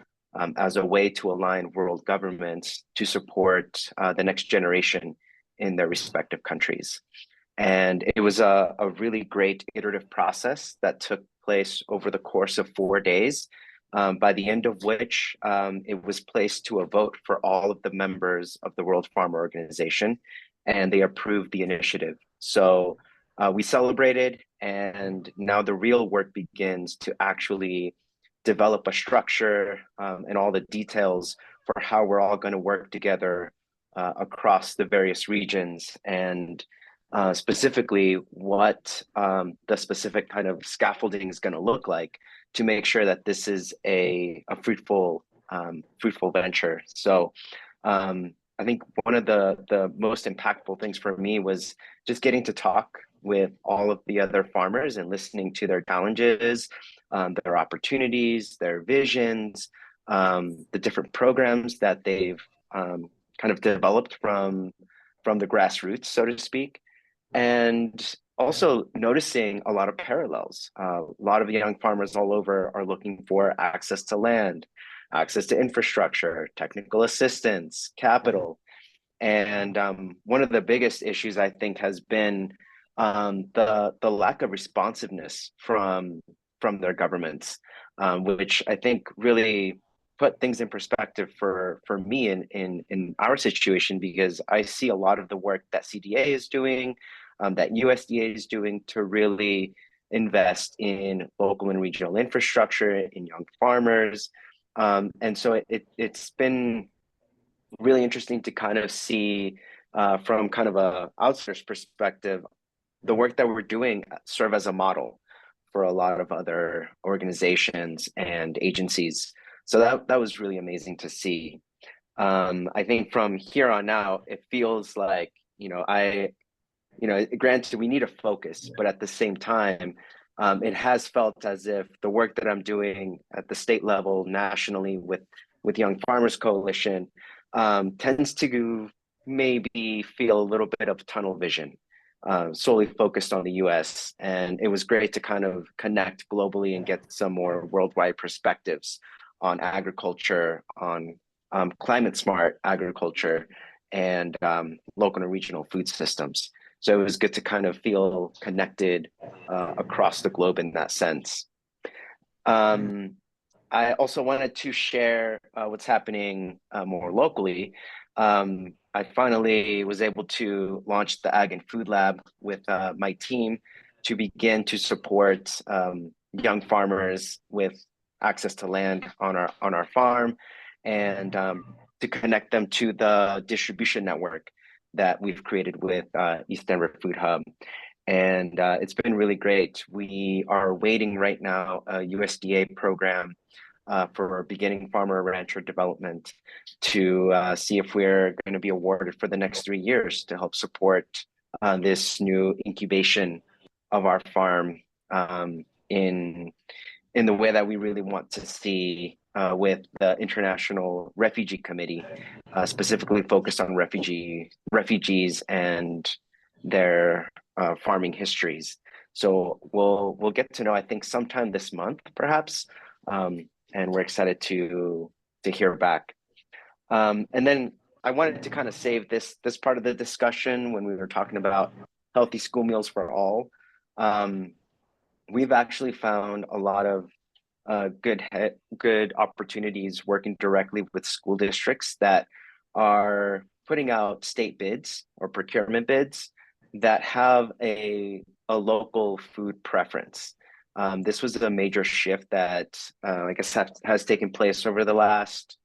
Speaker 18: as a way to align world governments to support the next generation in their respective countries. And it was a really great iterative process that took place over the course of 4 days, by the end of which it was placed to a vote for all of the members of the World Farmer Organization, and they approved the initiative. So we celebrated, and now the real work begins to actually develop a structure and all the details for how we're all going to work together across the various regions, and specifically what the specific kind of scaffolding is going to look like to make sure that this is a fruitful venture. So I think one of the most impactful things for me was just getting to talk with all of the other farmers and listening to their challenges, their opportunities, their visions, the different programs that they've kind of developed from the grassroots, so to speak. And also noticing a lot of parallels. A lot of young farmers all over are looking for access to land, access to infrastructure, technical assistance, capital. And one of the biggest issues, I think, has been the lack of responsiveness from their governments, which I think really put things in perspective for me in our situation, because I see a lot of the work that CDA is doing, that USDA is doing to really invest in local and regional infrastructure, in young farmers. And so it's been really interesting to kind of see from kind of a outsider's perspective, the work that we're doing serve as a model for a lot of other organizations and agencies. So that was really amazing to see. I think from here on out, it feels like, granted, we need a focus, but at the same time, it has felt as if the work that I'm doing at the state level, nationally with Young Farmers Coalition, tends to maybe feel a little bit of tunnel vision, solely focused on the US. And it was great to kind of connect globally and get some more worldwide perspectives on agriculture, on climate smart agriculture, and local and regional food systems. So it was good to kind of feel connected across the globe in that sense. I also wanted to share what's happening more locally. I finally was able to launch the Ag and Food Lab with my team to begin to support young farmers with access to land on our farm, and to connect them to the distribution network that we've created with East Denver Food Hub. And it's been really great. We are waiting right now a USDA program for beginning farmer rancher development to see if we're going to be awarded for the next 3 years to help support this new incubation of our farm in the way that we really want to see with the International Refugee Committee, specifically focused on refugees and their farming histories. So we'll get to know, I think, sometime this month, perhaps, and we're excited to hear back. And then I wanted to kind of save this part of the discussion when we were talking about healthy school meals for all. We've actually found a lot of good opportunities working directly with school districts that are putting out state bids or procurement bids that have a local food preference. This was a major shift that I guess has taken place over the last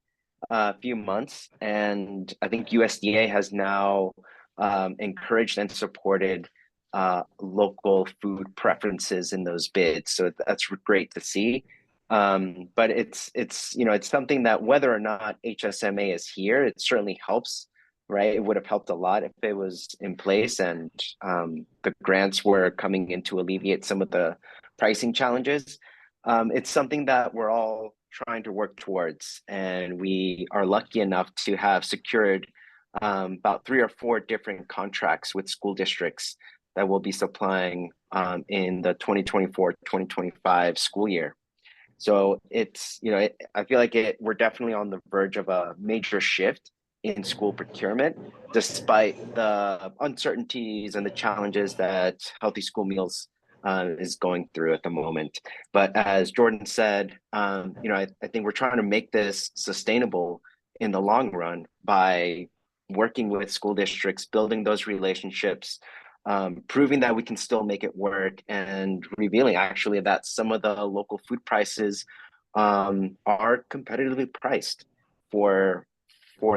Speaker 18: few months, and I think USDA has now encouraged and supported local food preferences in those bids. So that's great to see. But it's something that whether or not HSMA is here, it certainly helps, right? It would have helped a lot if it was in place and the grants were coming in to alleviate some of the pricing challenges. It's something that we're all trying to work towards, and we are lucky enough to have secured about 3 or 4 different contracts with school districts that will be supplying in the 2024-2025 school year. So it's, I feel like we're definitely on the verge of a major shift in school procurement, despite the uncertainties and the challenges that Healthy School Meals is going through at the moment. But as Jordan said, I think we're trying to make this sustainable in the long run by working with school districts, building those relationships, proving that we can still make it work, and revealing actually that some of the local food prices are competitively priced for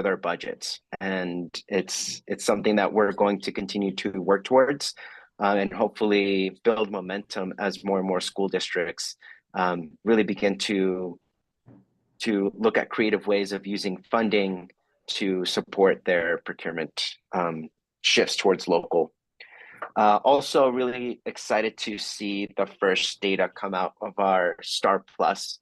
Speaker 18: their budgets. And it's something that we're going to continue to work towards and hopefully build momentum as more and more school districts really begin to look at creative ways of using funding to support their procurement shifts towards local. Also really excited to see the first data come out of our Star Plus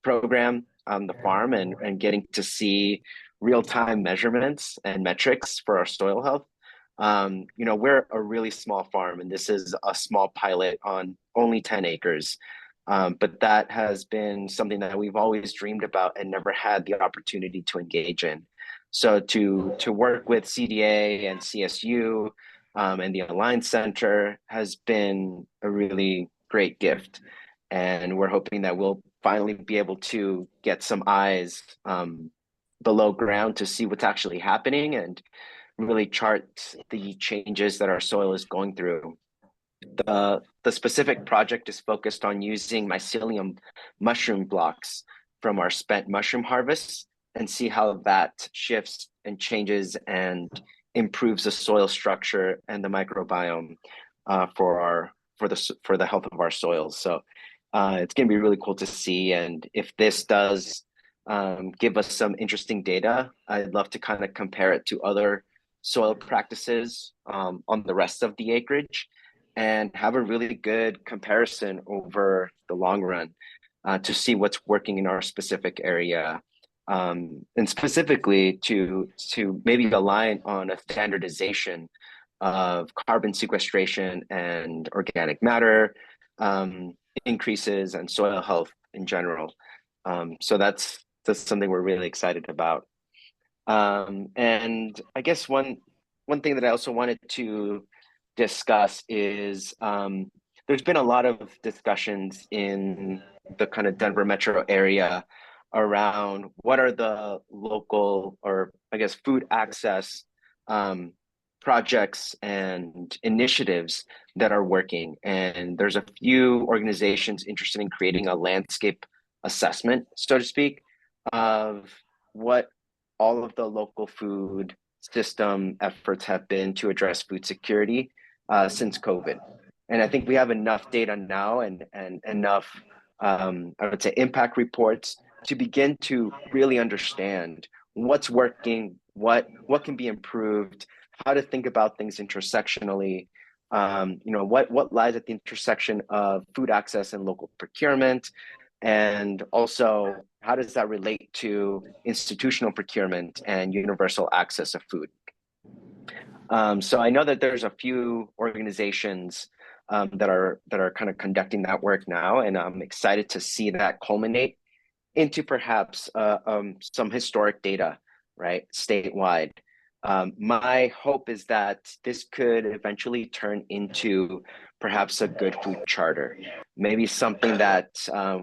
Speaker 18: program on the farm and getting to see real-time measurements and metrics for our soil health. We're a really small farm, and this is a small pilot on only 10 acres. But that has been something that we've always dreamed about and never had the opportunity to engage in. So to work with CDA and CSU and the Alliance Center has been a really great gift. And we're hoping that we'll finally be able to get some eyes below ground to see what's actually happening and really chart the changes that our soil is going through. The specific project is focused on using mycelium mushroom blocks from our spent mushroom harvests and see how that shifts and changes and improves the soil structure and the microbiome for the health of our soils. So it's going to be really cool to see. And if this does give us some interesting data, I'd love to kind of compare it to other soil practices on the rest of the acreage and have a really good comparison over the long run to see what's working in our specific area. And specifically to maybe align on a standardization of carbon sequestration and organic matter increases and soil health in general. So that's something we're really excited about. And I guess one thing that I also wanted to discuss is there's been a lot of discussions in the kind of Denver metro area around what are the local, or I guess food access projects and initiatives that are working. And there's a few organizations interested in creating a landscape assessment, so to speak, of what all of the local food system efforts have been to address food security since COVID. And I think we have enough data now and enough, I would say, impact reports to begin to really understand what's working, what can be improved, how to think about things intersectionally, what lies at the intersection of food access and local procurement, and also how does that relate to institutional procurement and universal access of food. So I know that there's a few organizations that are kind of conducting that work now, and I'm excited to see that culminate into perhaps some historic data, right, statewide. My hope is that this could eventually turn into perhaps a good food charter, maybe something that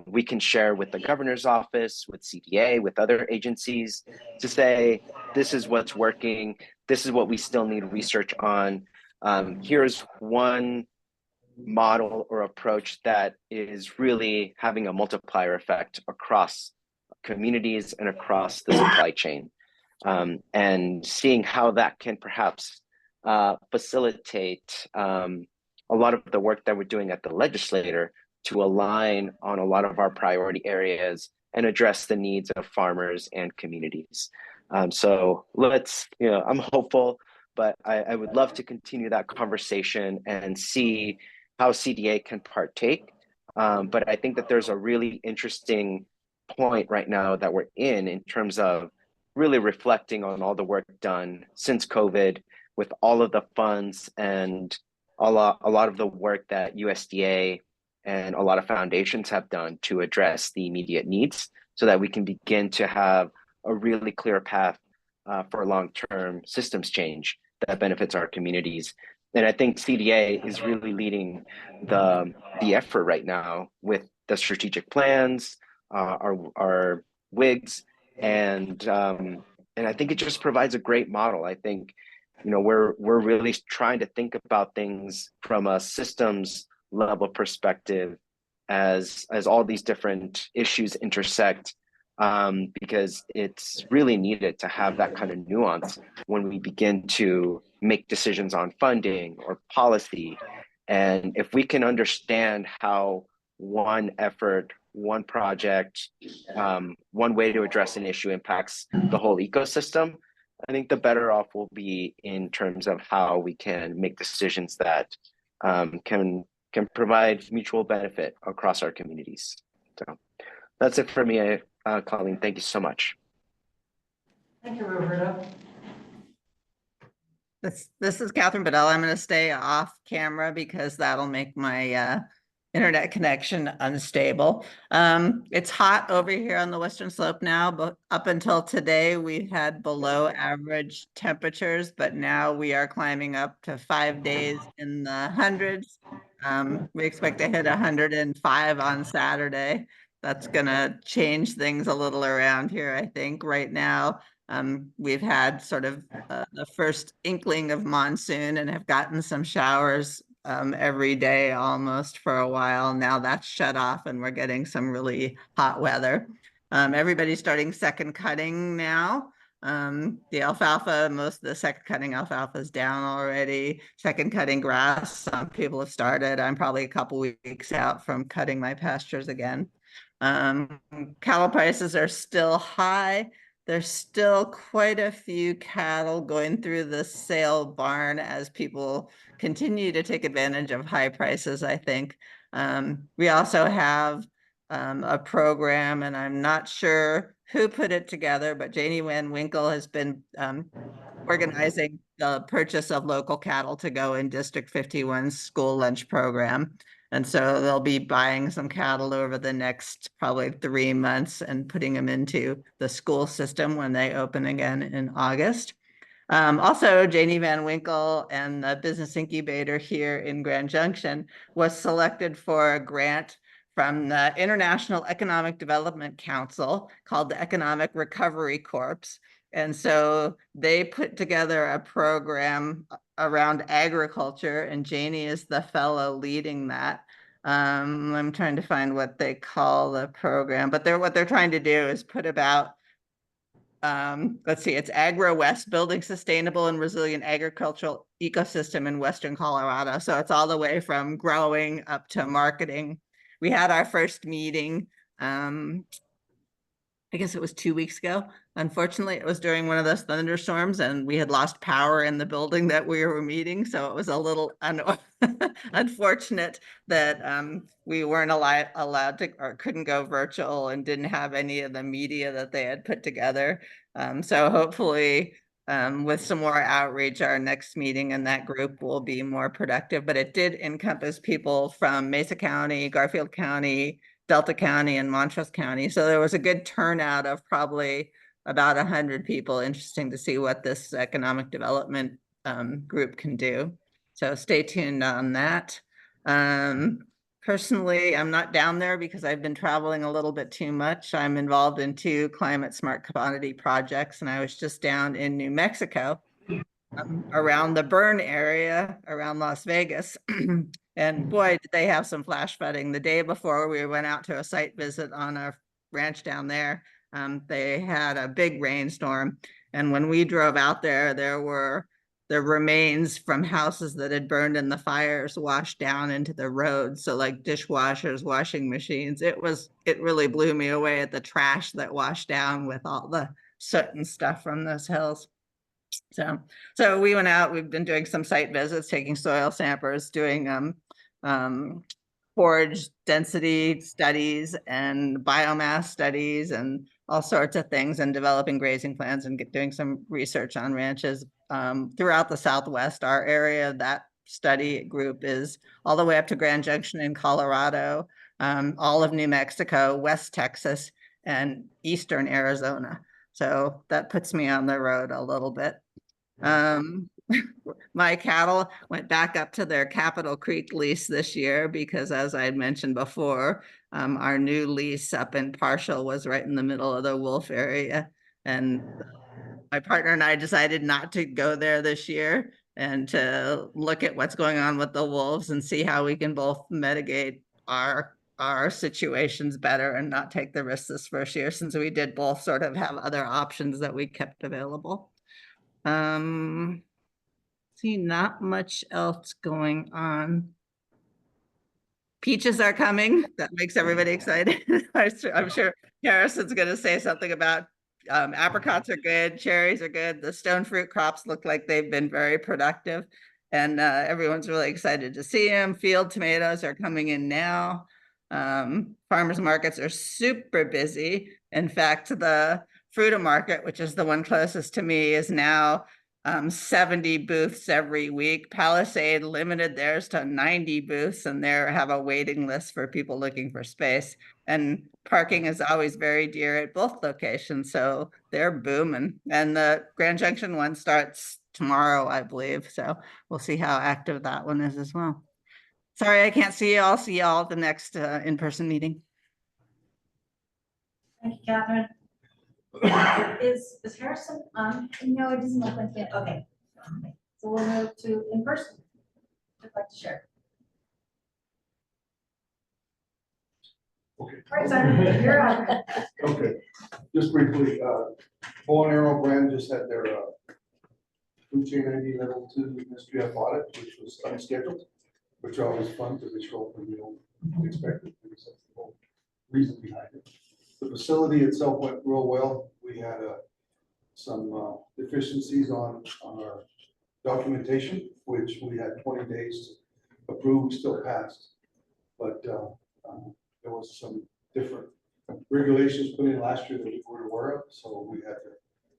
Speaker 18: we can share with the governor's office, with CDA, with other agencies to say, this is what's working, this is what we still need research on. Here's one model or approach that is really having a multiplier effect across communities and across the supply chain. And seeing how that can perhaps facilitate a lot of the work that we're doing at the legislature to align on a lot of our priority areas and address the needs of farmers and communities. So let's, I'm hopeful, but I would love to continue that conversation and see how CDA can partake. But I think that there's a really interesting point right now that we're in terms of really reflecting on all the work done since COVID with all of the funds and a lot of the work that USDA and a lot of foundations have done to address the immediate needs so that we can begin to have a really clear path for long-term systems change that benefits our communities. And I think CDA is really leading the effort right now with the strategic plans, our WIGs, and I think it just provides a great model. I think, we're really trying to think about things from a systems level perspective as all these different issues intersect, because it's really needed to have that kind of nuance when we begin to make decisions on funding or policy. And if we can understand how one effort, one project, one way to address an issue impacts the whole ecosystem, I think the better off we'll be in terms of how we can make decisions that can provide mutual benefit across our communities. So that's it for me, Colleen. Thank you so much.
Speaker 1: Thank you, Roberto.
Speaker 6: This is Catherine Bedell. I'm going to stay off camera because that'll make my internet connection unstable. It's hot over here on the Western Slope now, but up until today, we had below average temperatures, but now we are climbing up to 5 days in the hundreds. We expect to hit 105 on Saturday. That's gonna change things a little around here, I think. Right now, we've had sort of the first inkling of monsoon and have gotten some showers every day almost for a while. Now that's shut off and we're getting some really hot weather. Everybody's starting second cutting now. The alfalfa, most of the second cutting alfalfa is down already. Second cutting grass, some people have started. I'm probably a couple weeks out from cutting my pastures again. Cattle prices are still high. There's still quite a few cattle going through the sale barn as people continue to take advantage of high prices, I think. We also have a program, and I'm not sure who put it together, but Janie Van Winkle has been organizing the purchase of local cattle to go in District 51's school lunch program. And so they'll be buying some cattle over the next probably 3 months and putting them into the school system when they open again in August. Also, Janie Van Winkle and the Business Incubator here in Grand Junction was selected for a grant from the International Economic Development Council called the Economic Recovery Corps. And so they put together a program around agriculture, and Janie is the fellow leading that. I'm trying to find what they call the program, but what they're trying to do is put about let's see, it's Agro West, building sustainable and resilient agricultural ecosystem in Western Colorado. So it's all the way from growing up to marketing. We had our first meeting, I guess it was 2 weeks ago. Unfortunately, it was during one of those thunderstorms and we had lost power in the building that we were meeting. So it was a little unfortunate that we weren't allowed to or couldn't go virtual and didn't have any of the media that they had put together. So hopefully with some more outreach, our next meeting in that group will be more productive. But it did encompass people from Mesa County, Garfield County, Delta County, and Montrose County. So there was a good turnout of probably about 100 people. Interesting to see what this economic development group can do. So stay tuned on that. Personally, I'm not down there because I've been traveling a little bit too much. I'm involved in 2 climate smart commodity projects, and I was just down in New Mexico around the burn area around Las Vegas. And boy, did they have some flash flooding. The day before we went out to a site visit on a ranch down there, they had a big rainstorm. And when we drove out there, there were the remains from houses that had burned in the fires washed down into the road. So like dishwashers, washing machines, it really blew me away at the trash that washed down with all the soot and stuff from those hills. So we went out, we've been doing some site visits, taking soil samples, doing forage density studies and biomass studies and all sorts of things, and developing grazing plans and doing some research on ranches throughout the Southwest. Our area, that study group is all the way up to Grand Junction in Colorado, all of New Mexico, West Texas, and Eastern Arizona. So that puts me on the road a little bit. My cattle went back up to their Capitol Creek lease this year because, as I had mentioned before, our new lease up in Parshall was right in the middle of the wolf area. And my partner and I decided not to go there this year and to look at what's going on with the wolves and see how we can both mitigate our situations better and not take the risk this first year, since we did both sort of have other options that we kept available. See, not much else going on. Peaches are coming. That makes everybody excited. I'm sure Harrison's going to say something about apricots are good, cherries are good. The stone fruit crops look like they've been very productive, and everyone's really excited to see them. Field tomatoes are coming in now. Farmers markets are super busy. In fact, the Fruita Market, which is the one closest to me, is now 70 booths every week. Palisade limited theirs to 90 booths, and they have a waiting list for people looking for space. And parking is always very dear at both locations, so they're booming. And the Grand Junction one starts tomorrow, I believe. So we'll see how active that one is as well. Sorry, I can't see you. I'll see y'all at the next in-person meeting.
Speaker 1: Thank you, Catherine. Is Harrison on?
Speaker 3: No, it doesn't look like it.
Speaker 1: Okay. So we'll move to in person. I'd like to share.
Speaker 5: Okay.
Speaker 1: All right, Simon, you're on.
Speaker 5: Okay, just briefly, Bow and Arrow brand just had their food chain ID level 2 mystery F audit, which was unscheduled, which are always fun because they show up when you don't expect it. That's the whole reason behind it. The facility itself went real well. We had some deficiencies on our documentation, which we had 20 days to approve. We still passed, but there was some different regulations put in last year that we were aware of, so we had to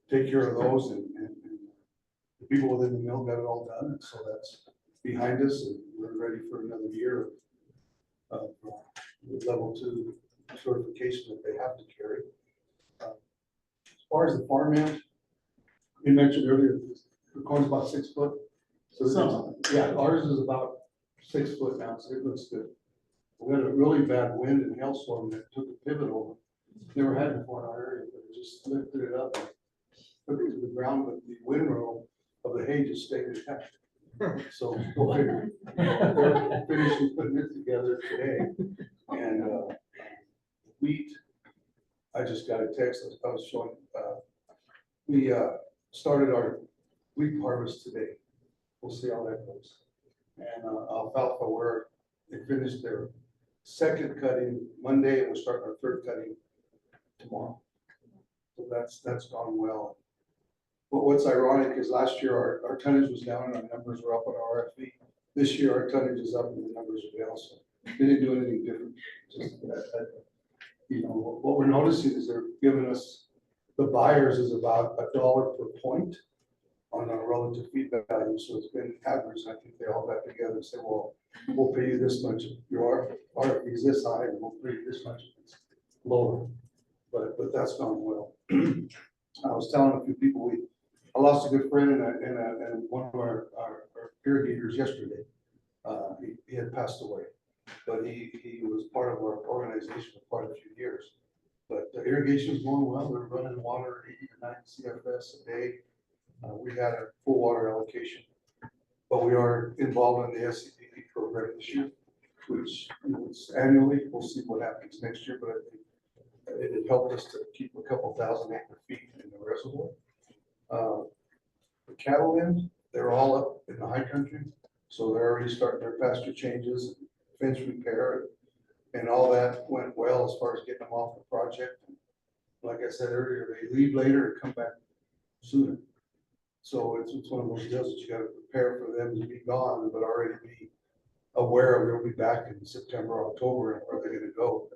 Speaker 5: take care of those, and the people within the mill got it all done, and so that's behind us, and we're ready for another year of level 2 certification that they have to carry. As far as the farmhand, you mentioned earlier, the corn's about 6 foot. So, yeah, ours is about 6 foot now, so it looks good. We had a really bad wind and hailstorm that took a pivot over. Never had before in our area, but it just lifted it up. Took it to the ground, but the windrow of the hay just stayed attached. So we're finishing putting it together today. And wheat, I just got a text, I was showing, we started our wheat harvest today. We'll see how that goes. And alfalfa, where they finished their second cutting Monday, and we're starting our third cutting tomorrow. So that's gone well. But what's ironic is last year our tonnage was down and our numbers were up on our RFV. This year our tonnage is up and the numbers are down. So they didn't do anything different. Just that, you know, what we're noticing is they're giving us, the buyers is about $1 per point on our relative feed value. So it's been average. I think they all got together and said, well, we'll pay you this much. Your RFV is this high and we'll pay you this much. It's lower. But that's gone well. I was telling a few people, I lost a good friend and one of our irrigators yesterday. He had passed away, but he was part of our organization for quite a few years. But the irrigation is going well. We're running water 80 to 90 CFS a day. We had a full water allocation, but we are involved in the SCDP program this year, which is annually. We'll see what happens next year, but I think it helped us to keep a couple thousand acre feet in the reservoir. The cattle end, they're all up in the high country, so they're already starting their pasture changes, fence repair, and all that went well as far as getting them off the project. Like I said earlier, they leave later and come back sooner. So it's one of those deals that you got to prepare for them to be gone, but already be aware of they'll be back in September, October, and where they're going to go.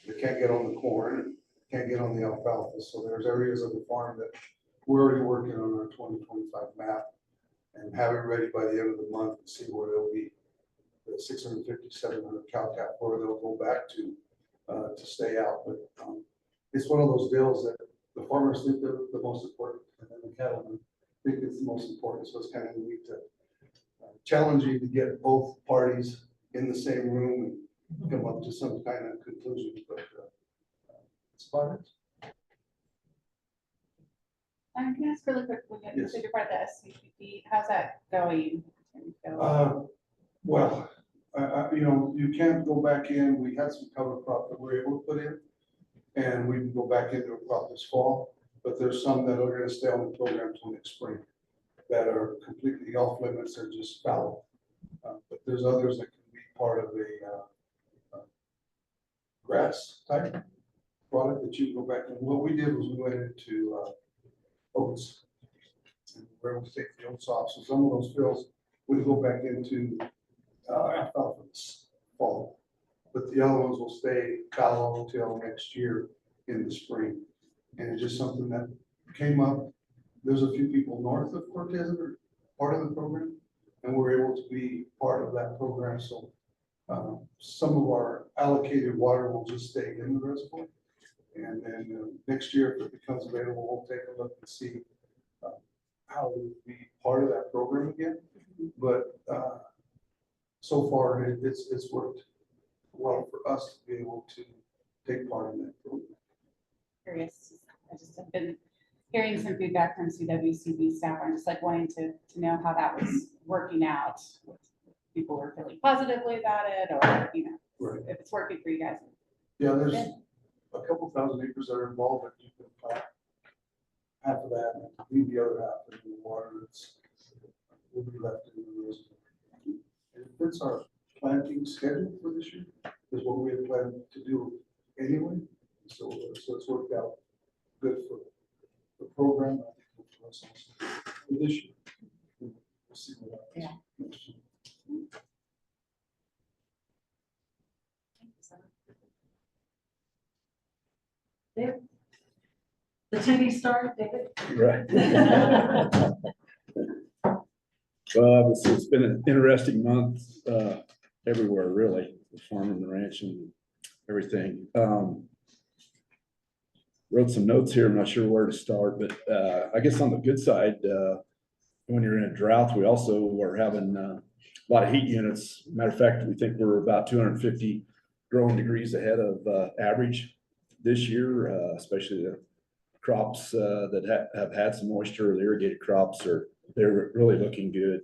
Speaker 5: They can't get on the corn and can't get on the alfalfa. So there's areas of the farm that we're already working on our 2025 map and have it ready by the end of the month and see where they'll be. The 650, 700 cow calf, where they'll go back to stay out. But it's one of those deals that the farmers think they're the most important, and then the cattlemen think it's the most important. So it's kind of neat to challenging to get both parties in the same room and come up to some kind of conclusion. But it's fun.
Speaker 10: Can I ask really quick,
Speaker 5: Yes.
Speaker 10: so you're part of the SCPP, how's that going?
Speaker 5: Well, you know, you can't go back in. We had some cover crop that we're able to put in, and we can go back into a crop this fall, but there's some that are going to stay on the program till next spring that are completely off limits or just fallow. But there's others that can be part of a grass type product that you can go back. And what we did was we went into oats. And we're able to take the oats off. So some of those fields we go back into alfalfa this fall, but the other ones will stay fallow until next year in the spring. And it's just something that came up. There's a few people north of Cortez that are part of the program, and we're able to be part of that program. So some of our allocated water will just stay in the reservoir. And then next year, if it becomes available, we'll take a look and see how we be part of that program again. But so far, it's worked well for us to be able to take part in that program.
Speaker 10: Curious, I just have been hearing some feedback from CWCB staff. I'm just like wanting to know how that was working out. If people were feeling positively about it, or
Speaker 5: Right.
Speaker 10: if it's working for you guys.
Speaker 5: Yeah, there's a couple thousand acres that are involved, but you can plant half of that and leave the other half in the water that's will be left in the reservoir. It fits our planting schedule for this year, is what we had planned to do anyway. So it's worked out good for the program. I think good for us also for this year. We'll see what happens next year.
Speaker 1: David? The TV star, David?
Speaker 2: Right. Well, it's been an interesting month everywhere, really, the farm and the ranch and everything. Wrote some notes here. I'm not sure where to start, but I guess on the good side, when you're in a drought, we also are having a lot of heat units. Matter of fact, we think we're about 250 growing degrees ahead of average this year, especially the crops that have had some moisture. The irrigated crops they're really looking good.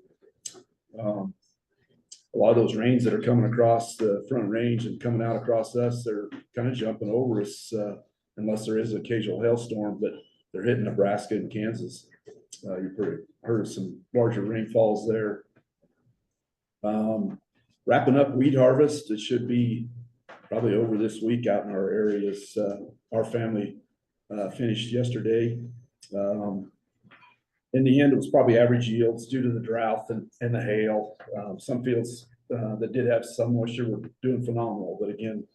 Speaker 2: A lot of those rains that are coming across the Front Range and coming out across us, they're kind of jumping over us, unless there is an occasional hailstorm, but they're hitting Nebraska and Kansas. You've heard of some larger rainfalls there. Wrapping up weed harvest, it should be probably over this week out in our areas. Our family finished yesterday. In the end, it was probably average yields due to the drought and the hail. Some fields that did have some moisture were doing phenomenal, but again,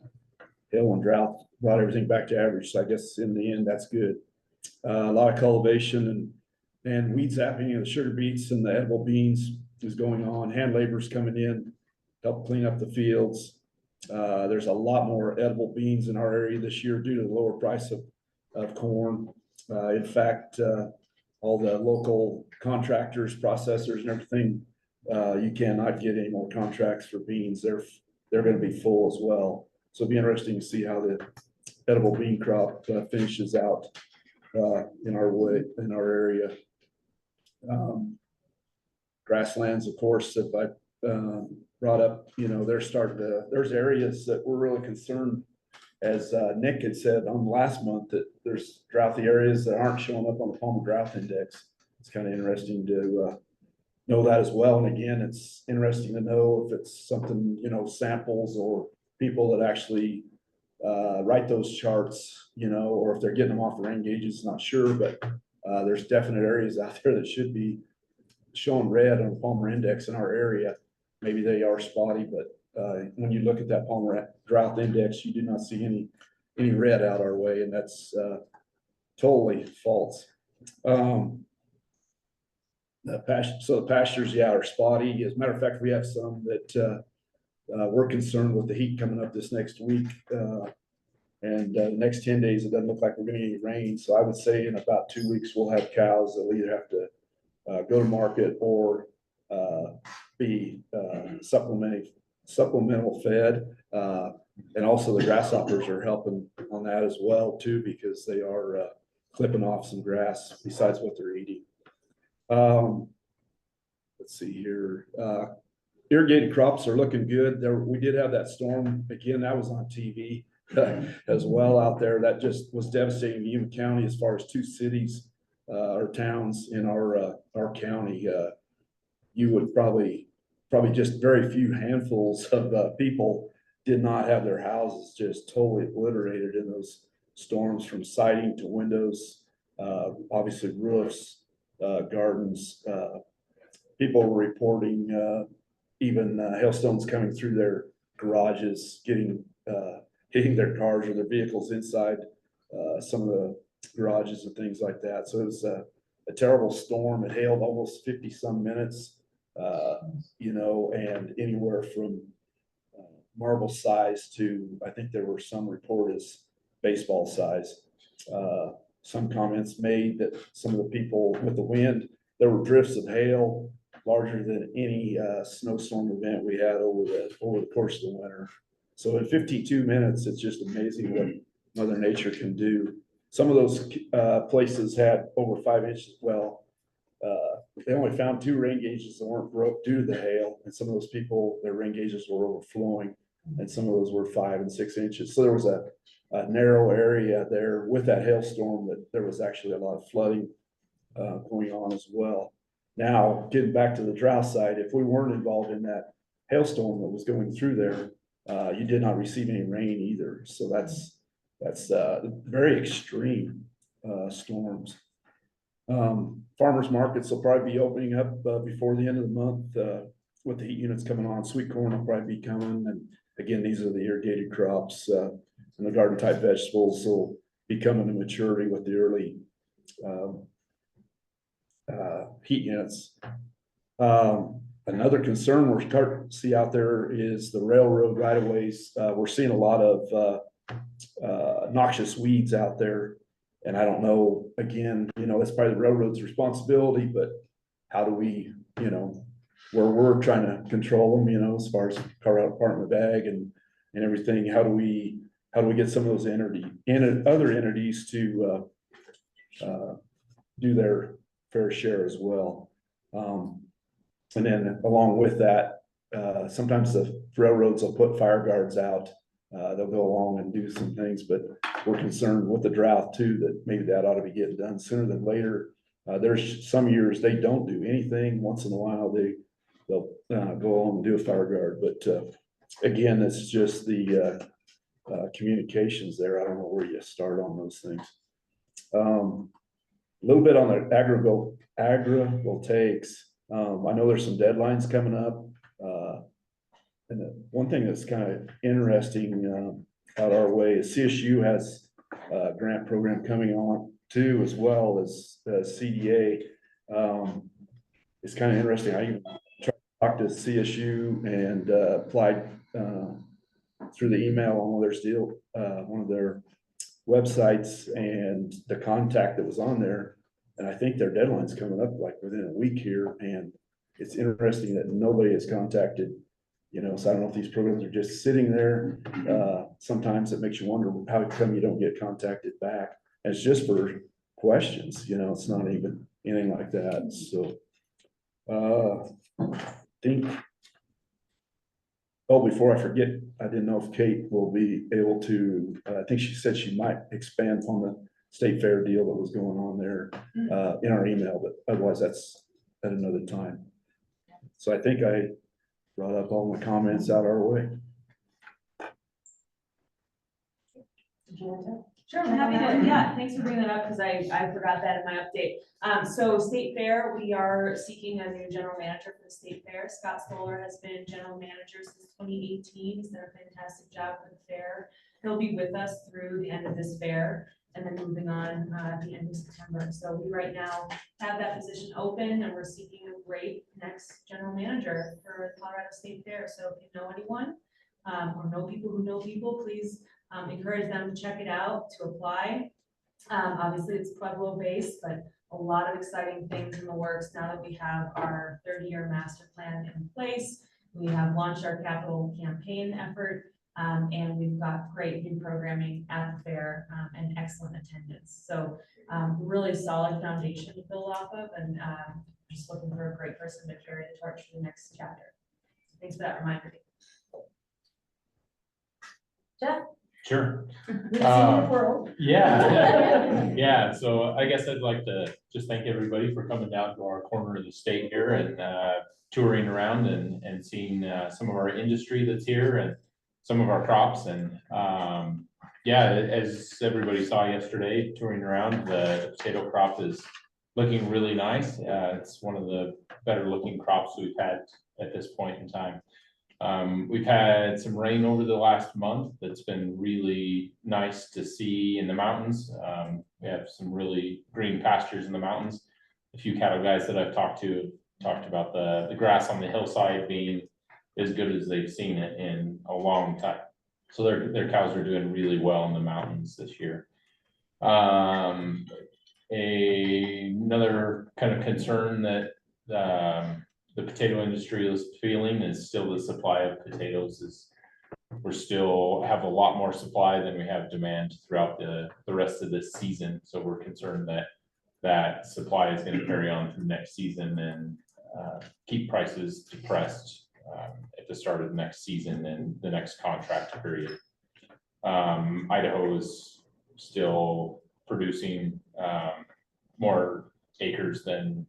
Speaker 2: hail and drought brought everything back to average. So I guess in the end, that's good. A lot of cultivation and weed zapping of the sugar beets and the edible beans is going on. Hand labor's coming in, help clean up the fields. There's a lot more edible beans in our area this year due to the lower price of corn. In fact, all the local contractors, processors and everything, you cannot get any more contracts for beans. They're going to be full as well. So it'll be interesting to see how the edible bean crop finishes out in our area. Grasslands, of course, if I brought up, there's areas that we're really concerned, as Nick had said on last month, that there's drouthy areas that aren't showing up on the Palmer Drought Index. It's kind of interesting to know that as well. And again, it's interesting to know if it's something, samples or people that actually write those charts, or if they're getting them off the rain gauges, not sure, but there's definite areas out there that should be showing red on the Palmer Index in our area. Maybe they are spotty, but when you look at that Palmer Drought Index, you do not see any red out our way, and that's totally false. The pastures, are spotty. As a matter of fact, we have some that we're concerned with the heat coming up this next week. And the next 10 days, it doesn't look like we're going to get any rain. So I would say in about 2 weeks, we'll have cows that'll either have to go to market or be supplemental fed. And also the grasshoppers are helping on that as well too, because they are clipping off some grass besides what they're eating. Let's see here. Irrigated crops are looking good. We did have that storm again. That was on TV as well out there. That just was devastating to Yuma County as far as 2 cities or towns in our county. You would probably just very few handfuls of people did not have their houses just totally obliterated in those storms, from siding to windows, obviously roofs, gardens. People were reporting even hailstones coming through their garages, hitting their cars or their vehicles inside some of the garages and things like that. So it was a terrible storm. It hailed almost 50 some minutes, and anywhere from marble size to, I think there were some reported as baseball size. Some comments made that some of the people with the wind, there were drifts of hail larger than any snowstorm event we had over the course of the winter. So in 52 minutes, it's just amazing what Mother Nature can do. Some of those places had over 5 inches. Well, they only found 2 rain gauges that weren't broke due to the hail, and some of those people, their rain gauges were overflowing, and some of those were 5 and 6 inches. So there was a narrow area there with that hailstorm that there was actually a lot of flooding going on as well. Now, getting back to the drought side, if we weren't involved in that hailstorm that was going through there, you did not receive any rain either. So that's very extreme storms. Farmers markets will probably be opening up before the end of the month with the heat units coming on. Sweet corn will probably be coming. And again, these are the irrigated crops, and the garden type vegetables will be coming to maturity with the early heat units. Another concern we're starting to see out there is the railroad right of ways. We're seeing a lot of noxious weeds out there. And I don't know, again, it's probably the railroad's responsibility, but how do we, you know, where we're trying to control them, you know, as far as car out apartment bag and everything, how do we get some of those other entities to do their fair share as well. And then along with that, sometimes the railroads will put fire guards out. They'll go along and do some things, but we're concerned with the drought too, that maybe that ought to be getting done sooner than later. There's some years they don't do anything. Once in a while, they'll go along and do a fire guard. But again, it's just the communications there. I don't know where you start on those things. A little bit on the agrivoltaics. I know there's some deadlines coming up. And one thing that's kind of interesting out our way is CSU has a grant program coming on too, as well as CDA. It's kind of interesting. I even tried to talk to CSU and applied through the email on one of their websites, and the contact that was on there. And I think their deadline's coming up like within a week here. And it's interesting that nobody has contacted, you know, so I don't know if these programs are just sitting there. Sometimes it makes you wonder how come you don't get contacted back. And it's just for questions, you know, it's not even anything like that. So I think, oh, before I forget, I didn't know if Kate will be able to, I think she said she might expand on the state fair deal that was going on there in our email, but otherwise that's at another time. So I think I brought up all my comments out our way.
Speaker 4: Sure, I'm happy to, yeah, thanks for bringing that up, because I forgot that in my update. So State Fair, we are seeking a new general manager for the State Fair. Scott Stoller has been general manager since 2018. He's done a fantastic job for the fair. He'll be with us through the end of this fair, and then moving on at the end of September. So we right now have that position open, and we're seeking a great next general manager for the Colorado State Fair. So if you know anyone, or know people who know people, please encourage them to check it out, to apply. Obviously it's Pueblo based, but a lot of exciting things in the works now that we have our 30-year master plan in place. We have launched our capital campaign effort, and we've got great new programming at the fair, and excellent attendance. So really solid foundation to build off of, and just looking for a great person to carry the torch for the next chapter. Thanks for that reminder. Jeff?
Speaker 9: Sure.
Speaker 4: World.
Speaker 9: Yeah. Yeah, so I guess I'd like to just thank everybody for coming down to our corner of the state here and touring around and seeing some of our industry that's here and some of our crops. And yeah, as everybody saw yesterday, touring around, the potato crop is looking really nice. It's one of the better looking crops we've had at this point in time. We've had some rain over the last month that's been really nice to see in the mountains. We have some really green pastures in the mountains. A few cattle guys that I've talked to talked about the grass on the hillside being as good as they've seen it in a long time. So their cows are doing really well in the mountains this year. Another kind of concern that the potato industry is feeling is still the supply of potatoes. We're still have a lot more supply than we have demand throughout the rest of this season. So we're concerned that supply is going to carry on through next season and keep prices depressed at the start of the next season and the next contract period. Idaho is still producing more acres than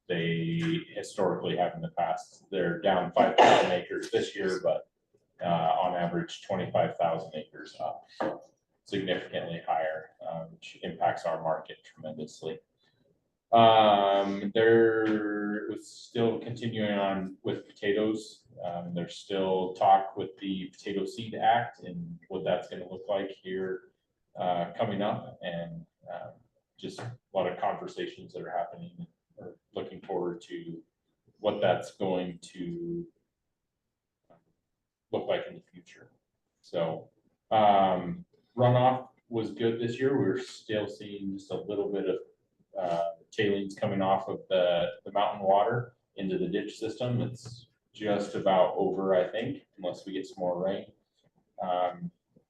Speaker 9: they historically have in the past. They're down 5,000 acres this year, but on average 25,000 acres up, so significantly higher, which impacts our market tremendously. There was still continuing on with potatoes. There's still talk with the Potato Seed Act and what that's going to look like here coming up, and just a lot of conversations that are happening. We're looking forward to what that's going to look like in the future. So runoff was good this year. We're still seeing just a little bit of tailings coming off of the mountain water into the ditch system. It's just about over, I think, unless we get some more rain.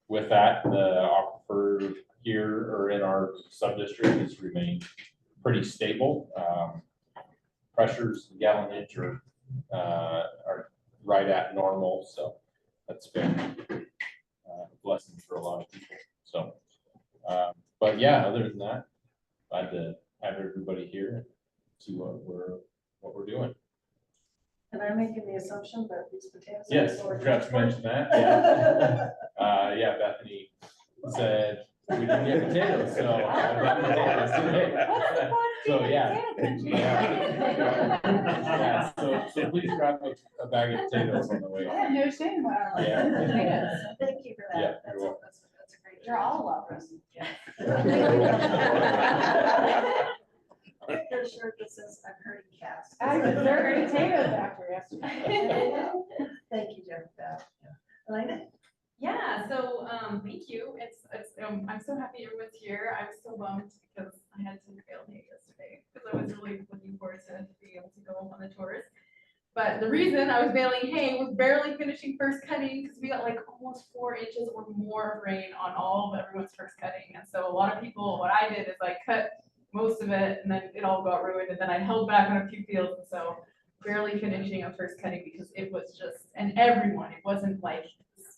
Speaker 9: With that, the aquifer here or in our sub-district has remained pretty stable. Pressures, gallonage are right at normal, so that's been a blessing for a lot of people. So, but yeah, other than that, glad to have everybody here and see what we're doing.
Speaker 1: And I'm making the assumption that these potatoes.
Speaker 9: Yes, I forgot to mention that, yeah. Yeah, Bethany said we didn't get potatoes, so I got potatoes today. So, yeah. Yeah, so please grab a bag of potatoes on the way.
Speaker 10: I have no shame when I like
Speaker 9: Yeah.
Speaker 10: potatoes.
Speaker 1: Thank you for that.
Speaker 9: Yeah,
Speaker 1: That's
Speaker 9: you're welcome.
Speaker 1: that's a great.
Speaker 10: You're all welcome. Yeah.
Speaker 1: Your shirt that says I'm hurting cats.
Speaker 10: I deserve potatoes after yesterday.
Speaker 1: Thank you, Jennifer. Elena?
Speaker 14: Yeah, so, thank you. I'm so happy everyone's here. I was so bummed because I had to bail Nate yesterday because I was really looking forward to being able to go on the tours. But the reason I was bailing hay was barely finishing first cutting because we got like almost 4 inches or more of rain on all of everyone's first cutting. And so a lot of people, what I did is I cut most of it and then it all got ruined. And then I held back on a few fields. And so barely finishing a first cutting because it was just, and everyone, it wasn't like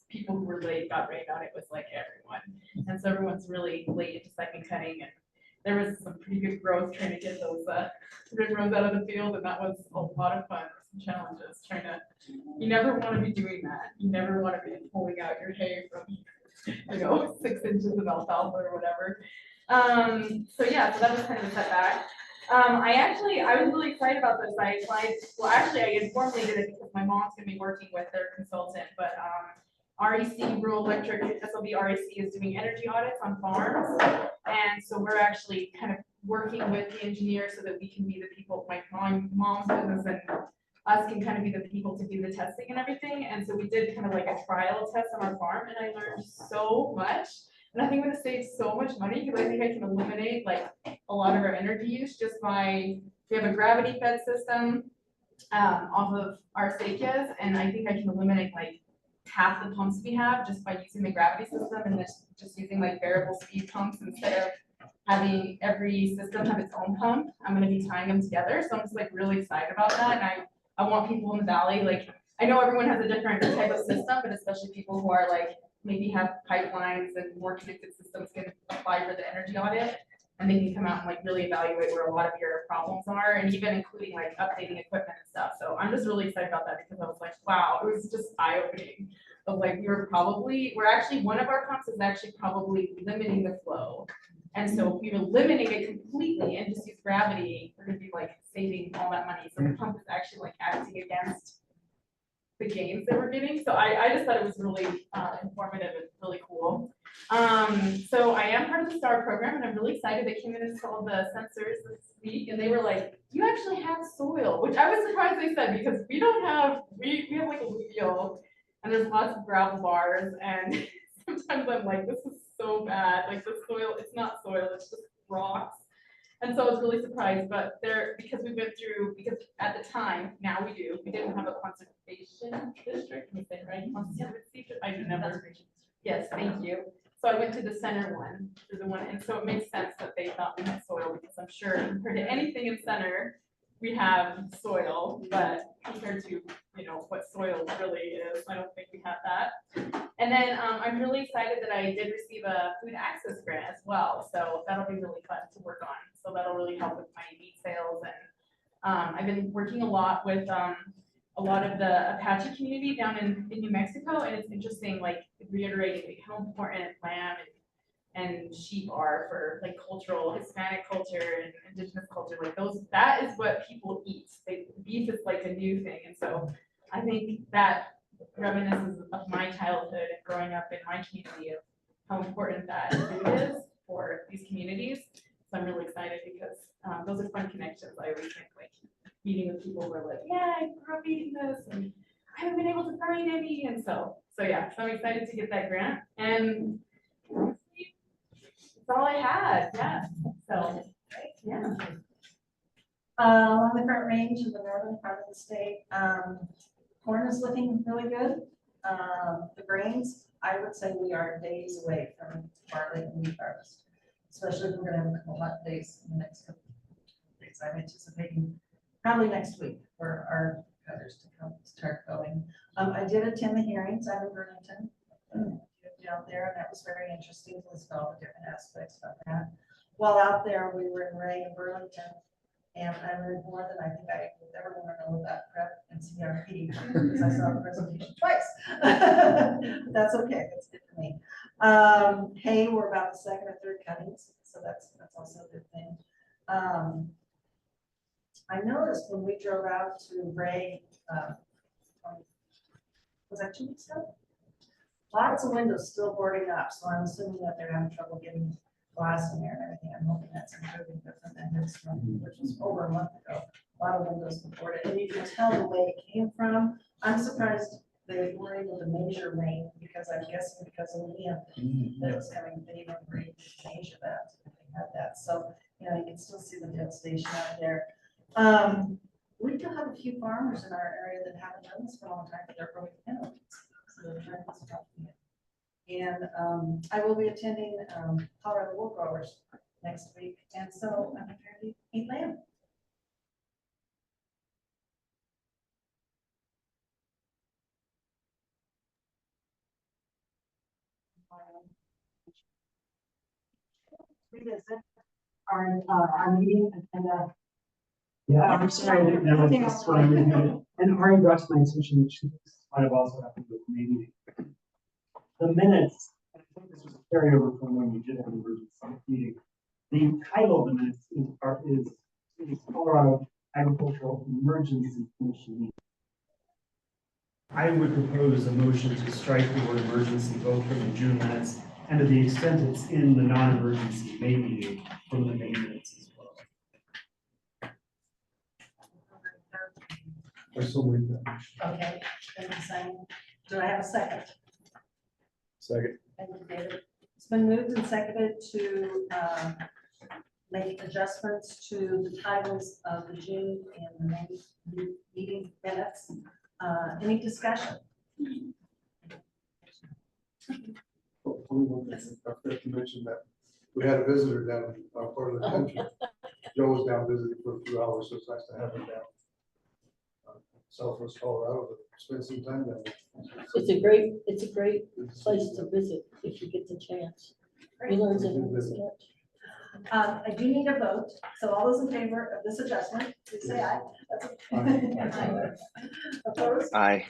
Speaker 14: people who were late got rained on, it was like everyone. And so everyone's really late into second cutting and there was some pretty good growth trying to get those ridgerows out of the field, and that was a lot of fun. Some challenges trying to, you never want to be doing that. You never want to be pulling out your hay from, 6 inches of alfalfa or whatever. So yeah, so that was kind of a setback. I was really excited about this. I informally did it because my mom's gonna be working with their consultant, but REC, Rural Electric, SLB REC is doing energy audits on farms. And so we're actually kind of working with the engineer so that we can be the people, my mom's business and us can kind of be the people to do the testing and everything. And so we did kind of like a trial test on our farm and I learned so much. And I think I'm gonna save so much money because I think I can eliminate like a lot of our energy use just by, we have a gravity fed system off of our acequias. And I think I can eliminate like half the pumps we have just by using the gravity system and just using like variable speed pumps instead of having every system have its own pump. I'm gonna be tying them together. So I'm just like really excited about that. And I want people in the valley, like, I know everyone has a different type of system, but especially people who are like, maybe have pipelines and more connected systems can apply for the energy audit. And they can come out and like really evaluate where a lot of your problems are and even including like updating equipment and stuff. So I'm just really excited about that because I was like, wow, it was just eye-opening. Of like, we're actually, one of our pumps is actually probably limiting the flow. And so if we eliminate it completely and just use gravity, we're gonna be like saving all that money. So the pump is actually like acting against the gains that we're getting. So I just thought it was really informative and really cool. So I am part of the STAR program and I'm really excited. They came in and installed the sensors this week and they were like, you actually have soil, which I was surprised they said because we don't have, we have like alluvial and there's lots of gravel bars and sometimes I'm like, this is so bad. Like the soil, it's not soil, it's just rocks. And so I was really surprised, but because at the time, now we didn't have a conservation district, we say, right? Conservancy, I never, yes, thank you. So I went to the center one, and so it makes sense that they thought we had soil, because I'm sure compared to anything in center, we have soil, but compared to, what soil really is, I don't think we have that. And then I'm really excited that I did receive a food access grant as well. So that'll be really fun to work on. So that'll really help with my meat sales. And I've been working a lot with a lot of the Apache community down in New Mexico. And it's interesting, like reiterating like, how important lamb and sheep are for like cultural, Hispanic culture and indigenous culture. Like that is what people eat. Beef is like a new thing. And so I think that reminisces of my childhood and growing up in my community of how important that food is for these communities. So I'm really excited because those are fun connections. I always think like meeting with people who are like, yeah, I grew up eating this and I haven't been able to find any. And so yeah, so I'm excited to get that grant. And that's all I had. Yeah. So yeah.
Speaker 1: Along the Front Range in the northern part of the state, corn is looking really good. The grains, I would say we are days away from barley and wheat harvest, especially if we're gonna have a couple hot days in the next couple of days. I'm anticipating probably next week for our cutters to come start going. I did attend the hearings out in Burlington down there, and that was very interesting to listen to all the different aspects of that. While out there, we were in Ray and Burlington, and I learned more than I think I would ever want to know about PrEP and CRP, because I saw the presentation twice. That's okay, that's good for me. Hay, we're about the second or third cuttings, so that's also a good thing. I noticed when we drove out to Ray, was that 2 weeks ago? Lots of windows still boarding up, so I'm assuming that they're having trouble getting glass in there and everything. I'm hoping that's improving different than this one, which was over a month ago. A lot of windows were boarded, and you can tell the way it came from. I'm surprised they were able to measure rain, because I'm guessing because of the wind that it was coming, they even were able to measure that, if they had that. So, you know, you can still see the devastation out there. We do have a few farmers in our area that haven't done this for a long time, but they're growing penalties. So they're trying to stop it. And I will be attending Colorado Wool Growers next week, and so I'm prepared to eat lamb. Revisit our meeting agenda.
Speaker 15: Yeah, I'm sorry, I didn't know that's what I'm reading. And Ari brought to my attention, she might have also happened with maybe the minutes. I think this was a carryover from when we did have an emergency meeting. The title of the minutes is Colorado Agricultural Emergency Commission meeting. I would propose a motion to strike the word emergency both from the June minutes and to the extent it's in the non-emergency May meeting from the May minutes as well.
Speaker 1: Okay, thank you, Simon. Do I have a second?
Speaker 2: Second.
Speaker 1: Thank you, David. It's been moved and seconded to make adjustments to the titles of the June and the May meeting minutes. Any discussion?
Speaker 5: I forgot to mention that we had a visitor down in our part of the country. Joe was down visiting for a few hours, so it's nice to have him down. Southwest Colorado, to spend some time down there.
Speaker 17: It's a great place to visit if you get the chance. We learn something.
Speaker 1: I do need a vote, so all those in favor of this adjustment, please say aye. Aye. Opposed?
Speaker 18: Aye.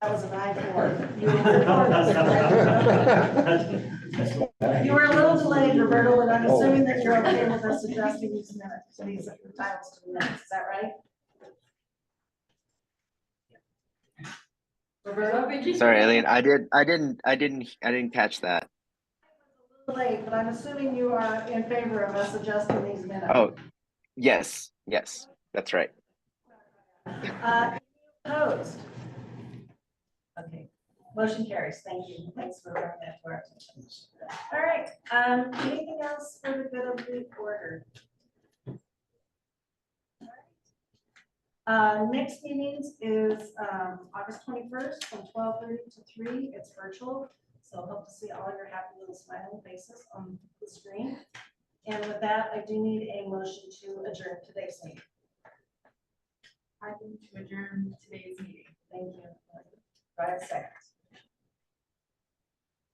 Speaker 1: That was an aye for. You were a little delayed, Roberto, and I'm assuming that you're okay with us adjusting these minutes, these titles to the minutes, is that right? Roberto?
Speaker 18: Sorry, Eileen, I didn't catch that.
Speaker 1: Late, but I'm assuming you are in favor of us adjusting these minutes.
Speaker 18: Oh, yes, that's right.
Speaker 1: Opposed? Okay, motion carries. Thank you. Thanks for bringing that to our attention. All right, anything else for the good of the order? Next meetings is August 21st from 12:30 to 3. It's virtual. So hope to see all your happy little smiling faces on the screen. And with that, I do need a motion to adjourn today's meeting.
Speaker 14: I think to adjourn today's meeting.
Speaker 1: Thank you. Do I have a second?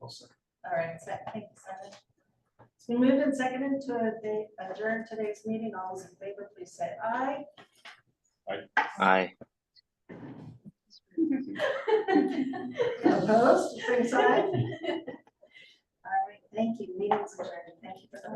Speaker 1: All right, thank you, Simon. It's been moved and seconded to adjourn today's meeting. All those in favor, please say aye.
Speaker 18: Aye.
Speaker 1: Opposed, same side. All right, thank you. Meeting's adjourned. Thank you for the.